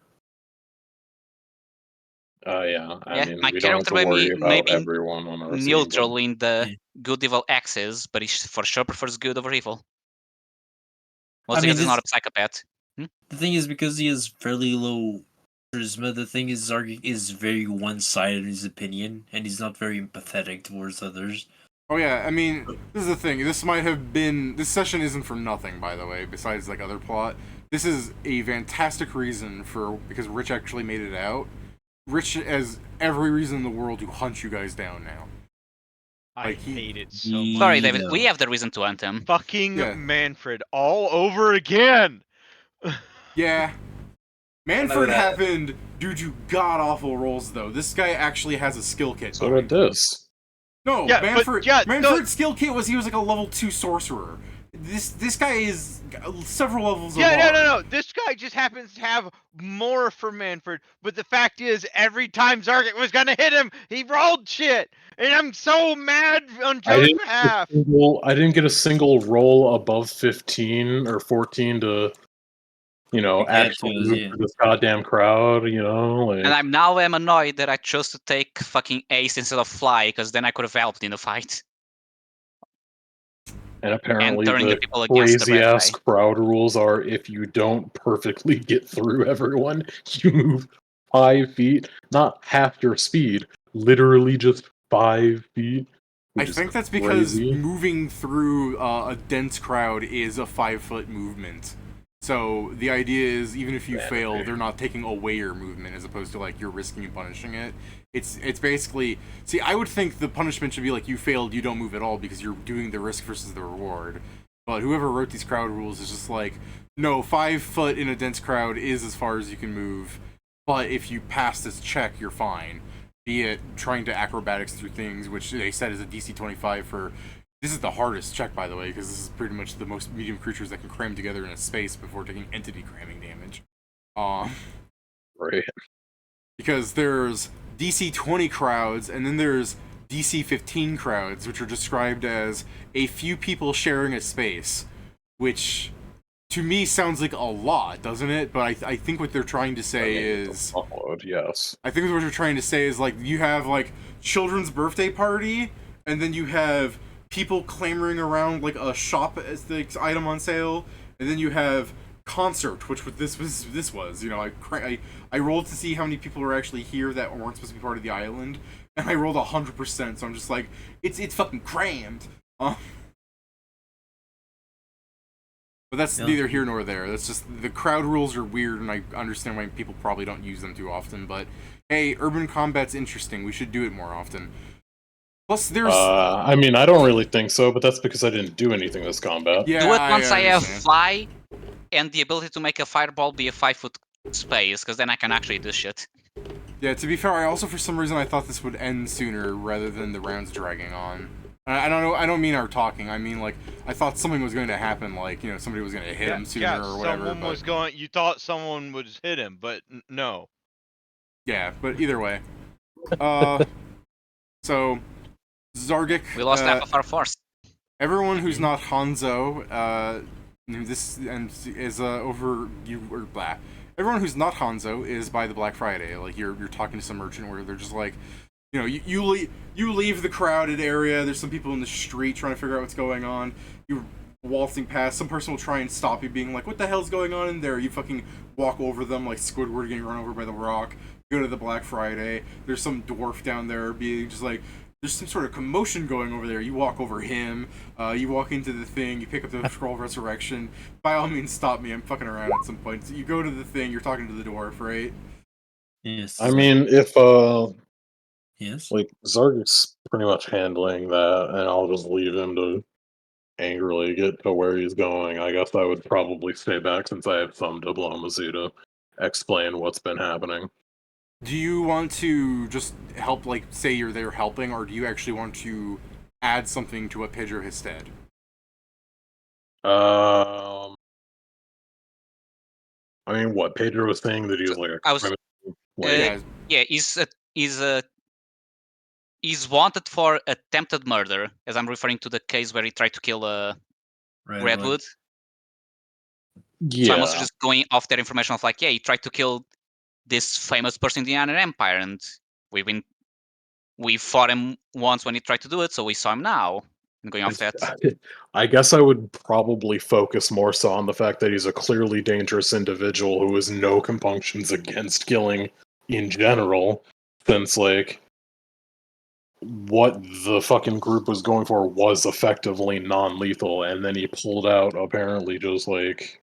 Yeah. I Yeah, mean, my we don't have character to worry may about be everyone on our team. neutral in the Yeah. good evil axis, but he for sure prefers good over evil. I Mostly mean, because he's not a psychopath. The thing is, because he has fairly low charisma, the thing is, Zargik is very one-sided in his opinion, and he's not very empathetic towards others. Oh yeah, I mean, this is the thing. This session isn't for nothing, by the way, besides like other plot. This is a fantastic reason because Rich actually made it out. Rich has every reason in the world to hunt you guys down now. I Like, hate it so much. Sorry, David. We have the reason to hunt him. Fucking Yeah. Manfred all over again. Yeah. know Manfred that. happened due to god awful rolls though. This guy actually has a skill kit. So did this. No, Yeah, but- Manfred's yeah, no- skill kit was he was like a level 2 sorcerer. This guy is several levels Yeah, above. no. This guy just happens to have more for Manfred, but the fact is, every time Zargik was gonna hit him, he rolled shit, and I'm so mad on Joe's behalf. I didn't get a single roll above 15 or 14 to, actually move through this goddamn crowd. Like. And I'm now annoyed that I chose to take fucking ace instead of fly, because then I could have helped in the fight. And apparently turning the the people against the crazy red ass guy. crowd rules are if you don't perfectly get through everyone, you move 5 feet, not half your speed, literally just 5 feet. I which is think that's because crazy. moving through a dense crowd is a 5-foot movement. So the idea is even if you fail, they're not taking away your movement as opposed to like you're risking and punishing it. It's basically, see, I would think the punishment should be like you failed, you don't move at all because you're doing the risk versus the reward. But whoever wrote these crowd rules is just like, no, 5 foot in a dense crowd is as far as you can move. But if you pass this check, you're fine. Be it trying to acrobatics through things, which they said is a DC 25 for. This is the hardest check, by the way, because this is pretty much the most medium creatures that can cram together in a space before taking entity cramming damage. Right. Because there's DC 20 crowds, and then there's DC 15 crowds, which are described as a few people sharing a space, which to me sounds like a lot, doesn't it? But I think what they're trying to say is... yes. I think what they're trying to say is, like, you have, like, children's birthday party, and then you have people clamoring around like a shop as the item on sale, and then you have concert, which this was. You know, I rolled to see how many people were actually here that weren't supposed to be part of the island, and I rolled 100%. So I'm just like, it's fucking crammed. But that's neither here nor there. That's just the crowd rules are weird, and I understand why people probably don't use them too often. But hey, urban combat's interesting. We should do it more often. Plus, there's. I mean, I don't really think so, but that's because I didn't do anything this combat. Yeah, do it once I have understand. fly and the ability to make a fireball be a 5-foot space, because then I can actually do shit. Yeah, to be fair, I also for some reason I thought this would end sooner rather than the rounds dragging on. I don't know. I don't mean our talking. I mean, like, I thought something was going to happen. Like, you know, somebody was going to hit him sooner or whatever. Someone was going. You thought someone would hit him, but no. Yeah, but either way. So Zargic. We lost half of our force. Everyone who's not Hanzo, this and is over you or blah. Everyone who's not Hanzo is by the Black Friday. Like you're talking to some merchant where they're just like, you know, you leave the crowded area. There's some people in the street trying to figure out what's going on. You're waltzing past. Some person will try and stop you, being like, "What the hell's going on in there?" You fucking walk over them like Squidward getting run over by the rock. You go to the Black Friday. There's some dwarf down there being just like, there's some sort of commotion going over there. You walk over him. You walk into the thing. You pick up the Scroll of Resurrection. By all means, stop me. I'm fucking around at some point. So you go to the thing. You're talking to the dwarf, right? Yes. I mean, if Yes. like Zargic's pretty much handling that, and I'll just leave him to angrily get to where he's going. I guess I would probably stay back since I have some diplomacy to explain what's been happening. Do you want to just help, like, say you're there helping, or do you actually want to add something to what Pedro has said? I mean, what Pedro was saying that he was like a criminal. Yeah, he's wanted for attempted murder, as I'm referring to the case where he tried to kill Redwood. Yeah. So I'm also just going off that information of like, yeah, he tried to kill this famous person in the Iron Empire, and we fought him once when he tried to do it, so we saw him now. And going off that, I guess I would probably focus more so on the fact that he's a clearly dangerous individual who has no compunctions against killing in general, since like what the fucking group was going for was effectively non-lethal, and then he pulled out apparently just like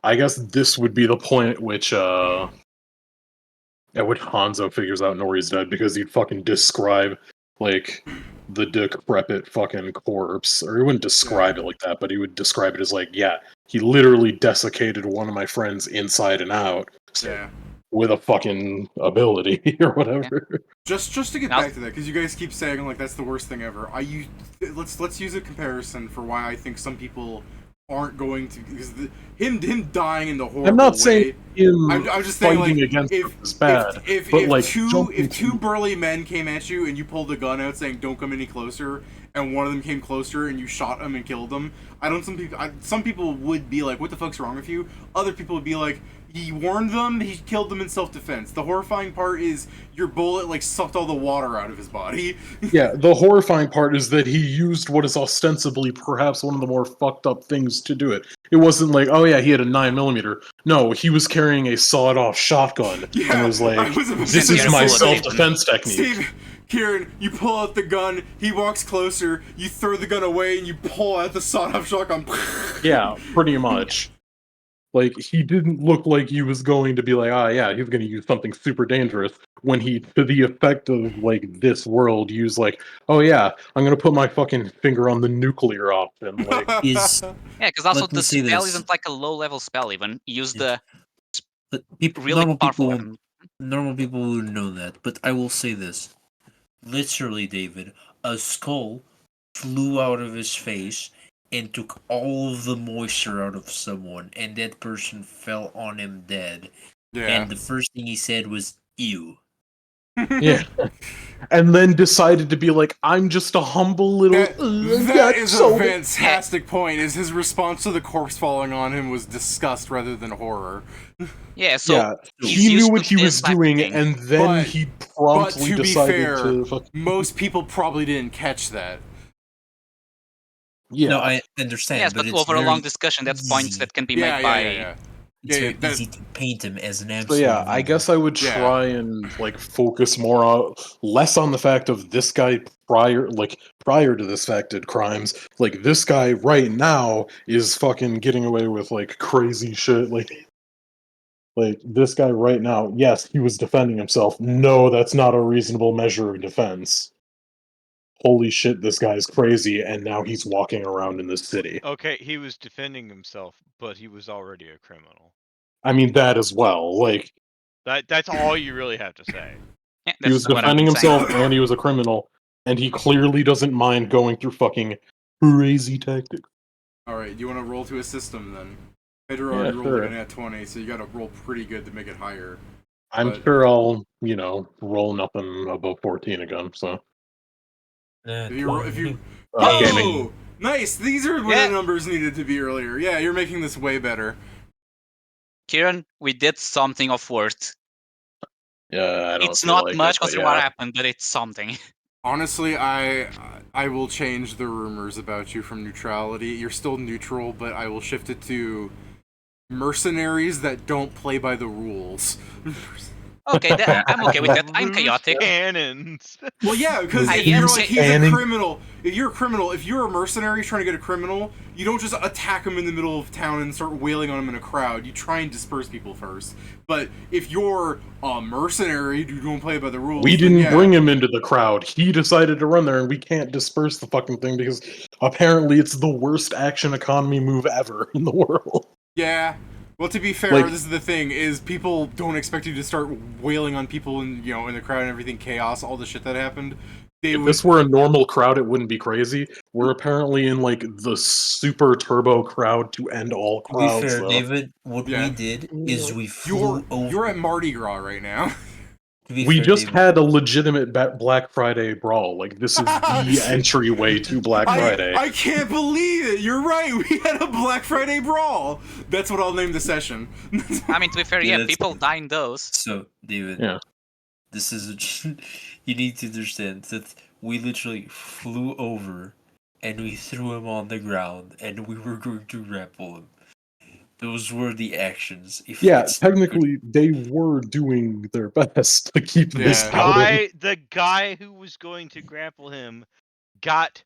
I guess this would be the point at which Hanzo figures out Nori's dead, because he'd fucking describe like the decrepit fucking corpse, or he wouldn't describe it like that, but he would describe it as like, yeah, he literally desiccated one of my friends inside and out. Yeah. With a fucking ability or whatever. Just to get back to that, because you guys keep saying like that's the worst thing ever. Let's use a comparison for why I think some people aren't going to, because him dying in the horrible I'm not way, saying him I'm just saying, like, against if is bad, if two burly men came at you and you pulled a gun out saying don't come any closer, and one of them came closer and you shot him and killed them, some people would be like, what the fuck's wrong with you? Other people would be like, he warned them, he killed them in self-defense. The horrifying part is your bullet like sucked all the water out of his body. Yeah, the horrifying part is that he used what is ostensibly perhaps one of the more fucked up things to do it. It wasn't like, oh yeah, he had a 9mm. No, he was carrying a sawed-off shotgun and was like, this is my self-defense technique. Steve, Kieran, you pull out the gun, he walks closer, you throw the gun away, and you pull out the sawed-off shotgun. Yeah, pretty much. Like, he didn't look like he was going to be like, yeah, he's going to use something super dangerous, when he, to the effect of, like, this world, used, like, oh yeah, I'm going to put my fucking finger on the nuclear option. Like, yeah, because also the spell isn't like a low-level spell even. You use the really powerful weapon. Normal people wouldn't know that, but I will say this. Literally, David, a skull flew out of his face and took all of the moisture out of someone, and that person fell on him dead. Yeah. And the first thing he said was, ew. Yeah. And then decided to be like, I'm just a humble little. That is a fantastic point. Is his response to the corpse falling on him was disgust rather than horror. Yeah, so he knew what he was doing, and then he promptly to be decided fair, to. Most people probably didn't catch that. No, I understand. Yes, but it's over a very long discussion, that's points easy. that can be made by. It's very easy to paint him as an So absolute. yeah, I guess I would try and like focus more on less on the fact of this guy prior to this fact did crimes. Like this guy right now is fucking getting away with like crazy shit. Like this guy right now, yes, he was defending himself. No, that's not a reasonable measure of defense. Holy shit, this guy's crazy, and now he's walking around in this city. Okay, he was defending himself, but he was already a criminal. I mean that as well. Like that's all you really have to say. Yeah, he was defending himself, and he was a criminal, and he clearly doesn't mind going through fucking crazy tactics. All right, you want to roll to a system then? Pedro Yeah, already rolled sure. an at 20, so you got to roll pretty good to make it higher. I'm sure I'll, roll nothing above 14 again. So. If you gaming. Nice! These are where the numbers needed to be earlier. Yeah, you're making this way better. Kieran, we did something of worth. Yeah, I don't It's feel not like much it, but considering what happened, but it's something. Honestly, I will change the rumors about you from neutrality. You're still neutral, but I will shift it to mercenaries that don't play by the rules. Okay, I'm okay with that. I'm chaotic. Cannons. Well, yeah, because if you're like, he's a criminal. If you're a criminal, if you're a mercenary trying to get a criminal, you don't just attack him in the middle of town and start wailing on him in a crowd. You try and disperse people first. But if you're a mercenary, you don't play by the rules. We didn't bring him into the crowd. He decided to run there, and we can't disperse the fucking thing because apparently it's the worst action economy move ever in the world. Yeah. Well, to be fair, this is the thing: is people don't expect you to start wailing on people in in the crowd and everything, chaos, all the shit that happened. If this were a normal crowd, it wouldn't be crazy. We're apparently in like the super turbo crowd to end all crowds. To be fair, David, what we did is we flew over. You're at Mardi Gras right now. We just had a legitimate Black Friday brawl. Like this is the entryway to Black Friday. I can't believe it. You're right. We had a Black Friday brawl. That's what I'll name the session. I mean, to be fair, people die in those. So, David, this is you need to understand that we literally flew over and we threw him on the ground and we were going to grapple him. Those were the actions. Technically, they were doing their best to keep this out. The guy who was going to grapple him got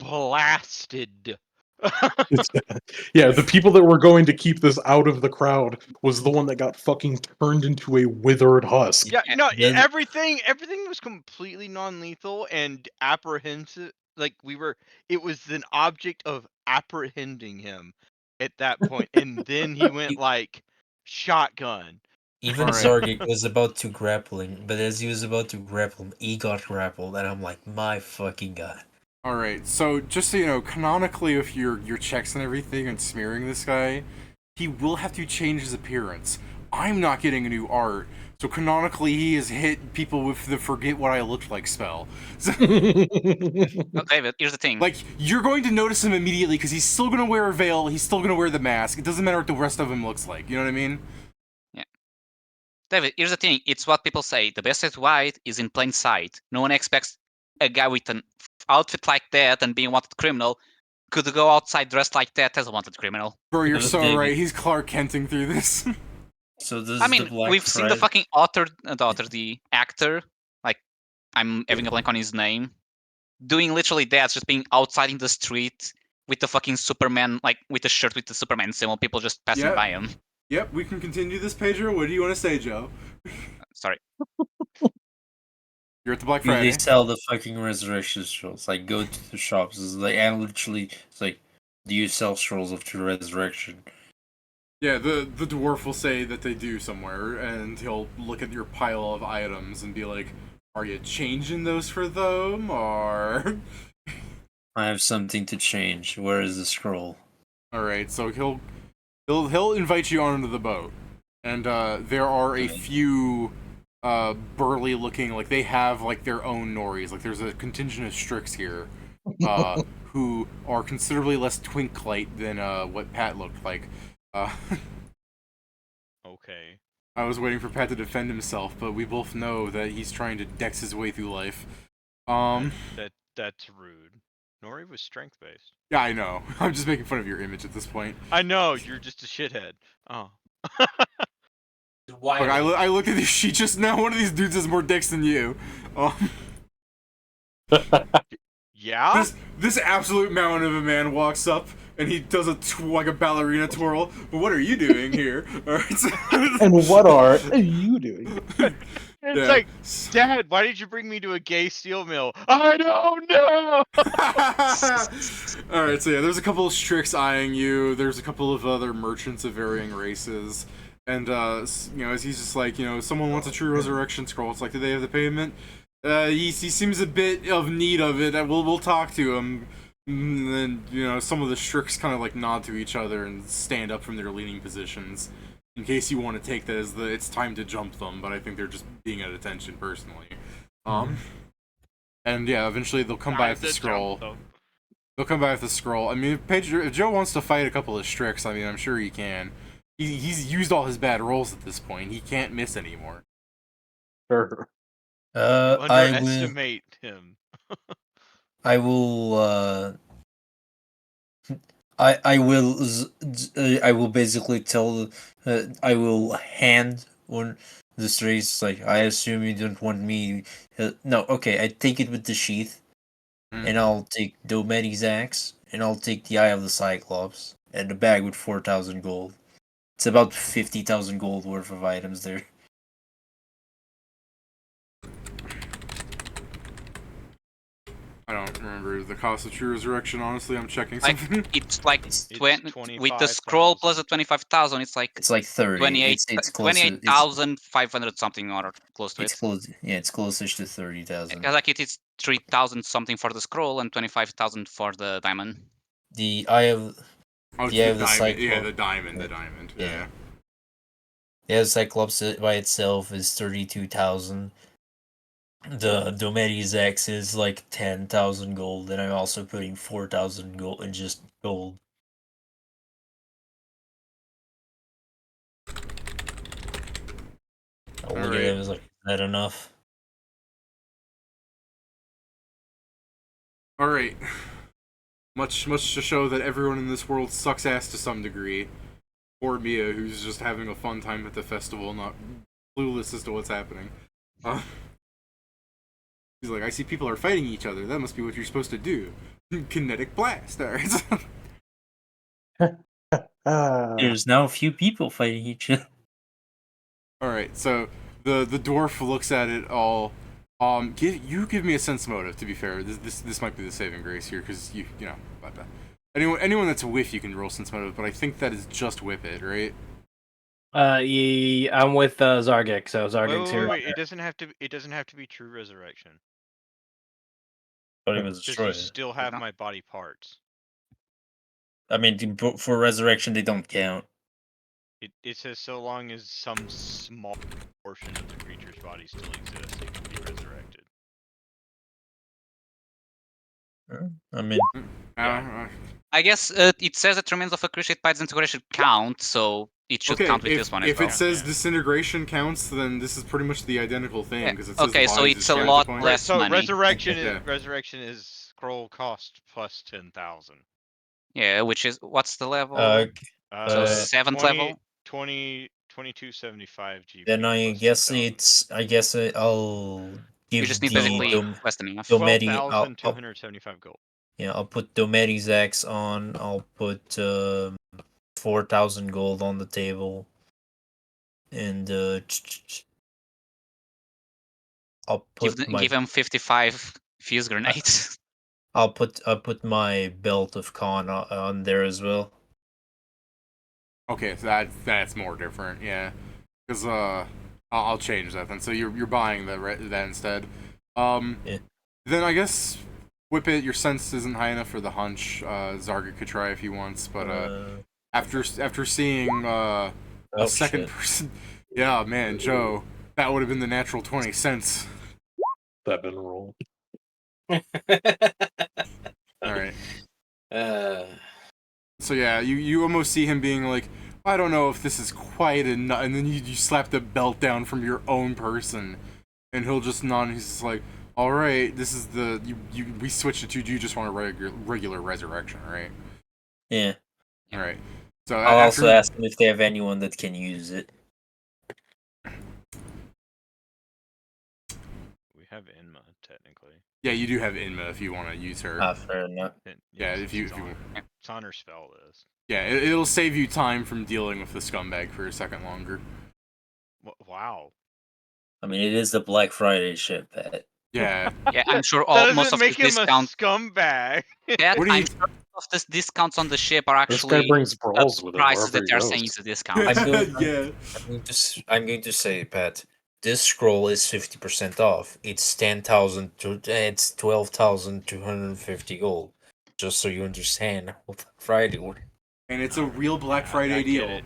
blasted. The people that were going to keep this out of the crowd was the one that got fucking turned into a withered husk. Yeah, no, everything was completely non-lethal and apprehensive. Like it was an object of apprehending him at that point, and then he went like shotgun. Even Zargik was about to grapple him, but as he was about to grapple him, he got grappled, and I'm like, my fucking god. Alright, so just so you know, canonically with your checks and everything and smearing this guy, he will have to change his appearance. I'm not getting a new art, so canonically he has hit people with the forget what I looked like spell. So, okay, but here's the thing. Like, you're going to notice him immediately because he's still going to wear a veil, he's still going to wear the mask. It doesn't matter what the rest of him looks like, you know what I mean? Yeah. David, here's the thing. It's what people say. The best way to hide is in plain sight. No one expects a guy with an outfit like that and being a wanted criminal could go outside dressed like that as a wanted criminal. Bro, you're so right. He's Clark Kenting through this. So this I mean, we've seen the fucking the actor, like, I'm having a blank on his name, doing literally that, just being outside in the street with the fucking Superman, like, with the shirt with the Superman symbol, people just passing by him. Yep, we can continue this, Pedro. What do you want to say, Joe? Sorry. You're at the Black Friday. They sell the fucking resurrection scrolls. Like, go to the shops. It's like, and literally, it's like, do you sell scrolls of the resurrection? Yeah, the dwarf will say that they do somewhere, and he'll look at your pile of items and be like, "Are you changing those for them, or?" I have something to change. Where is the scroll? All right, so he'll invite you onto the boat, and there are a few burly looking, like they have like their own Noris. Like there's a contingent of Strix here, who are considerably less twinklight than what Pat looked like. Okay. I was waiting for Pat to defend himself, but we both know that he's trying to dex his way through life. That's rude. Nori was strength based. Yeah, I know. I'm just making fun of your image at this point. I know, you're just a shithead. Oh. Look, I looked at this sheet just now. One of these dudes has more dex than you. Yeah? This absolute mountain of a man walks up and he does like a ballerina twirl. But what are you doing here? And what are you doing? It's like, Dad, why did you bring me to a gay steel mill? I don't know! Alright, so yeah, there's a couple of Strix eyeing you. There's a couple of other merchants of varying races. And, you know, as he's just like, you know, someone wants a true resurrection scroll. It's like, do they have the payment? He seems a bit of need of it. We'll talk to him. And then, you know, some of the Strix kind of like nod to each other and stand up from their leaning positions. In case you want to take that as it's time to jump them, but I think they're just being at attention personally. And yeah, eventually they'll come by with the scroll. They'll come by with the scroll. I mean, if Joe wants to fight a couple of Strix, I mean, I'm sure he can. He's used all his bad rolls at this point. He can't miss anymore. Sure. Underestimate him. I will I will basically tell I will hand one the strays like I assume you don't want me no, okay, I take it with the sheath and I'll take Dometi's axe and I'll take the Eye of the Cyclops and the bag with 4,000 gold. It's about 50,000 gold worth of items there. I don't remember the cost of true resurrection, honestly. I'm checking Like, something. it's like It's 20 with the scroll plus the 25,000. It's like 30. 28 It's close to, 28,500 something or close to it's it. close. Yeah, it's closest to 30,000. Because like it is 3,000 something for the scroll and 25,000 for the diamond. The Eye of Oh, the Eye of the diamond. Cyclops. Yeah, the diamond. Yeah. The Cyclops by itself is 32,000. The Dometi's X is like 10,000 gold, and I'm also putting 4,000 gold in just gold. I'll look at it as like, is that enough? Alright. Much to show that everyone in this world sucks ass to some degree. Poor Mia, who's just having a fun time at the festival, not clueless as to what's happening. He's like, I see people are fighting each other. That must be what you're supposed to do. Kinetic blast. Alright. There's now a few people fighting each other. Alright, so the dwarf looks at it all. Give me a sense motive. To be fair, this might be the saving grace here because you know. But, anyone that's a whiff you can roll sense motive, but I think that is just whip it, right? Yeah, I'm with Zargik, so Zargik's here. Wait, it doesn't have to be true resurrection. But it was Because destroyed. you still have my body parts. I mean, for resurrection, they don't count. It says so long as some small portion of the creature's body still exists, it can be resurrected. I mean, I guess it says that remains of a creature by disintegration count, so it should count with this one as if well. it says disintegration counts, then this is pretty much the identical thing because it says okay, so bodies it's is a lot counterpoint. less So money. resurrection is scroll cost plus 10,000. Yeah, which is what's the level? so 7th level. 2275 GP. then I plus guess 10,000. I'll give You just need the basically less than enough. Dometi. 12,275 gold. Yeah, I'll put Dometi's Axe on. I'll put 4,000 gold on the table, and I'll put give him 55 fuse grenades. I'll put my belt of con on there as well. Okay, so that's more different, yeah. Because I'll change that then. So you're buying that instead. Yeah. Then I guess whip it. Your sense isn't high enough for the hunch. Zarga could try if he wants, but after seeing a second person, yeah, man, Joe, That would have been the natural 20 cents. That been rolled. All right. So yeah, you almost see him being like, I don't know if this is quite enough, and then you slap the belt down from your own person, and he'll just nod. And he's just like, all right, this is the we switched it to. Do you just want a regular resurrection, right? Yeah. All right. So I'll also ask them if they have anyone that can use it. We have Inma technically. Yeah, you do have Inma if you want to use her. Fair enough. Yeah, if you it's on her spell list. Yeah, it'll save you time from dealing with the scumbag for a second longer. Wow. I mean, it is the Black Friday shit, Pat. Yeah. Yeah, I'm sure most of make the him discounts. a scumbag. Yeah, I'm sure of the discounts on the ship are This actually guy brings brawls with him prices wherever that he they're goes. saying is a discount. I'm going to say, Pat, this scroll is 50% off. It's 10,000 to it's 12,250 gold. Just so you understand what Friday would. And it's a real Black Friday deal.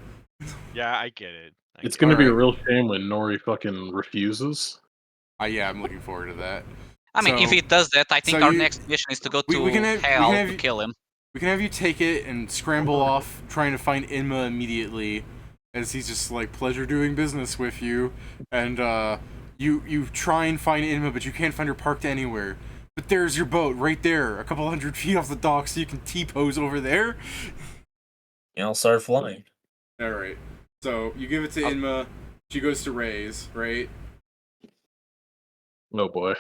Yeah, I get it. It's gonna be a real shame when Nori fucking refuses. Yeah, I'm looking forward to that. I mean, if he does that, I think our next mission is to go to Hell to kill him. We can have you take it and scramble off, trying to find Inma immediately, as he's just like, pleasure doing business with you. And you try and find Inma, but you can't find her parked anywhere. But there's your boat right there, a couple hundred feet off the dock, so you can T-pose over there. And I'll start flying. All right. So you give it to Inma. She goes to Ray's, right? Oh boy.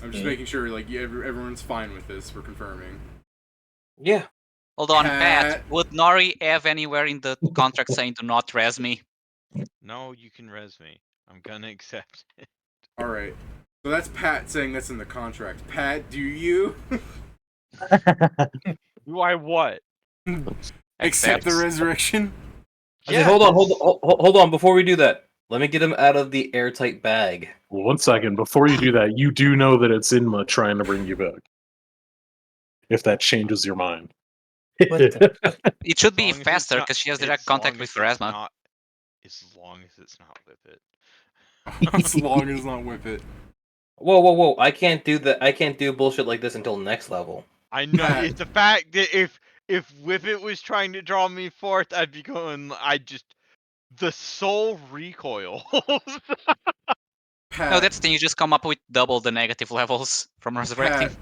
I'm just making sure, like, everyone's fine with this. We're confirming. Yeah. Hold on, Pat. Would Nori have anywhere in the contract saying "Do not res me"? No, you can res me. I'm gonna accept it. All right. So that's Pat saying that's in the contract. Pat, do you? Do I what? Accept the resurrection? Yeah. Hold on. Before we do that, let me get him out of the airtight bag. Well, 1 second. Before you do that, you do know that it's Inma trying to bring you back. If that changes your mind. It should be faster because she has direct contact with Pharasma. As long as it's not Whip It. As long as not Whip It. Whoa! I can't do that. I can't do bullshit like this until next level. I know. It's the fact that if Whip It was trying to draw me forth, I'd be going. The soul recoil. No, that's the thing. You just come up with double the negative levels from resurrecting.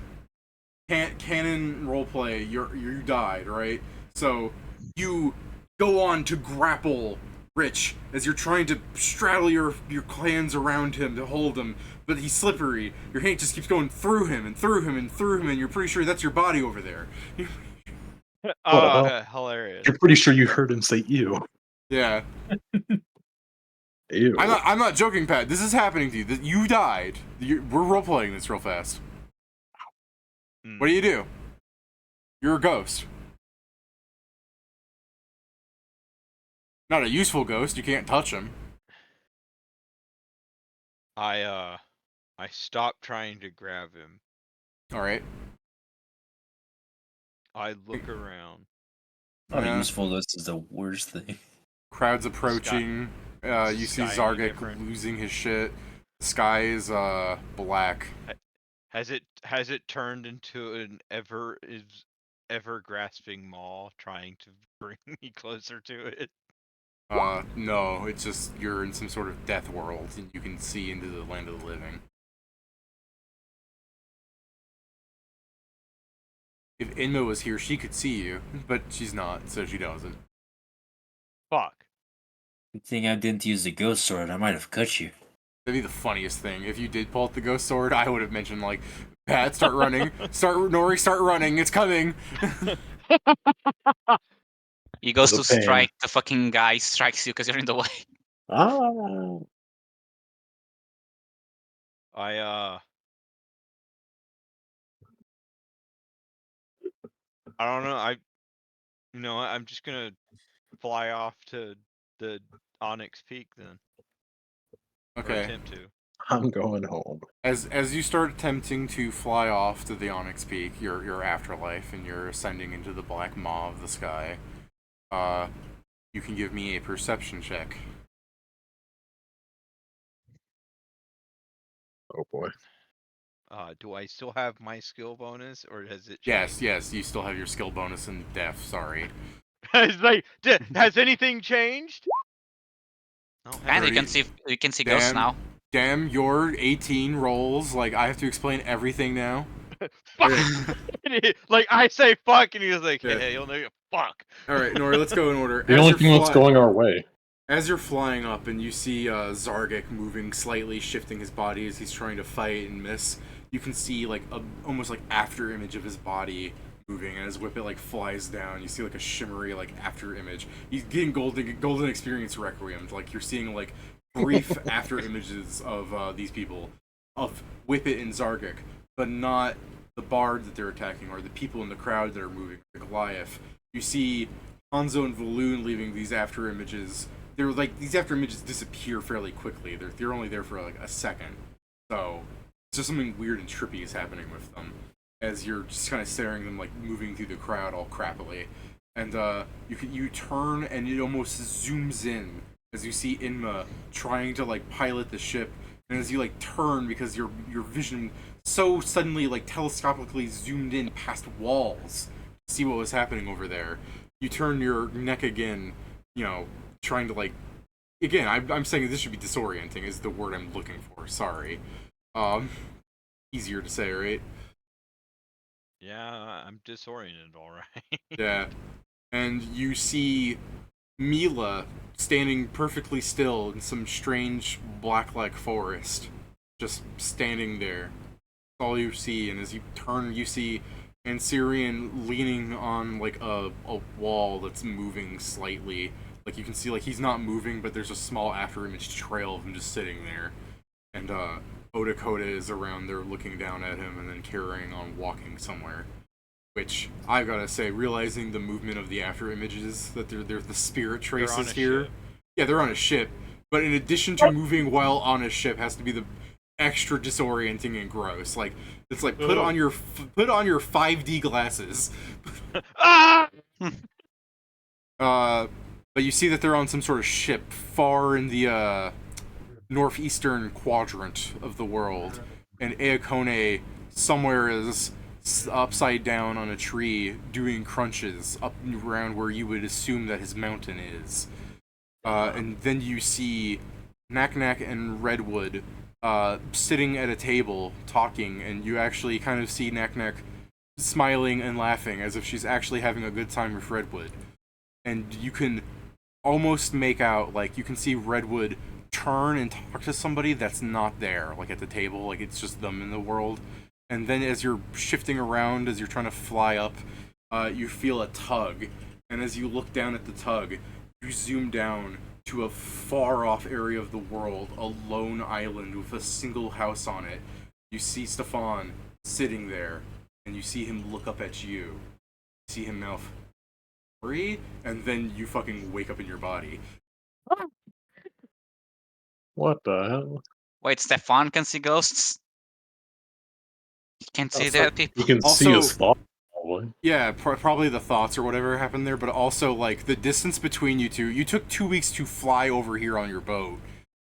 Canon roleplay. You died, right? So you go on to grapple Rich as you're trying to straddle your clans around him to hold him, but he's slippery. Your hand just keeps going through him and through him and through him, and you're pretty sure that's your body over there. Hilarious. You're pretty sure you heard him say "ew." Yeah. Ew. I'm not joking, Pat. This is happening to you. You died. We're roleplaying this real fast. What do? You're a ghost. Not a useful ghost. You can't touch him. I stopped trying to grab him. All right. I look around. Not a useful ghost is the worst thing. Crowd's approaching. You see Zargek losing his shit. The sky is black. Has it turned into an ever grasping maw trying to bring me closer to it? No, it's just you're in some sort of death world and you can see into the land of the living. If Inma was here, she could see you, but she's not, so she doesn't. Fuck. Good thing I didn't use the ghost sword. I might have cut you. That'd be the funniest thing. If you did pull out the ghost sword, I would have mentioned, like, Pat, start running. Nori, start running. It's coming. He goes to strike, the fucking guy strikes you because you're in the way. I don't know. I'm just gonna fly off to the Onyx Peak then. Okay. Attempt to. I'm going home. As you start attempting to fly off to the Onyx Peak, your afterlife, and you're ascending into the black maw of the sky, you can give me a perception check. Oh boy. Do I still have my skill bonus, or has it Yes, changed? yes, you still have your skill bonus in deaf. Sorry. It's like, has anything changed? Oh, And you 30. can see ghosts now. Damn, your 18 rolls. Like, I have to explain everything now. fuck! Like, I say fuck, and he's like, Yeah. hey, you'll know fuck. All right, Nori, let's go in order. The only thing that's going our way. As you're flying up and you see Zargik moving slightly, shifting his body as he's trying to fight and miss, you can see like a almost like after image of his body moving, and his whippet like flies down. You see like a shimmery like after image. He's getting golden experience requiem. Like you're seeing like brief after images of these people, of Whippet and Zargik, but not the bard that they're attacking or the people in the crowd that are moving. The Goliath. You see Hanzo and Valoon leaving these after images. They're like these after images disappear fairly quickly. They're only there for like a second, so just something weird and trippy is happening with them as you're just kind of staring them like moving through the crowd all crappily, and you turn and it almost zooms in as you see Inma trying to like pilot the ship, and as you like turn because your vision so suddenly like telescopically zoomed in past walls to see what was happening over there, you turn your neck again, trying to like again I'm saying this should be disorienting is the word I'm looking for, sorry. Easier to say, right? Yeah, I'm disoriented, alright. Yeah. And you see Mila standing perfectly still in some strange black-like forest, just standing there. That's all you see, and as you turn you see Ansirian leaning on like a wall that's moving slightly. Like you can see like he's not moving, but there's a small after image trail of him just sitting there. And Odakoda is around there looking down at him and then carrying on walking somewhere. Which I gotta say, realizing the movement of the after images, that they're the spirit traces here. Ship. Yeah, they're on a ship. But in addition to moving while on a ship, has to be the extra disorienting and gross. Like it's like put on your 5D glasses. Ah! But you see that they're on some sort of ship far in the northeastern quadrant of the world, and Eikone somewhere is upside down on a tree doing crunches up around where you would assume that his mountain is. And then you see Knack and Redwood sitting at a table talking, and you actually kind of see Knack smiling and laughing as if she's actually having a good time with Redwood. And you can almost make out, like, you can see Redwood turn and talk to somebody that's not there, like at the table, like it's just them in the world. And then as you're shifting around, as you're trying to fly up, you feel a tug. And as you look down at the tug, you zoom down to a far off area of the world, a lone island with a single house on it. You see Stefan sitting there, and you see him look up at you. You see him mouth, "Free?" And then you fucking wake up in your body. What the hell? Wait, Stefan can see ghosts? He can't see so- dead people. You can see Also- his thoughts, probably. Yeah, probably the thoughts or whatever happened there, but also, like, the distance between you two. You took 2 weeks to fly over here on your boat,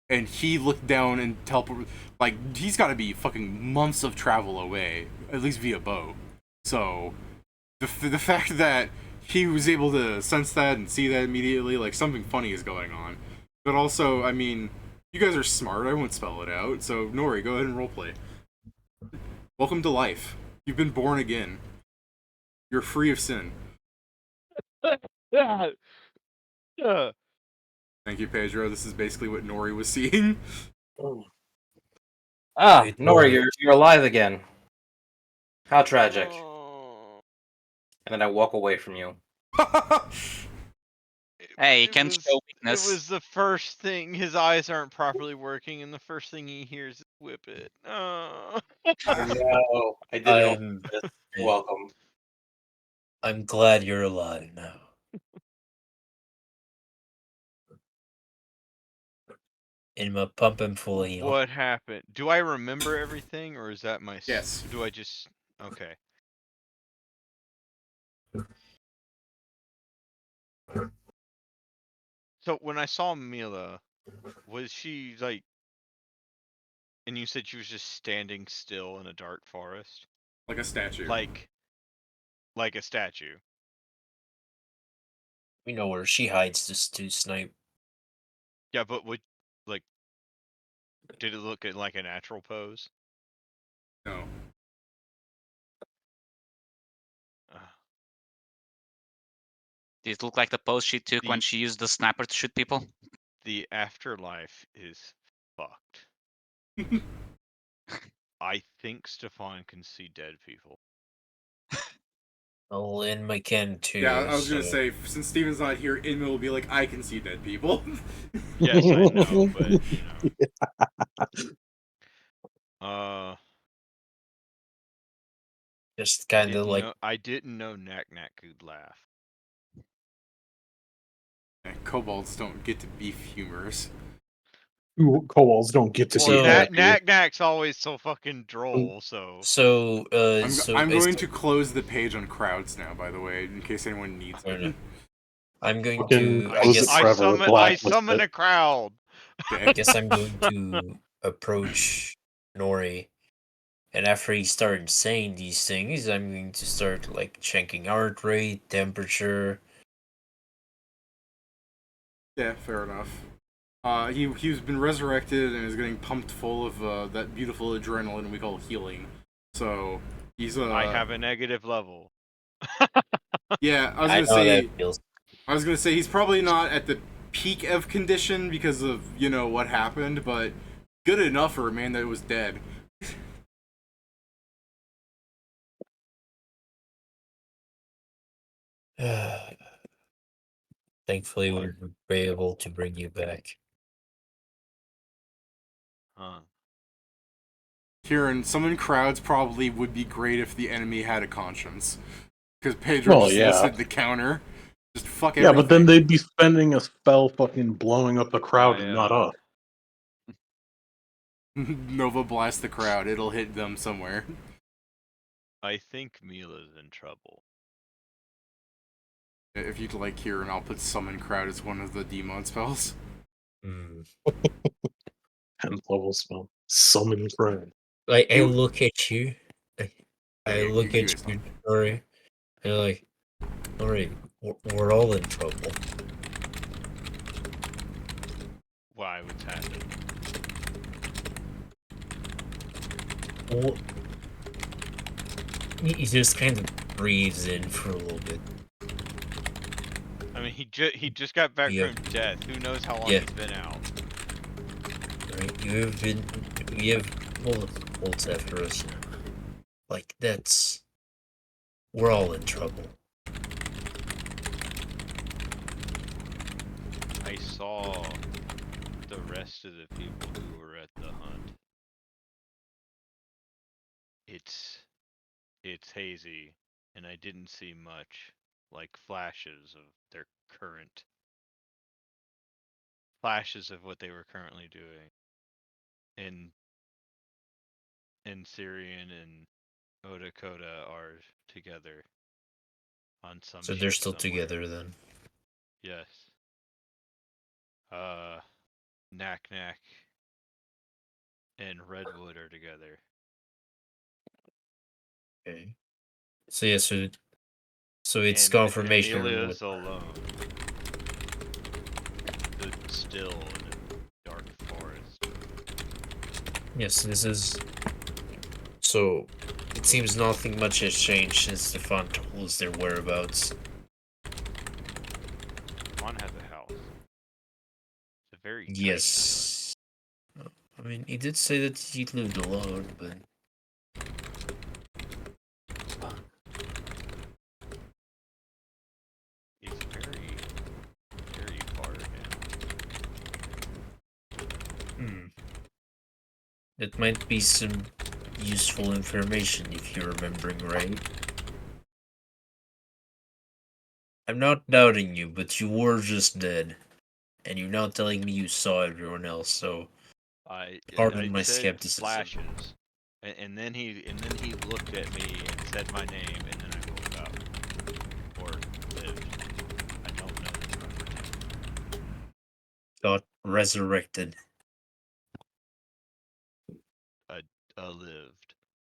and he looked down and teleported. Like, he's got to be fucking months of travel away, at least via boat. So, the fact that he was able to sense that and see that immediately, like, something funny is going on. But also, I mean, you guys are smart, I won't spell it out, so Nori, go ahead and roleplay. Welcome to life. You've been born again. You're free of sin. Yeah. Thank you, Pedro. This is basically what Nori was seeing. Ah, Wait, Nori, Nori. you're alive again. How tragic. Oh. And then I walk away from you. Hey, he It can was- show weakness. It was the first thing. His eyes aren't properly working, and the first thing he hears is "whip it." Oh. I know. I did it on purpose. You're welcome. I'm glad you're alive now. In my pump and full of heal. What happened? Do I remember everything, or is that my? Yes. Do I just? Okay. So when I saw Mila, was she like And you said she was just standing still in a dark forest? Like a statue. Like a statue. We know where she hides to snipe. Yeah, but did it look like a natural pose? No. Did it look like the pose she took when The- she used the sniper to shoot people? The afterlife is fucked. I think Stefan can see dead people. Oh, and my can too. Yeah, I was gonna so- say, since Steven's not here, Inma will be like, I can see dead people. Yes, I know, but you know. Just kind of like I didn't know Knack Knack could laugh. Kobolds don't get to be humorous. Kobolds don't get to Well, see So- happy. Knack Knack's always so fucking droll, so. so. I'm it's- going to close the page on crowds now, by the way, in case anyone needs Fair it. enough. I'm going Fucking to. I close it guess. forever. I Blacklisted. summon a crowd. I guess I'm going to approach Nori, and after he started saying these things, I'm going to start like checking heart rate, temperature. Yeah, fair enough. He's been resurrected and is getting pumped full of that beautiful adrenaline we call healing. So he's I have a negative level. Yeah, I was I gonna know say that feels. I was gonna say he's probably not at the peak of condition because of what happened, but good enough for a man that was dead. Thankfully, we were able to bring you back. Huh. Kieran, summon crowds probably would be great if the enemy had a conscience. Because Pedro Well, just yeah. listed the counter. Just fuck Yeah, but then everything. they'd be spending a spell fucking blowing up the crowd and not us. Nova blast the crowd. It'll hit them somewhere. I think Mila's in trouble. If you'd like, Kieran, I'll put summon crowd as one of the demon spells. 10th level spell. Summon crowd. Like I You- look at you, I you- look you at guys you, talk. Nori, and like, Nori, we're all in trouble. Why? What's happened? Well, he just kind of breathes in for a little bit. I mean, he just got back Yeah. from death. Who knows how long Yeah. he's been out? Right? We have bullets after us. Like we're all in trouble. I saw the rest of the people who were at the hunt. It's hazy, and I didn't see much, like flashes of their current flashes of what they were currently doing. And Syrian and Odakota are together on some So they're ship still somewhere. together then. Yes. Knack Knack and Redwood are together. Okay. So yeah, so it's And confirmation. Amelia's alone. Stood still in a dark forest. Yes, this is. So, it seems nothing much has changed since Stefan told us their whereabouts. Juan has a house. It's a very tiny house. Yes. I mean, he did say that he lived alone, but. It's very, very far down. That might be some useful information if you're remembering right. I'm not doubting you, but you were just dead. And you're now telling me you saw everyone else, so pardon I my said skepticism. flashes, and then he looked at me and said my name, and then I woke up or lived. I don't know the proper name. Got resurrected.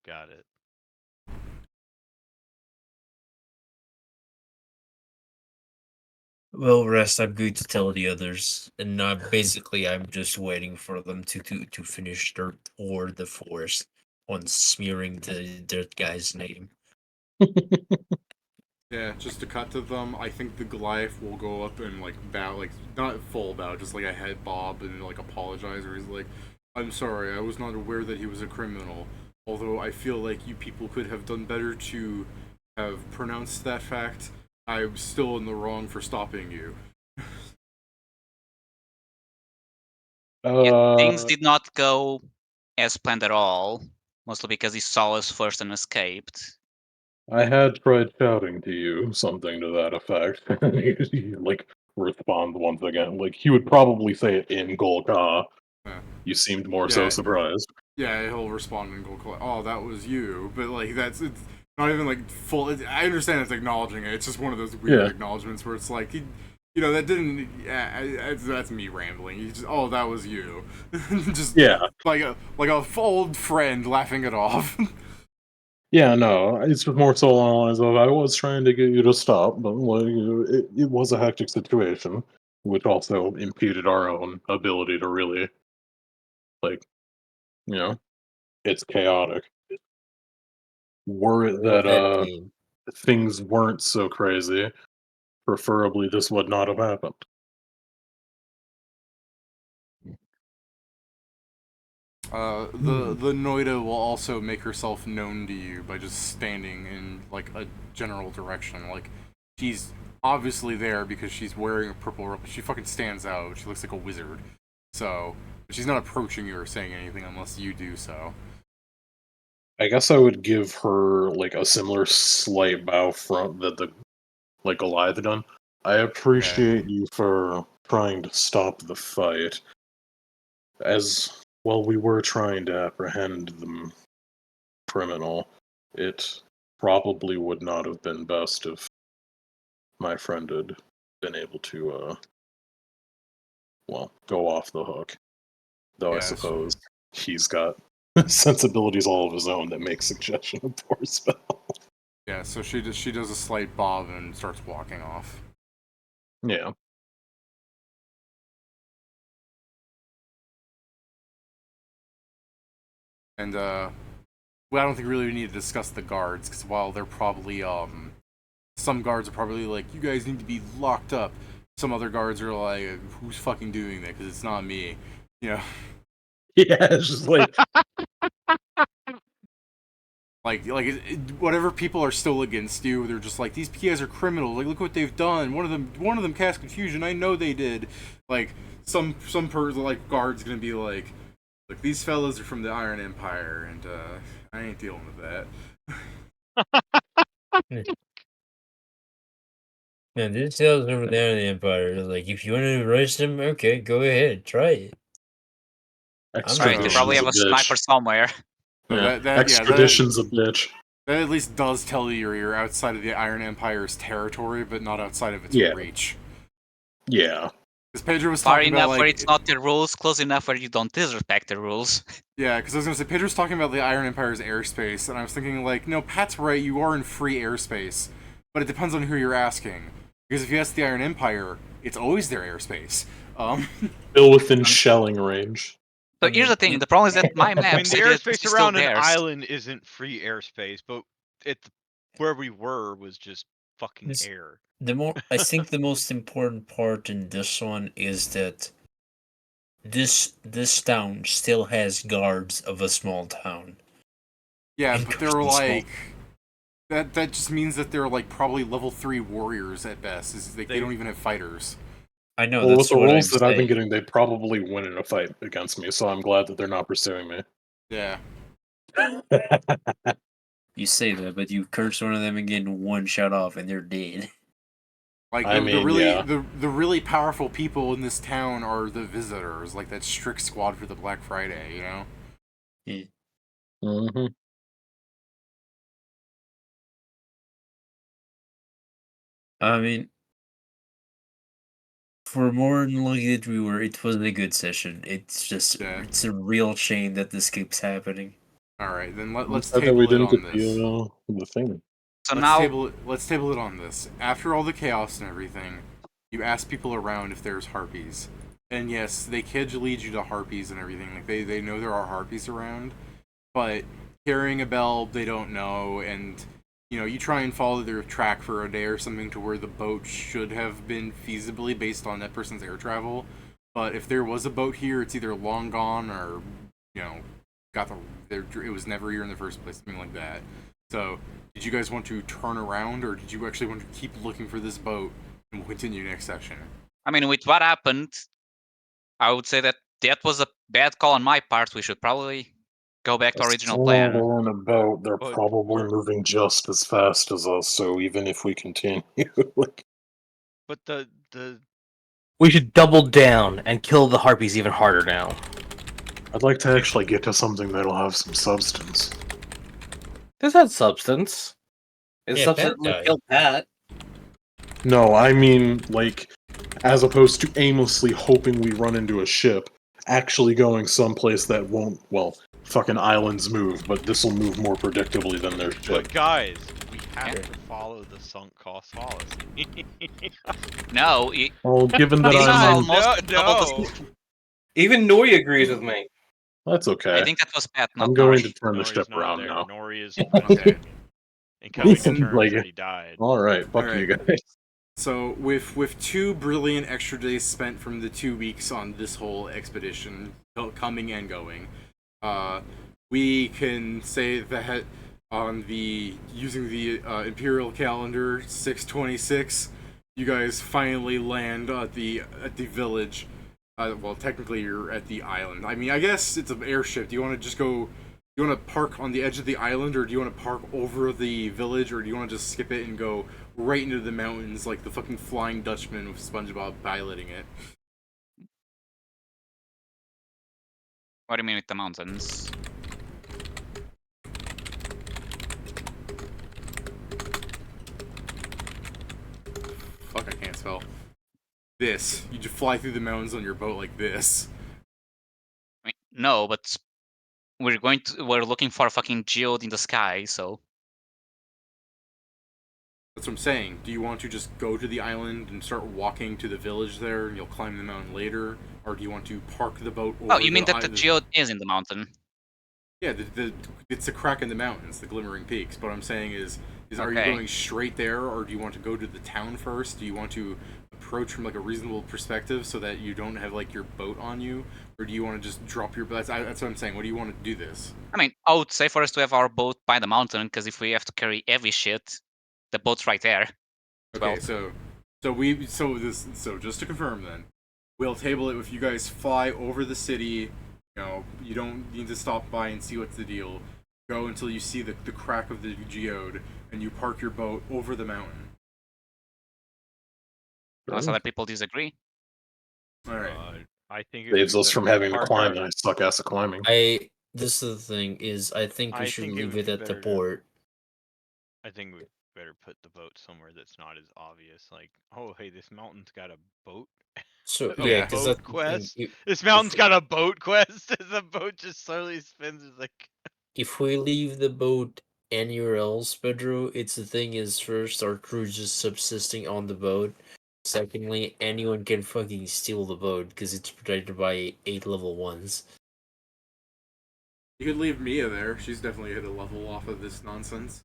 Got it. Well, rest. I'm going to tell the others, and basically, I'm just waiting for them to finish their tour the forest on smearing that guy's name. Yeah, just to cut to them, I think the Goliath will go up and like bow, like not full bow, just like a head bob and like apologize, or he's like, "I'm sorry, I was not aware that he was a criminal. Although I feel like you people could have done better to have pronounced that fact. I'm still in the wrong for stopping you." Yeah, things did not go as planned at all, mostly because he saw us first and escaped. I had tried shouting to you something to that effect. He like respond once again. Like he would probably say it in Golka. Yeah. You seemed more so Yeah. surprised. Yeah, he'll respond and go, "Oh, that was you," but like it's not even like full. I understand it's acknowledging it. It's just one of those weird acknowledgments where it's like, that didn't. Yeah, that's me rambling. You just, "Oh, that was you," just like a old friend laughing it off. Yeah, no, it's just more so along the lines of I was trying to get you to stop, but like it was a hectic situation, which also impeded our own ability to really, like, it's chaotic. Were it that things weren't so crazy, preferably this would not have happened. The Noida will also make herself known to you by just standing in like a general direction. Like she's obviously there because she's wearing a purple robe. She fucking stands out. She looks like a wizard. So she's not approaching you or saying anything unless you do so. I guess I would give her like a similar slight bow front that the Goliath done. I appreciate you for trying to stop the fight. As well, we were trying to apprehend the criminal. It probably would not have been best if my friend had been able to, go off the hook. Though I suppose he's got sensibilities all of his own that make suggestion a poor spell. Yeah, so she does a slight bob and starts walking off. Yeah. And I don't think really we need to discuss the guards because while they're probably some guards are probably like, "You guys need to be locked up." Some other guards are like, "Who's fucking doing that? Because it's not me." Yeah, it's just like whatever people are still against you, they're just like, "These guys are criminals. Like, look what they've done. One of them cast confusion. I know they did." Like some guards gonna be like, "Look, these fellas are from the Iron Empire, and I ain't dealing with that." Man, this sales over there in the Empire. Like, if you want to arrest them, okay, go ahead, try it. Right, they probably have a sniper somewhere. Extradition's a bitch. That at least does tell you you're outside of the Iron Empire's territory, but not outside of its reach. Yeah. Because Pedro was Far talking enough about where it's not the rules, close enough where you don't disrespect the rules. Yeah, because I was gonna say Pedro's talking about the Iron Empire's airspace, and I was thinking like, no, Pat's right. You are in free airspace, but it depends on who you're asking. Because if you ask the Iron Empire, it's always their airspace. Still within shelling range. So here's the thing: the problem is that my map the airspace around an island isn't free airspace, but where we were was just fucking air. I think the most important part in this one is that this town still has guards of a small town. Yeah, but they're like that just means that they're like probably level 3 warriors at best. They don't even have fighters. I know. Well, with the rules that I've been getting, they'd probably win in a fight against me, so I'm glad that they're not pursuing me. Yeah. You say that, but you curse one of them and get one shot off, and they're dead. Like the really powerful people in this town are the visitors, like that strict squad for the Black Friday, you know? Yeah. Mm-hmm. I mean, for more than lucky that we were, it was a good session. It's just it's a real shame that this keeps happening. All right, then let's Said that table we it didn't on get this. the thing. So now, Let's table it on this. After all the chaos and everything, you ask people around if there's harpies. And yes, they could lead you to harpies and everything. Like they know there are harpies around, but carrying a bell they don't know, and you try and follow their track for a day or something to where the boat should have been feasibly based on that person's air travel. But if there was a boat here, it's either long gone or it was never here in the first place, something like that. So, did you guys want to turn around, or did you actually want to keep looking for this boat, and we'll continue next section? I mean, with what happened, I would say that was a bad call on my part. We should probably go back to our original plan. On a boat, they're But probably moving just as fast as us. So even if we continue, But the We should double down and kill the harpies even harder now. I'd like to actually get to something that'll have some substance. This had substance. It's Yeah, substance Pat that died. killed Pat. No, I mean, like, as opposed to aimlessly hoping we run into a ship, actually going someplace that won't, well, fucking islands move, but this will move more predictably than their but ship. guys, we have to follow the sunk cost fallacy. No, Well, given that These are I'm... almost double no. Even Nori agrees with me. That's okay. I think that was Pat, not I'm going Nori. to turn the Nori's ship not around there. now. Nori is Okay. and coming to Listen, terms like- that he died. Alright, fuck Alright. you guys. So, with 2 brilliant extra days spent from the 2 weeks on this whole expedition, coming and going, we can say that on using the Imperial calendar 626, you guys finally land at the village. Well, technically you're at the island. I mean, I guess it's an airship. Do you want to just go? Do you want to park on the edge of the island, or do you want to park over the village, or do you want to just skip it and go right into the mountains like the fucking Flying Dutchman with SpongeBob piloting it? What do you mean with the mountains? Fuck, I can't spell. This. You just fly through the mountains on your boat like this. I mean, no, but we're looking for a fucking geode in the sky, so That's what I'm saying. Do you want to just go to the island and start walking to the village there, and you'll climb the mountain later? Or do you want to park the boat over oh, you mean that the island? geode is in the mountain? Yeah, it's a crack in the mountains, the glimmering peaks. But what I'm saying is are you Okay. going straight there, or do you want to go to the town first? Do you want to approach from like a reasonable perspective so that you don't have like your boat on you, or do you want to just drop your? That's what I'm saying. What do you want to do this? I mean, I would say for us to have our boat by the mountain, because if we have to carry heavy shit, the boat's right there. Okay, Well- so just to confirm then, we'll table it if you guys fly over the city. You don't need to stop by and see what's the deal. Go until you see the crack of the geode, and you park your boat over the mountain. Unless other people disagree. All right. I think Saves us from having to park climb, our- and I suck ass at climbing. This is the thing is I think we I should think it leave would it be at the better to- port. I think we better put the boat somewhere that's not as obvious. Like, oh, hey, this mountain's got a boat. So A yeah, because boat quest? This mountain's got a boat quest. The boat just slowly spins. It's like, if we leave the boat anywhere else, Pedro, it's the thing is first our crew just subsisting on the boat. Secondly, anyone can fucking steal the boat because it's protected by 8 level 1s. You could leave Mia there. She's definitely hit a level off of this nonsense.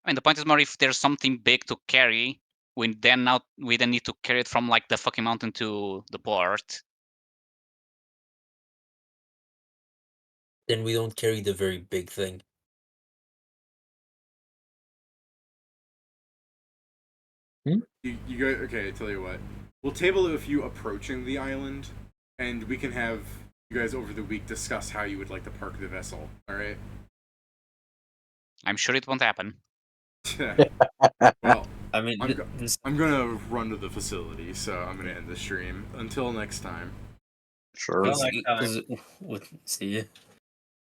I mean, the point is more if there's something big to carry, we then need to carry it from like the fucking mountain to the port. Then we don't carry the very big thing. You guys, okay, I tell you what. We'll table it with you approaching the island, and we can have you guys over the week discuss how you would like to park the vessel. All right? I'm sure it won't happen. Well, I mean, this I'm gonna run to the facility, so I'm gonna end the stream. Until next time. Sure. Well, next time. with see ya.